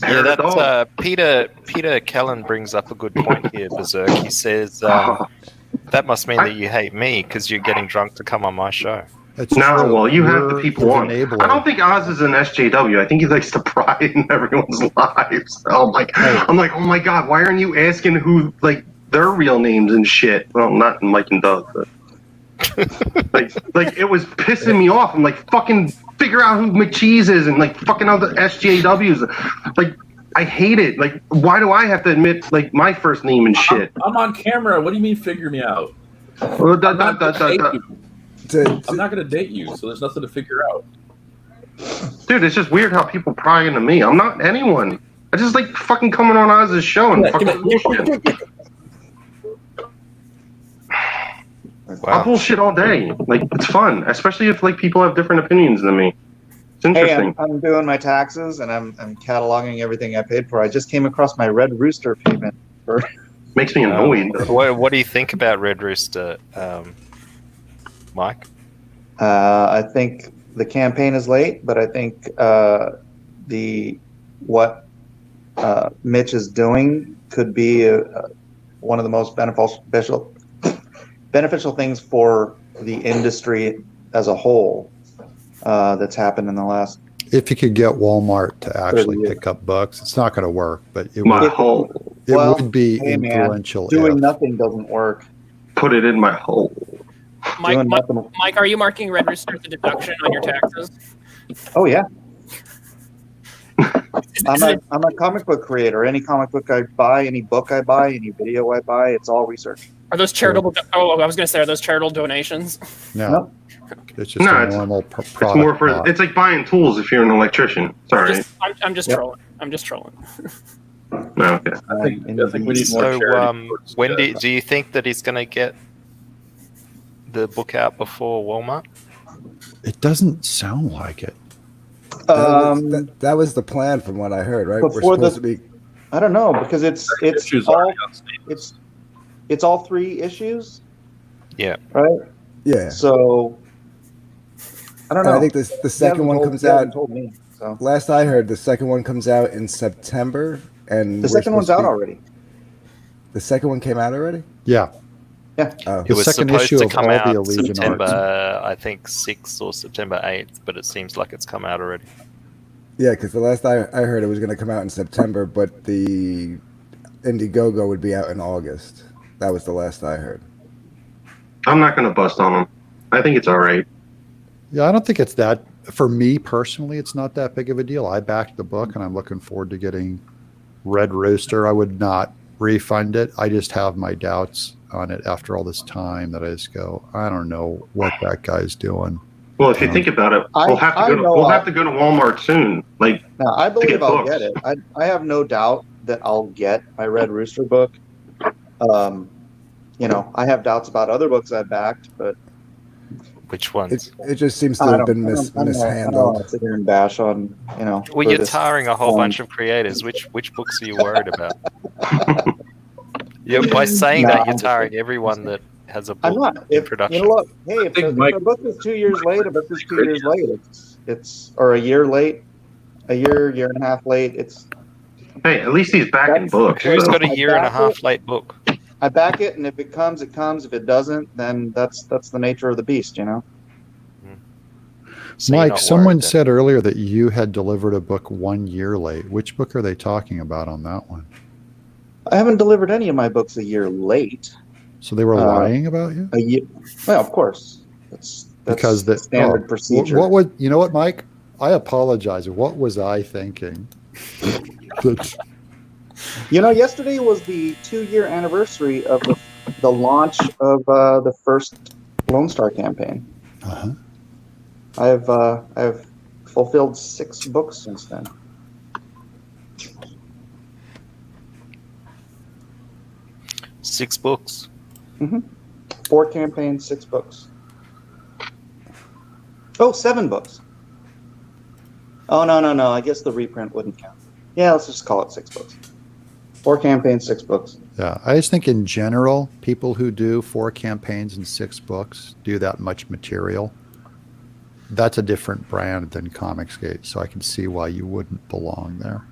Yeah, that's Peter Kellen brings up a good point here, Berserk. He says that must mean that you hate me because you're getting drunk to come on my show. It's No, true. well, you have the You're people on. enabler. I don't think Oz is an SJW. I think he likes to pry in everyone's lives. I'm like, oh my god, why aren't you asking who like their real names and shit? Well, not Mike and Doug, but like it was pissing me off. I'm like, fucking figure out who McCheese is and like fucking other SJWs. Like, I hate it. Like, why do I have to admit like my first name and shit? I'm on camera. What do you mean figure me out? Well, I'm not going to date you, so there's nothing to figure out. Dude, it's just weird how people pry into me. I'm not anyone. I just like fucking coming on Oz's show and fucking bullshit. I'll bullshit all day. Like, it's fun, especially if like people have different opinions than me. It's interesting. Hey, I'm doing my taxes and I'm cataloging everything I paid for. I just came across my Red Rooster payment. Makes me annoyed. What do you think about Red Rooster, Mike? I think the campaign is late, but I think what Mitch is doing could be one of the most beneficial things for the industry as a whole that's happened in the last. If you could get Walmart to actually 30 years. pick up books, it's not going to work, but it My would. hole. It Well, would be hey, man, influential. doing if- nothing doesn't work. Put it in my hole. Mike, Doing Mike, nothing. Mike, are you marking Red Rooster as a deduction on your taxes? Oh yeah, Is I'm a comic book creator. Any comic book I buy, any book I buy, any video I buy, it's all research. Are those charitable? Oh, I was going to say, are those charitable donations? No, Nope. it's just No, a it's- normal It's product. more for. lot. It's like buying tools if you're an electrician. Sorry. I'm just Yep. trolling. I'm just trolling. No, okay. I think we need more So, charity. when do you think that he's going to get the book out before Walmart? It doesn't sound like it. That was the plan from what I heard, right? We're Before supposed to be. I don't know because it's Issues all already on stage. it's all 3 issues, Yeah. right? Yeah. So I don't And know. I think the second one comes out. Told me so. Last I heard, the second one comes out in September, and The second one's out already. The second one came out already. Yeah. Yeah. Oh. It The was second supposed issue to of come all the out Allegiant September, arcs. I think 6th or September 8th, but it seems like it's come out already. Yeah, because the last I heard, it was going to come out in September, but the Indiegogo would be out in August. That was the last I heard. I'm not gonna bust on them. I think it's all right. Yeah, I don't think it's that. For me personally, it's not that big of a deal. I backed the book, and I'm looking forward to getting Red Rooster. I would not refund it. I just have my doubts on it after all this time that I just go, I don't know what that guy's doing. Well, if you think about it, we'll have to go to Walmart soon. Like, Now, I to get believe I'll books. get it. I have no doubt that I'll get my Red Rooster book. I have doubts about other books I backed, but Which ones? It just seems to I have don't- been I don't want mishandled. to sit here and bash on, Well, for you're this tarring a whole one. bunch of creators. Which books are you worried about? By saying No, that, I'm you're just tiring kidding. everyone that has a I'm book not. in If you production. know what? Hey, if think if Mike- a book is 2 years late, a book is 2 years late. It's or a year late, a year and a half late. It's Hey, at least he's backing books. Who's so- got a year and a back half it. late book? I back it, and if it comes, it comes. If it doesn't, then that's the nature of the beast, you know. So you're Mike, not someone worried then? said earlier that you had delivered a book 1 year late. Which book are they talking about on that one? I haven't delivered any of my books a year late. So they were lying about you? A year. Well, of course. That's Because the standard procedure. What was, you know what, Mike? I apologize. What was I thinking? That's- You know, yesterday was the 2-year anniversary of the launch of the first Lone Star campaign. uh-huh. I've fulfilled 6 books since then. Six books. 4 campaigns, 6 books. Oh, 7 books. Oh, no. I guess the reprint wouldn't count. Yeah, let's just call it 6 books. 4 campaigns, 6 books. Yeah, I just think in general, people who do 4 campaigns and 6 books do that much material. That's a different brand than Comicsgate, so I can see why you wouldn't belong there.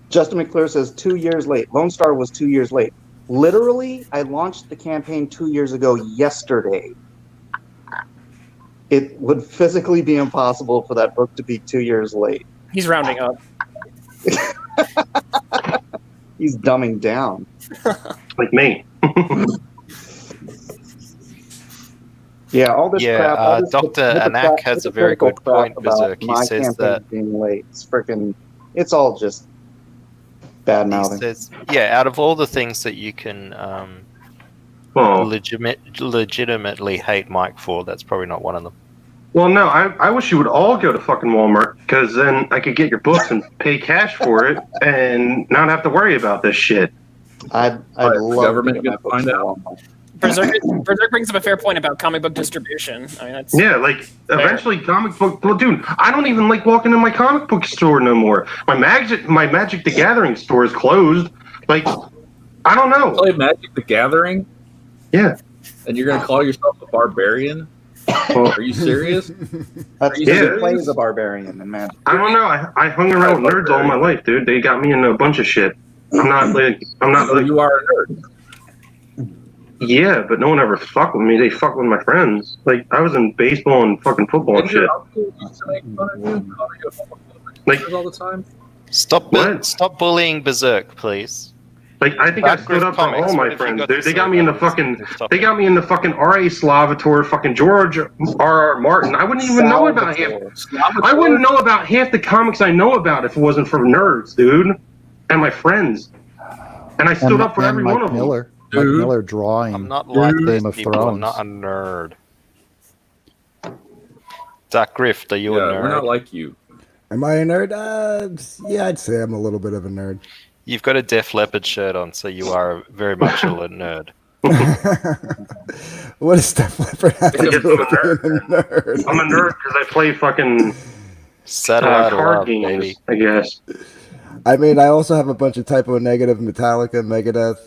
Justin McClure says 2 years late. Lone Star was 2 years late. Literally, I launched the campaign 2 years ago yesterday. It would physically be impossible for that book to be 2 years late. He's rounding up. He's dumbing down. Like me. Yeah, all this crap. All this Dr. Anak has a very good point, Berserk. He says that being late. It's all just bad he mouthing. says, out of all the things that you can Well, legitimately hate Mike for, that's probably not one of them. well, no, I wish you would all go to fucking Walmart, because then I could get your books and pay cash for it and not have to worry about this shit. I'd love government to get my gonna books find to out. Walmart. Berserk brings up a fair point about comic book distribution. I mean, that's Yeah, like eventually comic book. Well, dude, I don't even like walking in my comic book store no more. My Magic the Gathering store is closed. Like, I don't know. Play Magic the Gathering, Yeah. and you're gonna call yourself a barbarian? Well, Are you serious? That's Are you because he serious? plays a barbarian in Magic. I don't know. I hung around with nerds all my life, dude. They got me into a bunch of shit. I'm not So like, you are a nerd. yeah, but no one ever fucked with me. They fuck with my friends. Like, I was in baseball and fucking football and Did your shit. uncle used to make fun of you, call you a homophobic Like- all the time? Stop bullying Berserk, please. Like, I think I Backgriff stood up for Comics, all what my have you friends, got dude. to They say got me in the about this fucking. stuff? They got me in the fucking R.A. Slavator, fucking George R.R. Martin. I wouldn't even know about him. I wouldn't know about half the comics I know about if it wasn't for nerds, dude, and my friends. And I stood up for every Mike one of them. Miller. Mike Dude. Miller drawing I'm not like Game these of people. Thrones. I'm not a nerd. Zach Grift, are you a Yeah, nerd? we're not like you. Am I a nerd? Yeah, I'd say I'm a little bit of a nerd. You've got a Def Leppard shirt on, so you are very much a nerd. What does Steph Leppard have to I guess do I'm with a being a nerd? I'm a nerd because I play fucking Satellite of card love, games, baby. I guess. I mean, I also have a bunch of typo negative Metallica, Megadeth,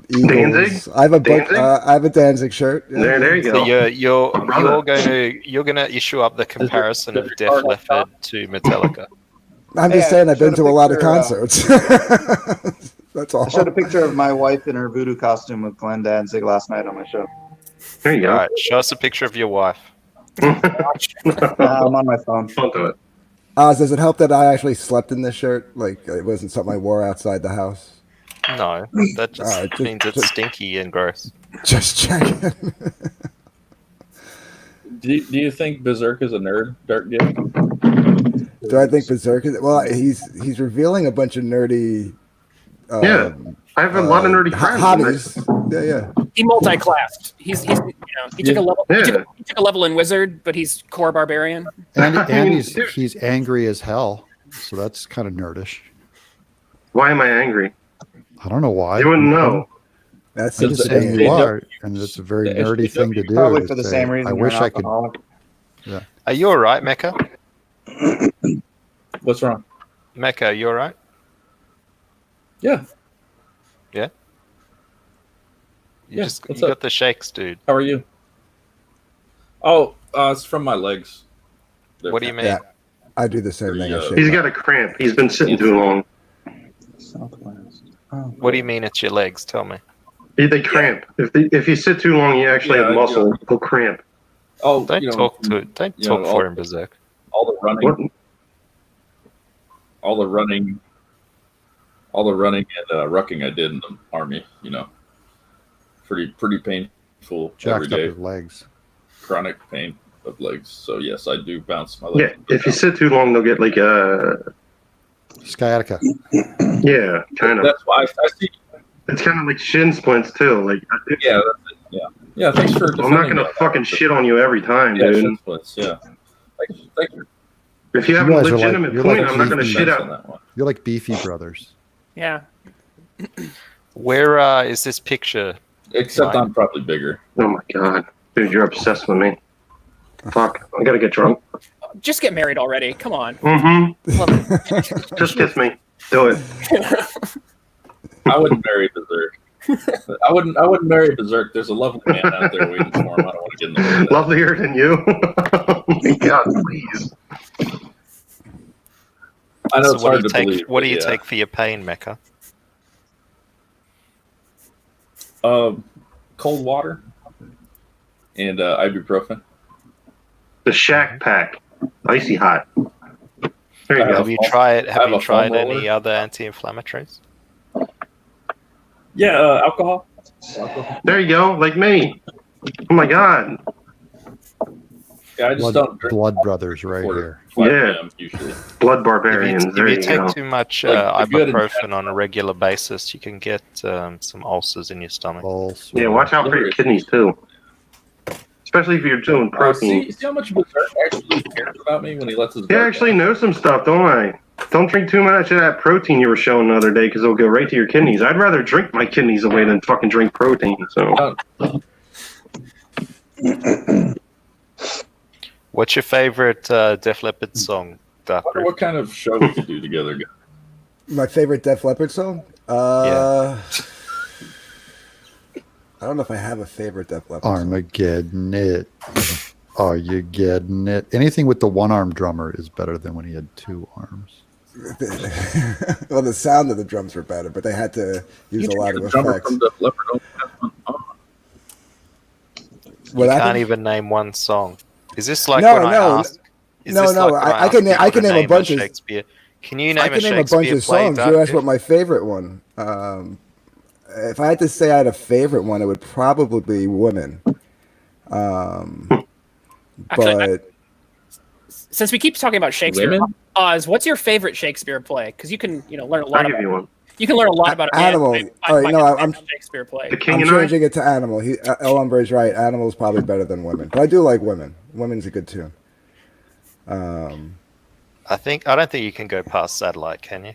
Eagles. Danzig? I have a bunch. Danzig? I have a Danzig shirt. Yeah. There you So go. you're gonna issue up the comparison of Def card on Leppard top? to Metallica. I'm just Hey, saying I I've been showed to a a lot of picture, concerts. That's all. I showed a picture of my wife in her voodoo costume with Glenn Danzig last night on my show. There you All go. right, show us a picture of your wife. I'm on my phone. Don't do it. Oz, does it help that I actually slept in this shirt? Like it wasn't something I wore outside the house. No, that just All right, means it's stinky and gross. Just checking. Do you think Berserk is a nerd, Dark Gift? Do I think Berserk is? Well, he's revealing a bunch of nerdy. Yeah. I have a lot of nerdy friends. hobbies. Yeah. he multi-classed. He took a level. Yeah. He took a level in wizard, but he's core barbarian. And mean, he's angry as hell. So that's kind of nerdish. Why am I angry? I don't know why. You wouldn't know. That's I just the saying you SJW are, and it's a very the nerdy thing to do. Probably to for the say, same reason I you're wish an I could. alcoholic. Are you all right, Mecca? What's wrong? Mecca, are you all right? Yeah. You Yeah, just what's you up? got the shakes, dude. How are you? Oh, it's from my legs. They're What do you mean? Yeah, I do the same thing. I shake He's my- got a cramp. He's been sitting too long. Southwest. Oh, What do you mean it's your legs? Tell me. They cramp. If you sit too long, you actually have muscle. They'll cramp. Oh, Don't you know, talk to it. Don't you know, talk all- for him, Berserk. all the running, What? all the running and rucking I did in the army. You know, pretty painful every Jacked up day. his legs. Chronic pain of legs. So yes, I do bounce my Yeah, legs. if you sit too long, they'll get like Sciatica. yeah, kind of. That's why I see. It's kind of like shin splints too. Like Yeah, that's it. Yeah. Thanks for. I'm not defending gonna me on fucking that. shit on you every time, Yeah, dude. shin splints. Yeah. Thank you. If you have You a guys are like- legitimate you're point, like I'm not gonna beefy. shit On out. that one. You're like beefy brothers. Yeah. Where is this picture? Except Mine. I'm probably bigger. Oh my god, dude, you're obsessed with me. Fuck, I gotta get drunk. Just get married already. Come on. Mm-hmm. Just kiss me. Do it. I wouldn't marry Berserk. I wouldn't marry Berserk. There's a lovely man out there waiting for him. I don't want to get in the way of that. Lovelier than you. Oh my god, please. I know So it's what do hard you to take? believe. What do but you yeah. take for your pain, Mecca? Cold water and ibuprofen. The Shack Pack, icy hot. There you go. Have you tried? I Have have you a tried foam roller. any other anti-inflammatories? Yeah, alcohol. There you go, like me. Oh my god. Yeah, I just don't drink Blood brothers right before here. 5 Yeah. p.m. usually. Blood If barbarians. you, There if you you take go. too much Like the good and ibuprofen on a regular basis, you can get some ulcers in your stomach. Pulse. Yeah, watch out for your kidneys too. Especially if you're doing protein. See how much Berserk actually cares about me when he lets his Yeah, I guard actually down? know some stuff, don't I? Don't drink too much of that protein you were showing the other day because it'll go right to your kidneys. I'd rather drink my kidneys away than fucking drink protein. So What's your favorite Def Leppard song, Dark I wonder Roof? what kind of show we could do together, guys. My favorite Def Leppard song? Yeah. I don't know if I have a favorite Def Leppard song. Armageddon it. Are you getting it? Anything with the one-armed drummer is better than when he had two arms. Well, the sound of the drums were better, but they had to use a lot of The drummer effects. from Def Leppard only has one arm. You What can't happened? even name one song. Is this like No, when I no, asked? Is no, this no, like when I asked can na- people I can to name a bunch of- Shakespeare? Can you name I can a name a Shakespeare bunch of play, songs. Dark You asked Roof? what my favorite one. If I had to say I had a favorite one, it would probably be Women. Actually, But Since we keep talking about Shakespeare, Women? Oz, what's your favorite Shakespeare play? Because you can, learn a lot I'll give about. you one. You can learn a lot about a man Animal. by All right, no, a I'm- Shakespeare play. The King I'm and I. changing it to Animal. El Hombre's right. Animal's probably better than Women, but I do like Women. Women's a good tune. I don't think you can go past Satellite, can you?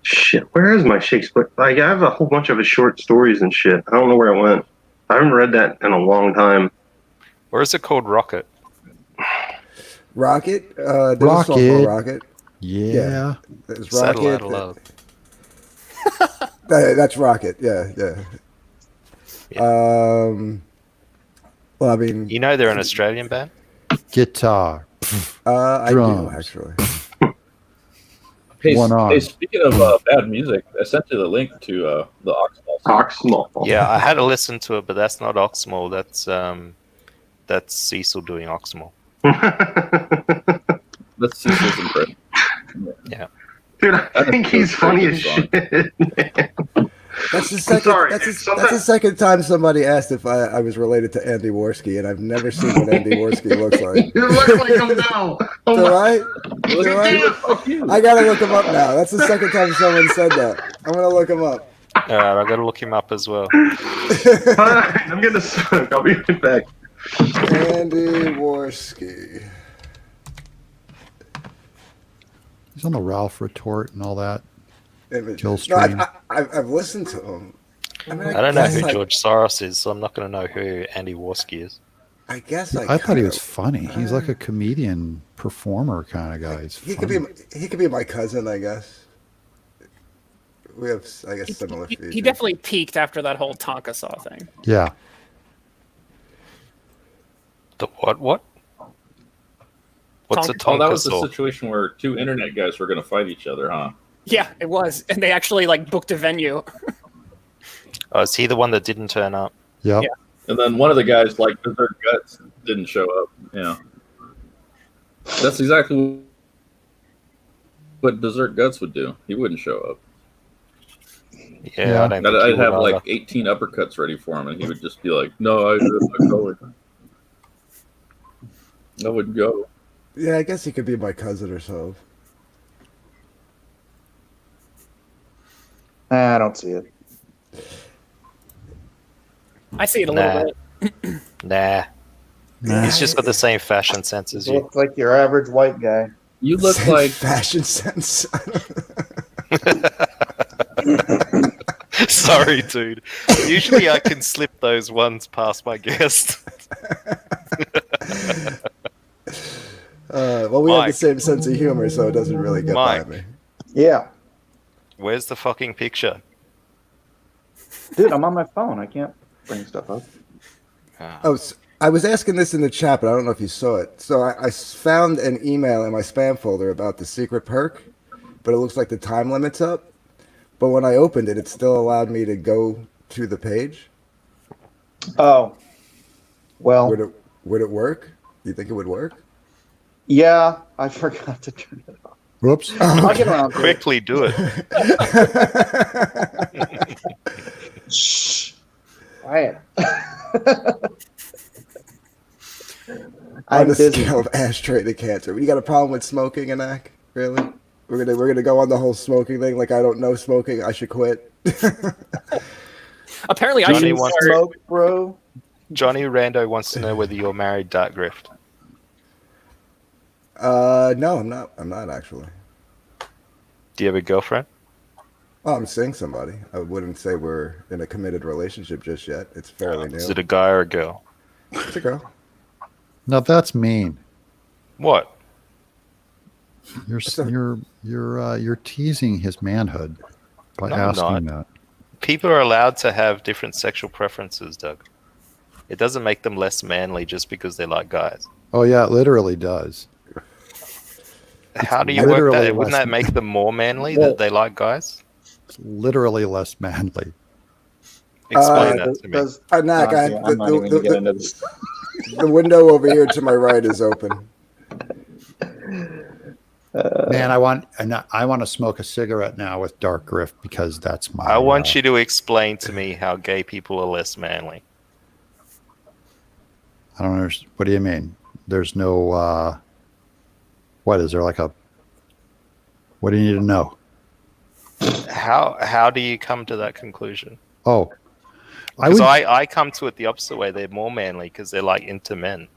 Shit, where is my Shakespeare? Like, I have a whole bunch of his short stories and shit. I don't know where it went. I haven't read that in a long time. Or is it called Rocket? Rocket. There's a song called Rocket. Yeah. There's Satellite Rocket. of Love. That's Rocket. Yeah. Well, I mean, You know they're an Australian band? Guitar. I do drums. actually. Hey, One arm. hey, speaking of bad music, I sent you the link to the Oxmall. Oxmall. Yeah, I had to listen to it, but that's not Oxmall. That's Cecil doing Oxmall. That's Cecil's impression. Yeah. Dude, I think he's funny as Song. shit. That's the second. sorry, that's, dude. the, that's the second time somebody asked if I was related to Andy Worski, and I've never seen what Andy Worski looks like. You look like him now. Oh Do my I? Look Do at I? you, fuck you. I gotta look him up now. That's the second time someone said that. I'm gonna look him up. All right, I got to look him up as well. Alright, I'm gonna smoke. I'll be right back. Andy Worski. He's on the Ralph Retort and all that. Kill No, Stream. I've listened to him. I mean, I don't know guess who George Soros is, so I'm not going to know who Andy Worski is. I guess I thought he kinda- was funny. He's like a comedian, performer kind of guy. He's He funny. could be my cousin, I guess. we have, I guess, similar features. He definitely peaked after that whole Tonka Saw thing. Yeah. The what? What? What's a Tonka- Oh, that Tonka was the saw? situation where two internet guys were going to fight each other, huh? Yeah, it was, and they actually like booked a venue. Oh, is he the one that didn't turn up? Yep. Yeah. And then one of the guys, like Berserk Guts, didn't show up. Yeah, that's exactly what Berserk Guts would do. He wouldn't show up. Yeah, Yeah. I don't think he I'd would have like either. 18 uppercuts ready for him, and he would just be like, "No, I'm not going. I wouldn't go." Yeah, I guess he could be my cousin or so. I don't see it. I see it a little bit. Nah. Nah. He's just got the same fashion sense as You you. look like your average white guy. You look like fashion sense. Sorry, dude. Usually I can slip those ones past my guest. Well, we have the Mike. same sense of humor, so it doesn't really get Mike. by me. Yeah. Where's the fucking picture? Dude, I'm on my phone. I can't bring stuff up. Oh, I was asking this in the chat, but I don't know if you saw it. So I found an email in my spam folder about the secret perk, but it looks like the time limit's up. But when I opened it, it still allowed me to go to the page. Oh. Well, Would it work? You think it would work? yeah, I forgot to turn it off. Whoops. I'll get around to it. Quickly do it. Shh. Quiet. On I'm the busy. scale of ashtray to cancer. You got a problem with smoking, Anak? Really? We're gonna go on the whole smoking thing. Like I don't know smoking. I should quit. Apparently, I Johnny should wants- start. Smoke, bro. Johnny Rando wants to know whether you're married, Dark Grift. No, I'm not. I'm not actually. Do you have a girlfriend? Oh, I'm seeing somebody. I wouldn't say we're in a committed relationship just yet. It's fairly new. Is it a guy or a girl? It's a girl. Now that's mean. What? You're teasing his manhood by No, I'm asking not. that. People are allowed to have different sexual preferences, Doug. It doesn't make them less manly just because they like guys. Oh yeah, it literally does. How do you work literally that? Wouldn't less that make them more manly Well- that they like guys? It's literally less manly. Explain that to me. Anak, I'm not even gonna get into this. the window over here to my right is open. Man, I want to smoke a cigarette now with Dark Grift because that's my. I want you to explain to me how gay people are less manly. I don't understand. What do you mean? There's no. What is there like a? What do you need to know? How do you come to that conclusion? Oh, Because I come to it the opposite way. They're more manly because they're like into men.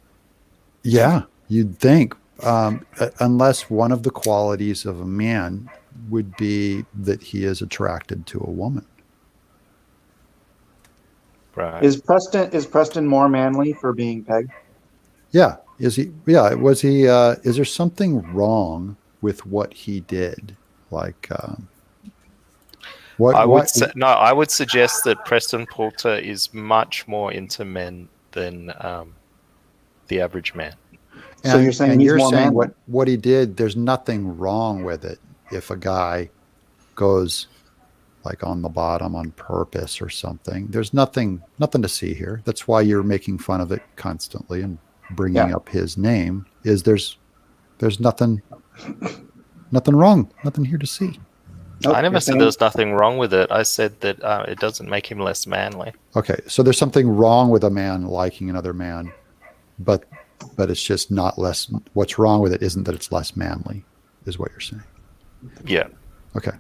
Yeah, you'd think, unless one of the qualities of a man would be that he is attracted to a woman. Right. Is Preston more manly for being pegged? Yeah. Is he? Yeah. Was he? Is there something wrong with what he did? Like, what? I would what- I would suggest that Preston Porter is much more into men than the average man. So you're saying he's more manly? what he did? There's nothing wrong with it if a guy goes like on the bottom on purpose or something. There's nothing to see here. That's why you're making fun of it constantly and bringing up his name. There's nothing wrong, nothing here to see. I never said there's nothing wrong with it. I said that it doesn't make him less manly. Okay, so there's something wrong with a man liking another man, but it's just not less. What's wrong with it isn't that it's less manly, is what you're saying. Yeah. Okay,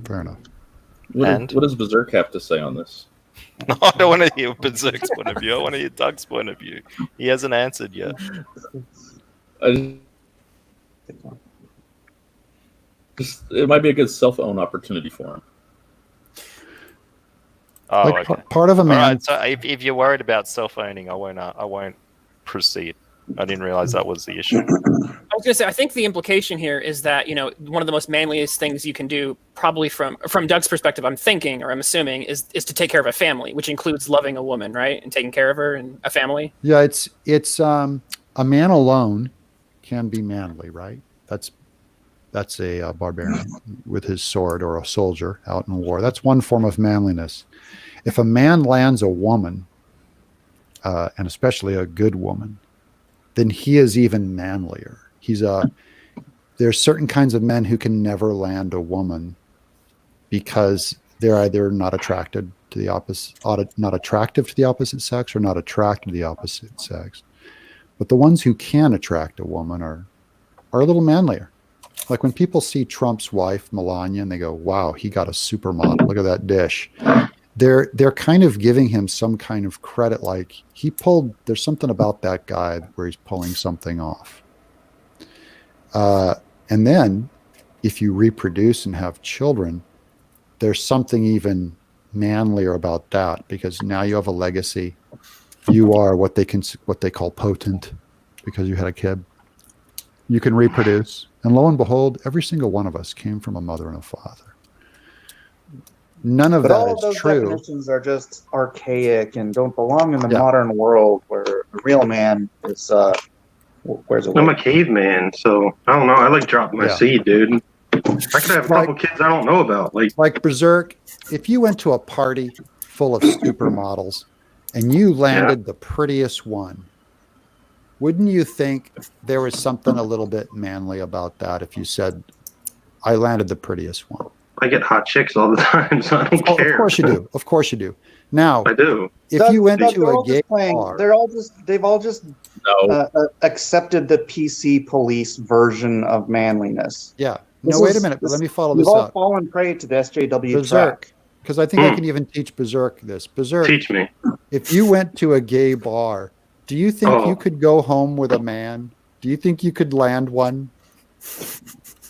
fair enough. And? What does Berserk have to say on this? No, I don't want to hear Berserk's point of view. I want to hear Doug's point of view. He hasn't answered yet. It might be a good self-own opportunity for him. Oh, Like, okay. part of a man. All right, so if you're worried about self-owning, I won't proceed. I didn't realize that was the issue. I was going to say, I think the implication here is that, one of the most manliest things you can do, probably from Doug's perspective, I'm thinking, or I'm assuming, is to take care of a family, which includes loving a woman, right? And taking care of her and a family. Yeah, it's a man alone can be manly, right? That's a barbarian with his sword, or a soldier out in war. That's one form of manliness. If a man lands a woman, and especially a good woman, then he is even manlier. There's certain kinds of men who can never land a woman because they're either not attracted to the opposite, not attractive to the opposite sex, or not attracted to the opposite sex. But the ones who can attract a woman are a little manlier. Like when people see Trump's wife, Melania, and they go, wow, he got a supermodel. Look at that dish. They're kind of giving him some kind of credit, like there's something about that guy where he's pulling something off. And then if you reproduce and have children, there's something even manlier about that, because now you have a legacy. You are what they call potent because you had a kid. You can reproduce. And lo and behold, every single one of us came from a mother and a father. None of But that all of is those true. definitions are just archaic and don't belong in the modern world, where the real man is wears a wig. I'm a caveman, so I don't know. I like dropping my seed, dude. I could have a couple kids I don't know about. Like Berserk, if you went to a party full of supermodels and you landed the prettiest one, wouldn't you think there was something a little bit manly about that if you said, I landed the prettiest one? I get hot chicks all the time, so I don't care. Of course you do. Of course you do. Now, I do. If you went to a gay bar, they've all just accepted the PC police version of manliness. Yeah. No, wait a minute. Let me follow this We've all up. fallen prey to the SJW Berserk, trap. because I think I can even teach Berserk this. Berserk, teach me. If you went to a gay bar, do you think you could go home with a man? Do you think you could land one?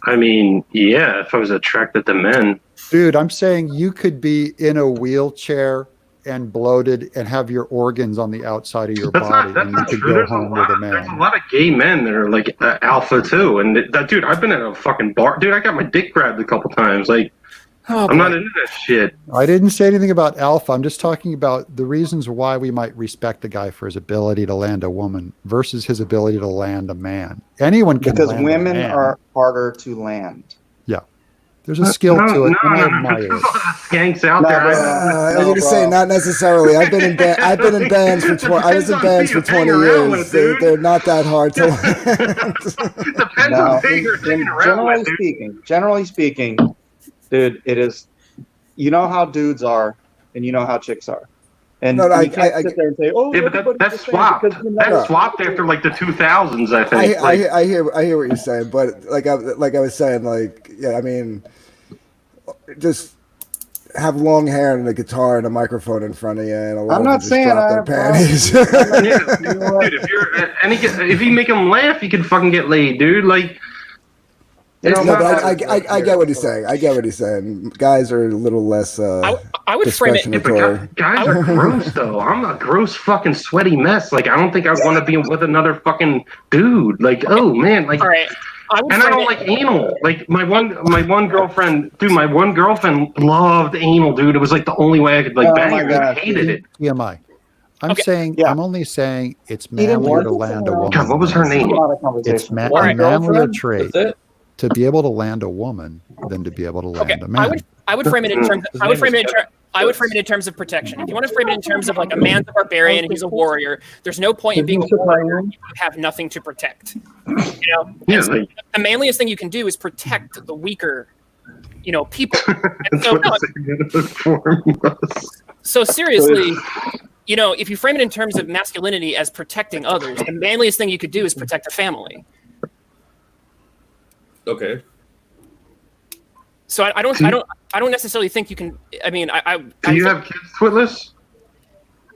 I mean, yeah, if I was attracted to men. Dude, I'm saying you could be in a wheelchair and bloated and have your organs on the outside of your body, and you could go home with a man. There's a lot of gay men that are like alpha too, and dude, I've been at a fucking bar. Dude, I got my dick grabbed a couple times. Like, I'm not into that shit. I didn't say anything about alpha. I'm just talking about the reasons why we might respect a guy for his ability to land a woman versus his ability to land a man. Anyone can Because land women a man. are harder to land. Yeah. There's a skill to it. And I admire it. Skanks out there. I was going to say not necessarily. I've been in bands for 20. I was in bands for 20 years. They're not that hard to land. Depends on who you're hanging around with, dude. Generally speaking, dude, it is. You know how dudes are, and you know how chicks are. And you can't sit there and say, "Oh, yeah, but that's swapped. That's swapped after like the 2000s, I think. I hear what you're saying, but like I was saying, like, yeah, I mean, just have long hair and a guitar and a microphone in front of you, and a lot I'm of not them just saying drop their panties. Dude, if you make them laugh, you can fucking get laid, dude. Like. No, but I get what he's saying. I get what he's saying. Guys are a little less I would frame it. Guys are gross, though. I'm a gross, fucking sweaty mess. Like, I don't think I'd want to be with another fucking dude. Like, oh man, like. All right. I don't like anal. Like my one girlfriend, dude. My one girlfriend loved anal, dude. It was like the only way I could like bang her. I hated it. TMI. I'm only saying it's manlier to land a woman. God, what was her name? It's a manlier trait to be able to land a woman than to be able to land a man. I would frame it in terms. I would frame it in terms of protection. If you want to frame it in terms of like a man's a barbarian and he's a warrior, there's no point in being a warrior if you have nothing to protect. The manliest thing you can do is protect the weaker, people. So seriously, if you frame it in terms of masculinity as protecting others, the manliest thing you could do is protect a family. Okay. So I don't necessarily think you can. I mean, do you have kids, Twitless?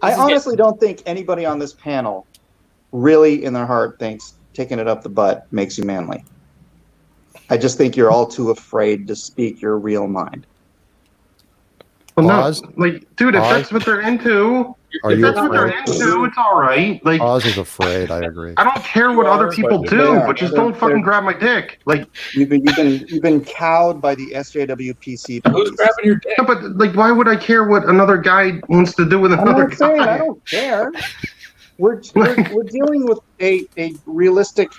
I honestly don't think anybody on this panel really, in their heart, thinks taking it up the butt makes you manly. I just think you're all too afraid to speak your real mind. Well, no, like, dude, if that's what they're into, Are If you that's what they're afraid? into, it's all right. Like, Oz is afraid. I agree. I don't care what other people but do, they are. but just They're- don't fucking they're- grab my dick. Like, You've been cowed by the SJWPC Who's police. grabbing your dick? no, but like, why would I care what another guy wants to do with I'm another not saying guy? I don't care. We're dealing with a realistic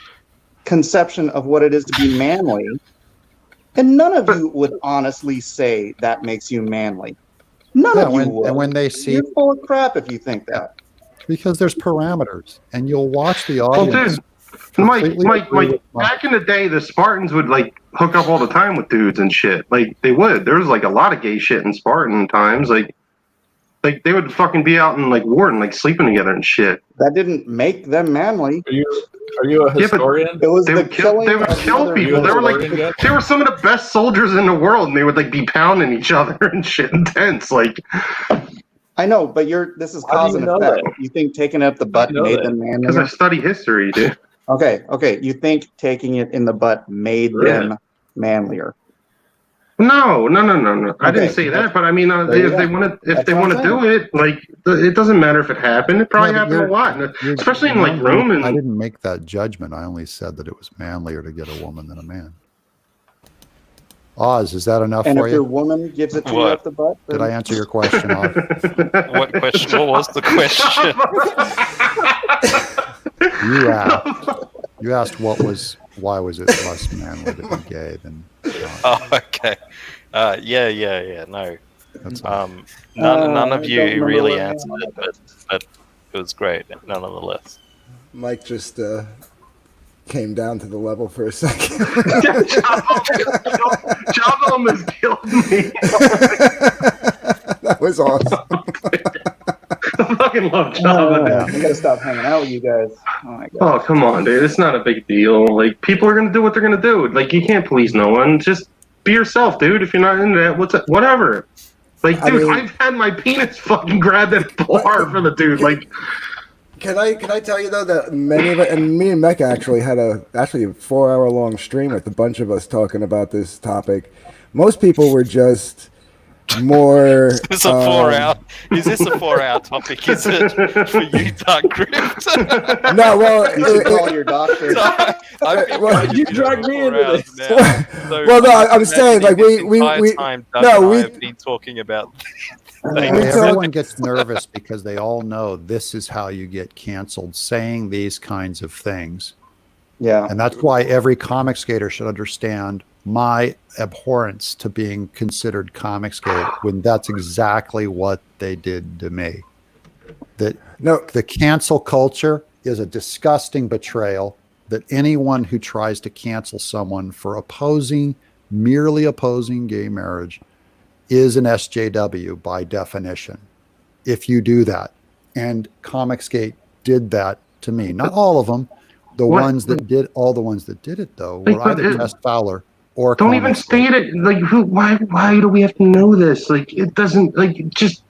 conception of what it is to be manly, and none of you would honestly say that makes you manly. None Yeah, of you when, would. and when they see, You're full of crap if you think that. because there's parameters, and you'll watch the Well, audience. dude, Mike, agree with Mike. back in the day, the Spartans would like hook up all the time with dudes and shit. Like they would. There was like a lot of gay shit in Spartan times. Like they would fucking be out in like war and like sleeping together and shit. That didn't make them manly. Are you a historian? It was They the would kill. killing They would of kill other people. They were like historian guy? they were some of the best soldiers in the world, and they would like be pounding each other and shit intense. Like I know, but this is How cause do and you know effect. that? You think taking it up the butt know made that? them because I manlier? study history, dude. Okay. You think taking it in the butt made them manlier? No. I Okay. didn't say that, but I mean, There you if they go. want to, if That's they what want I'm to do it, like it doesn't matter if it happened. It probably Yeah, but happened a you're- lot, especially in like I Roman. didn't make that judgment. I only said that it was manlier to get a woman than a man. Oz, is that enough And for if your you? woman gives it to you What? up the butt, Did I answer your question, Oz? What question? What was the question? You asked why was it less manly to be gay than Oh, okay. Yeah. No. that's None I of don't you remember really where I answered am. it, but it was great, nonetheless. Mike just came down to the level for a second. Java almost killed me. That was awesome. I fucking love Java. I gotta stop hanging out with you guys. Oh my god. Oh, come on, dude. It's not a big deal. Like, people are going to do what they're going to do. Like, you can't please no one. Just be yourself, dude. If you're not into that, whatever. Like, dude, I've had my penis fucking grabbed at a bar for the dude. Like, Can I tell you though that many of it, and me and Mecca actually had a 4-hour long stream with a bunch of us talking about this topic. Most people were just more. Is this a 4-hour? Is this a 4-hour topic? Is it for you, Doug Grift? No, well, You should call your doctor. Why'd you drag me into this? Well, no, I'm saying like we I've been talking about. everyone gets nervous because they all know this is how you get canceled, saying these kinds of things. Yeah. And that's why every comic skater should understand my abhorrence to being considered comic skate when that's exactly what they did to me. That the cancel culture is a disgusting betrayal that anyone who tries to cancel someone for merely opposing gay marriage is an SJW by definition. If you do that, and Comicsgate did that to me, not all of them. All the ones that did it though were either Jess Fowler or don't even state it. Like, why do we have to know this? Like, it doesn't, like, just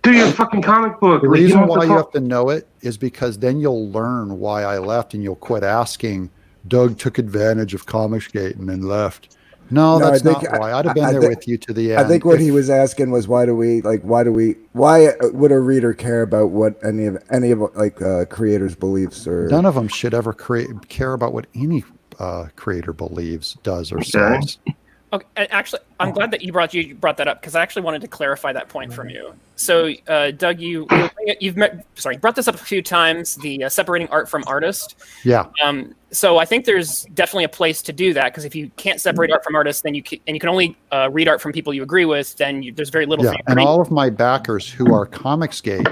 do your fucking comic book. The Like, reason why you have to know it is because then you'll learn why I left and you'll quit asking, Doug took advantage of Comicsgate and then left. No, that's not why. I'd have been there with you to the end. I think what he was asking was why would a reader care about what any of creators' beliefs or none of them should ever care about what any creator believes, does, or says. Okay, and actually, I'm glad that you brought that up because I actually wanted to clarify that point from you. So, Doug, you've brought this up a few times, the separating art from artist. Yeah. So I think there's definitely a place to do that because if you can't separate art from artists, then you can only read art from people you agree with, then there's very little. Yeah, and all of my backers who are Comicsgate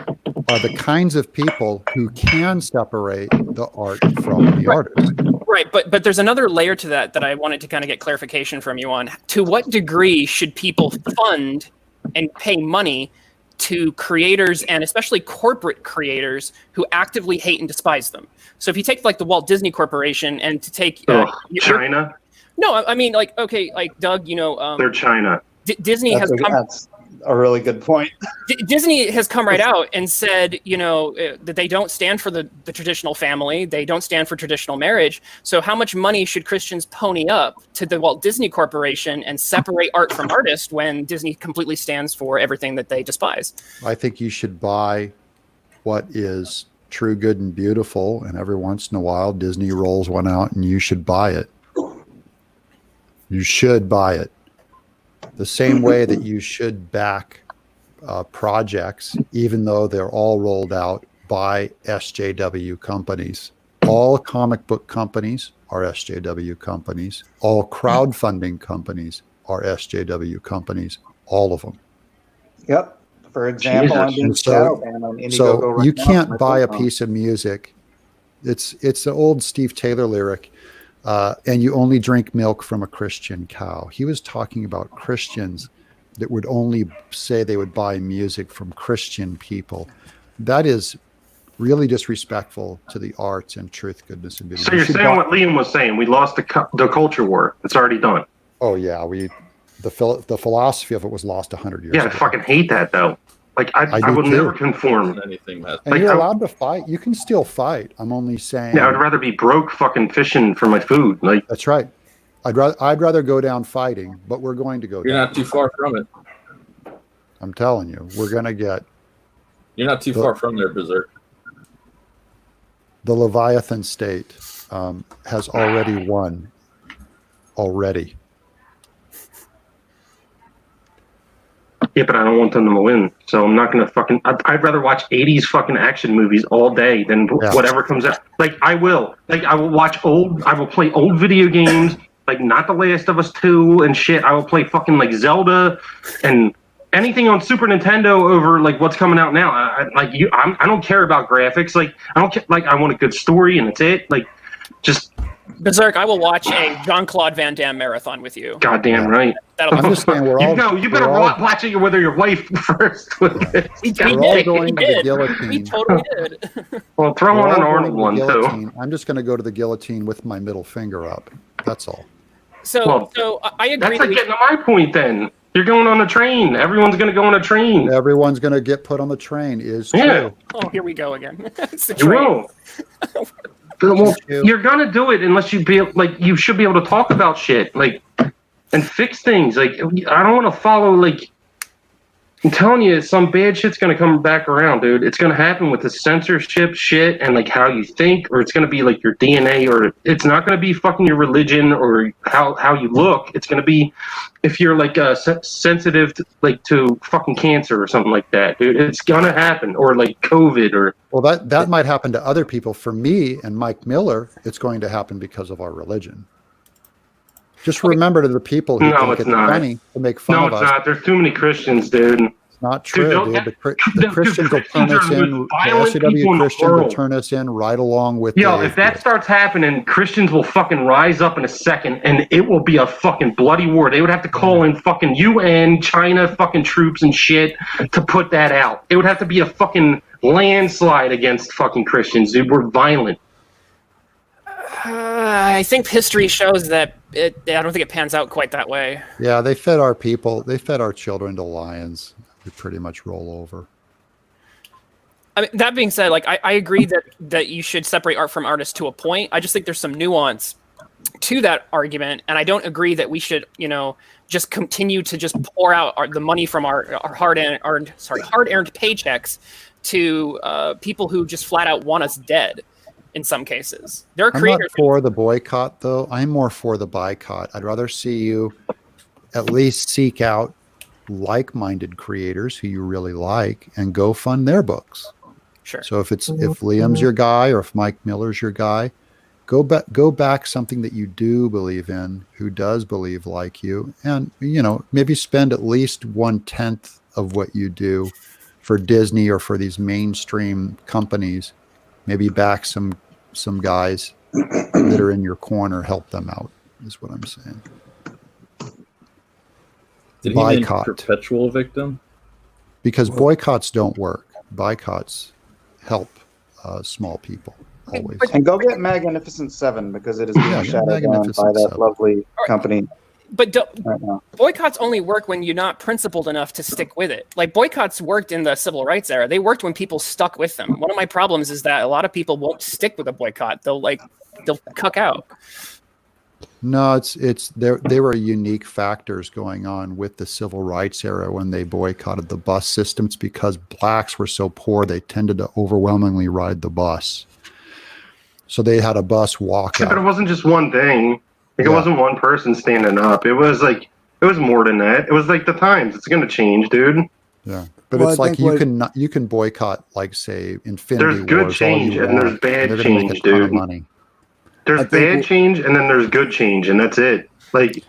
are the kinds of people who can separate the art from the artist. Right, but there's another layer to that I wanted to kind of get clarification from you on. To what degree should people fund and pay money to creators and especially corporate creators who actively hate and despise them? So if you take like the Walt Disney Corporation and to take China. No, I mean like Doug, they're China. Disney That's a really good point. Disney has come right out and said, that they don't stand for the traditional family. They don't stand for traditional marriage. So how much money should Christians pony up to the Walt Disney Corporation and separate art from artist when Disney completely stands for everything that they despise? I think you should buy what is true, good, and beautiful. And every once in a while, Disney rolls one out and you should buy it. You should buy it. The same way that you should back projects, even though they're all rolled out by SJW companies. All comic book companies are SJW companies. All crowdfunding companies are SJW companies. All of them. Yep. For example, I'm being shadow banned on Indiegogo So right you now. can't buy a piece of music. It's an old Steve Taylor lyric. And you only drink milk from a Christian cow. He was talking about Christians that would only say they would buy music from Christian people. That is really disrespectful to the arts and truth, goodness, and beauty. So you're saying what Liam was saying? We lost the culture war. It's already done. Oh yeah, the philosophy of it was lost 100 years Yeah, ago. I fucking hate that though. Like I do will too. never conform. Anything that And you're allowed to fight. You can still fight. I'm only saying. Yeah, I'd rather be broke fucking fishing for my food. Like that's right. I'd rather go down fighting, but we're going to go. You're down not too far from it. I'm telling you, we're going to get. You're not too far from there, Berserk. The Leviathan state has already won. Already. yeah, but I don't want them to win. So I'm not gonna fucking. I'd rather watch 80s fucking action movies all day than whatever comes out. Like I will watch old. I will play old video games. Like not The Last of Us 2 and shit. I will play fucking like Zelda and anything on Super Nintendo over like what's coming out now. I don't care about graphics. Like I don't care. Like I want a good story and that's it. Like just Berserk, I will watch a Jean-Claude Van Damme marathon with you. goddamn right. That'll be I'm just saying you better watch it with your wife first. We all going to the We guillotine. totally did. Well, throw We're on an all Arnold one going to the too. guillotine. I'm just going to go to the guillotine with my middle finger up. That's all. So I agree. That's like getting to my point. Then you're going on a train. Everyone's going to go on a train. Everyone's going to get put on the train. Is true. Yeah. Oh, here we go again. It's the You train. will. Well, you're gonna do it unless you be like you should be able to talk about shit like and fix things. Like I don't want to follow like I'm telling you, some bad shit's gonna come back around, dude. It's gonna happen with the censorship shit and like how you think, or it's gonna be like your DNA, or it's not gonna be fucking your religion or how you look. It's gonna be if you're like sensitive to fucking cancer or something like that, dude. It's gonna happen, or like COVID, or Well, that might happen to other people. For me and Mike Miller, it's going to happen because of our religion. Just remember to the people who No, think it's it's not. funny to make fun no, of it's us. not. There's too many Christians, dude. It's not true, don't- dude. The Christians will turn Christians us are the in. most The violent people in SCW the Christians will world. turn us in right along with Yo, the if that starts happening, Christians will fucking rise up in a second, and it will be a fucking bloody war. They would have to call in fucking UN, China fucking troops and shit to put that out. It would have to be a fucking landslide against fucking Christians, dude. We're violent. I think history shows that I don't think it pans out quite that way. Yeah, they fed our people. They fed our children to lions. We pretty much roll over. I mean, that being said, like I agree that you should separate art from artists to a point. I just think there's some nuance to that argument, and I don't agree that we should, just continue to just pour out the money from our hard-earned paychecks to people who just flat out want us dead. In some cases, there are I'm creators. not for the boycott, though. I'm more for the boycott. I'd rather see you at least seek out like-minded creators who you really like and go fund their books. Sure. So if Liam's your guy or if Mike Miller's your guy, go back something that you do believe in, who does believe like you, and maybe spend at least 1/10 of what you do for Disney or for these mainstream companies. Maybe back some guys that are in your corner, help them out, is what I'm saying. Did he Boycott. mean perpetual victim? Because boycotts don't work. Boycotts help small people, always. And go get Magnificent Seven because it is being shadowed down Magnificent by that Seven. lovely company But right now. boycotts only work when you're not principled enough to stick with it. Like boycotts worked in the civil rights era. They worked when people stuck with them. One of my problems is that a lot of people won't stick with a boycott. They'll cuck out. No, there were unique factors going on with the civil rights era when they boycotted the bus systems because blacks were so poor they tended to overwhelmingly ride the bus. So they had a bus walk Yeah, but it out. wasn't just one thing. Like, Yeah. it wasn't one person standing up. It was more than that. It was like the times. It's gonna change, dude. Yeah, but Well, it's I like think you can boycott, like, say, Infinity There's good Wars all change you and there's want, bad and they're going to make a change, ton of dude. money. There's I think bad change and then there's good change, and that's it. Like,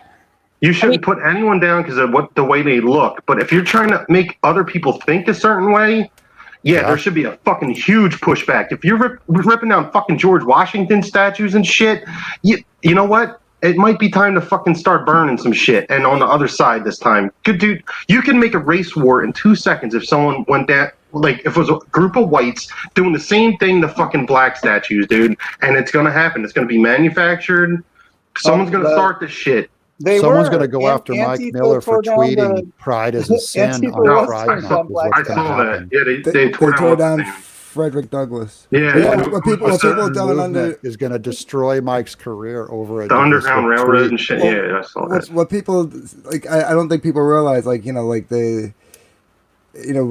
you shouldn't put anyone down because of the way they look. But if you're trying to make other people think a certain way, Yeah. there should be a fucking huge pushback. If you're ripping down fucking George Washington statues and shit, you know what? It might be time to fucking start burning some shit. And on the other side this time, good dude, you can make a race war in 2 seconds if someone went down. Like, if it was a group of whites doing the same thing to fucking black statues, dude, and it's gonna happen. It's gonna be manufactured. Someone's gonna start this shit. Someone's going to go after Mike Antifa Miller for tore down tweeting "Pride is a sin" Antifa on was Pride torn Month. down Is Black what's I going to saw that. happen. Yeah, they tore tore down. down Frederick Douglass. Yeah, But what people don't Movement under is going to destroy Mike's career over a the Underground divisive Railroad tweet. and shit. Well, Yeah, I saw that. what people like, I don't think people realize, like, you know, like we're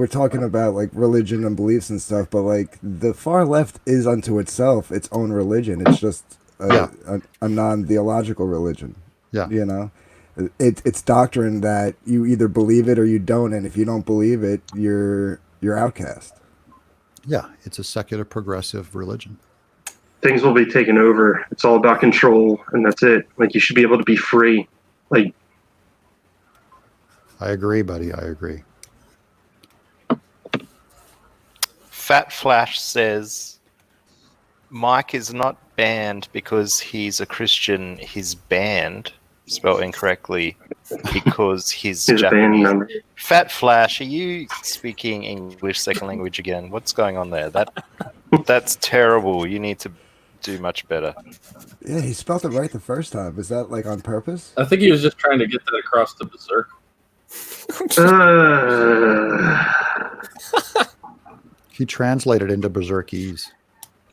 talking about like religion and beliefs and stuff, but like the far left is unto itself its own religion. It's just a non-theological religion. Yeah. You know, it's doctrine that you either believe it or you don't, and if you don't believe it, you're outcast. Yeah, it's a secular progressive religion. Things will be taken over. It's all about control, and that's it. Like, you should be able to be free. Like, I agree, buddy. I agree. Fat Flash says Mike is not banned because he's a Christian. He's banned, spelled incorrectly, because he's He's a band Japanese. member. Fat Flash, are you speaking English second language again? What's going on there? That's terrible. You need to do much better. Yeah, he spelled it right the first time. Is that like on purpose? I think he was just trying to get that across to Berserk. He translated into Berserkese.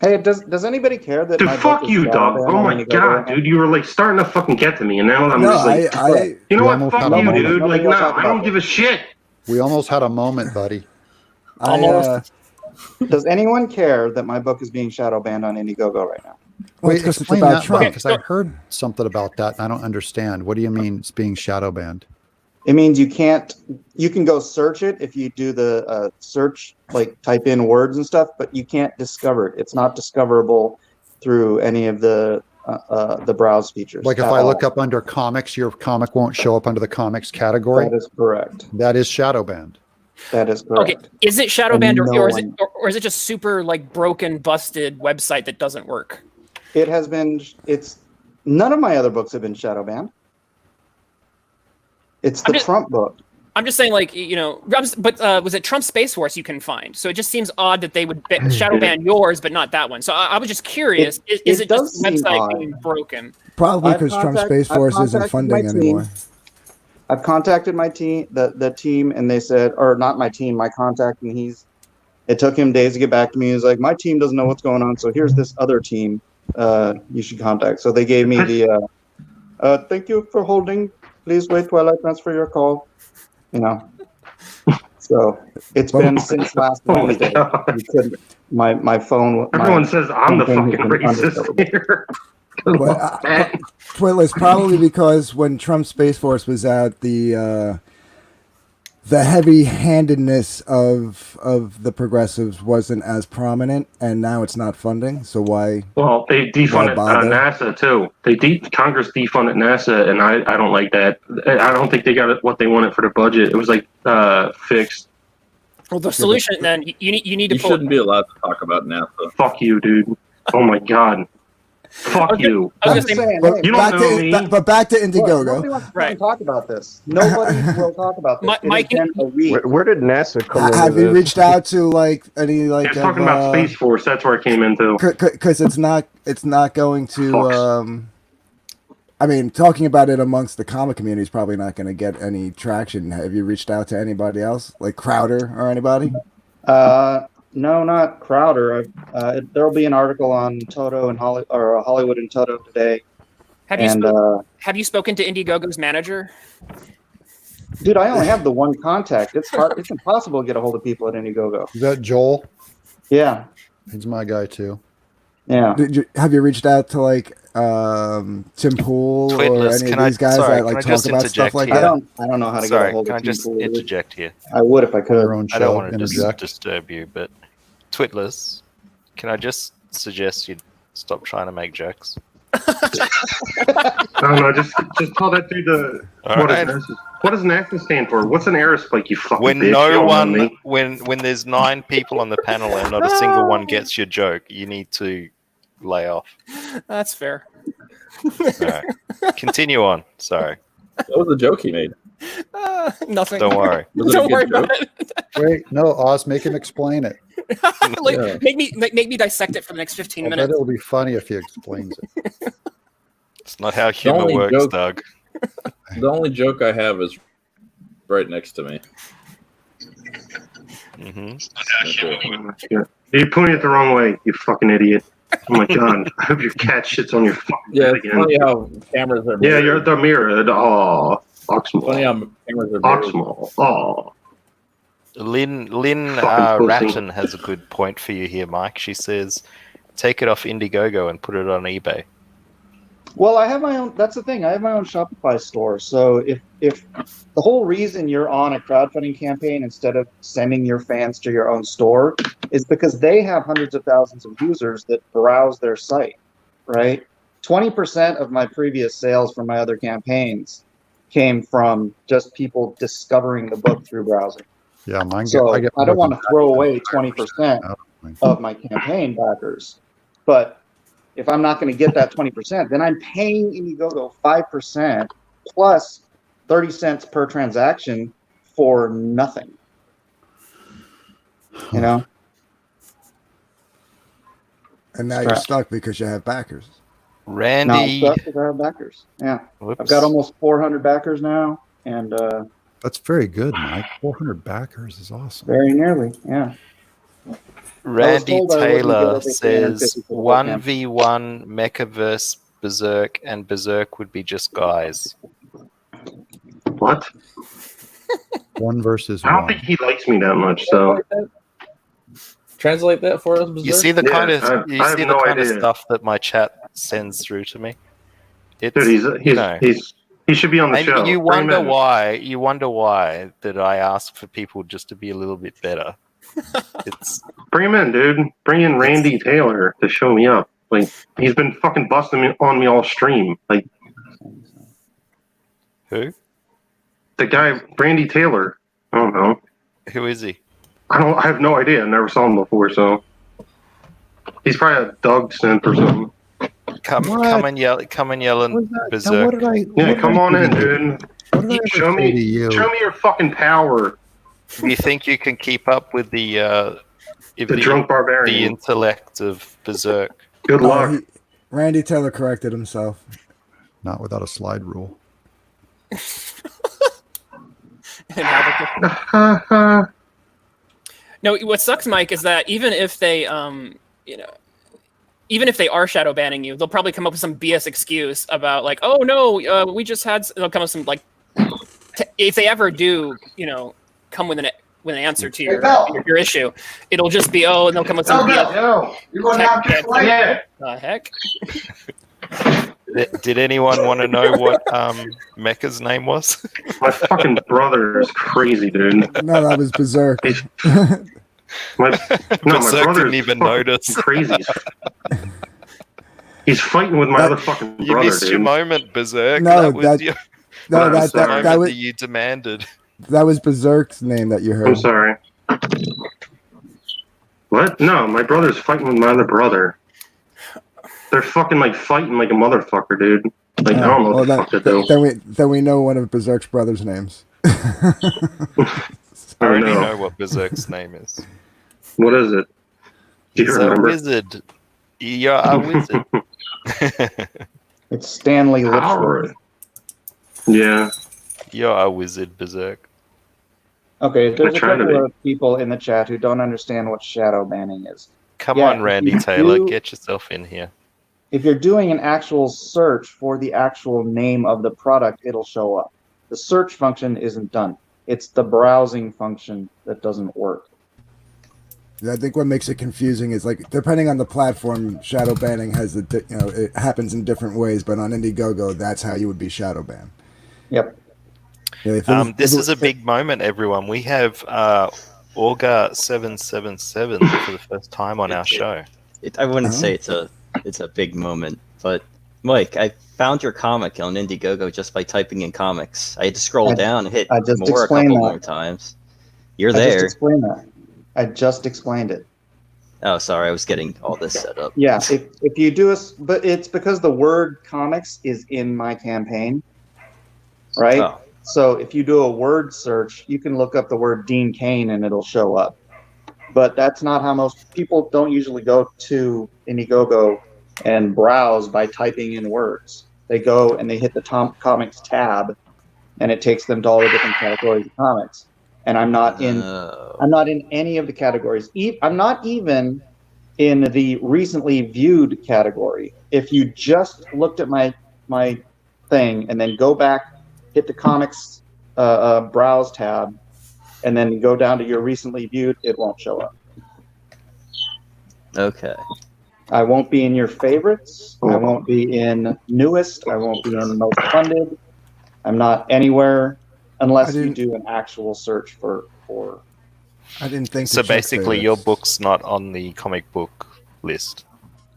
Hey, does anybody care that dude, my fuck book is you, Doug. shadow Oh banned my on Indiegogo god, right now? dude, you were like starting to fucking get to me, and now I'm No, just like, you know We what? almost Fuck had a you, moment. dude. Like, Nobody will no, talk I about don't give a shit. We almost had a moment, buddy. Almost. Does anyone care that my book is being shadow banned on Indiegogo right now? Well, Wait, it's 'cause it's explain about that, Trump. because I heard something about that and I don't understand. What do you mean it's being shadow banned? It means you can't. You can go search it if you do the search, like type in words and stuff, but you can't discover it. It's not discoverable through any of the browse features. Like if at I look all. up under comics, your comic won't show up under the comics category. That is correct. That is shadow banned. That is correct. Okay, is it shadow And banned no or is it one- or is it just super like broken, busted website that doesn't work? It has been. It's none of my other books have been shadow banned. It's the Trump book. I'm just saying, like, you know, but was it Trump Space Force you can find? So it just seems odd that they would shadow ban yours, but not that one. So I was just curious: is it does just the seem website odd. being broken? Probably I've because Trump contact- Space Force I've isn't contacted funding my team. anymore. I've contacted my team, the team, and they said, or not my team, my contact, and it took him days to get back to me. He was like, my team doesn't know what's going on, so here's this other team you should contact. So they gave me the, thank you for holding. Please wait while I transfer your call. You know. So it's been since last Wednesday. You couldn't, my phone. Everyone says I'm the phone fucking has been racist undiscovered. here. Well, Twitless, probably because when Trump Space Force was out, the heavy-handedness of the progressives wasn't as prominent, and now it's not funding. So why? Well, they defunded bother? NASA too. Congress defunded NASA, and I don't like that. I don't think they got what they wanted for the budget. It was like fixed. Well, the solution then you need to You pull. shouldn't be allowed to talk about NASA. Fuck you, dude. Oh my god. Fuck you. I was I'm just gonna say, saying, But hey, You don't back know to me. but back to look, nobody Indiegogo. wants to Right. talk about this. Nobody will talk about this. Mike, It has been a week. Where did NASA come into Have you this? reached out to like any like? It's talking about Space Force. That's where it came into. Because it's not going to. Fucks. I mean, talking about it amongst the comic community is probably not going to get any traction. Have you reached out to anybody else, like Crowder or anybody? No, not Crowder. There'll be an article on Toto and Hollywood and Toto today. Have you And have you spoken to Indiegogo's manager? dude, I only have the one contact. It's hard. It's impossible to get a hold of people at Indiegogo. Is that Joel? Yeah, He's my guy too. yeah. Have you reached out to like Tim Pool or Twitless, any of can these guys sorry, that like can I talk just about interject stuff like here? that? I don't know how to get a Sorry, hold can of I just Tim Pool. interject here? I would if I could. Your own show. I don't want to interject. disturb you, but Twitless, can I just suggest you stop trying to make jokes? I don't know. Just call that dude the. Alright. What does NASA stand for? What's an aerospike? You fucking When bitch. You no don't know one, me. when there's 9 people on the panel and not a single one gets your joke, you need to lay off. That's fair. All right, continue on. Sorry, What was the joke he made? Nothing. don't worry. Was it a Don't worry good about joke? it. Wait, no, Oz, make him explain it. Like, Yeah. make me dissect it for the next 15 I bet minutes. it'll be funny if he explains it. It's not how humor only works, joke- Doug. The only joke I have is right next to me. Hmm. You pointed it the wrong way, you fucking idiot. Oh my god. I hope your cat shits on your fucking Yeah, head it's again. funny how cameras are. Yeah, mirrored. you're the mirror. Oh, Funny how Oxmal. cameras are. mirrored. Oxmal. Oh. Lynn Fucking pussy. Ratton has a good point for you here, Mike. She says, take it off Indiegogo and put it on eBay. Well, I have my own. That's the thing. I have my own Shopify store. So if the whole reason you're on a crowdfunding campaign instead of sending your fans to your own store is because they have hundreds of thousands of users that browse their site, right? 20% of my previous sales from my other campaigns came from just people discovering the book through browsing. Yeah, mine. So I don't want to throw away 20% out of of my campaign backers, but if I'm not going to get that 20%, then I'm paying Indiegogo 5% plus 30 cents per transaction for nothing. You know? And now you're stuck because you have backers. Now I'm Randy, stuck with our backers. Yeah. whoops. I've got almost 400 backers now, and That's very good, Mike. 400 backers is awesome. very nearly. Yeah. Randy told I wouldn't get Taylor everything says in 50 for the whole 1v1 Mechaverse Berserk, and Berserk would be just guys. What? One versus I don't one. think he likes me that much, so. Translate that for us. You see the Yeah, kind I of have no of idea. stuff that my chat sends through to me. It's, Dude, he should be on the and show. you Bring him wonder in. why that I ask for people just to be a little bit better. It's Bring him in, dude. Bring in Randy Taylor to show me up. Like, he's been fucking busting on me all stream. Like, who? the guy, Randy Taylor. I don't know. Who is he? I have no idea. I never saw him before, so. He's probably a Doug simp or something. Come and yell and Berserk. Yeah, come on in, dude. What did I ever Show say to me you? your fucking power. You think you can keep up with the drunk barbarian. the intellect of Berserk? Good luck. Randy Taylor corrected himself. Not without a slide rule. No, what sucks, Mike, is that even if they, even if they are shadow banning you, they'll probably come up with some BS excuse about like, oh no, we just had. They'll come with some like, if they ever do, come with an answer to your issue, it'll just be and they'll come with some BS. You're going to have to play The heck? Did anyone want to know what Mecca's name was? My fucking brother is crazy, dude. No, that was Berserk. My Berserk brother didn't even notice. Crazy. He's fighting with my other fucking brother, You missed dude. your moment, Berserk. No, that was that- your No, that was the that moment was that you demanded. that was Berserk's name that you heard. I'm sorry. What? No, my brother's fighting with my other brother. They're fucking like fighting like a motherfucker, dude. Like I don't know what the fuck to do. Then we know one of Berserk's brothers' names. I already know. know what Berserk's name is. What is it? Do you He's a remember? wizard. You're a wizard. It's Stanley Litchfield. Howard. Yeah. You're a wizard, Berserk. Okay, there's a try to couple be. of people in the chat who don't understand what shadow banning is. Come Yeah, on, Randy you Taylor, do- get yourself in here. if you're doing an actual search for the actual name of the product, it'll show up. The search function isn't done. It's the browsing function that doesn't work. I think what makes it confusing is like depending on the platform, shadow banning has it happens in different ways. But on Indiegogo, that's how you would be shadow banned. Yep. Yeah, This is a big moment, everyone. We have Orga 777 for the first time on our show. I wouldn't say it's a big moment, but Mike, I found your comic on Indiegogo just by typing in comics. I had to scroll down and hit more a couple more times. You're there. I just explained that. I just explained it. Oh, sorry, I was getting all this set up. Yeah, if you do but it's because the word comics is in my campaign, right? Oh. So if you do a word search, you can look up the word Dean Cain and it'll show up. But that's not how most people don't usually go to Indiegogo and browse by typing in words. They go and they hit the comics tab, and it takes them to all the different categories of comics. And I'm not in any of the categories. I'm not even in the recently viewed category. If you just looked at my thing and then go back, hit the comics browse tab, and then go down to your recently viewed, it won't show up. Okay. I won't be in your favorites. I won't be in newest. I won't be in most funded. I'm not anywhere unless you do an actual search for. I didn't think so. Basically, your book's not on the comic book list.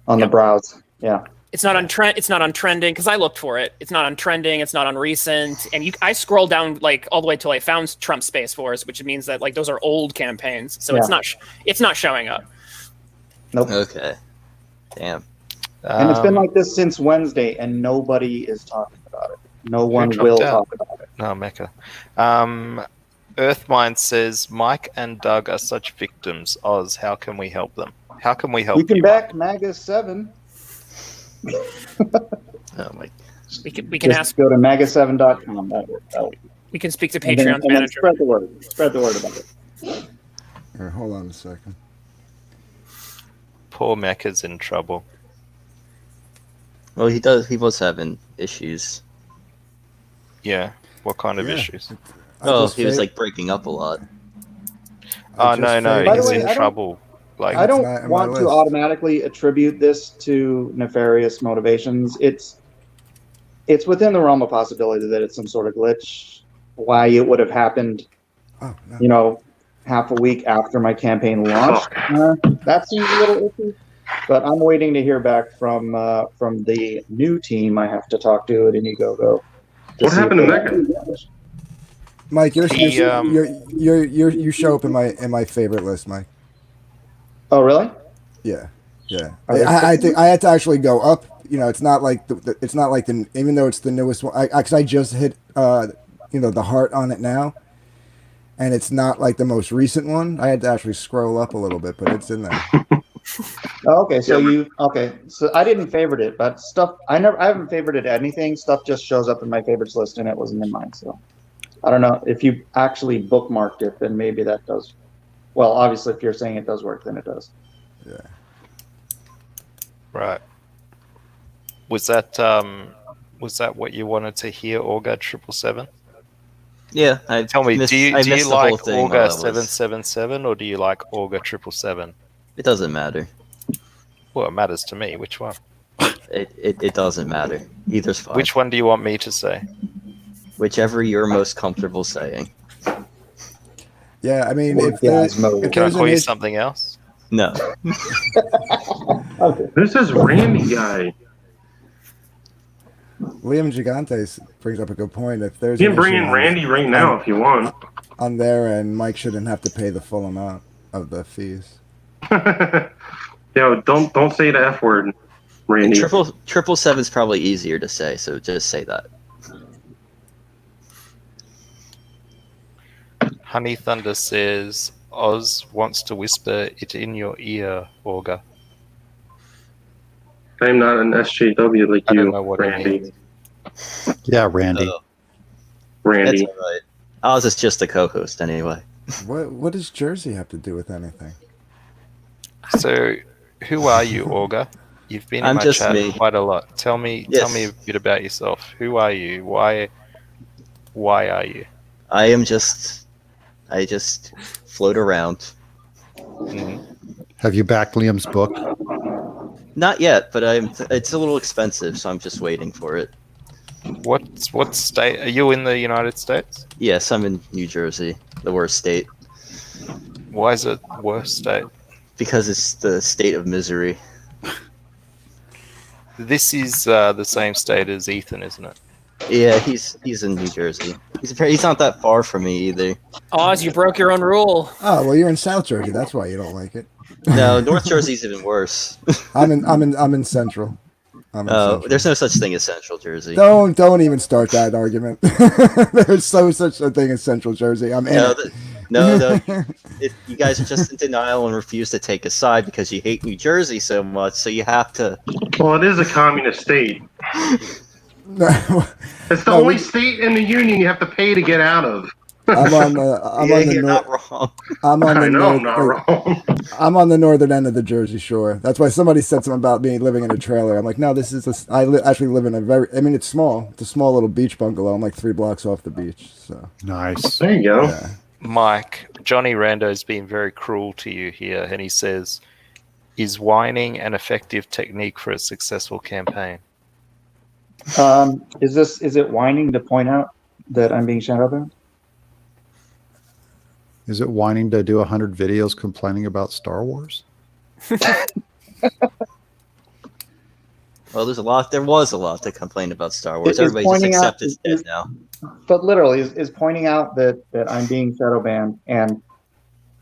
On the browse, yeah. It's not on trend. It's not on trending because I looked for it. It's not on trending. It's not on recent. And I scrolled down like all the way till I found Trump Space Force, which means that like those are old campaigns. So it's not showing up. Nope. Okay. Damn. And it's been like this since Wednesday, and nobody is talking about it. No one will talk about it. No, Mecca. Earthmind says, Mike and Doug are such victims. Oz, how can we help them? How can we help you? We can you, back MAGA 7. Oh my! We can ask. Go to maga7.com. We can speak to Patreon's manager. Spread the word. Spread the word about it. Here, hold on a second. Poor Mecca's in trouble. Well, he does. He was having issues. Yeah. What kind of issues? Oh, he was like breaking up a lot. Oh no, he's in trouble. Like I don't want to automatically attribute this to nefarious motivations. It's within the realm of possibility that it's some sort of glitch. Why it would have happened, half a week after my campaign launched. That seems a little iffy. But I'm waiting to hear back from the new team I have to talk to at Indiegogo. What happened to Mecca? Mike, you show up in my favorite list, Mike. Oh, really? Yeah. I think I had to actually go up. It's not like even though it's the newest one. Because I just hit the heart on it now, and it's not like the most recent one. I had to actually scroll up a little bit, but it's in there. Okay, so so I didn't favorite it, but stuff I haven't favorited anything. Stuff just shows up in my favorites list, and it wasn't in mine. So I don't know if you actually bookmarked it, then maybe that does. Well, obviously, if you're saying it does work, then it does. Yeah. Right. Was that what you wanted to hear, Orga 777? Yeah. Tell me, do you like Orga 777 or do you like Orga 777? It doesn't matter. Well, it matters to me. Which one? It doesn't matter. Either's fine. Which one do you want me to say? Whichever you're most comfortable saying. Yeah, I mean, can I call you something else? No. This is Randy guy. Liam Gigantes brings up a good point. If there's you can bring in Randy right now if you want. On there, and Mike shouldn't have to pay the full amount of the fees. Yo, don't say the F word, Randy. And 777 is probably easier to say, so just say that. Honey Thunder says, Oz wants to whisper it in your ear, Orga. I'm not an SJW like I you, don't know what Randy. Yeah, Randy. Randy. That's all right. Oz is just a co-host anyway. What does Jersey have to do with anything? So, who are you, Orga? You've been I'm in my just chat me. quite a lot. Tell me a bit about yourself. Who are you? Why are you? I just float around. Have you backed Liam's book? Not yet, but it's a little expensive, so I'm just waiting for it. What state are you in? The United States? Yes, I'm in New Jersey, the worst state. Why is it worst state? Because it's the state of misery. This is the same state as Ethan, isn't it? Yeah, he's in New Jersey. He's not that far from me either. Oz, you broke your own rule. Oh well, you're in South Jersey. That's why you don't like it. No, North Jersey's even worse. I'm in Central. There's no such thing as Central Jersey. Don't even start that argument. There's such a thing as Central Jersey. I'm in it. No. You guys are just in denial and refuse to take a side because you hate New Jersey so much. So you have to. Well, it is a communist state. It's the only state in the union you have to pay to get out of. You're not wrong. I'm on the I'm not wrong. I'm on the northern end of the Jersey Shore. That's why somebody said something about me living in a trailer. I'm like, no, this is actually live in it's small. It's a small little beach bungalow. I'm like 3 blocks off the beach. So nice. There you go. Yeah. Mike, Johnny Rando's been very cruel to you here, and he says, "Is whining an effective technique for a successful campaign?" Is it whining to point out that I'm being shadow banned? Is it whining to do 100 videos complaining about Star Wars? Well, there was a lot to complain about Star Wars. Everybody just accepts it's dead now. But literally, is pointing out that I'm being shadow banned, and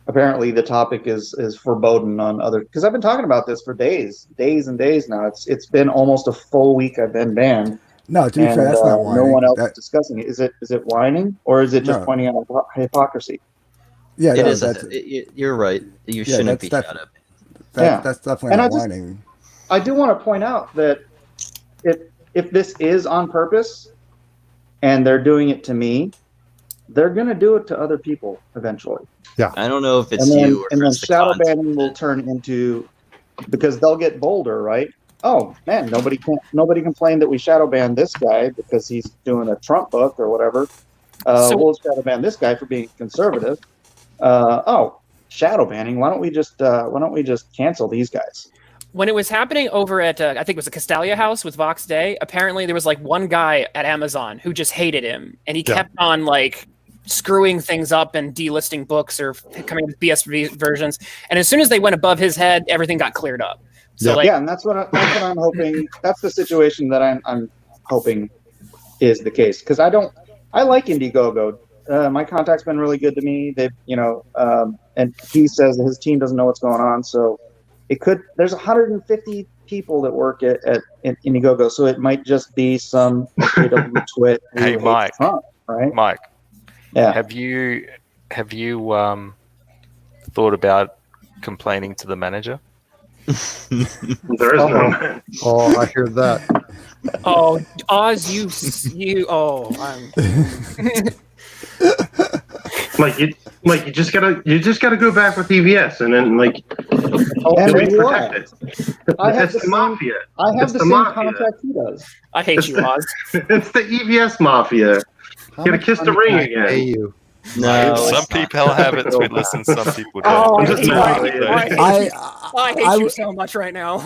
apparently the topic is foreboding on other. Because I've been talking about this for days and days now. It's been almost a full week I've been banned. No, to be fair, that's not whining. No one else is discussing it. Is it whining, or is it just pointing out hypocrisy? Yeah, it is. You're right. You shouldn't be shadow banned. That's definitely not whining. I do want to point out that if this is on purpose and they're doing it to me, they're going to do it to other people eventually. Yeah. I don't know if it's you or and then shadow banning will turn into, because they'll get bolder, right? Oh man, nobody complained that we shadow banned this guy because he's doing a Trump book or whatever. We'll shadow ban this guy for being conservative. Shadow banning. Why don't we just cancel these guys? When it was happening over at, I think it was the Castalia house with Vox Day, apparently there was like one guy at Amazon who just hated him. And he kept on like screwing things up and delisting books or coming with BS versions. And as soon as they went above his head, everything got cleared up. So and that's what I'm hoping. That's the situation that I'm hoping is the case. Because I like Indiegogo. My contact's been really good to me. They've, and he says that his team doesn't know what's going on. So there's 150 people that work at Indiegogo. So it might just be some twit. Hey, Mike. Trump, right? Mike. Yeah. Have you thought about complaining to the manager? There is no. Oh, I hear that. Oh, Oz, you. Oh, you just gotta go back with EVS and then protect it. It's the mafia. I have the same contract he does. I hate you, Oz. It's the EVS mafia. You gotta kiss the ring again. No, some people have it, Twitless, and some people don't. Oh, I hate you so much right now.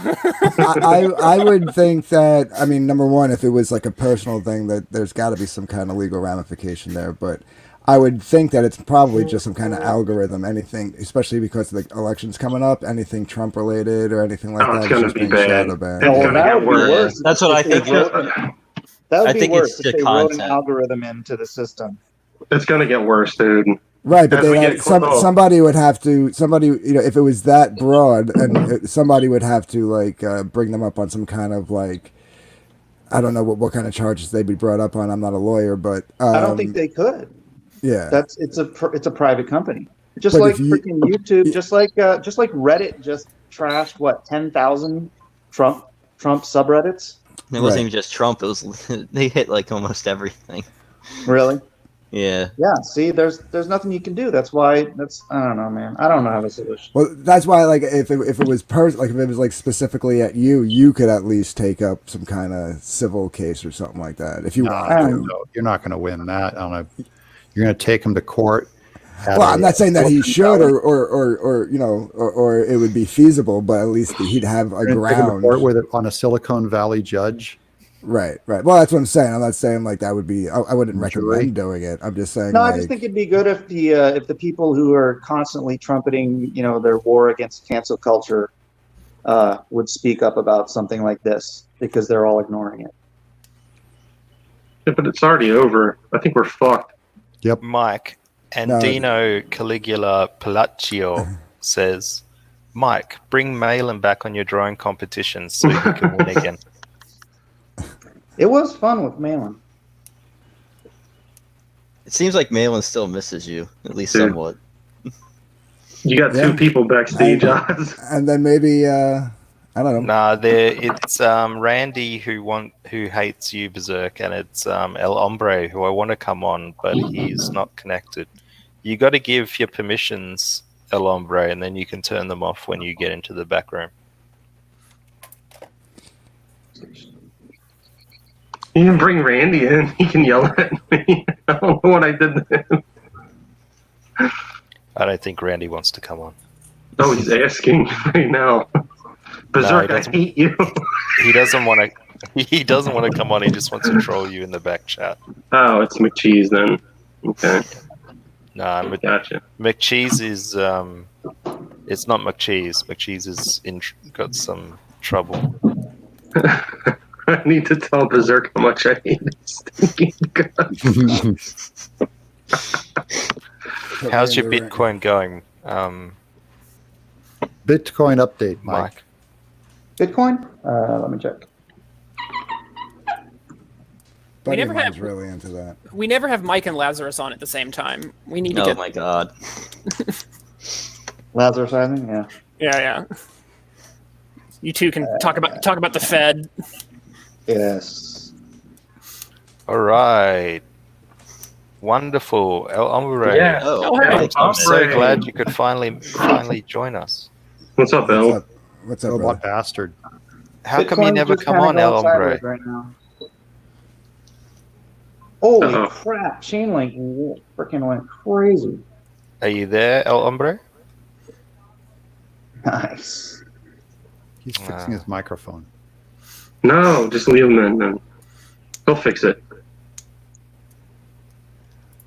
I would think that, number one, if it was like a personal thing, that there's got to be some kind of legal ramification there. But I would think that it's probably just some kind of algorithm, anything, especially because the election's coming up, anything Trump related or anything like that. It's going to be bad. Shadow banned. It's going to get worse. That's what I think. That would be worse if they wrote an algorithm into the system. It's going to get worse, dude. Right, but somebody would have to, if it was that broad, and somebody would have to bring them up on some kind of I don't know what kind of charges they'd be brought up on. I'm not a lawyer, but I don't think they could. Yeah, it's a private company, just like freaking YouTube, just like Reddit just trashed 10,000 Trump subreddits. It wasn't even just Trump. It was they hit almost everything. Really? Yeah. Yeah. See, there's nothing you can do. That's why. I don't know, man. I don't know how to solution. Well, that's why, like, if it was like if it was like specifically at you, you could at least take up some kind of civil case or something like that if you wanted to. No, you're not going to win that. I don't know. You're going to take him to court. Well, I'm not saying that he should, or you know, or it would be feasible, but at least he'd have a ground with it on a Silicon Valley judge. Right. Well, that's what I'm saying. I'm not saying like that would be. I wouldn't recommend doing it. I'm just saying. No, I just think it'd be good if the people who are constantly trumpeting, their war against cancel culture, would speak up about something like this because they're all ignoring it. Yeah, but it's already over. I think we're fucked. Yep. Mike and Dino Caligula Palaccio says, Mike, bring Malin back on your drawing competition so he can win again. It was fun with Malin. It seems like Malin still misses you, at least somewhat. You got two people backstage, Oz. And then maybe I don't know. Nah, it's Randy who hates you, Berserk, and it's El Hombre who I want to come on, but he's not connected. You got to give your permissions, El Hombre, and then you can turn them off when you get into the back room. You can bring Randy in. He can yell at me. I don't know what I did to him. I don't think Randy wants to come on. Oh, he's asking right now. Berserk, I hate you. He doesn't want to. He doesn't want to come on. He just wants to troll you in the back chat. Oh, it's McCheese then. Okay. Nah, gotcha. McCheese is. It's not McCheese. McCheese is got some trouble. I need to tell Berserk how much I hate his stinking guts. How's your Bitcoin going? Bitcoin update, Mike. Bitcoin? Let me check. We never have really into that. We never have Mike and Lazarus on at the same time. We need to Oh get. my god. Lazarus, I think. Yeah. Yeah. You two can talk about the Fed. Yes. All right. Wonderful. El Hombre. Yeah. I'm so glad you could finally join us. What's up, El? What's up, Robot bastard? How come you never come on, El Hombre? Right now. Holy crap! Chainlink freaking went crazy. Are you there, El Hombre? Nice. He's fixing his microphone. No, just leave him in then. He'll fix it.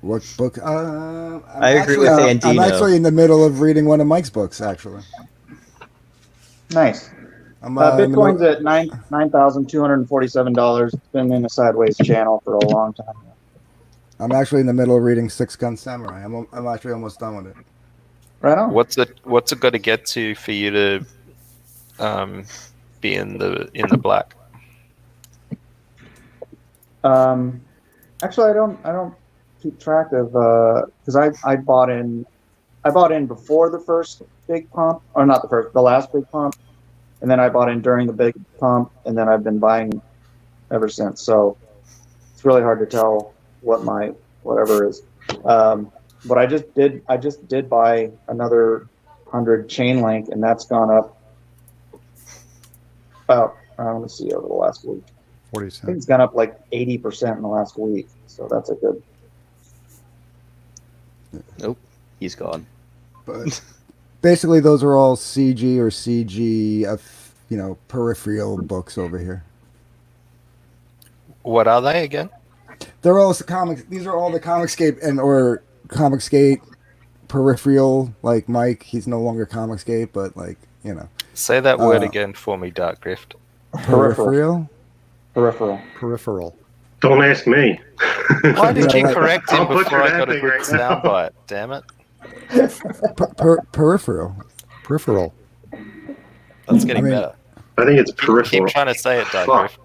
What book? I agree with Andino. I'm actually in the middle of reading one of Mike's books, actually. Nice. Bitcoin's at $9,247. It's been in a sideways channel for a long time. I'm actually in the middle of reading Six Gun Samurai. I'm actually almost done with it. Right on. What's it got to get to for you to be in the black? Actually, I don't keep track of because I bought in before the first big pump, or not the last big pump, and then I bought in during the big pump, and then I've been buying ever since. So it's really hard to tell what my whatever is. But I just did buy another 100 Chainlink, and that's gone up about let me see, over the last week. 40 I cents. think it's gone up like 80% in the last week, so that's a good. Nope, he's gone. But basically, those are all CG or CG, peripheral books over here. What are they again? They're all comics. These are all the Comicscape or Comicscape peripheral. Like Mike, he's no longer Comicscape, but Say that word again for me, Dark Grift. Peripheral. Peripheral. Don't ask me. Why did you correct him I'll butcher before I that got a thing good right now. soundbite? Damn it! Peripheral. That's getting better. I think it's peripheral. Keep trying to say it, Dark Fuck. Grift.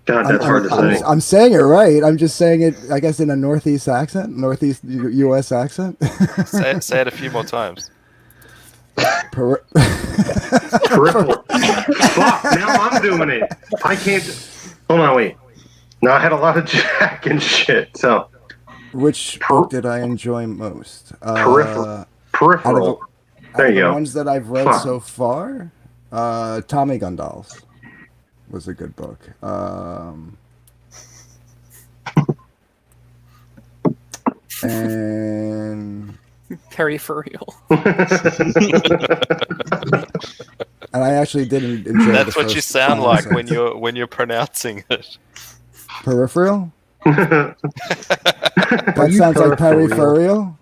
God, that's hard to say. I'm saying it right. I'm just saying it, I guess, in a Northeast Northeast U.S. accent. Say it a few more times. Peripheral. Fuck, now I'm doing it. I can't. Hold on, wait. No, I had a lot of jack and shit, so. Which book did I enjoy most? Peripheral. Out of the ones that I've read so far, Tommy Gunn-Dolls was a good book. And Peripheral. And I actually didn't enjoy. That's what you sound like when you're pronouncing it. Peripheral. That sounds like peripheral.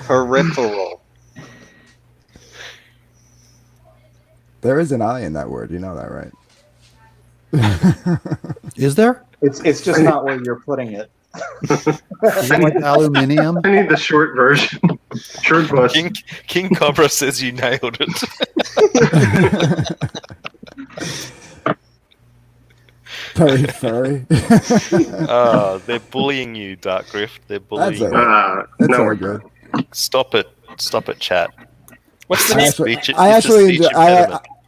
Peripheral. There is an I in that word. You know that, right? Is there? It's just not where you're putting it. Is it like aluminium? I need the short version. Short bus. King Cobra says you nailed it. Furry. Oh, they're bullying you, Dark Grift. They're bullying you. That's all good. Stop it, chat. What's the name?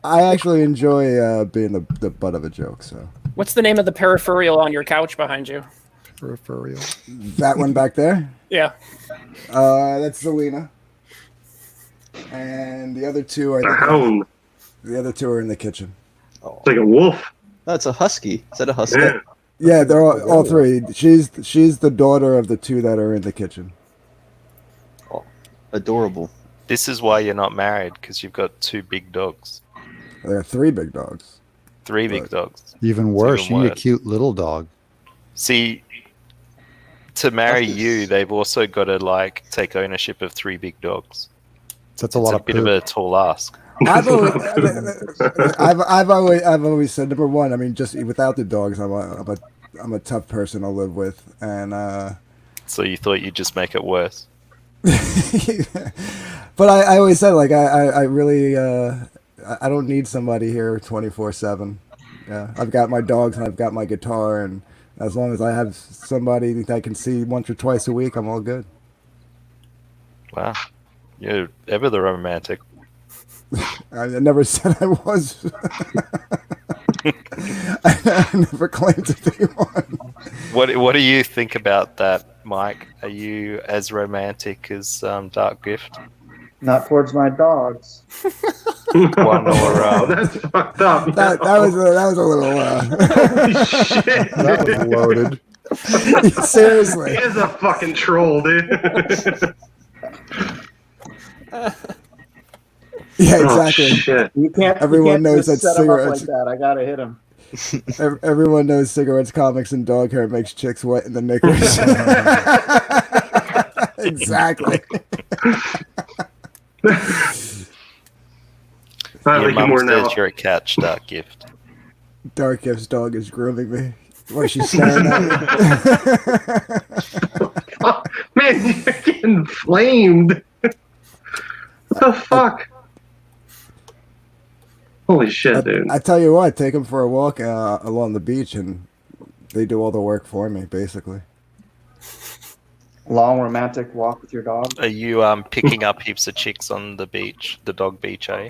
I actually enjoy being the butt of a joke. So. What's the name of the peripheral on your couch behind you? Peripheral. That one back there? Yeah. That's Zelina. And the other two are the other two are in the kitchen. It's like a wolf. That's a husky. Is that a husky? Yeah, they're all three. She's the daughter of the two that are in the kitchen. Oh, adorable. This is why you're not married, because you've got two big dogs. There are three big dogs. Three big dogs. Even worse, you need a cute little dog. See, to marry you, they've also got to take ownership of three big dogs. That's a lot of bit of a tall ask. I've always said, number one, I mean, just without the dogs, I'm a tough person to live with, and so you thought you'd just make it worse. But I always said, I really I don't need somebody here 24/7. Yeah, I've got my dogs and I've got my guitar, and as long as I have somebody that I can see once or twice a week, I'm all good. Wow, you're ever the romantic. I never said I was. I never claimed to be one. What do you think about that, Mike? Are you as romantic as Dark Gift? Not towards my dogs. One or that's fucked up. That was a little. Holy shit! That was loaded. Seriously, he is a fucking troll, dude. Yeah, exactly. Oh, shit. You can't. Everyone knows just that set him up cigarettes. like that. I gotta hit him. Everyone knows cigarettes, comics, and dog hair makes chicks wet in the knickers. Exactly. Your mum says you're a catch, Dark Gift. Dark Gift's dog is grooming me. Why is she staring at me? Oh, man, you're getting flamed. What the fuck? Holy shit, dude. I tell you what, take them for a walk along the beach, and they do all the work for me, basically. Long romantic walk with your dog. Are you picking up heaps of chicks on the beach, the dog beach, eh?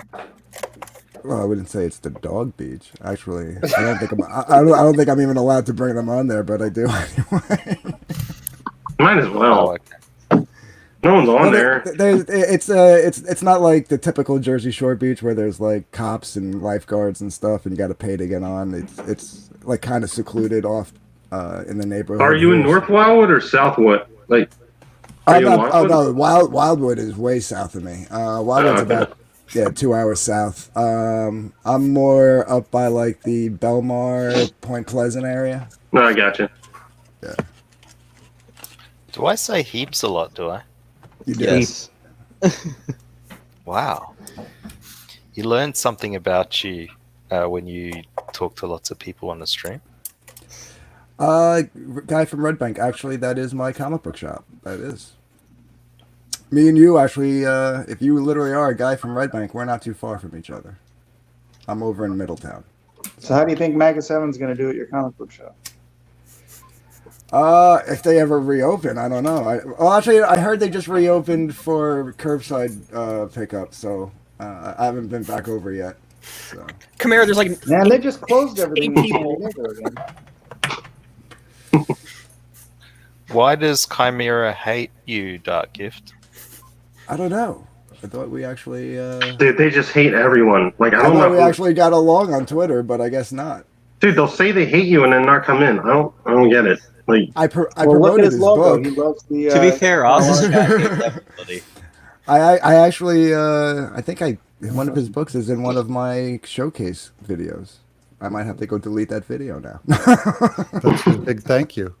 Well, I wouldn't say it's the dog beach. Actually, I don't think I'm even allowed to bring them on there, but I do anyway. Might as well. Oh, okay. No one's on there. It's not like the typical Jersey Shore beach where there's like cops and lifeguards and stuff, and you got to pay to get on. It's like kind of secluded off in the neighborhood. Are you in North Wildwood or Southwood? Like, are you in Wildwood? No, Wildwood is way south of me. Wildwood's about 2 hours south. I'm more up by like the Belmar, Point Pleasant area. No, I gotcha. Yeah. Do I say heaps a lot? Do I? You do. Yes. Wow. You learned something about you when you talk to lots of people on the stream. Guy from Red Bank. Actually, that is my comic book shop. That is. Me and you, actually, if you literally are a guy from Red Bank, we're not too far from each other. I'm over in Middletown. So how do you think Maga 7's going to do at your comic book shop? If they ever reopen, I don't know. Actually, I heard they just reopened for curbside pickup, so I haven't been back over yet. So. Camaro, there's like Man, they just closed everything. people. Why does Chimera hate you, Dark Gift? I don't know. I thought we actually. Dude, they just hate everyone. Like I I don't thought know. we actually got along on Twitter, but I guess not. Dude, they'll say they hate you and then not come in. I don't get it. Like I Well, look at promoted his his logo. book. He loves the. To be fair, Oz's color. chat hates everybody. I actually I think one of his books is in one of my showcase videos. I might have to go delete that video now. That's a big thank you.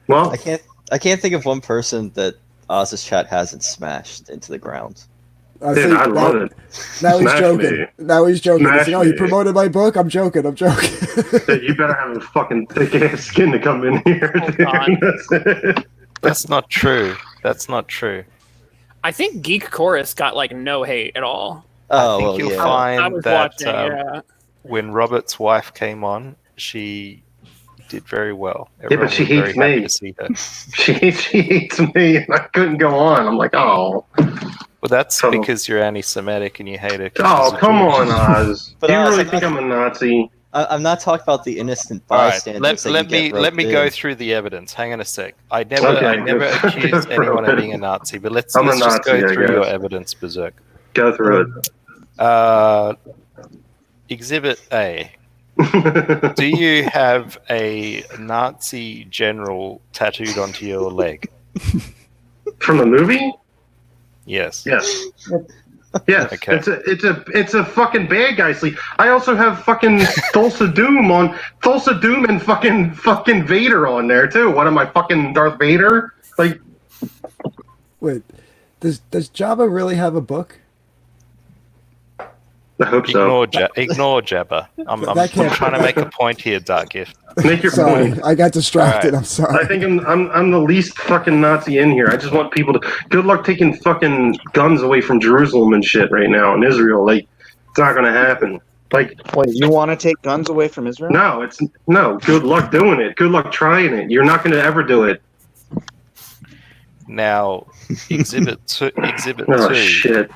Well, I can't think of one person that Oz's chat hasn't smashed into the ground. dude, I love it. Now he's Smash joking. me. Now he's joking. Smash He's like, oh, he me. promoted my book? I'm joking. Dude, you better have a fucking thick ass skin to come in here. Dude. That's it. That's not true. That's not true. I think Geek Chorus got like no hate at all. Oh, I think well, you'll yeah. find I was that watching, yeah. when Robert's wife came on, she did very well. Yeah, but she was very hates happy me. to see her. She hates me, and I couldn't go on. I'm like, oh. Well, that's So- because you're anti-Semitic and you hate her. 'cause Oh, she's a come Jew. on, Oz. But Do you Oz, really I'm think not- I'm a Nazi? I'm not talking about the innocent All right, bystanders. let that me you get let me roped go in. through the evidence. Hang on a sec. I never Okay, accused good. anyone of being a Nazi, but let's I'm a just Nazi, go I through your guess. evidence, Berserk. Go through Exhibit A. it. Do you have a Nazi general tattooed onto your leg? From the movie? Yes. Yes. Yes. Okay. It's a fucking bad guy sleeve. I also have fucking Thulsa Doom and fucking Vader on there too. What am I, fucking Darth Vader? Like, Wait, does Jabba really have a book? I hope so. Ignore Jabba. I'm That can't- trying to make a point here, Dark Gift. Make your Sorry, point. I got distracted. All right. I'm sorry. I think I'm the least fucking Nazi in here. I just want people to good luck taking fucking guns away from Jerusalem and shit right now in Israel. Like, it's not gonna happen. Like, Wait, you want to take guns away from Israel? no. Good luck doing it. Good luck trying it. You're not gonna ever do it. Now, Exhibit Oh 2. shit!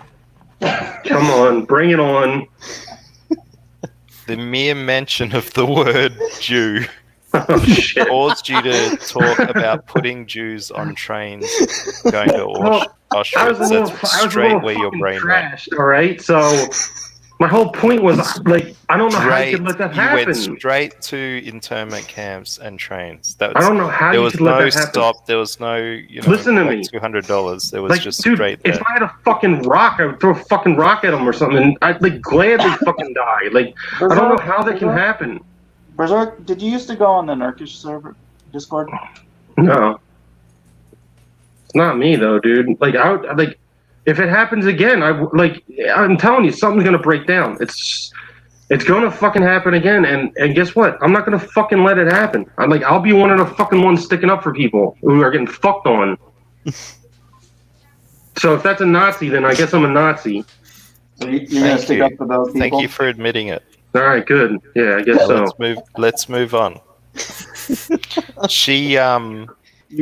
Come on, bring it on. The mere mention of the word Jew Oh shit! caused you to talk about putting Jews on trains going to Well, Auschwitz. That's straight where your fucking brain went. trashed. All right, so my whole point was like, I don't know how you could let that You happen. went straight to internment camps and trains. That I was, don't know how there you was could let no that happen. stop. There was no, Listen to me. $200. There was Like, just dude, straight there. if I had a fucking rock, I would throw a fucking rock at them or something. I'd like gladly fucking die. Like, I don't know how that can happen. Berserk, did you used to go on the Nurkish server Discord? No, it's not me though, dude. Like, if it happens again, I'm telling you, something's gonna break down. It's gonna fucking happen again, and guess what? I'm not gonna fucking let it happen. I'll be one of the fucking ones sticking up for people who are getting fucked on. So if that's a Nazi, then I guess I'm a Nazi. So you're gonna stick up for those people? Thank you for admitting it. All right, good. Yeah, I guess so. Let's move on. She You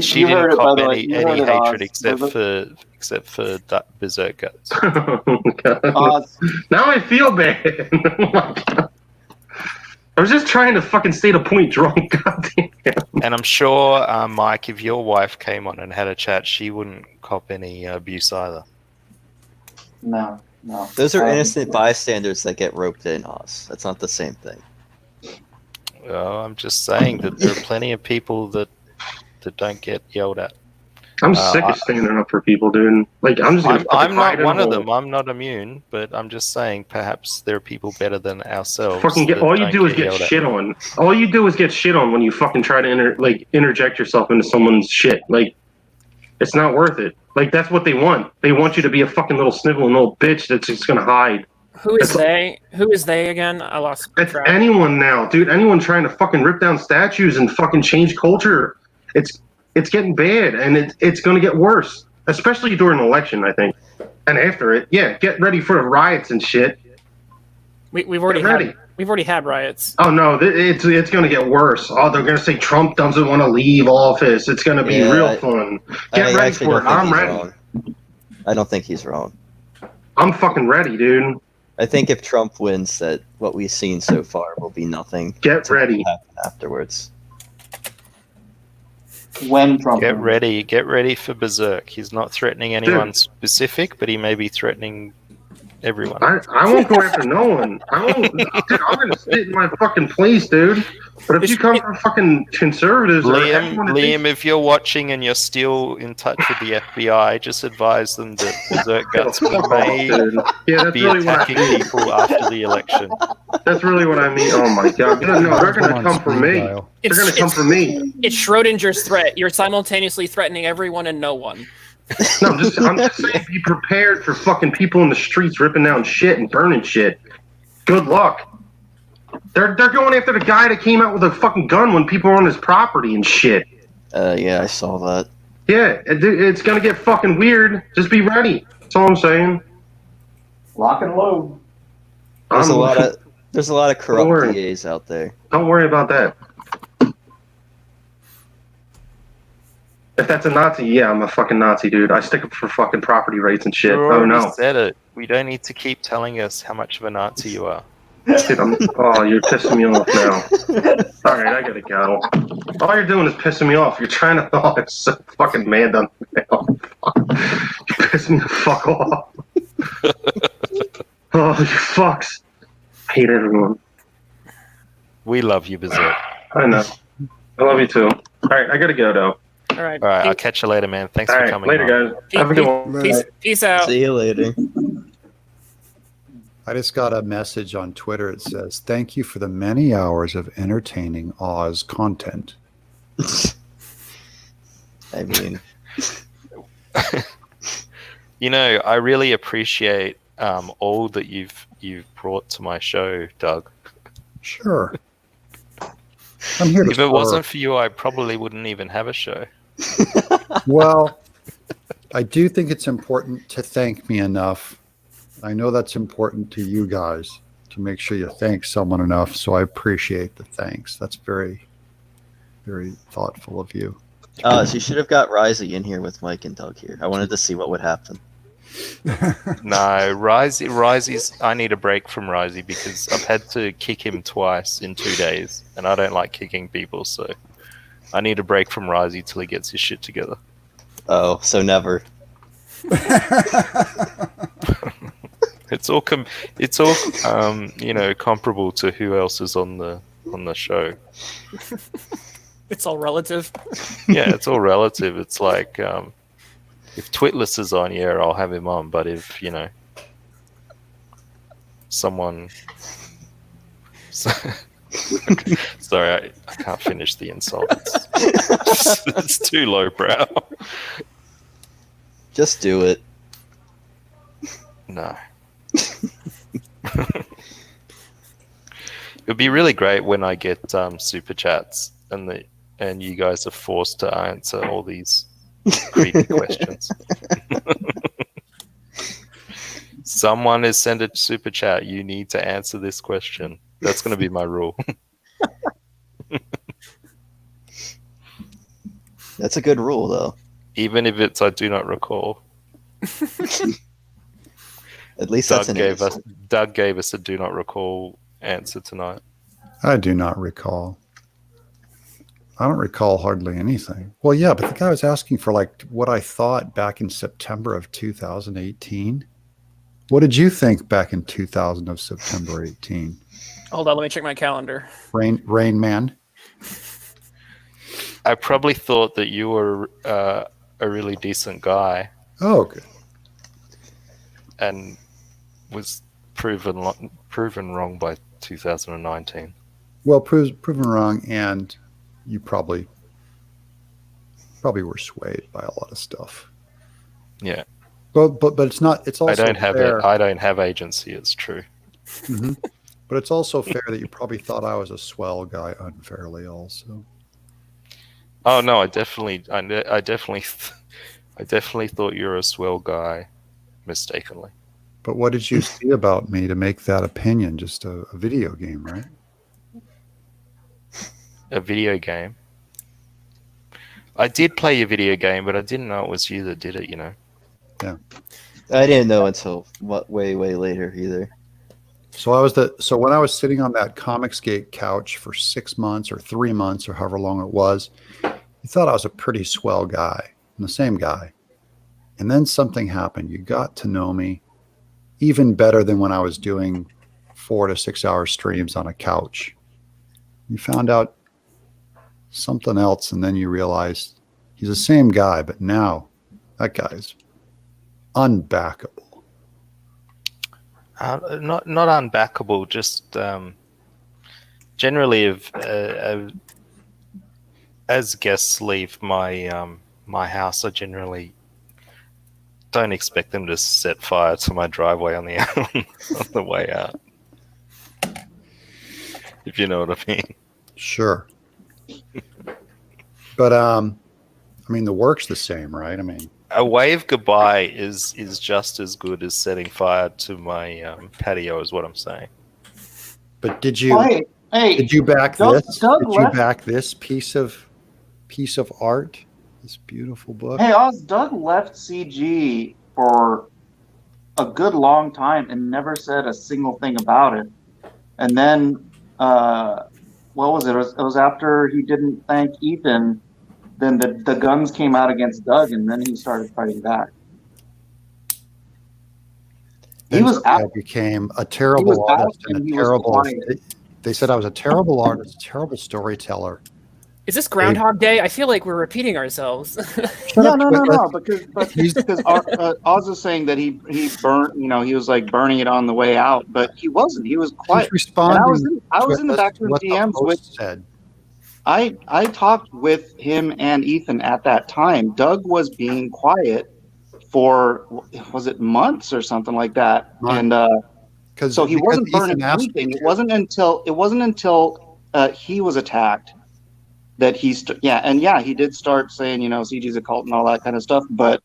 didn't heard it, by cop the way. any You heard it, hatred Oz. except for Berserk guts. Oh, God. Oz, Now I feel bad. Oh, my God. I was just trying to fucking stay the point drunk. Goddamn. And I'm sure, Mike, if your wife came on and had a chat, she wouldn't cop any abuse either. no. Those are innocent bystanders that get roped in, Oz. That's not the same thing. Well, I'm just saying that there are plenty of people that don't get yelled at. I'm sick of standing up for people, dude. Like, I'm just gonna I'm not fight one in of a them. hole. I'm not immune, but I'm just saying perhaps there are people better than ourselves. Fucking that all you don't do is get yelled at. shit on. All you do is get shit on when you fucking try to interject yourself into someone's shit. Like, it's not worth it. Like, that's what they want. They want you to be a fucking little sniveling little bitch that's just gonna hide. Who is they? Who is they again? I lost It's track. anyone now, dude. Anyone trying to fucking rip down statues and fucking change culture. It's getting bad, and it's going to get worse, especially during an election, I think. And after it, yeah, get ready for the riots and shit. We've already Get ready. had riots. Oh no, it's going to get worse. Oh, they're going to say Trump doesn't want to leave office. It's going to be Yeah, real fun. Get I ready actually for it. don't think I'm he's ready. wrong. I don't think he's wrong. I'm fucking ready, dude. I think if Trump wins, that what we've seen so far will be nothing. Get ready. Happen afterwards. When Trump Get wins. ready for Berserk. He's not threatening anyone specific, but he may be threatening everyone. I won't go after no one. Dude, I'm gonna sit in my fucking place, dude. But if you come from fucking conservatives, Liam, if you're watching and you're still in touch with the FBI, just advise them that Berserk Guts may be attacking people after the election. That's really what I mean. Oh my god! No, they're gonna come for me. They're gonna come for me. It's Schrodinger's threat. You're simultaneously threatening everyone and no one. No, I'm just saying, be prepared for fucking people in the streets ripping down shit and burning shit. Good luck. They're going after the guy that came out with a fucking gun when people were on his property and shit. Yeah, I saw that. Yeah, it's gonna get fucking weird. Just be ready. That's all I'm saying. Lock and load. There's a lot of corrupt DAs out there. Don't worry about that. If that's a Nazi, yeah, I'm a fucking Nazi, dude. I stick up for fucking property rights and shit. You Oh no. said it. We don't need to keep telling us how much of a Nazi you are. Dude, you're pissing me off now. All right, I gotta go. All you're doing is pissing me off. You're trying to. Oh, I'm so fucking mad on me. Oh, you piss me the fuck off. Oh, you fucks. I hate everyone. We love you, Berserk. I know. I love you too. All right, I gotta go though. All right. I'll catch you later, man. Thanks for coming. Later, guys. Have a good one. Peace out. See you later. I just got a message on Twitter. It says, "Thank you for the many hours of entertaining Oz content." I mean, you know, I really appreciate all that you've brought to my show, Doug. Sure. I'm here to If it wasn't for you, I probably wouldn't even have a show. Well, I do think it's important to thank me enough. I know that's important to you guys, to make sure you thank someone enough. So I appreciate the thanks. That's very, very thoughtful of you. so you should have got Risey in here with Mike and Doug here. I wanted to see what would happen. No, Risey's. I need a break from Risey because I've had to kick him twice in 2 days, and I don't like kicking people, so I need a break from Risey till he gets his shit together. Oh, so never. It's all you know, comparable to who else is on the show. It's all relative. Yeah, it's all relative. It's like if Twitless is on, yeah, I'll have him on. But if, you know, someone... Sorry, I can't finish the insult. It's too lowbrow. Just do it. No. It'd be really great when I get super chats and you guys are forced to answer all these creepy questions. Someone has sent a super chat. You need to answer this question. That's going to be my rule. That's a good rule, though. Even if it's I do not recall. At least Doug gave us a do not recall answer tonight. I do not recall. I don't recall hardly anything. Well, yeah, but the guy was asking for like what I thought back in September of 2018. What did you think back in 2000 of September 18? Hold on, let me check my calendar. Rain Man. I probably thought that you were a really decent guy. Oh, okay. And was proven wrong by 2019. Well, proven wrong, and you probably were swayed by a lot of stuff. Yeah. But it's not. It's also I don't have agency. It's true. Mm-hmm. But it's also fair that you probably thought I was a swell guy unfairly, also. Oh no, I definitely thought you were a swell guy, mistakenly. But what did you see about me to make that opinion? Just a video game, right? A video game. I did play your video game, but I didn't know it was you that did it. You know. Yeah. I didn't know until way later either. So when I was sitting on that Comicsgate couch for 6 months or 3 months or however long it was, you thought I was a pretty swell guy, and the same guy. And then something happened. You got to know me even better than when I was doing 4 to 6 hour streams on a couch. You found out something else, and then you realized he's the same guy, but now that guy's unbackable. Not unbackable. Just generally, as guests leave my house, I generally don't expect them to set fire to my driveway on the way out. If you know what I mean. Sure. But I mean, the work's the same, right? I mean, a wave goodbye is just as good as setting fire to my patio, is what I'm saying. But did you did you back this? Did you back this piece of art? This beautiful book. Hey, Oz, Doug left CG for a good long time and never said a single thing about it. And then, what was it? It was after he didn't thank Ethan. Then the guns came out against Doug, and then he started fighting back. He was became a terrible artist and a terrible. They said I was a terrible artist, terrible storyteller. Is this Groundhog Day? I feel like we're repeating ourselves. No. Because Oz is saying that he burnt. You know, he was like burning it on the way out, but he wasn't. He was quiet. He's responding. And I was in the backroom DMs with. Said. I talked with him and Ethan at that time. Doug was being quiet for, was it months or something like that? And so he wasn't burning anything. It wasn't until he was attacked that he he did start saying, you know, CG's a cult and all that kind of stuff. But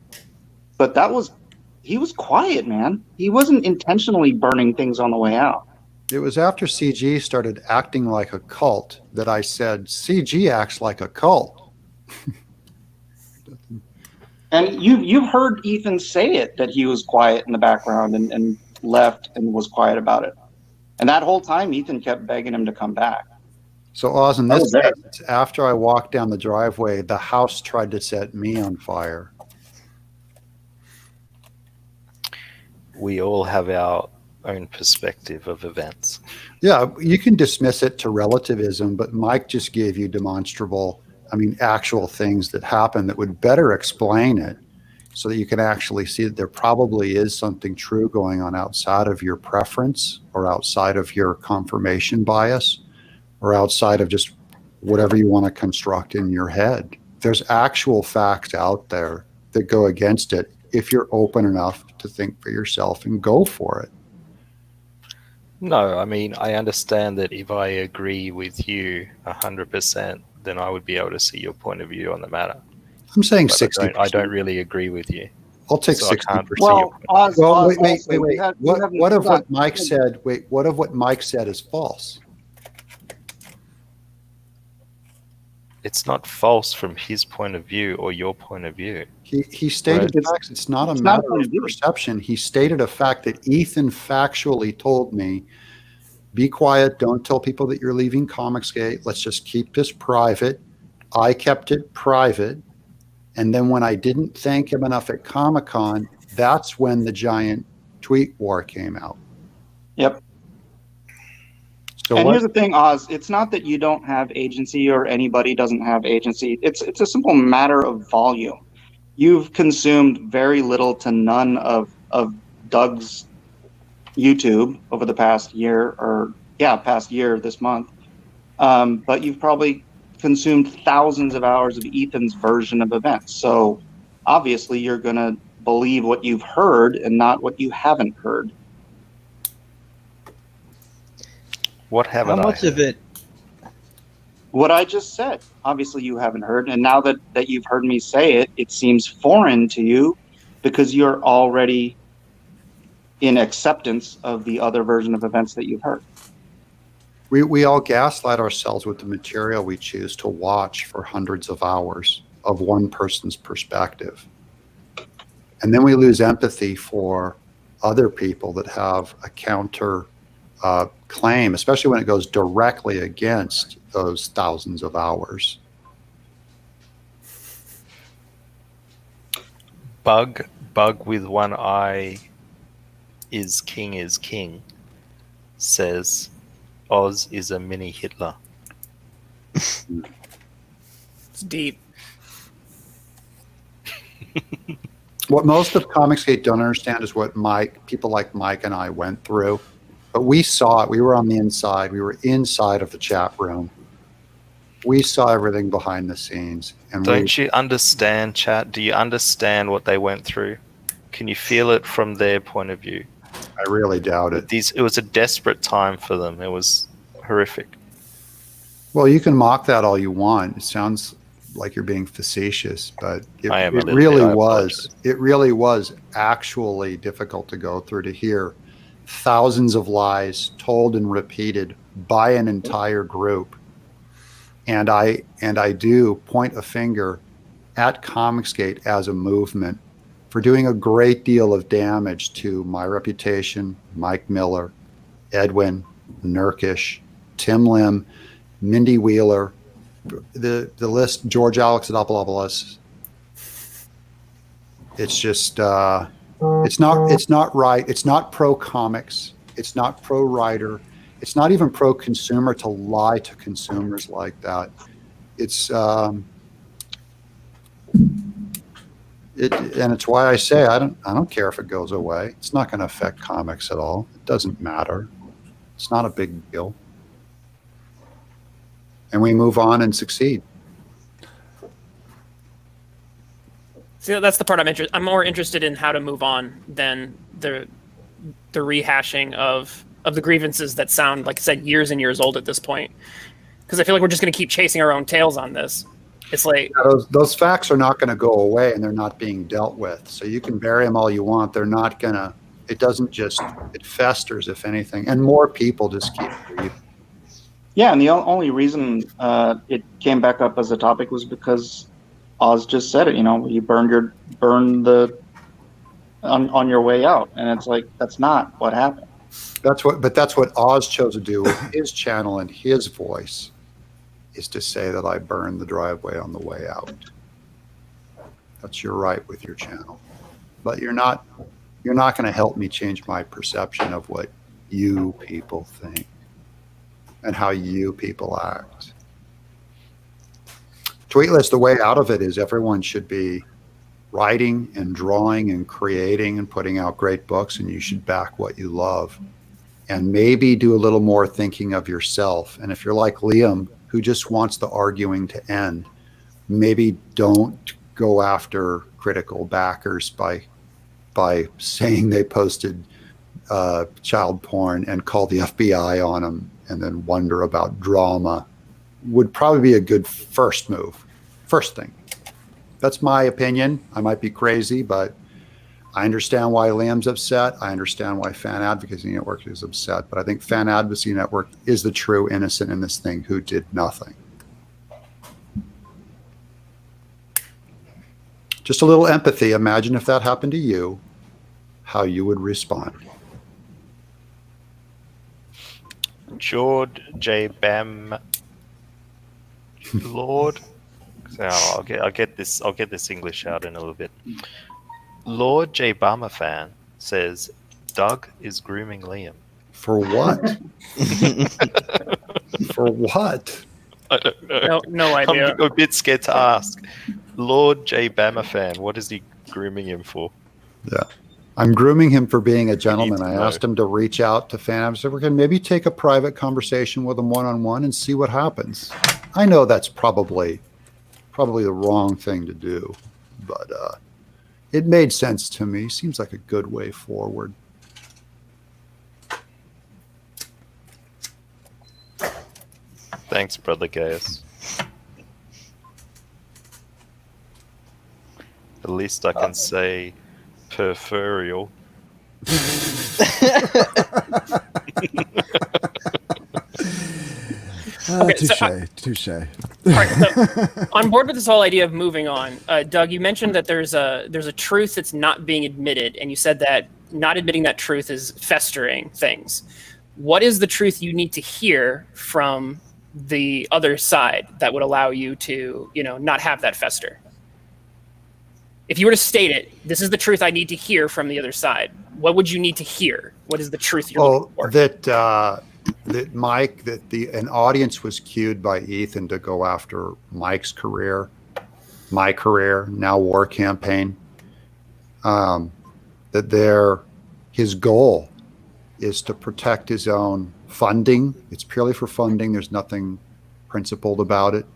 he was quiet, man. He wasn't intentionally burning things on the way out. It was after CG started acting like a cult that I said, CG acts like a cult. And you've heard Ethan say it, that he was quiet in the background and left and was quiet about it. And that whole time, Ethan kept begging him to come back. So, Oz, in this case, after I walked down the driveway, the house tried to set me on fire. We all have our own perspective of events. Yeah, you can dismiss it to relativism, but Mike just gave you actual things that happen that would better explain it so that you can actually see that there probably is something true going on outside of your preference or outside of your confirmation bias or outside of just whatever you want to construct in your head. There's actual facts out there that go against it if you're open enough to think for yourself and go for it. No, I mean, I understand that if I agree with you 100%, then I would be able to see your point of view on the matter. I'm saying but 60%. I don't really agree with you. I'll take so 60%. Wait. What of what Mike said? Wait, what of what Mike said is false? It's not false from his point of view or your point of view. He stated facts. It's not a matter of perception. He stated a fact that Ethan factually told me, be quiet, don't tell people that you're leaving Comicsgate. Let's just keep this private. I kept it private. And then when I didn't thank him enough at Comic-Con, that's when the giant tweet war came out. Yep. So here's the thing, Oz. It's not that you don't have agency or anybody doesn't have agency. It's a simple matter of volume. You've consumed very little to none of Doug's YouTube over the past year this month. But you've probably consumed thousands of hours of Ethan's version of events. So obviously you're going to believe what you've heard and not what you haven't heard. What haven't I much of it? What I just said. Obviously you haven't heard. And now that you've heard me say it, it seems foreign to you because you're already in acceptance of the other version of events that you've heard. We all gaslight ourselves with the material we choose to watch for hundreds of hours of one person's perspective. And then we lose empathy for other people that have a counter claim, especially when it goes directly against those thousands of hours. Bug with one eye is king says Oz is a mini Hitler. It's deep. What most of Comicsgate don't understand is what people like Mike and I went through. But we saw it. We were on the inside. We were inside of the chat room. We saw everything behind the scenes. And Don't you understand, chat? Do you understand what they went through? Can you feel it from their point of view? I really doubt it. It was a desperate time for them. It was horrific. Well, you can mock that all you want. It sounds like you're being facetious, but it really was actually difficult to go through, to hear thousands of lies told and repeated by an entire group. And I do point a finger at Comicsgate as a movement for doing a great deal of damage to my reputation, Mike Miller, Edwin, Nurkish, Tim Lim, Mindy Wheeler, the list, George Alexopoulos. It's just it's not right. It's not pro comics. It's not pro writer. It's not even pro consumer to lie to consumers like that. It's and it's why I say I don't care if it goes away. It's not going to affect comics at all. It doesn't matter. It's not a big deal. And we move on and succeed. See, that's the part I'm more interested in, how to move on than the rehashing of the grievances that sound, like I said, years and years old at this point. Because I feel like we're just going to keep chasing our own tails on this. It's like those facts are not going to go away, and they're not being dealt with. So you can bury them all you want. They're not going to. It doesn't just. It festers, if anything, and more people just keep grieving. Yeah, and the only reason it came back up as a topic was because Oz just said it. You know, you burned on your way out, and it's like that's not what happened. That's what Oz chose to do with his channel and his voice, is to say that I burned the driveway on the way out. That's your right with your channel, but you're not going to help me change my perception of what you people think and how you people act. Tweetless, the way out of it is everyone should be writing and drawing and creating and putting out great books, and you should back what you love. And maybe do a little more thinking of yourself. And if you're like Liam, who just wants the arguing to end, maybe don't go after critical backers by saying they posted child porn and call the FBI on them and then wonder about drama. Would probably be a good first move. First thing. That's my opinion. I might be crazy, but I understand why Liam's upset. I understand why Fan Advocacy Network is upset, but I think Fan Advocacy Network is the true innocent in this thing who did nothing. Just a little empathy. Imagine if that happened to you, how you would respond. George J. Bam Lord. So I'll get this English out in a little bit. Lord J. Bama fan says Doug is grooming Liam. For what? For what? I don't know. No idea. I'm a bit scared to ask. Lord J. Bama fan, what is he grooming him for? Yeah. I'm grooming him for being a gentleman. I asked him to reach out to Fan Advocacy and maybe take a private conversation with him one-on-one and see what happens. I know that's probably the wrong thing to do, but it made sense to me. Seems like a good way forward. Thanks, Brother Gaius. At least I can say peripheral. Touche. Right, so on board with this whole idea of moving on, Doug, you mentioned that there's a truth that's not being admitted, and you said that not admitting that truth is festering things. what is the truth you need to hear from the other side that would allow you to, not have that fester? If you were to state it, this is the truth I need to hear from the other side, what would you need to hear? What is the truth you're looking for? That Mike, an audience was cued by Ethan to go after Mike's career, my career, now war campaign. His goal is to protect his own funding. It's purely for funding. There's nothing principled about it.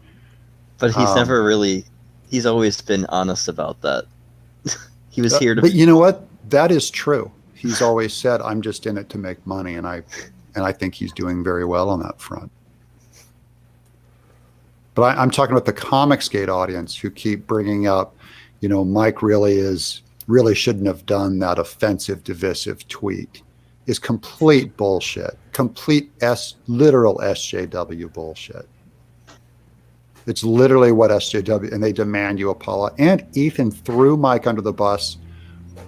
But he's never really. He's always been honest about that. He was here to. But you know what? That is true. He's always said, "I'm just in it to make money," and I think he's doing very well on that front. But I'm talking about the Comicsgate audience who keep bringing up, Mike really shouldn't have done that offensive, divisive tweet. Is complete bullshit. Complete literal SJW bullshit. It's literally what SJW, and they demand you apologize. And Ethan threw Mike under the bus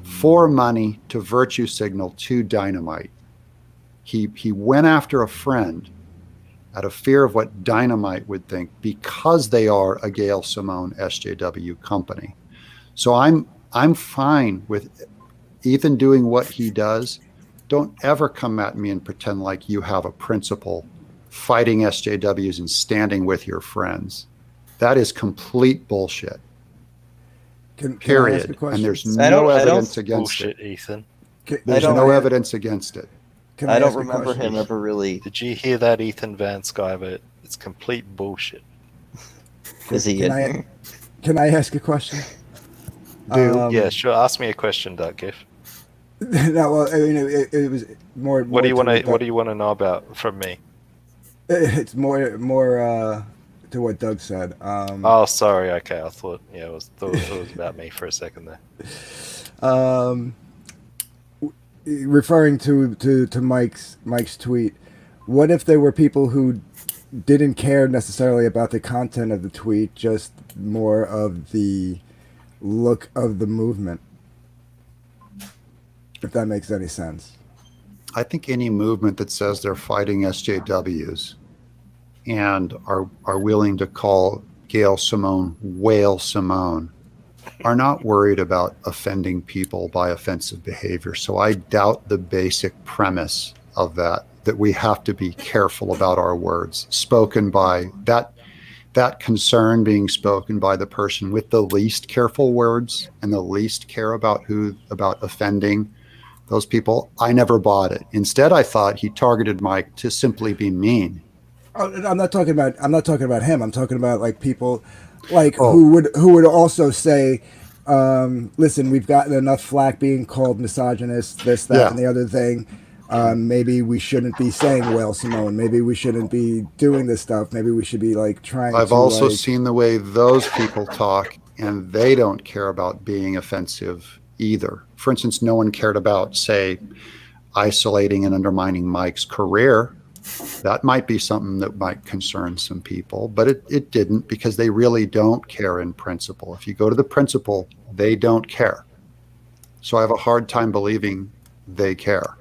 for money to virtue signal to Dynamite. He went after a friend out of fear of what Dynamite would think because they are a Gail Simone SJW company. So I'm fine with Ethan doing what he does. Don't ever come at me and pretend like you have a principle fighting SJWs and standing with your friends. That is complete bullshit. Period. And there's no evidence against it. Ethan. There's no evidence against it. I don't remember him ever really. Did you hear that, Ethan Van Skyver? It's complete bullshit. Is he in here? Can I ask a question? Yeah, sure. Ask me a question, Doug. If. No, well, I mean, it was more. What do you want to? What do you want to know about from me? It's more to what Doug said. Oh, sorry. Okay, I thought it was about me for a second there. Referring to Mike's tweet, what if there were people who didn't care necessarily about the content of the tweet, just more of the look of the movement? If that makes any sense. I think any movement that says they're fighting SJWs and are willing to call Gail Simone Whale Simone are not worried about offending people by offensive behavior. So I doubt the basic premise of that we have to be careful about our words spoken by that concern being spoken by the person with the least careful words and the least care about offending those people. I never bought it. Instead, I thought he targeted Mike to simply be mean. I'm not talking about him. I'm talking about like people who would also say, listen, we've gotten enough flack being called misogynist, this, that, and the other thing. Maybe we shouldn't be saying Whale Simone. Maybe we shouldn't be doing this stuff. Maybe we should be trying I've also seen the way those people talk, and they don't care about being offensive either. For instance, no one cared about, say, isolating and undermining Mike's career. That might be something that might concern some people, but it didn't, because they really don't care in principle. If you go to the principle, they don't care. So I have a hard time believing they care.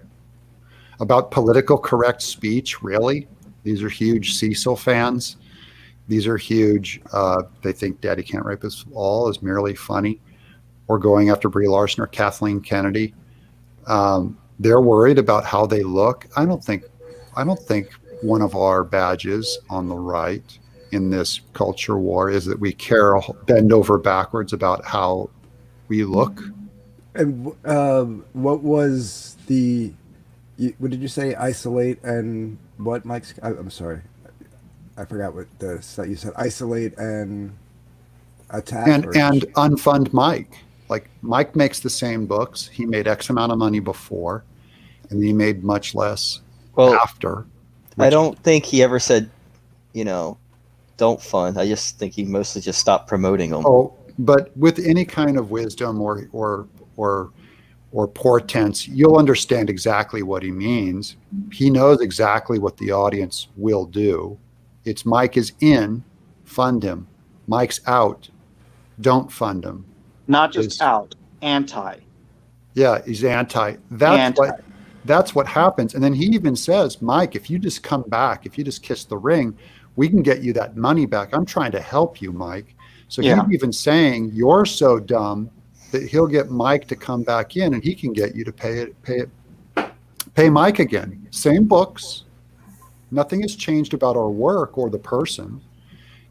About political correct speech, really? These are huge Cecil fans. These are huge, they think Daddy Can't Rape Us All is merely funny, or going after Brie Larson or Kathleen Kennedy. They're worried about how they look. I don't think one of our badges on the right in this culture war is that we care, bend over backwards about how we look. And what was what did you say? Isolate and what, Mike? I'm sorry, I forgot what you said. Isolate and attack and unfund Mike. Like, Mike makes the same books. He made X amount of money before, and he made much less after. I don't think he ever said, don't fund. I just think he mostly just stopped promoting them. Oh, but with any kind of wisdom or portents, you'll understand exactly what he means. He knows exactly what the audience will do. It's Mike is in, fund him. Mike's out, don't fund him. Not just out, anti. Yeah, he's anti. that's what happens. And then he even says, Mike, if you just come back, if you just kiss the ring, we can get you that money back. I'm trying to help you, Mike. So he's even saying you're so dumb that he'll get Mike to come back in and he can get you to pay Mike again. Same books. Nothing has changed about our work or the person.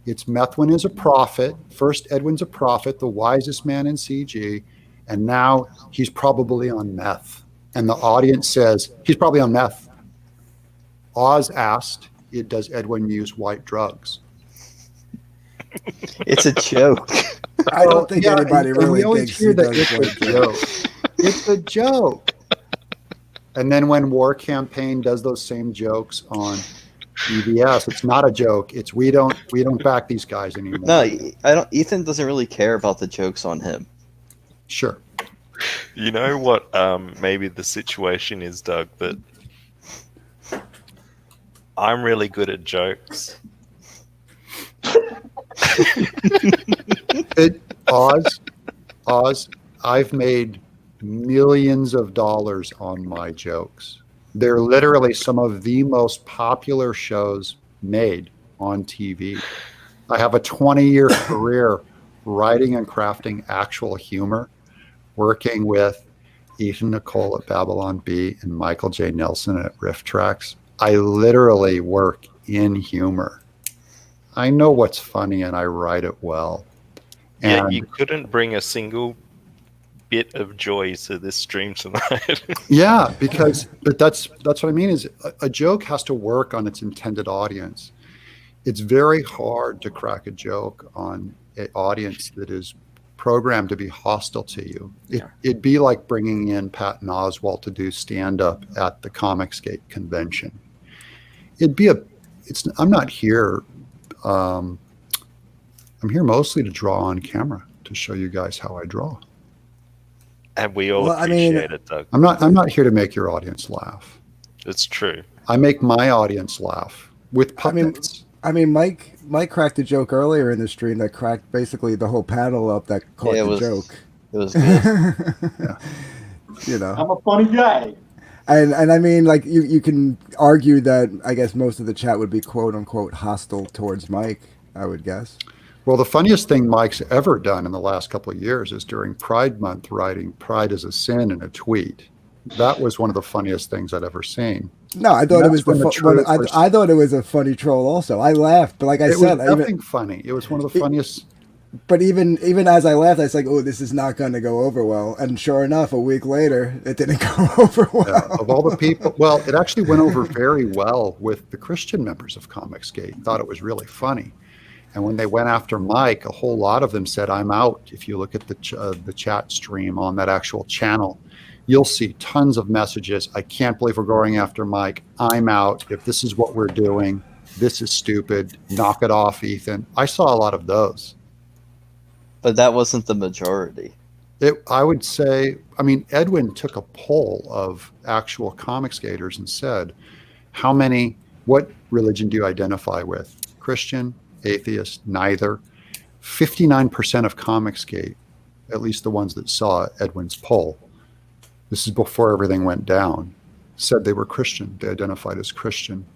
It's Methuen is a prophet. First, Edwin's a prophet, the wisest man in CG. And now he's probably on meth. And the audience says, he's probably on meth. Oz asked, does Edwin use white drugs? It's a joke. I don't think anybody really thinks he does it's a joke. It's a joke. And then when War Campaign does those same jokes on EBS, it's not a joke. It's we don't back these guys anymore. No, I don't. Ethan doesn't really care about the jokes on him. Sure. You know what? Maybe the situation is, Doug, that I'm really good at jokes. Oz, I've made millions of dollars on my jokes. They're literally some of the most popular shows made on TV. I have a 20-year career writing and crafting actual humor, working with Ethan Nicole at Babylon Bee and Michael J. Nelson at Riff Tracks. I literally work in humor. I know what's funny and I write it well. And you couldn't bring a single bit of joy to this stream tonight. Yeah, but that's what I mean is a joke has to work on its intended audience. It's very hard to crack a joke on an audience that is programmed to be hostile to you. It'd be like bringing in Patton Oswalt to do stand-up at the Comicsgate convention. I'm not here. I'm here mostly to draw on camera to show you guys how I draw. And we all appreciate it, Doug. I'm not here to make your audience laugh. It's true. I make my audience laugh with puppets. I mean, Mike cracked a joke earlier in the stream that cracked basically the whole panel up that caught the joke. It was good. Yeah. You know, I'm a funny guy. And I mean, like you can argue that I guess most of the chat would be quote unquote hostile towards Mike, I would guess. Well, the funniest thing Mike's ever done in the last couple of years is during Pride Month writing "Pride is a Sin" in a tweet. That was one of the funniest things I'd ever seen. No, I thought it was I thought it was a funny troll. Also, I laughed, but like I said, it was nothing funny. It was one of the funniest. But even as I laughed, I was like, "Oh, this is not going to go over well." And sure enough, a week later, it didn't go over well. Yeah, of all the people, well, it actually went over very well with the Christian members of Comicsgate. Thought it was really funny. And when they went after Mike, a whole lot of them said, "I'm out." If you look at the chat stream on that actual channel, you'll see tons of messages. "I can't believe we're going after Mike. I'm out. If this is what we're doing, this is stupid. Knock it off, Ethan." I saw a lot of those. But that wasn't the majority. I would say, I mean, Edwin took a poll of actual Comicsgaters and said, what religion do you identify with? Christian, atheist, neither. 59% of Comicsgate, at least the ones that saw Edwin's poll, this is before everything went down, said they were Christian. They identified as Christian.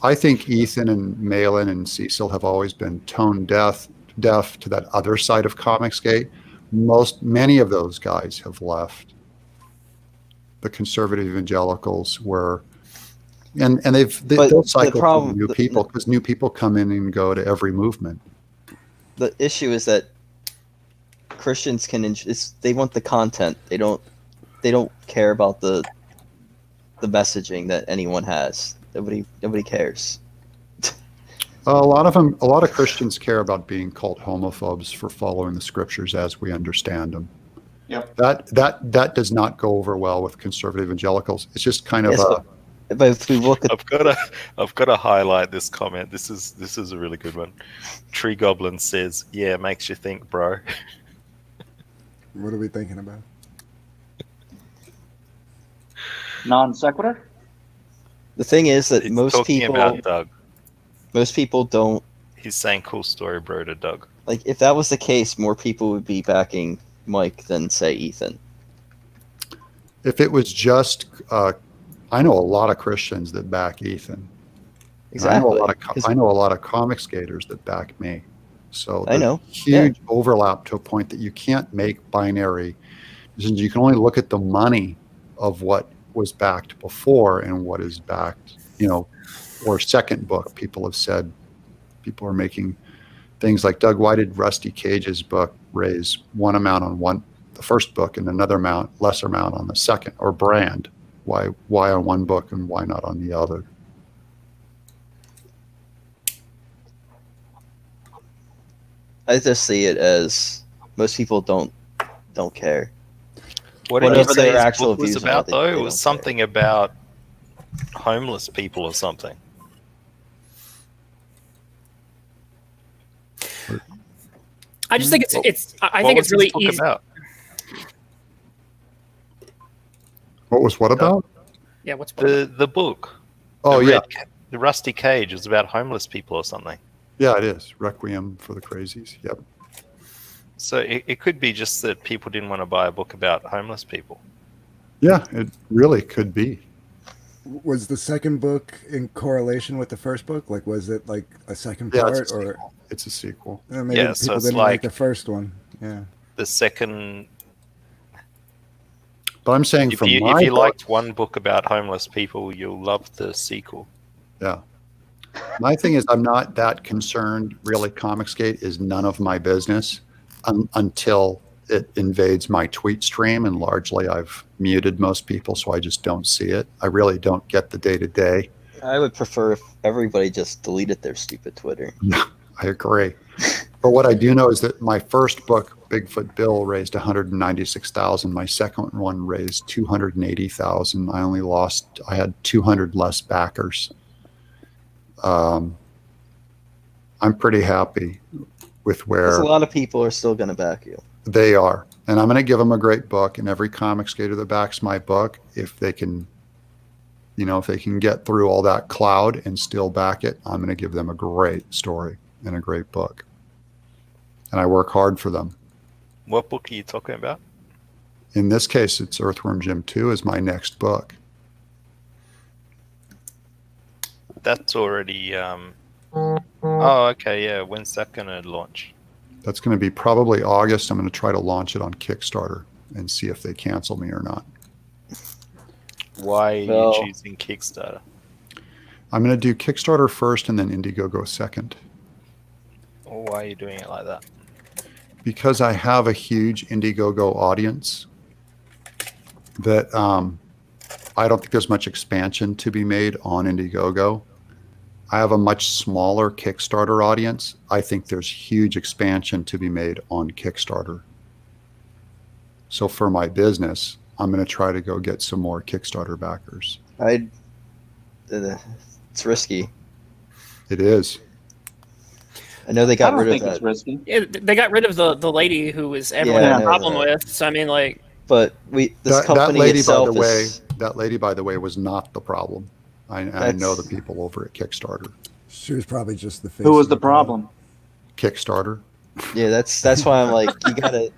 I think Ethan and Malin and Cecil have always been tone deaf to that other side of Comicsgate. Many of those guys have left. The conservative evangelicals were, and they'll cycle through new people because new people come in and go to every movement. The issue is that Christians they want the content. They don't care about the messaging that anyone has. Nobody cares. A lot of Christians care about being called homophobes for following the scriptures as we understand them. Yep. That does not go over well with conservative evangelicals. It's just kind of But if we look at, I've got to highlight this comment. This is a really good one. Tree Goblin says, "Yeah, makes you think, bro." What are we thinking about? Non sequitur. The thing is that He's most talking people about Doug. Most people don't. He's saying "cool story, bro" to Doug. Like, if that was the case, more people would be backing Mike than, say, Ethan. If it was just I know a lot of Christians that back Ethan. Exactly. I know a lot of comic skaters that back me. So I know. Huge overlap to a point that you can't make binary decisions. You can only look at the money of what was backed before and what is backed, or second book. People have said, people are making things like, Doug, why did Rusty Cage's book raise one amount on the first book and another lesser amount on the second? Or Brand, why on one book and why not on the other? I just see it as most people don't care. What did you Whatever say their his actual book was views about, are, though? they It don't was something about homeless people or something. I just think I What think was it's really his book easy. about? What was what about? Yeah, what's The book? Oh, yeah. The Rusty Cage is about homeless people or something. Yeah, it is. Requiem for the Crazies. Yep. So it could be just that people didn't want to buy a book about homeless people. Yeah, it really could be. Was the second book in correlation with the first book? Like, was it like a second Yeah, part, it's a or sequel. It's a sequel. maybe Yeah, so people it's didn't like like the first one? Yeah. the second. But I'm saying If from you my book, liked one book about homeless people, you'll love the sequel. yeah. My thing is, I'm not that concerned. Really, Comicsgate is none of my business until it invades my tweet stream, and largely I've muted most people, so I just don't see it. I really don't get the day-to-day. I would prefer if everybody just deleted their stupid Twitter. I agree. But what I do know is that my first book, Bigfoot Bill, raised $196,000. My second one raised $280,000. I had 200 less backers. I'm pretty happy with where Because a lot of people are still going to back you. they are. And I'm going to give them a great book. And every comic skater that backs my book, if they can, if they can get through all that cloud and still back it, I'm going to give them a great story and a great book. And I work hard for them. What book are you talking about? In this case, it's Earthworm Jim 2 is my next book. That's already. Oh, okay, yeah. When's that going to launch? That's going to be probably August. I'm going to try to launch it on Kickstarter and see if they cancel me or not. Why are you choosing Kickstarter? I'm going to do Kickstarter first and then Indiegogo second. Why are you doing it like that? Because I have a huge Indiegogo audience that I don't think there's much expansion to be made on Indiegogo. I have a much smaller Kickstarter audience. I think there's huge expansion to be made on Kickstarter. So for my business, I'm going to try to go get some more Kickstarter backers. It's risky. It is. I know they got rid of that. It's risky. Yeah, they got rid of the lady who was everyone had a problem with. So I mean, like. But that lady, itself that lady, by the way, was not the problem. I know the people over at Kickstarter. She was probably just the face. Who was the problem? Kickstarter. Yeah, that's why I'm like, you gotta.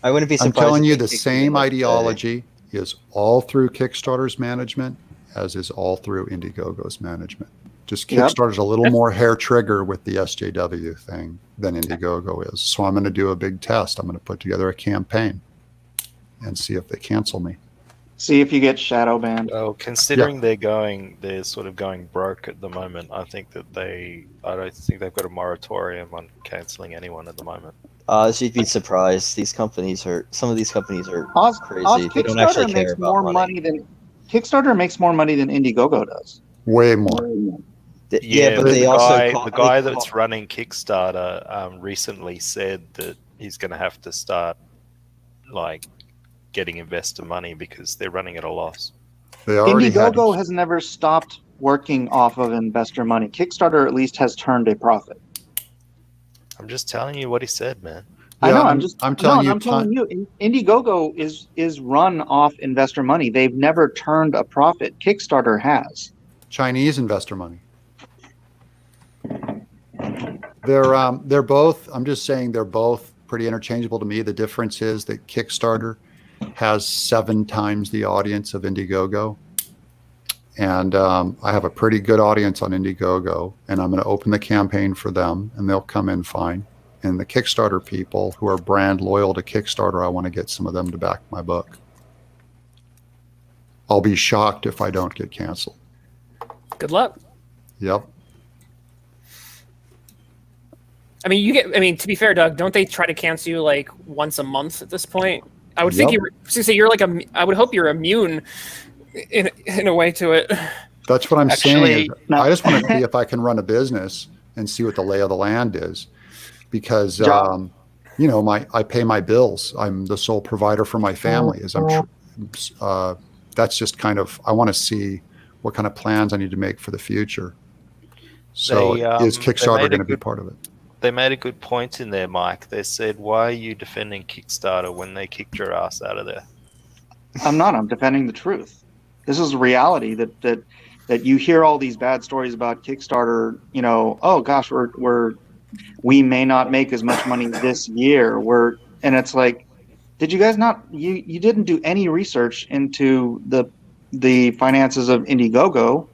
I wouldn't be surprised. I'm telling if you, they the kicked same me, like, ideology is all through Kickstarter's management as is all through Indiegogo's management. Just Kickstarter's a little more hair trigger with the SJW thing than Indiegogo is. So I'm going to do a big test. I'm going to put together a campaign and see if they cancel me. See if you get shadow banned. Well, considering they're sort of going broke at the moment, I don't think they've got a moratorium on canceling anyone at the moment. So you'd be surprised. Some of these companies are crazy. They don't Kickstarter actually care makes about more money than Kickstarter makes more money than Indiegogo does. Way more. Yeah, but the guy that's running Kickstarter recently said that he's going to have to start getting investor money because they're running at a loss. Indiegogo has never stopped working off of investor money. Kickstarter at least has turned a profit. I'm just telling you what he said, man. I know. I'm telling you. Indiegogo is run off investor money. They've never turned a profit. Kickstarter has. Chinese investor money. They're both. I'm just saying they're both pretty interchangeable to me. The difference is that Kickstarter has 7 times the audience of Indiegogo. And I have a pretty good audience on Indiegogo, and I'm going to open the campaign for them, and they'll come in fine. And the Kickstarter people who are brand loyal to Kickstarter, I want to get some of them to back my book. I'll be shocked if I don't get canceled. Good luck. Yep. I mean, to be fair, Doug, don't they try to cancel you like once a month at this point? I would think you're like I would hope you're immune in a way to it. That's what I'm saying. I just want to see if I can run a business and see what the lay of the land is, because I pay my bills. I'm the sole provider for my family. That's just kind of, I want to see what kind of plans I need to make for the future. So is Kickstarter going to be part of it? They made a good point in there, Mike. They said, why are you defending Kickstarter when they kicked your ass out of there? I'm not. I'm defending the truth. This is reality that you hear all these bad stories about Kickstarter, oh gosh, we may not make as much money this year. And it's like, did you guys not, you didn't do any research into the finances of Indiegogo.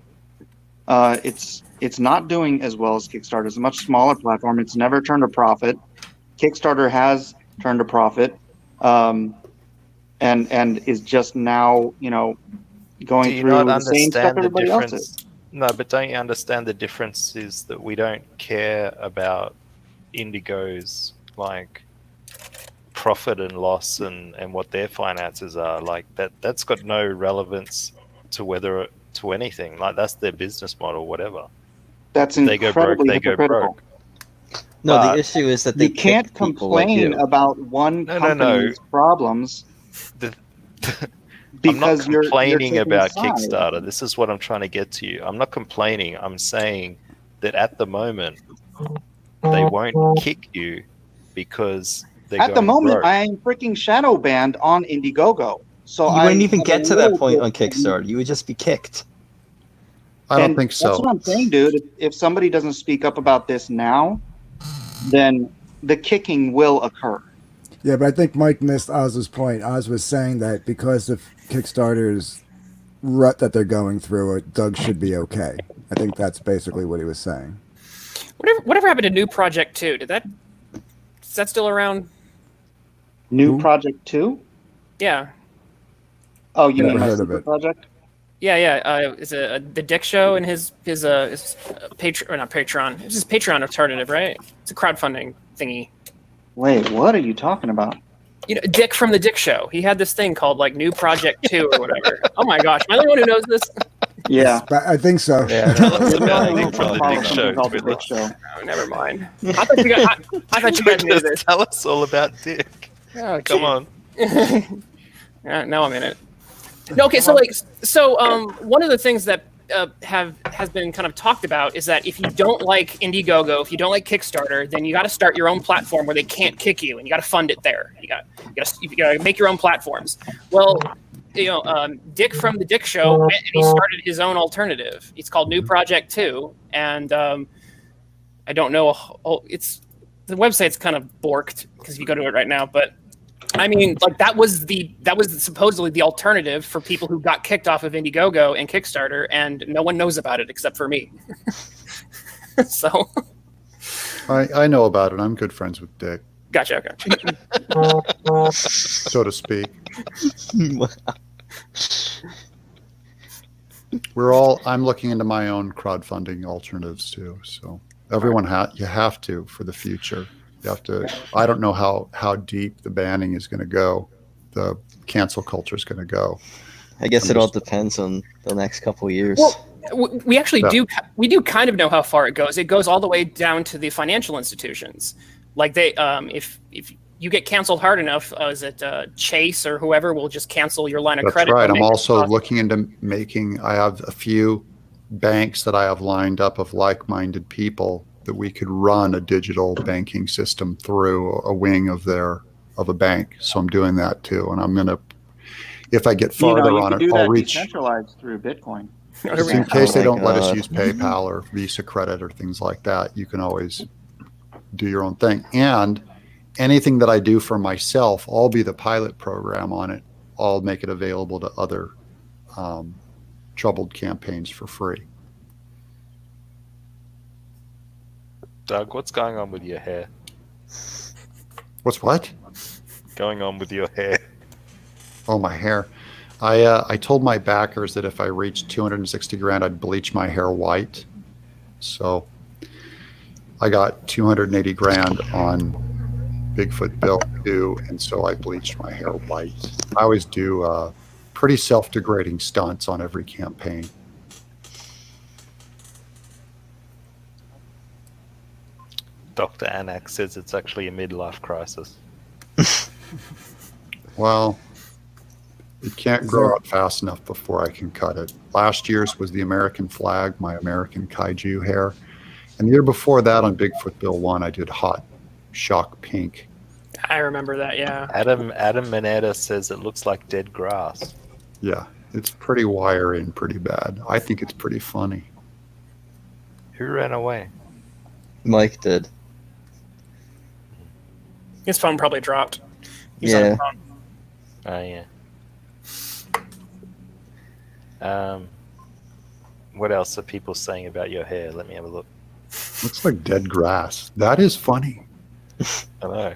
It's not doing as well as Kickstarter. It's a much smaller platform. It's never turned a profit. Kickstarter has turned a profit, and is just now, going through the same stuff everybody else is. No, but don't you understand the difference is that we don't care about Indigo's like profit and loss and what their finances are. Like that's got no relevance to anything. Like that's their business model, whatever. That's incredibly hypocritical. No, the issue is that they can't complain about one company's problems. I'm not complaining about Kickstarter. This is what I'm trying to get to you. I'm not complaining. I'm saying that at the moment they won't kick you because they're at the moment broke. I am freaking shadow banned on Indiegogo. So you wouldn't even get to that point on Kickstarter. You would just be kicked. I don't think so. That's what I'm saying, dude. If somebody doesn't speak up about this now, then the kicking will occur. Yeah, but I think Mike missed Oz's point. Oz was saying that because of Kickstarter's rut that they're going through, Doug should be okay. I think that's basically what he was saying. Whatever happened to New Project 2? Is that still around? New Project 2? Yeah. Oh, you mean heard of it? Project? Yeah. It's the Dick Show and his Patreon, or not Patreon. It's his Patreon alternative, right? It's a crowdfunding thingy. Wait, what are you talking about? Dick from the Dick Show. He had this thing called like New Project 2 or whatever. Oh my gosh, am I the only one who knows this? Yeah, I think so. Yeah, that's about Dick from the Dick Show. Called the Dick Show. Oh, never mind. I thought you guys knew this. Tell us all about Dick. Oh, come on. Yeah, now I'm in it. No, okay, so one of the things that has been kind of talked about is that if you don't like Indiegogo, if you don't like Kickstarter, then you got to start your own platform where they can't kick you, and you got to fund it there. You got to make your own platforms. Well, Dick from the Dick Show went and he started his own alternative. It's called New Project 2, and I don't know. The website's kind of borked because if you go to it right now, but. I mean, like that was supposedly the alternative for people who got kicked off of Indiegogo and Kickstarter, and no one knows about it except for me. So, I know about it. I'm good friends with Dick. Gotcha. Okay. So to speak. I'm looking into my own crowdfunding alternatives too. So everyone you have to for the future. You have to. I don't know how deep the banning is going to go, the cancel culture is going to go. I guess it all depends on the next couple of years. Well, we actually do kind of know how far it goes. It goes all the way down to the financial institutions. Like they, if you get canceled hard enough, is it Chase or whoever will just cancel your line of credit? That's right. I'm also looking into I have a few banks that I have lined up of like-minded people that we could run a digital banking system through a wing of a bank. So I'm doing that too. And I'm going to, if I get farther on it, I'll reach. Decentralized through Bitcoin. In case they don't let us use PayPal or Visa credit or things like that, you can always do your own thing. And anything that I do for myself, I'll be the pilot program on it. I'll make it available to other troubled campaigns for free. Doug, what's going on with your hair? What's what? Going on with your hair? Oh, my hair. I told my backers that if I reached 260 grand, I'd bleach my hair white. So I got 280 grand on Bigfoot Bill 2, and so I bleached my hair white. I always do pretty self-degrading stunts on every campaign. Dr. Anak says it's actually a midlife crisis. Well, it can't grow out fast enough before I can cut it. Last year's was the American flag, my American kaiju hair. And the year before that on Bigfoot Bill 1, I did hot shock pink. I remember that, yeah. Adam Manetta says it looks like dead grass. Yeah, it's pretty wiry and pretty bad. I think it's pretty funny. Who ran away? Mike did. His phone probably dropped. He's on his phone. Oh, yeah. What else are people saying about your hair? Let me have a look. Looks like dead grass. That is funny. I know.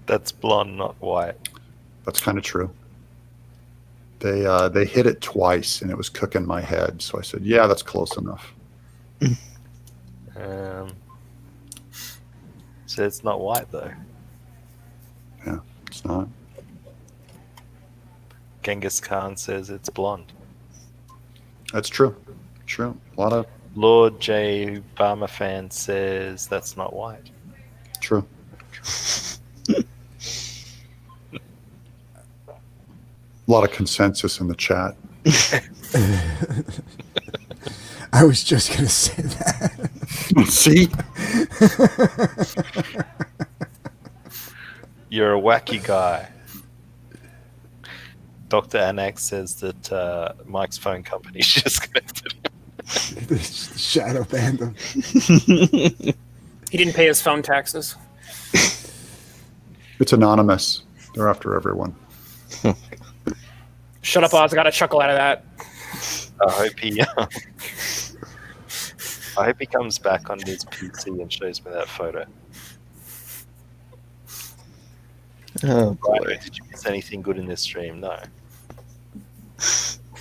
That's blonde, not white. That's kind of true. They hit it twice, and it was cooking my head. So I said, yeah, that's close enough. So it's not white, though. Yeah, it's not. Genghis Khan says it's blonde. That's true. True. A lot of... Lord J. Obama fan says that's not white. True. A lot of consensus in the chat. I was just going to say that. See? You're a wacky guy. Dr. Anak says that Mike's phone company disconnected him. Shadow banned him. He didn't pay his phone taxes. It's anonymous. They're after everyone. Shut up, Oz. I got a chuckle out of that. I hope he comes back on his PC and shows me that photo. Oh, boy. Right, did you miss anything good in this stream? No.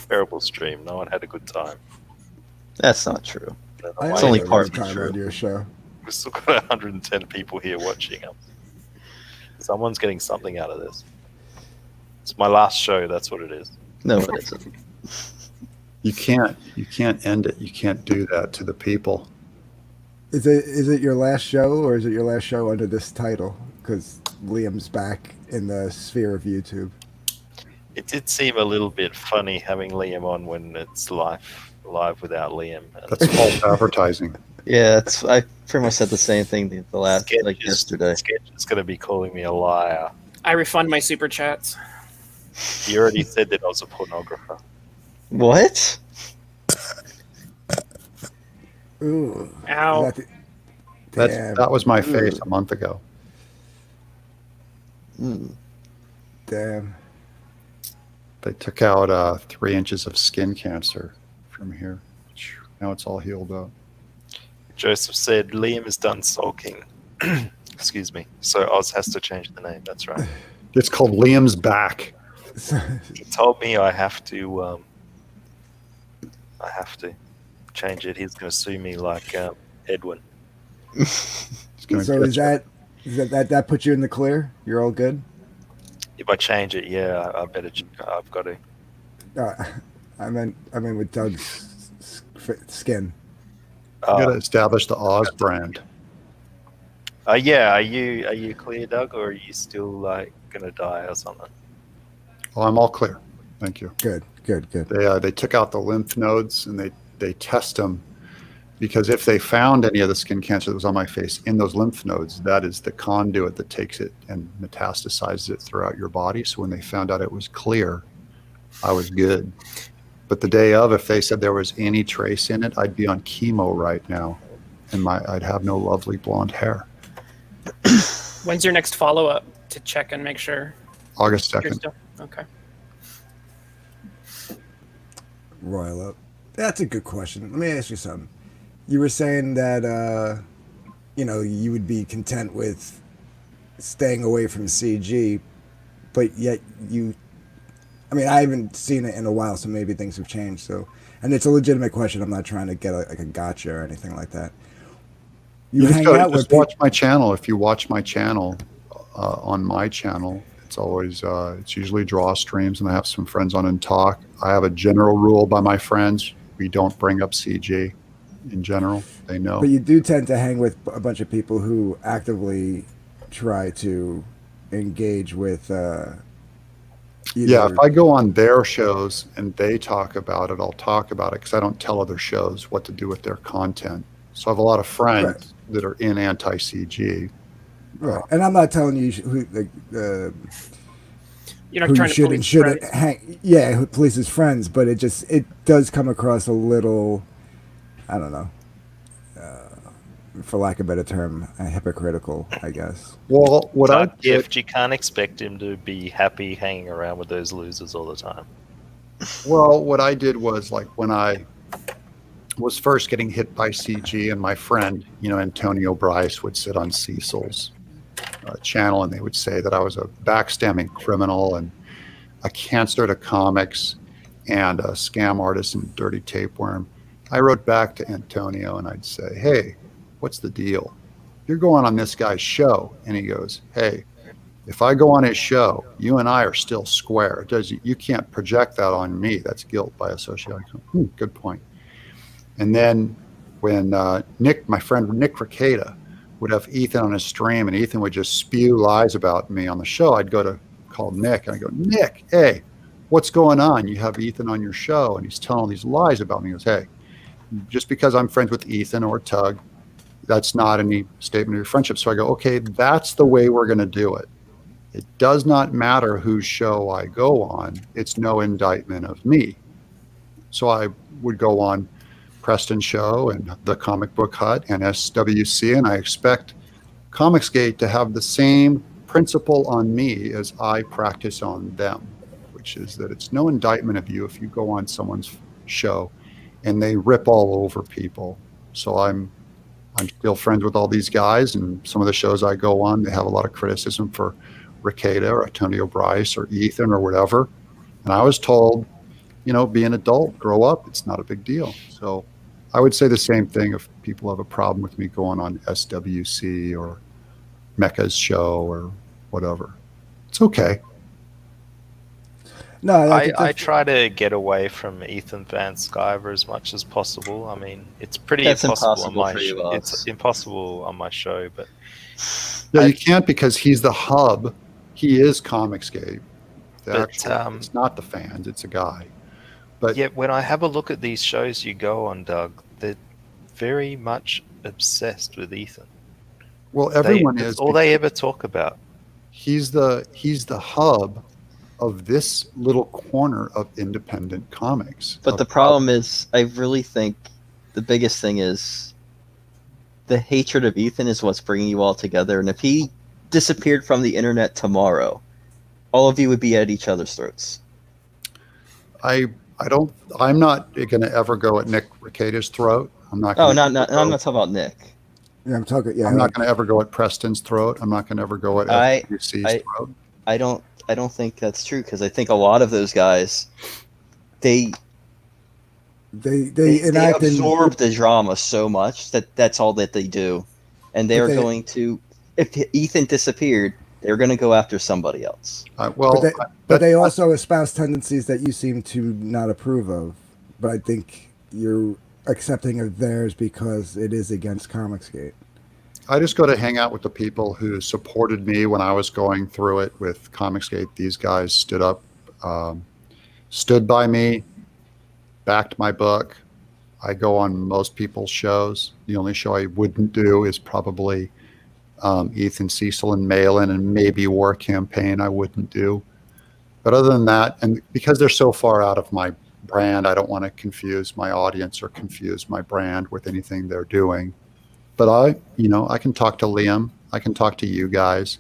Terrible stream. No one had a good time. That's not true. I It's only had a part good time on your show. We've still got 110 people here watching. Someone's getting something out of this. It's my last show. That's what it is. No, it isn't. You can't end it. You can't do that to the people. Is it your last show, or is it your last show under this title? Because Liam's back in the sphere of YouTube. It did seem a little bit funny having Liam on when it's live without Liam. That's false advertising. Yeah, I pretty much said the same thing the last yesterday. Sketch is going to be calling me a liar. I refund my super chats. He already said that I was a pornographer. What? Ooh. Ow. That was my face a month ago. Damn. They took out 3 inches of skin cancer from here. Now it's all healed up. Joseph said Liam is done sulking. Excuse me. So Oz has to change the name. That's right. It's called Liam's Back. He told me I have to change it. He's going to sue me like Edwin. So is that put you in the clear? You're all good? If I change it, yeah, I better. I've got to. I mean with Doug's skin. You got to establish the Oz brand. Yeah. Are you clear, Doug, or are you still like gonna die or something? Oh, I'm all clear. Thank you. Good. They took out the lymph nodes and they test them, because if they found any of the skin cancer that was on my face in those lymph nodes, that is the conduit that takes it and metastasizes it throughout your body. So when they found out it was clear, I was good. But the day of, if they said there was any trace in it, I'd be on chemo right now, and I'd have no lovely blonde hair. When's your next follow-up to check and make sure? August you're 2nd. still- Okay. Royal up. That's a good question. Let me ask you something. You were saying that you would be content with staying away from CG, but yet I mean, I haven't seen it in a while, so maybe things have changed. So, and it's a legitimate question. I'm not trying to get like a gotcha or anything like that. You just hang out with watch my channel. If you watch my channel, on my channel, it's always it's usually draw streams, and I have some friends on and talk. I have a general rule by my friends: we don't bring up CG. In general, they know. But you do tend to hang with a bunch of people who actively try to engage with. Yeah, if I go on their shows and they talk about it, I'll talk about it because I don't tell other shows what to do with their content. So I have a lot of friends that are in anti-CG. Right, and I'm not telling you who You're not who trying to should police and shouldn't friends. hang. Yeah, who polices friends, but it does come across a little, I don't know, for lack of a better term, hypocritical, I guess. Well, what I Dark gift, you can't expect him to be happy hanging around with those losers all the time. Well, what I did was, like, when I was first getting hit by CG, and my friend, Antonio Bryce would sit on Cecil's channel, and they would say that I was a backstabbing criminal and a cancer to comics and a scam artist and dirty tapeworm. I wrote back to Antonio and I'd say, hey, what's the deal? You're going on this guy's show. And he goes, hey, if I go on his show, you and I are still square. You can't project that on me. That's guilt by association. Good point. And then when my friend Nick Ricada would have Ethan on his stream, and Ethan would just spew lies about me on the show, I'd go to call Nick, and I go, Nick, hey, what's going on? You have Ethan on your show, and he's telling all these lies about me. He goes, hey, just because I'm friends with Ethan or Tug, that's not any statement of your friendship. So I go, okay, that's the way we're going to do it. It does not matter whose show I go on. It's no indictment of me. So I would go on Preston's show and the Comic Book Hut and SWC, and I expect Comicsgate to have the same principle on me as I practice on them, which is that it's no indictment of you if you go on someone's show and they rip all over people. So I'm still friends with all these guys, and some of the shows I go on, they have a lot of criticism for Ricada or Antonio Bryce or Ethan or whatever. And I was told, be an adult, grow up. It's not a big deal. So I would say the same thing if people have a problem with me going on SWC or Mecca's show or whatever. It's okay. No, I try to get away from Ethan Van Sciver as much as possible. I mean, it's pretty impossible on my it's impossible on my show, but yeah, you can't, because he's the hub. He is Comicsgate. It's not the fans; it's a guy. But yet, when I have a look at these shows you go on, Doug, they're very much obsessed with Ethan. Well, everyone is. That's all they ever talk about. He's the hub of this little corner of independent comics. But the problem is, I really think the biggest thing is the hatred of Ethan is what's bringing you all together. And if he disappeared from the internet tomorrow, all of you would be at each other's throats. I'm not going to ever go at Nick Ricada's throat. I'm not. I'm not talking about Nick. Yeah, I'm talking. Yeah, I'm not going to ever go at Preston's throat. I'm not going to ever go at FWC's throat. I don't think that's true, because I think a lot of those guys, they absorb the drama so much that that's all that they do, and they're going to. If Ethan disappeared, they're going to go after somebody else. But they also espouse tendencies that you seem to not approve of. But I think you're accepting of theirs because it is against Comicsgate. I just go to hang out with the people who supported me when I was going through it with Comicsgate. These guys stood up, stood by me, backed my book. I go on most people's shows. The only show I wouldn't do is probably Ethan, Cecil, and Malin, and maybe War Campaign I wouldn't do. But other than that, and because they're so far out of my brand, I don't want to confuse my audience or confuse my brand with anything they're doing. But I can talk to Liam. I can talk to you guys.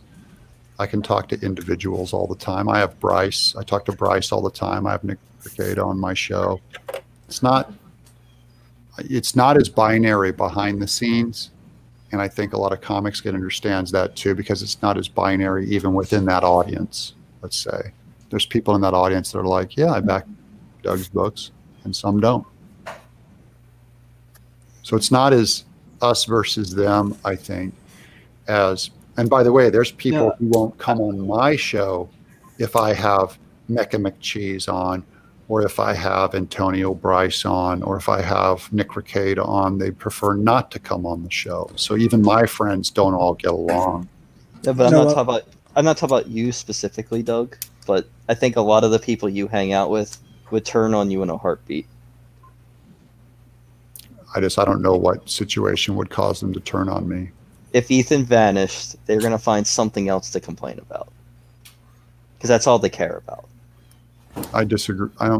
I can talk to individuals all the time. I have Bryce. I talk to Bryce all the time. I have Nick Ricada on my show. It's not as binary behind the scenes. And I think a lot of comics can understand that too, because it's not as binary even within that audience. Let's say there's people in that audience that are like, yeah, I back Doug's books, and some don't. So it's not as us versus them, I think, as, and by the way, there's people who won't come on my show if I have Mecca McCheese on, or if I have Antonio Bryce on, or if I have Nick Ricada on. They prefer not to come on the show. So even my friends don't all get along. Yeah, but I'm not talking about you specifically, Doug, but I think a lot of the people you hang out with would turn on you in a heartbeat. I don't know what situation would cause them to turn on me. If Ethan vanished, they're going to find something else to complain about. Because that's all they care about. I disagree. I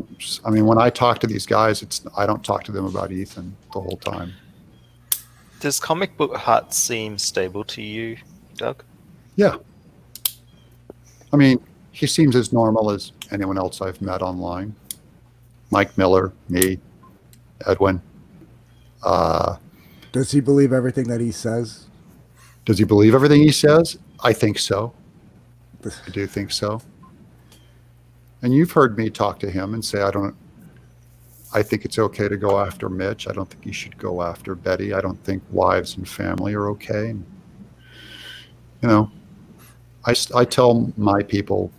mean, when I talk to these guys, I don't talk to them about Ethan the whole time. Does Comic Book Hut seem stable to you, Doug? Yeah. I mean, he seems as normal as anyone else I've met online. Mike Miller, me, Edwin. Does he believe everything that he says? Does he believe everything he says? I think so. I do think so. And you've heard me talk to him and say, I think it's okay to go after Mitch. I don't think you should go after Betty. I don't think wives and family are okay. And, you know, I tell my people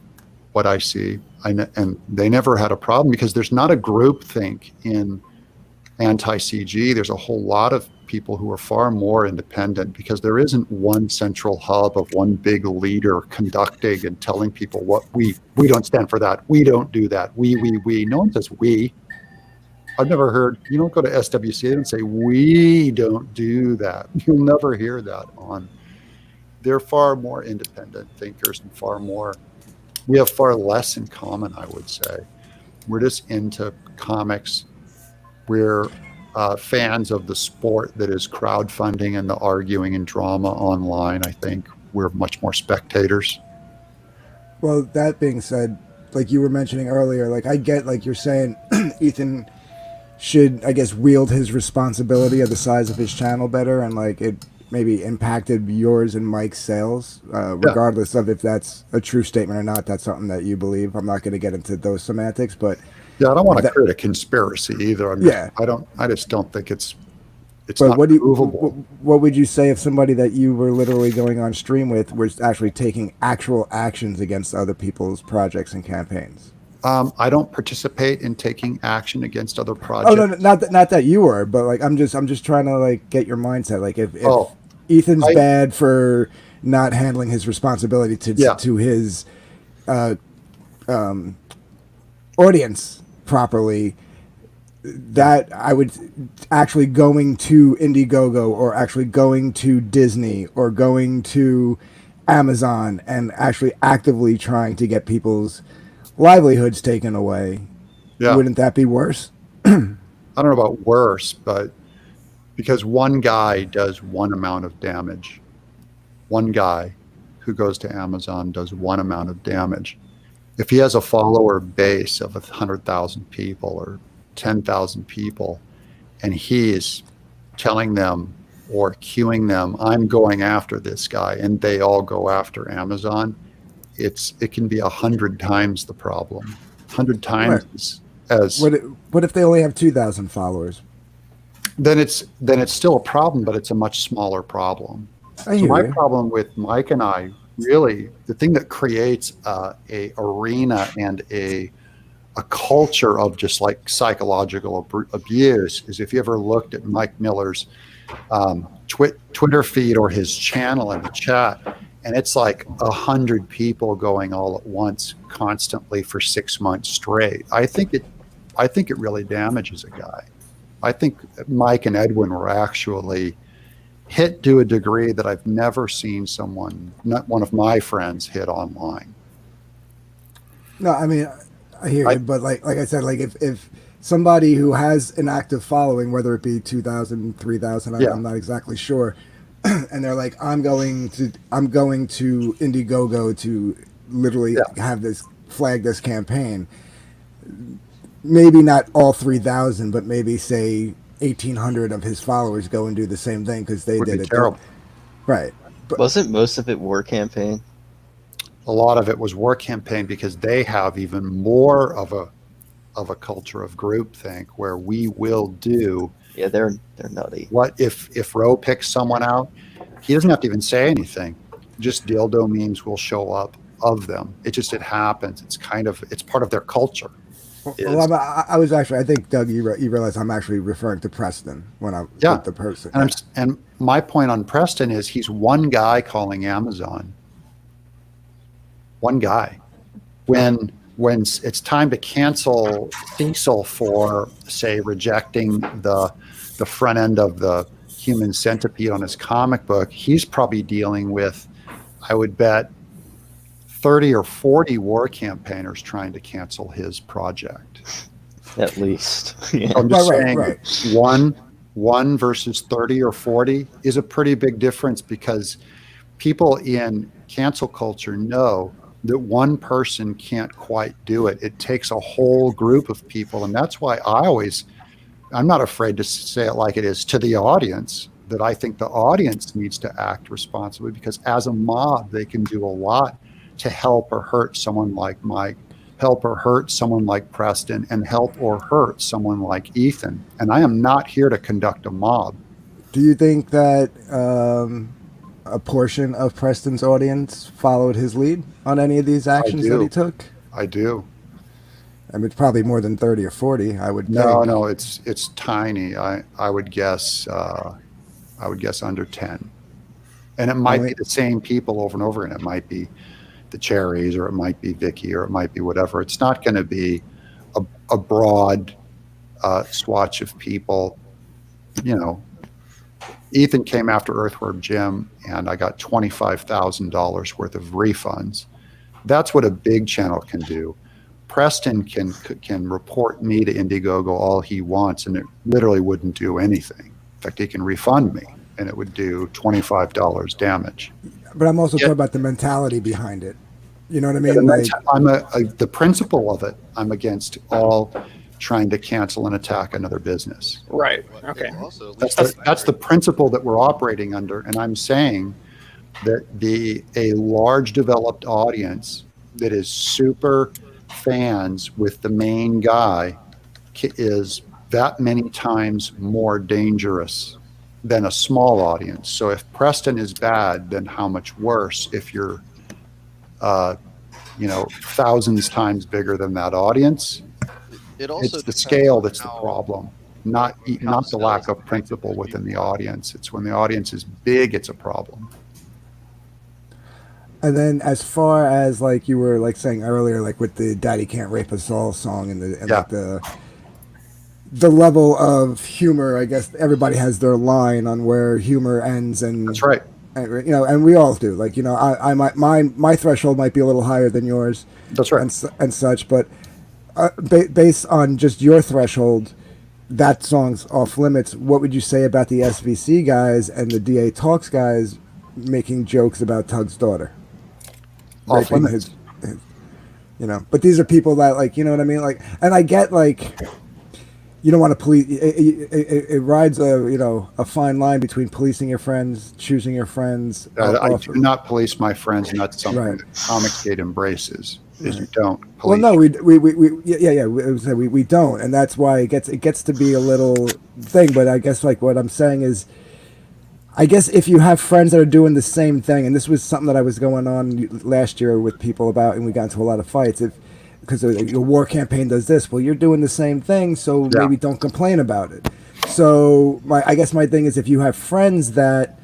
what I see, and they never had a problem, because there's not a group think in anti-CG. There's a whole lot of people who are far more independent, because there isn't one central hub of one big leader conducting and telling people what we don't stand for that. We don't do that. We. No one says we. I've never heard, you don't go to SWC and say, we don't do that. You'll never hear that on. They're far more independent thinkers and we have far less in common, I would say. We're just into comics. We're fans of the sport that is crowdfunding and the arguing and drama online. I think we're much more spectators. Well, that being said, like you were mentioning earlier, like I get, like you're saying, Ethan should, I guess, wield his responsibility of the size of his channel better, and like it maybe impacted yours and Mike's sales, regardless of if that's a true statement or not. That's something that you believe. I'm not going to get into those semantics, but yeah, I don't want to create a conspiracy either. I just don't think it's but not provable. What would you say if somebody that you were literally going on stream with was actually taking actual actions against other people's projects and campaigns? I don't participate in taking action against other projects. Oh no, not that you were, but like I'm just trying to like get your mindset. Like if Ethan's bad for not handling his responsibility to his audience properly, that I would actually going to Indiegogo or actually going to Disney or going to Amazon and actually actively trying to get people's livelihoods taken away. Yeah. Wouldn't that be worse? I don't know about worse, but because one guy does one amount of damage. One guy who goes to Amazon does one amount of damage. If he has a follower base of 100,000 people or 10,000 people, and he is telling them or cueing them, I'm going after this guy, and they all go after Amazon, it can be 100 times the problem. 100 times as what if they only have 2,000 followers? Then it's still a problem, but it's a much smaller problem. So my problem with Mike and I, really, the thing that creates a arena and a culture of just like psychological abuse is if you ever looked at Mike Miller's Twitter feed or his channel in the chat, and it's like 100 people going all at once constantly for 6 months straight. I think it really damages a guy. I think Mike and Edwin were actually hit to a degree that I've never seen someone, not one of my friends, hit online. No, I mean, I hear you, but like I said, like if somebody who has an active following, whether it be 2,000, 3,000, I'm not exactly sure, and they're like, I'm going to Indiegogo to literally have this flag this campaign. Maybe not all 3,000, but maybe say 1,800 of his followers go and do the same thing because they did it. Terrible. Right. But wasn't most of it war campaign? A lot of it was war campaign because they have even more of a culture of groupthink where we will do. Yeah, they're nutty. What if Roe picks someone out? He doesn't have to even say anything. Just dildo memes will show up of them. It happens. It's part of their culture. Well, I was actually, I think, Doug, you realize I'm actually referring to Preston when I'm with the person. And my point on Preston is he's one guy calling Amazon. One guy. When it's time to cancel Cecil for, say, rejecting the front end of the Human Centipede on his comic book, he's probably dealing with, I would bet, 30 or 40 war campaigners trying to cancel his project. At least. Yeah. I'm just saying, one versus 30 or 40 is a pretty big difference because people in cancel culture know that one person can't quite do it. It takes a whole group of people. And that's why I'm not afraid to say it like it is to the audience, that I think the audience needs to act responsibly because as a mob, they can do a lot to help or hurt someone like Mike, help or hurt someone like Preston, and help or hurt someone like Ethan. And I am not here to conduct a mob. Do you think that a portion of Preston's audience followed his lead on any of these actions that he took? I do. I mean, it's probably more than 30 or 40, I would think. No, it's tiny. I would guess under 10. And it might be the same people over and over again. It might be the Cherries, or it might be Vicky, or it might be whatever. It's not going to be a broad swatch of people. You know, Ethan came after Earthworm Jim, and I got $25,000 worth of refunds. That's what a big channel can do. Preston can report me to Indiegogo all he wants, and it literally wouldn't do anything. In fact, he can refund me, and it would do $25 damage. But I'm also talking about the mentality behind it. You know what I mean? The principle of it, I'm against all trying to cancel and attack another business. Right. Okay. That's the principle that we're operating under. And I'm saying that a large developed audience that is super fans with the main guy is that many times more dangerous than a small audience. So if Preston is bad, then how much worse if you're thousands times bigger than that audience. It's the scale that's the problem, not the lack of principle within the audience. It's when the audience is big, it's a problem. And then as far as like you were like saying earlier, like with the Daddy Can't Rape Us All song and like the level of humor, I guess everybody has their line on where humor ends, and that's right. And, and we all do. Like, I might my threshold might be a little higher than yours. That's right. And such, but based on just your threshold, that song's off limits. What would you say about the SVC guys and the DA Talks guys making jokes about Tug's daughter? Off limits. But these are people that, like, you know what I mean? Like, and I get, like, you don't want to police. It rides a fine line between policing your friends, choosing your friends. I do not police my friends, and that's something that Comicsgate embraces. Is you don't police. Well, no, we don't, and that's why it gets to be a little thing. But I guess like what I'm saying is, I guess if you have friends that are doing the same thing, and this was something that I was going on last year with people about, and we got into a lot of fights. Because your war campaign does this, well, you're doing the same thing, so maybe don't complain about it. So I guess my thing is, if you have friends that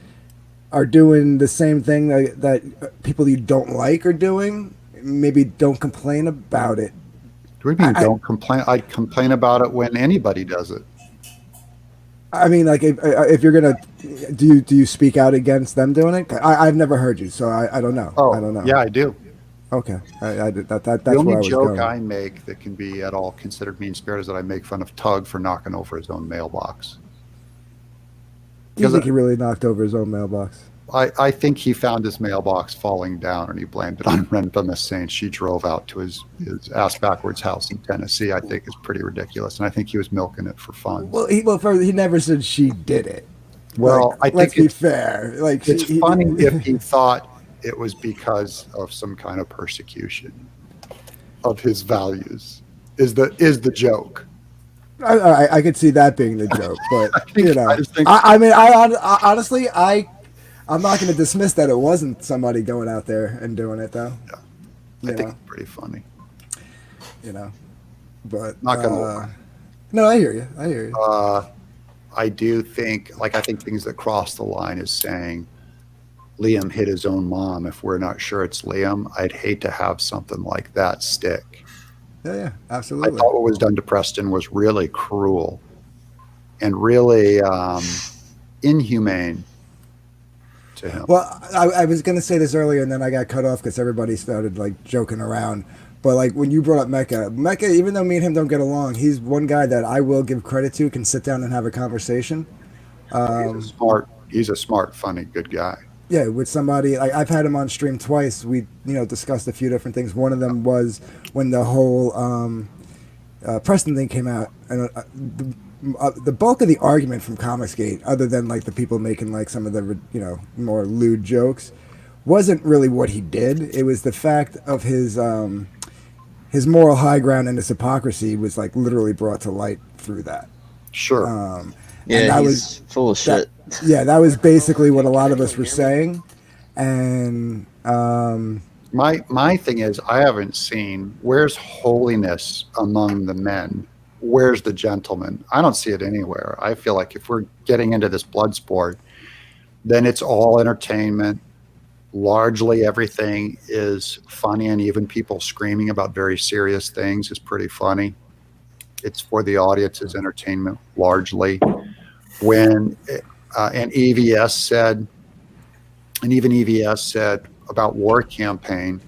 are doing the same thing that people you don't like are doing, maybe don't complain about it. What do you mean don't complain? I complain about it when anybody does it. I mean, like, if you're gonna, do you speak out against them doing it? I've never heard you, so I don't know. Oh, I don't know. Yeah, I do. Okay, that's the only where I was joke going. I make that can be at all considered mean-spirited is that I make fun of Tug for knocking over his own mailbox. Do you think he really knocked over his own mailbox? I think he found his mailbox falling down and he blamed it on Renfrew saying she drove out to his ass backwards house in Tennessee. I think is pretty ridiculous. And I think he was milking it for fun. Well, he never said she did it. Well, like, let's be fair. Like, it's funny if he thought it was because of some kind of persecution of his values. Is the joke? I could see that being the joke, but honestly, I'm not going to dismiss that it wasn't somebody going out there and doing it, though. Yeah, I think it's pretty funny. But not gonna lie. No, I hear you. I do think, I think things that cross the line is saying Liam hit his own mom. If we're not sure it's Liam, I'd hate to have something like that stick. Yeah, absolutely. I thought what was done to Preston was really cruel and really inhumane to him. Well, I was going to say this earlier, and then I got cut off because everybody started joking around. But when you brought up Mecca, even though me and him don't get along, he's one guy that I will give credit to, can sit down and have a conversation. He's a smart, funny, good guy. Yeah, with somebody, I've had him on stream twice. We, discussed a few different things. One of them was when the whole Preston thing came out, and the bulk of the argument from Comicsgate, other than the people making some of the more lewd jokes, wasn't really what he did. It was the fact of his moral high ground and his hypocrisy was literally brought to light through that. Sure. Yeah, that was full of shit. Yeah, that was basically what a lot of us were saying, and my thing is, I haven't seen where's holiness among the men. Where's the gentleman? I don't see it anywhere. I feel like if we're getting into this blood sport, then it's all entertainment. Largely everything is funny, and even people screaming about very serious things is pretty funny. It's for the audience's entertainment largely. When and EVS said, and even EVS said about War Campaign,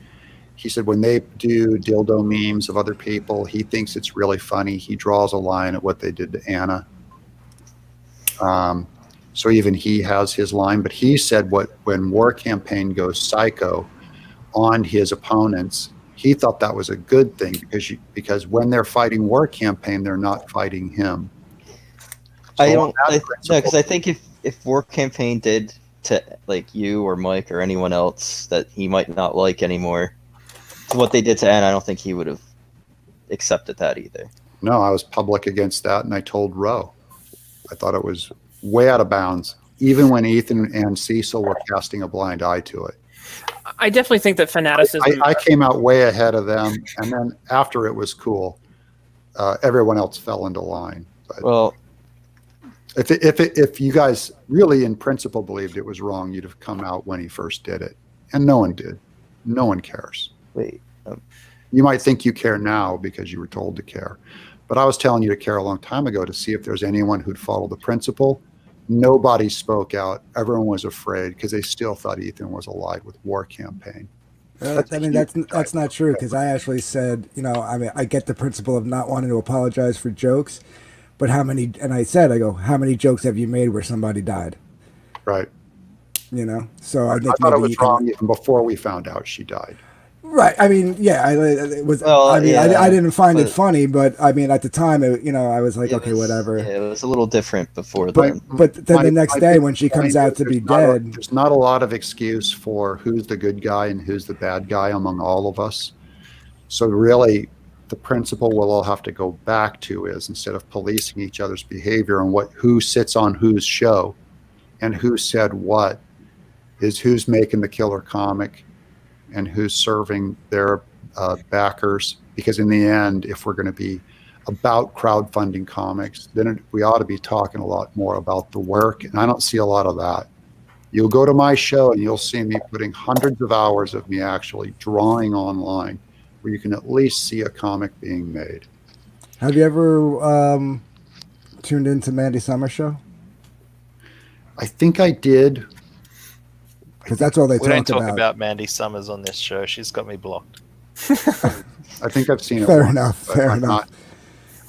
he said when they do dildo memes of other people, he thinks it's really funny. He draws a line at what they did to Anna. So even he has his line, but he said when War Campaign goes psycho on his opponents, he thought that was a good thing because when they're fighting War Campaign, they're not fighting him. So because I think if War Campaign did to you or Mike or anyone else that he might not like anymore, to what they did to Anna, I don't think he would have accepted that either. No, I was public against that, and I told Roe. I thought it was way out of bounds, even when Ethan and Cecil were casting a blind eye to it. I definitely think that fanaticism. I came out way ahead of them, and then after it was cool, everyone else fell into line. But well, if you guys really in principle believed it was wrong, you'd have come out when he first did it, and no one did. No one cares. Wait. You might think you care now because you were told to care, but I was telling you to care a long time ago to see if there's anyone who'd follow the principle. Nobody spoke out. Everyone was afraid because they still thought Ethan was alive with War Campaign. That's not true, because I actually said, I get the principle of not wanting to apologize for jokes, but how many jokes have you made where somebody died? Right. So I thought it was wrong even before we found out she died. Right. I mean, yeah, it was. Well, I didn't find it funny, but I mean, at the time, I was like, okay, whatever. Yeah, it was a little different before then. But then the next day, when she comes out to be dead, there's not a lot of excuse for who's the good guy and who's the bad guy among all of us. So really, the principle we'll all have to go back to is, instead of policing each other's behavior and who sits on whose show and who said what, is who's making the killer comic and who's serving their backers. Because in the end, if we're going to be about crowdfunding comics, then we ought to be talking a lot more about the work, and I don't see a lot of that. You'll go to my show and you'll see me putting hundreds of hours of me actually drawing online, where you can at least see a comic being made. Have you ever tuned into Mandy Summer's show? I think I did. Because that's all they talk about. We don't talk about Mandy Summers on this show. She's got me blocked. I think I've seen it. Fair enough.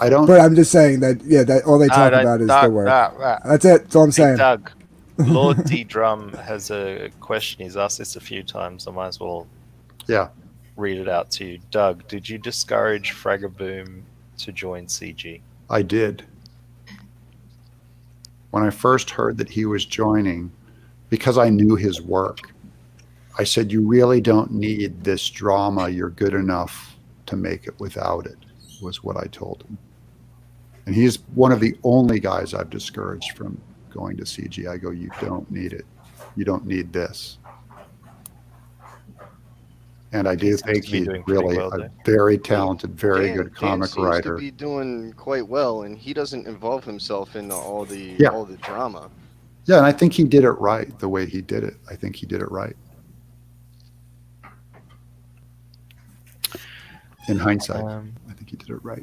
I don't. But I'm just saying that all they talk about is the work. That's it. That's all I'm saying. Doug, Lord D Drum has a question. He's asked this a few times. I might as well read it out to you. Doug, did you discourage Fragaboom to join CG? I did. When I first heard that he was joining, because I knew his work, I said, you really don't need this drama. You're good enough to make it without it, was what I told him. And he's one of the only guys I've discouraged from going to CG. I go, you don't need it. You don't need this. And I do think he's really a very talented, very good comic writer. Dan seems to be doing quite well, and he doesn't involve himself in all the drama. Yeah, and I think he did it right the way he did it. I think he did it right. In hindsight, I think he did it right.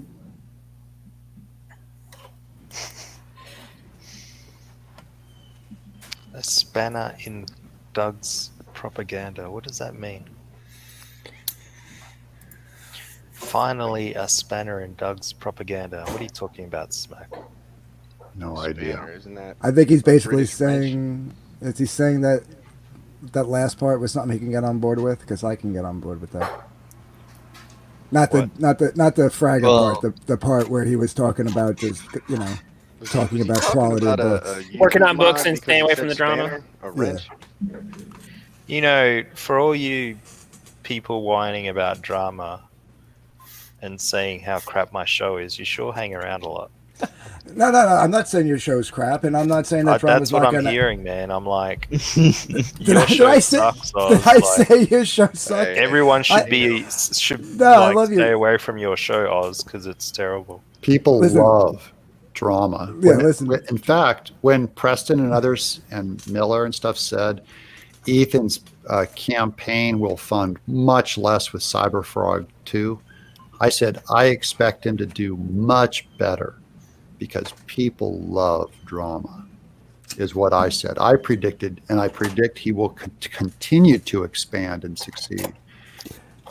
A spanner in Doug's propaganda. What does that mean? Finally, a spanner in Doug's propaganda. What are you talking about, Smack? No idea. Isn't that I think he's basically British saying, is he saying that that last part was something he can get on board with? Because I can get on board with that. Not the Fragga part, the part where he was talking about just talking about quality of books. Working on books and staying away from the drama. Yeah. For all you people whining about drama and saying how crap my show is, you sure hang around a lot. No. I'm not saying your show's crap, and I'm not saying that drama's that's what not I'm gonna... hearing, man. I'm like, did I say your show sucks? Everyone should stay away from your show, Oz, because it's terrible. People love drama. Yeah, listen. In fact, when Preston and others and Miller and stuff said Ethan's campaign will fund much less with Cyberfrog 2, I said I expect him to do much better because people love drama, is what I said. I predicted, and I predict he will continue to expand and succeed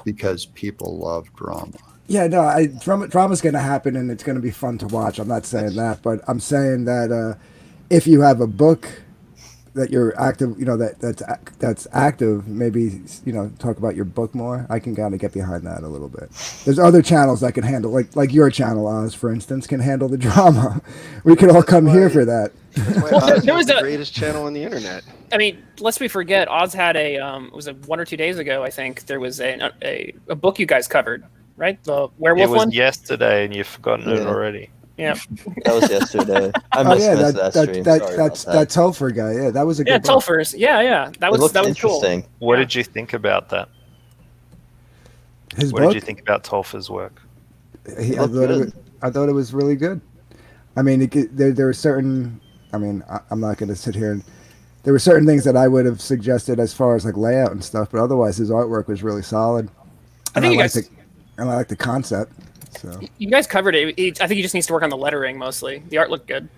because people love drama. Yeah, no, drama's going to happen, and it's going to be fun to watch. I'm not saying that, but I'm saying that if you have a book that you're active, that's active, maybe talk about your book more. I can kind of get behind that a little bit. There's other channels that can handle, like your channel, Oz, for instance, can handle the drama. We could all come here for that. There was the greatest channel on the internet. I mean, lest we forget, Oz had was it 1 or 2 days ago? I think there was a book you guys covered, right? The werewolf one. It was yesterday, and you've forgotten it already. Yeah, that was yesterday. I missed that stream. That's that Telfer guy. Yeah, that was a good. Telfer's. Yeah, that was interesting. Cool. What did you think about that? His what book? did you think about Telfer's work? I thought it was really good. I mean, there were certain. I mean, I'm not going to sit here and. There were certain things that I would have suggested as far as like layout and stuff, but otherwise his artwork was really solid. I like the concept. So you guys covered it. I think he just needs to work on the lettering mostly. The art looked good.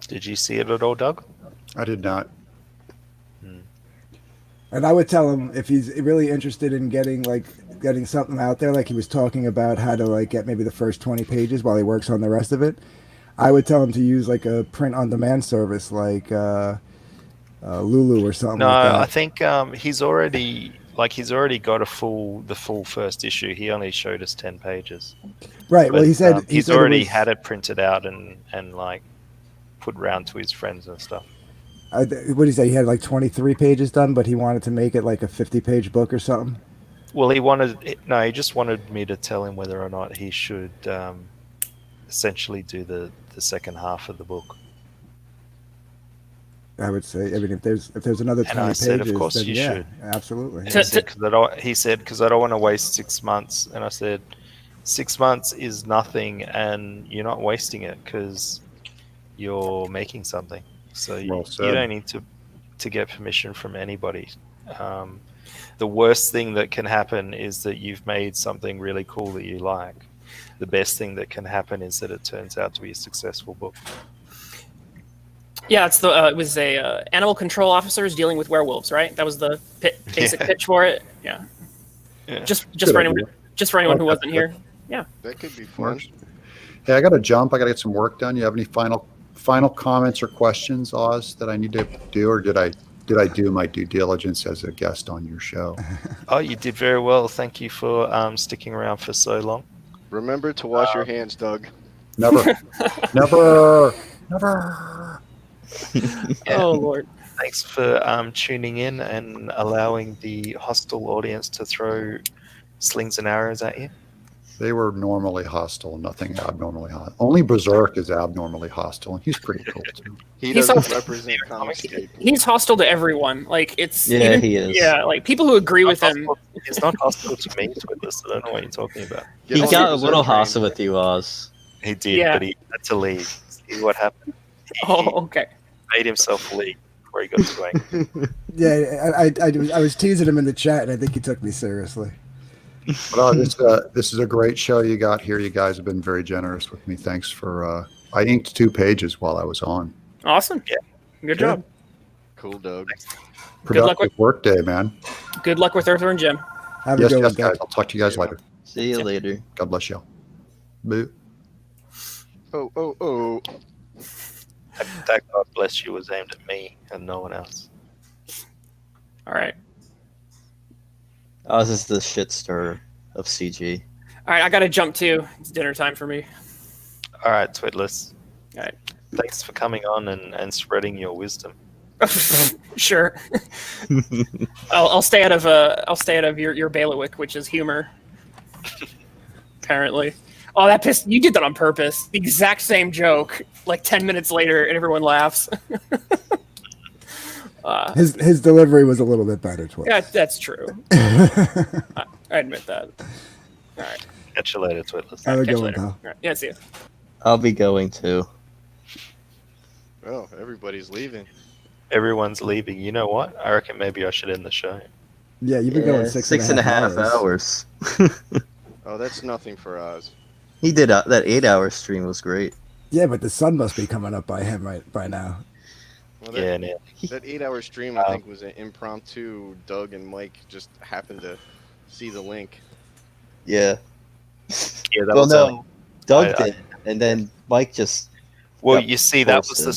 Did you see it at all, Doug? I did not. And I would tell him if he's really interested in getting something out there, like he was talking about how to get maybe the first 20 pages while he works on the rest of it. I would tell him to use like a print-on-demand service like Lulu or something. No, like that. I think he's already got the full first issue. He only showed us 10 pages. Right. Well, he said he's already had it printed out and put round to his friends and stuff. What did he say? He had like 23 pages done, but he wanted to make it like a 50-page book or something. Well, he just wanted me to tell him whether or not he should essentially do the second half of the book. I would say, I mean, if there's another 20 pages, said, of course then you yeah, should. Absolutely. He said, because I don't want to waste 6 months. And I said, 6 months is nothing, and you're not wasting it because you're making something. So you don't need to get permission from anybody. The worst thing that can happen is that you've made something really cool that you like. The best thing that can happen is that it turns out to be a successful book. Yeah, it was animal control officers dealing with werewolves, right? That was the basic pitch for it. Yeah. Just for anyone who wasn't here. Yeah. That could be fun. Hey, I got to jump. I got to get some work done. You have any final final comments or questions, Oz, that I need to do, or did I do my due diligence as a guest on your show? Oh, you did very well. Thank you for sticking around for so long. Remember to wash your hands, Doug. Never, never. Oh Lord. Thanks for tuning in and allowing the hostile audience to throw slings and arrows at you. They were normally hostile, nothing abnormally hostile. Only Berserk is abnormally hostile, and he's pretty cool too. He He's doesn't hostile. represent Comicscape. He's hostile to everyone. Like it's Yeah, he is. Yeah, like people who agree with him. He's not hostile to me, Twitless. I don't know what you're talking about. He got a little hostile with you, Oz. He did, Yeah. but he had to leave. See what happened? Oh, okay. Made himself leave before he got too angry. Yeah, I was teasing him in the chat, and I think he took me seriously. But this is a great show you got here. You guys have been very generous with me. Thanks for. I inked 2 pages while I was on. Awesome. Yeah. Good job. Cool, Doug. Productive work day, man. Good luck with Earther and Jim. Have a Yes, good yes, one, Doug. guys. I'll talk to you guys later. See you later. God bless you. Boo. Oh. That God bless you was aimed at me and no one else. All right. Oz is the shit stirrer of CG. All right, I got to jump too. It's dinner time for me. All right, Twitless. All right. Thanks for coming on and spreading your wisdom. Sure. I'll stay out of your bailiwick, which is humor. Apparently. Oh, that pissed you. Did that on purpose. The exact same joke, like 10 minutes later, and everyone laughs. His delivery was a little bit better. Yeah, that's true. I admit that. All right. Catch you later, Twitless. Have a Catch good you one, later. pal. All right. Yeah, see you. I'll be going too. Oh, everybody's leaving. Everyone's leaving. You know what? I reckon maybe I should end the show. Yeah, you've been going six and a half hours. Oh, that's nothing for Oz. He did that 8-hour stream was great. Yeah, but the sun must be coming up by him by now. Well, Yeah, Neil. That 8-hour stream, I think, was an impromptu. Doug and Mike just happened to see the link. Yeah. Yeah, that Well, was no, Doug I- did, and then Mike just. Well, got you see, that was posted. the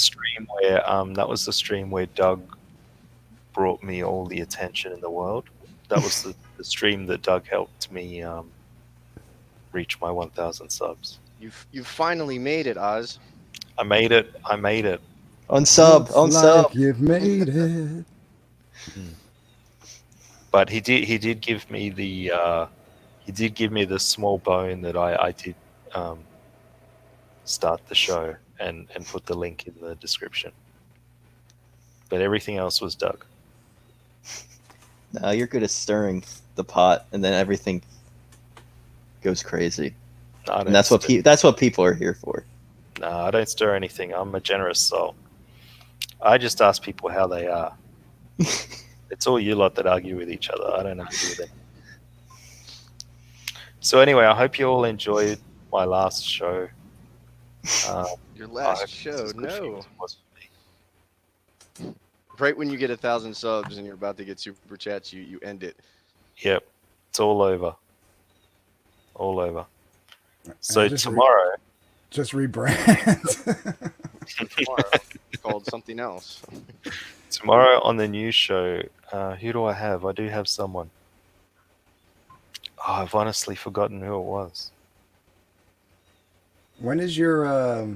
stream where Doug brought me all the attention in the world. That was the stream that Doug helped me reach my 1,000 subs. You finally made it, Oz. I made it. Unsub. Like you've made it. But he did give me the small bone that I did start the show and put the link in the description. But everything else was Doug. No, you're good at stirring the pot, and then everything goes crazy. No, I don't And that's what people are here for. No, I don't stir anything. I'm a generous soul. I just ask people how they are. It's all you lot that argue with each other. I don't argue with it. So anyway, I hope you all enjoyed my last show. Your I last hope show, this is good for you no. as it was for me. Right when you get 1,000 subs and you're about to get super chats, you end it. Yep, it's all over. All over. So just tomorrow, Just rebrand. Tomorrow, called something else. tomorrow on the news show, who do I have? I do have someone. Oh, I've honestly forgotten who it was. When is your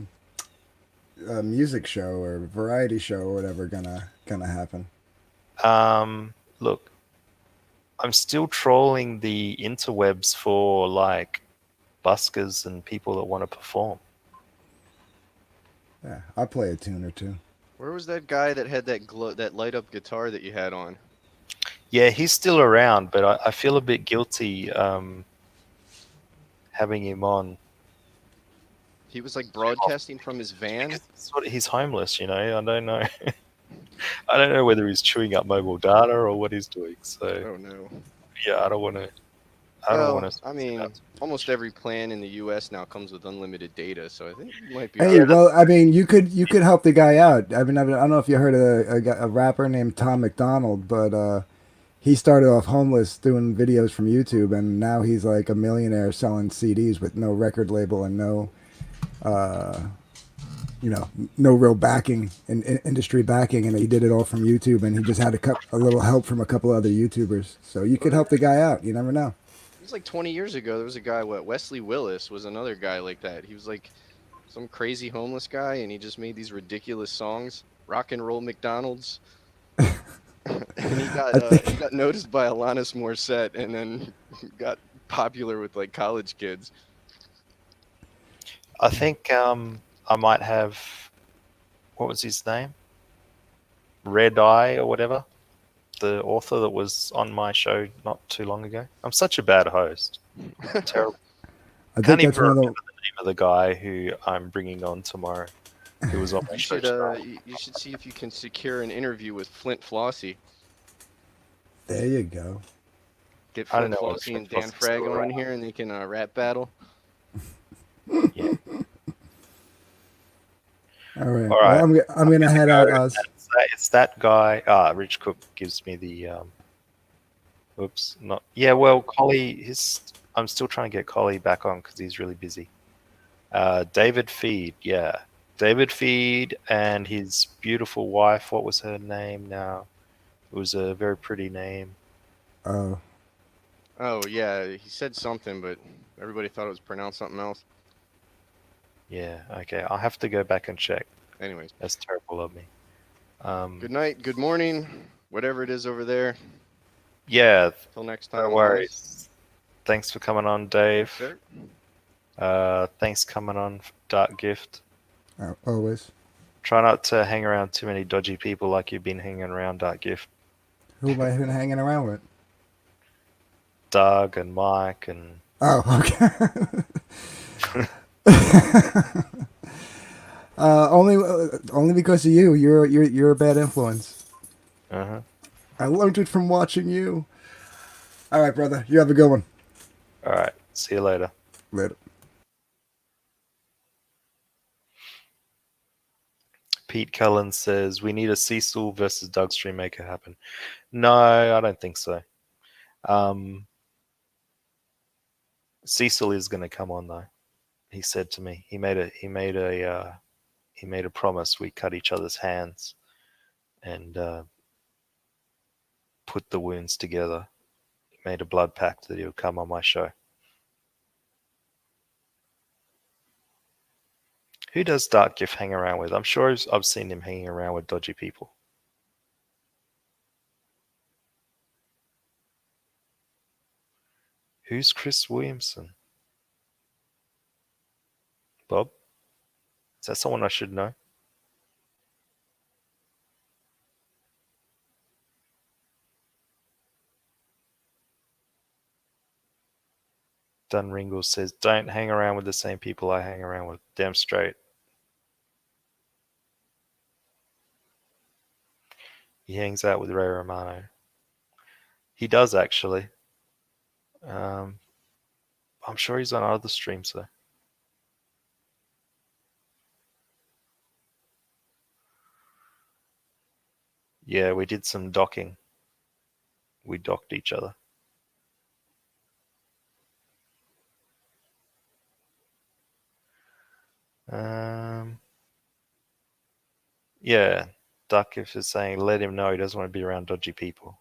music show or variety show or whatever gonna happen? Look, I'm still trolling the interwebs for like buskers and people that want to perform. Yeah, I'll play a tune or two. Where was that guy that had that that light up guitar that you had on? Yeah, he's still around, but I feel a bit guilty having him on. He was like broadcasting from his van. He's homeless, you know. I don't know. I don't know whether he's chewing up mobile data or what he's doing. So, Oh no. yeah, I don't want to. I mean, almost every plan in the U.S. now comes with unlimited data, so I think you might be. Hey, right. well, I mean, you could help the guy out. I mean, I don't know if you heard of a rapper named Tom McDonald, but he started off homeless doing videos from YouTube, and now he's like a millionaire selling CDs with no record label and no no real backing and industry backing, and he did it all from YouTube, and he just had a little help from a couple other YouTubers. So you could help the guy out. You never know. It was like 20 years ago. There was a guy, Wesley Willis was another guy like that. He was like some crazy homeless guy, and he just made these ridiculous songs, rock and roll McDonald's. And he got noticed by Alanis Morissette, and then got popular with like college kids. I think I might have, what was his name? Red Eye or whatever. The author that was on my show not too long ago. I'm such a bad host. Terrible. I Can't think even that's one of remember the name of the guy who I'm bringing on tomorrow. Who was on my show. You should see if you can secure an interview with Flint Flossie. There you go. Get Flint Flossie and Dan Frag on here, and they can rap battle. Yeah. All right. All right. Well, I'm gonna head out. It's that guy. Rich Cook gives me the. Oops, not. Yeah, well, Collie. I'm still trying to get Collie back on because he's really busy. David Feed, yeah, David Feed and his beautiful wife. What was her name? Now, it was a very pretty name. Oh. Oh yeah, he said something, but everybody thought it was pronounced something else. Yeah. Okay. I'll have to go back and check. Anyways, that's terrible of me. Good night, good morning, whatever it is over there. Yeah. Till next time. No worries. Thanks for coming on, Dave. Sure. Thanks coming on, Dark Gift. Always. Try not to hang around too many dodgy people like you've been hanging around, Dark Gift. Who have I been hanging around with? Doug and Mike and. Oh, okay. Only because of you. You're a bad influence. Uh-huh. I learned it from watching you. All right, brother. You have a good one. All right. See you later. Later. Pete Cullen says we need a Cecil versus Doug Streammaker happen. No, I don't think so. Cecil is going to come on though. He said to me, he made a promise. We cut each other's hands and put the wounds together. He made a blood pact that he would come on my show. Who does Dark Gift hang around with? I'm sure I've seen him hanging around with dodgy people. Who's Chris Williamson? Bob? Is that someone I should know? Dun Ringle says, don't hang around with the same people I hang around with. Damn straight. He hangs out with Ray Romano. He does, actually. I'm sure he's on other streams, though. Yeah, we did some docking. We docked each other. Yeah, Duckif is saying, let him know he doesn't want to be around dodgy people.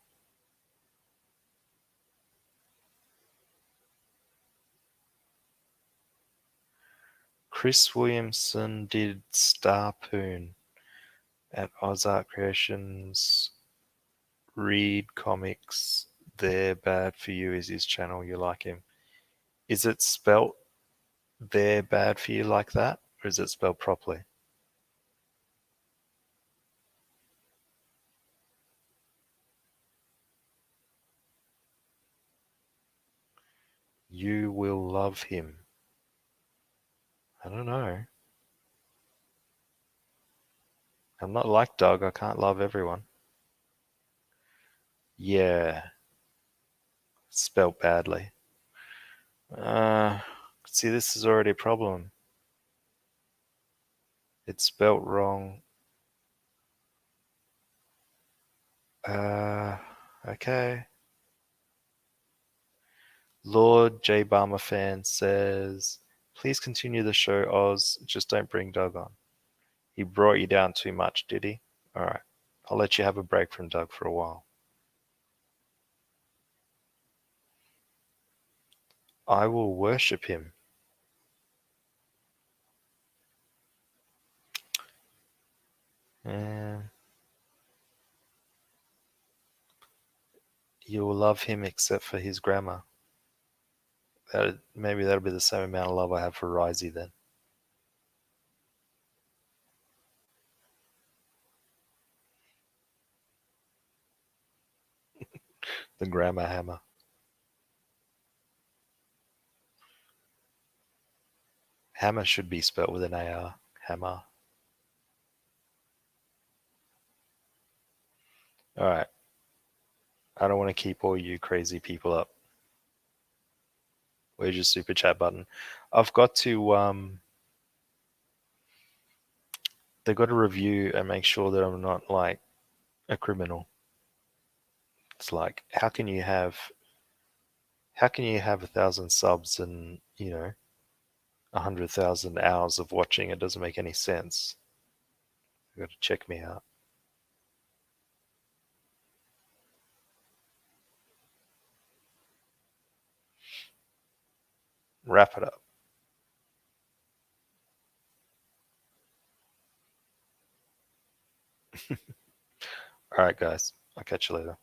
Chris Williamson did Starpoon at Ozark Creations. Read Comics. They're Bad For You is his channel. You like him. Is it spelt They're Bad For You like that? Or is it spelled properly? You will love him. I don't know. I'm not like Doug. I can't love everyone. Yeah. Spelled badly. See, this is already a problem. It's spelt wrong. Okay. Lord J. Barmer fan says, please continue the show, Oz. Just don't bring Doug on. He brought you down too much, did he? All right. I'll let you have a break from Doug for a while. I will worship him. And you will love him except for his grammar. Maybe that'll be the same amount of love I have for Risey then. The grammar hammer. Hammer should be spelled with an AR. Hammer. All right. I don't want to keep all you crazy people up. Where's your super chat button? I've got to they've got to review and make sure that I'm not like a criminal. It's like how can you have 1,000 subs and 100,000 hours of watching? It doesn't make any sense. You got to check me out. Wrap it up. All right, guys. I'll catch you later.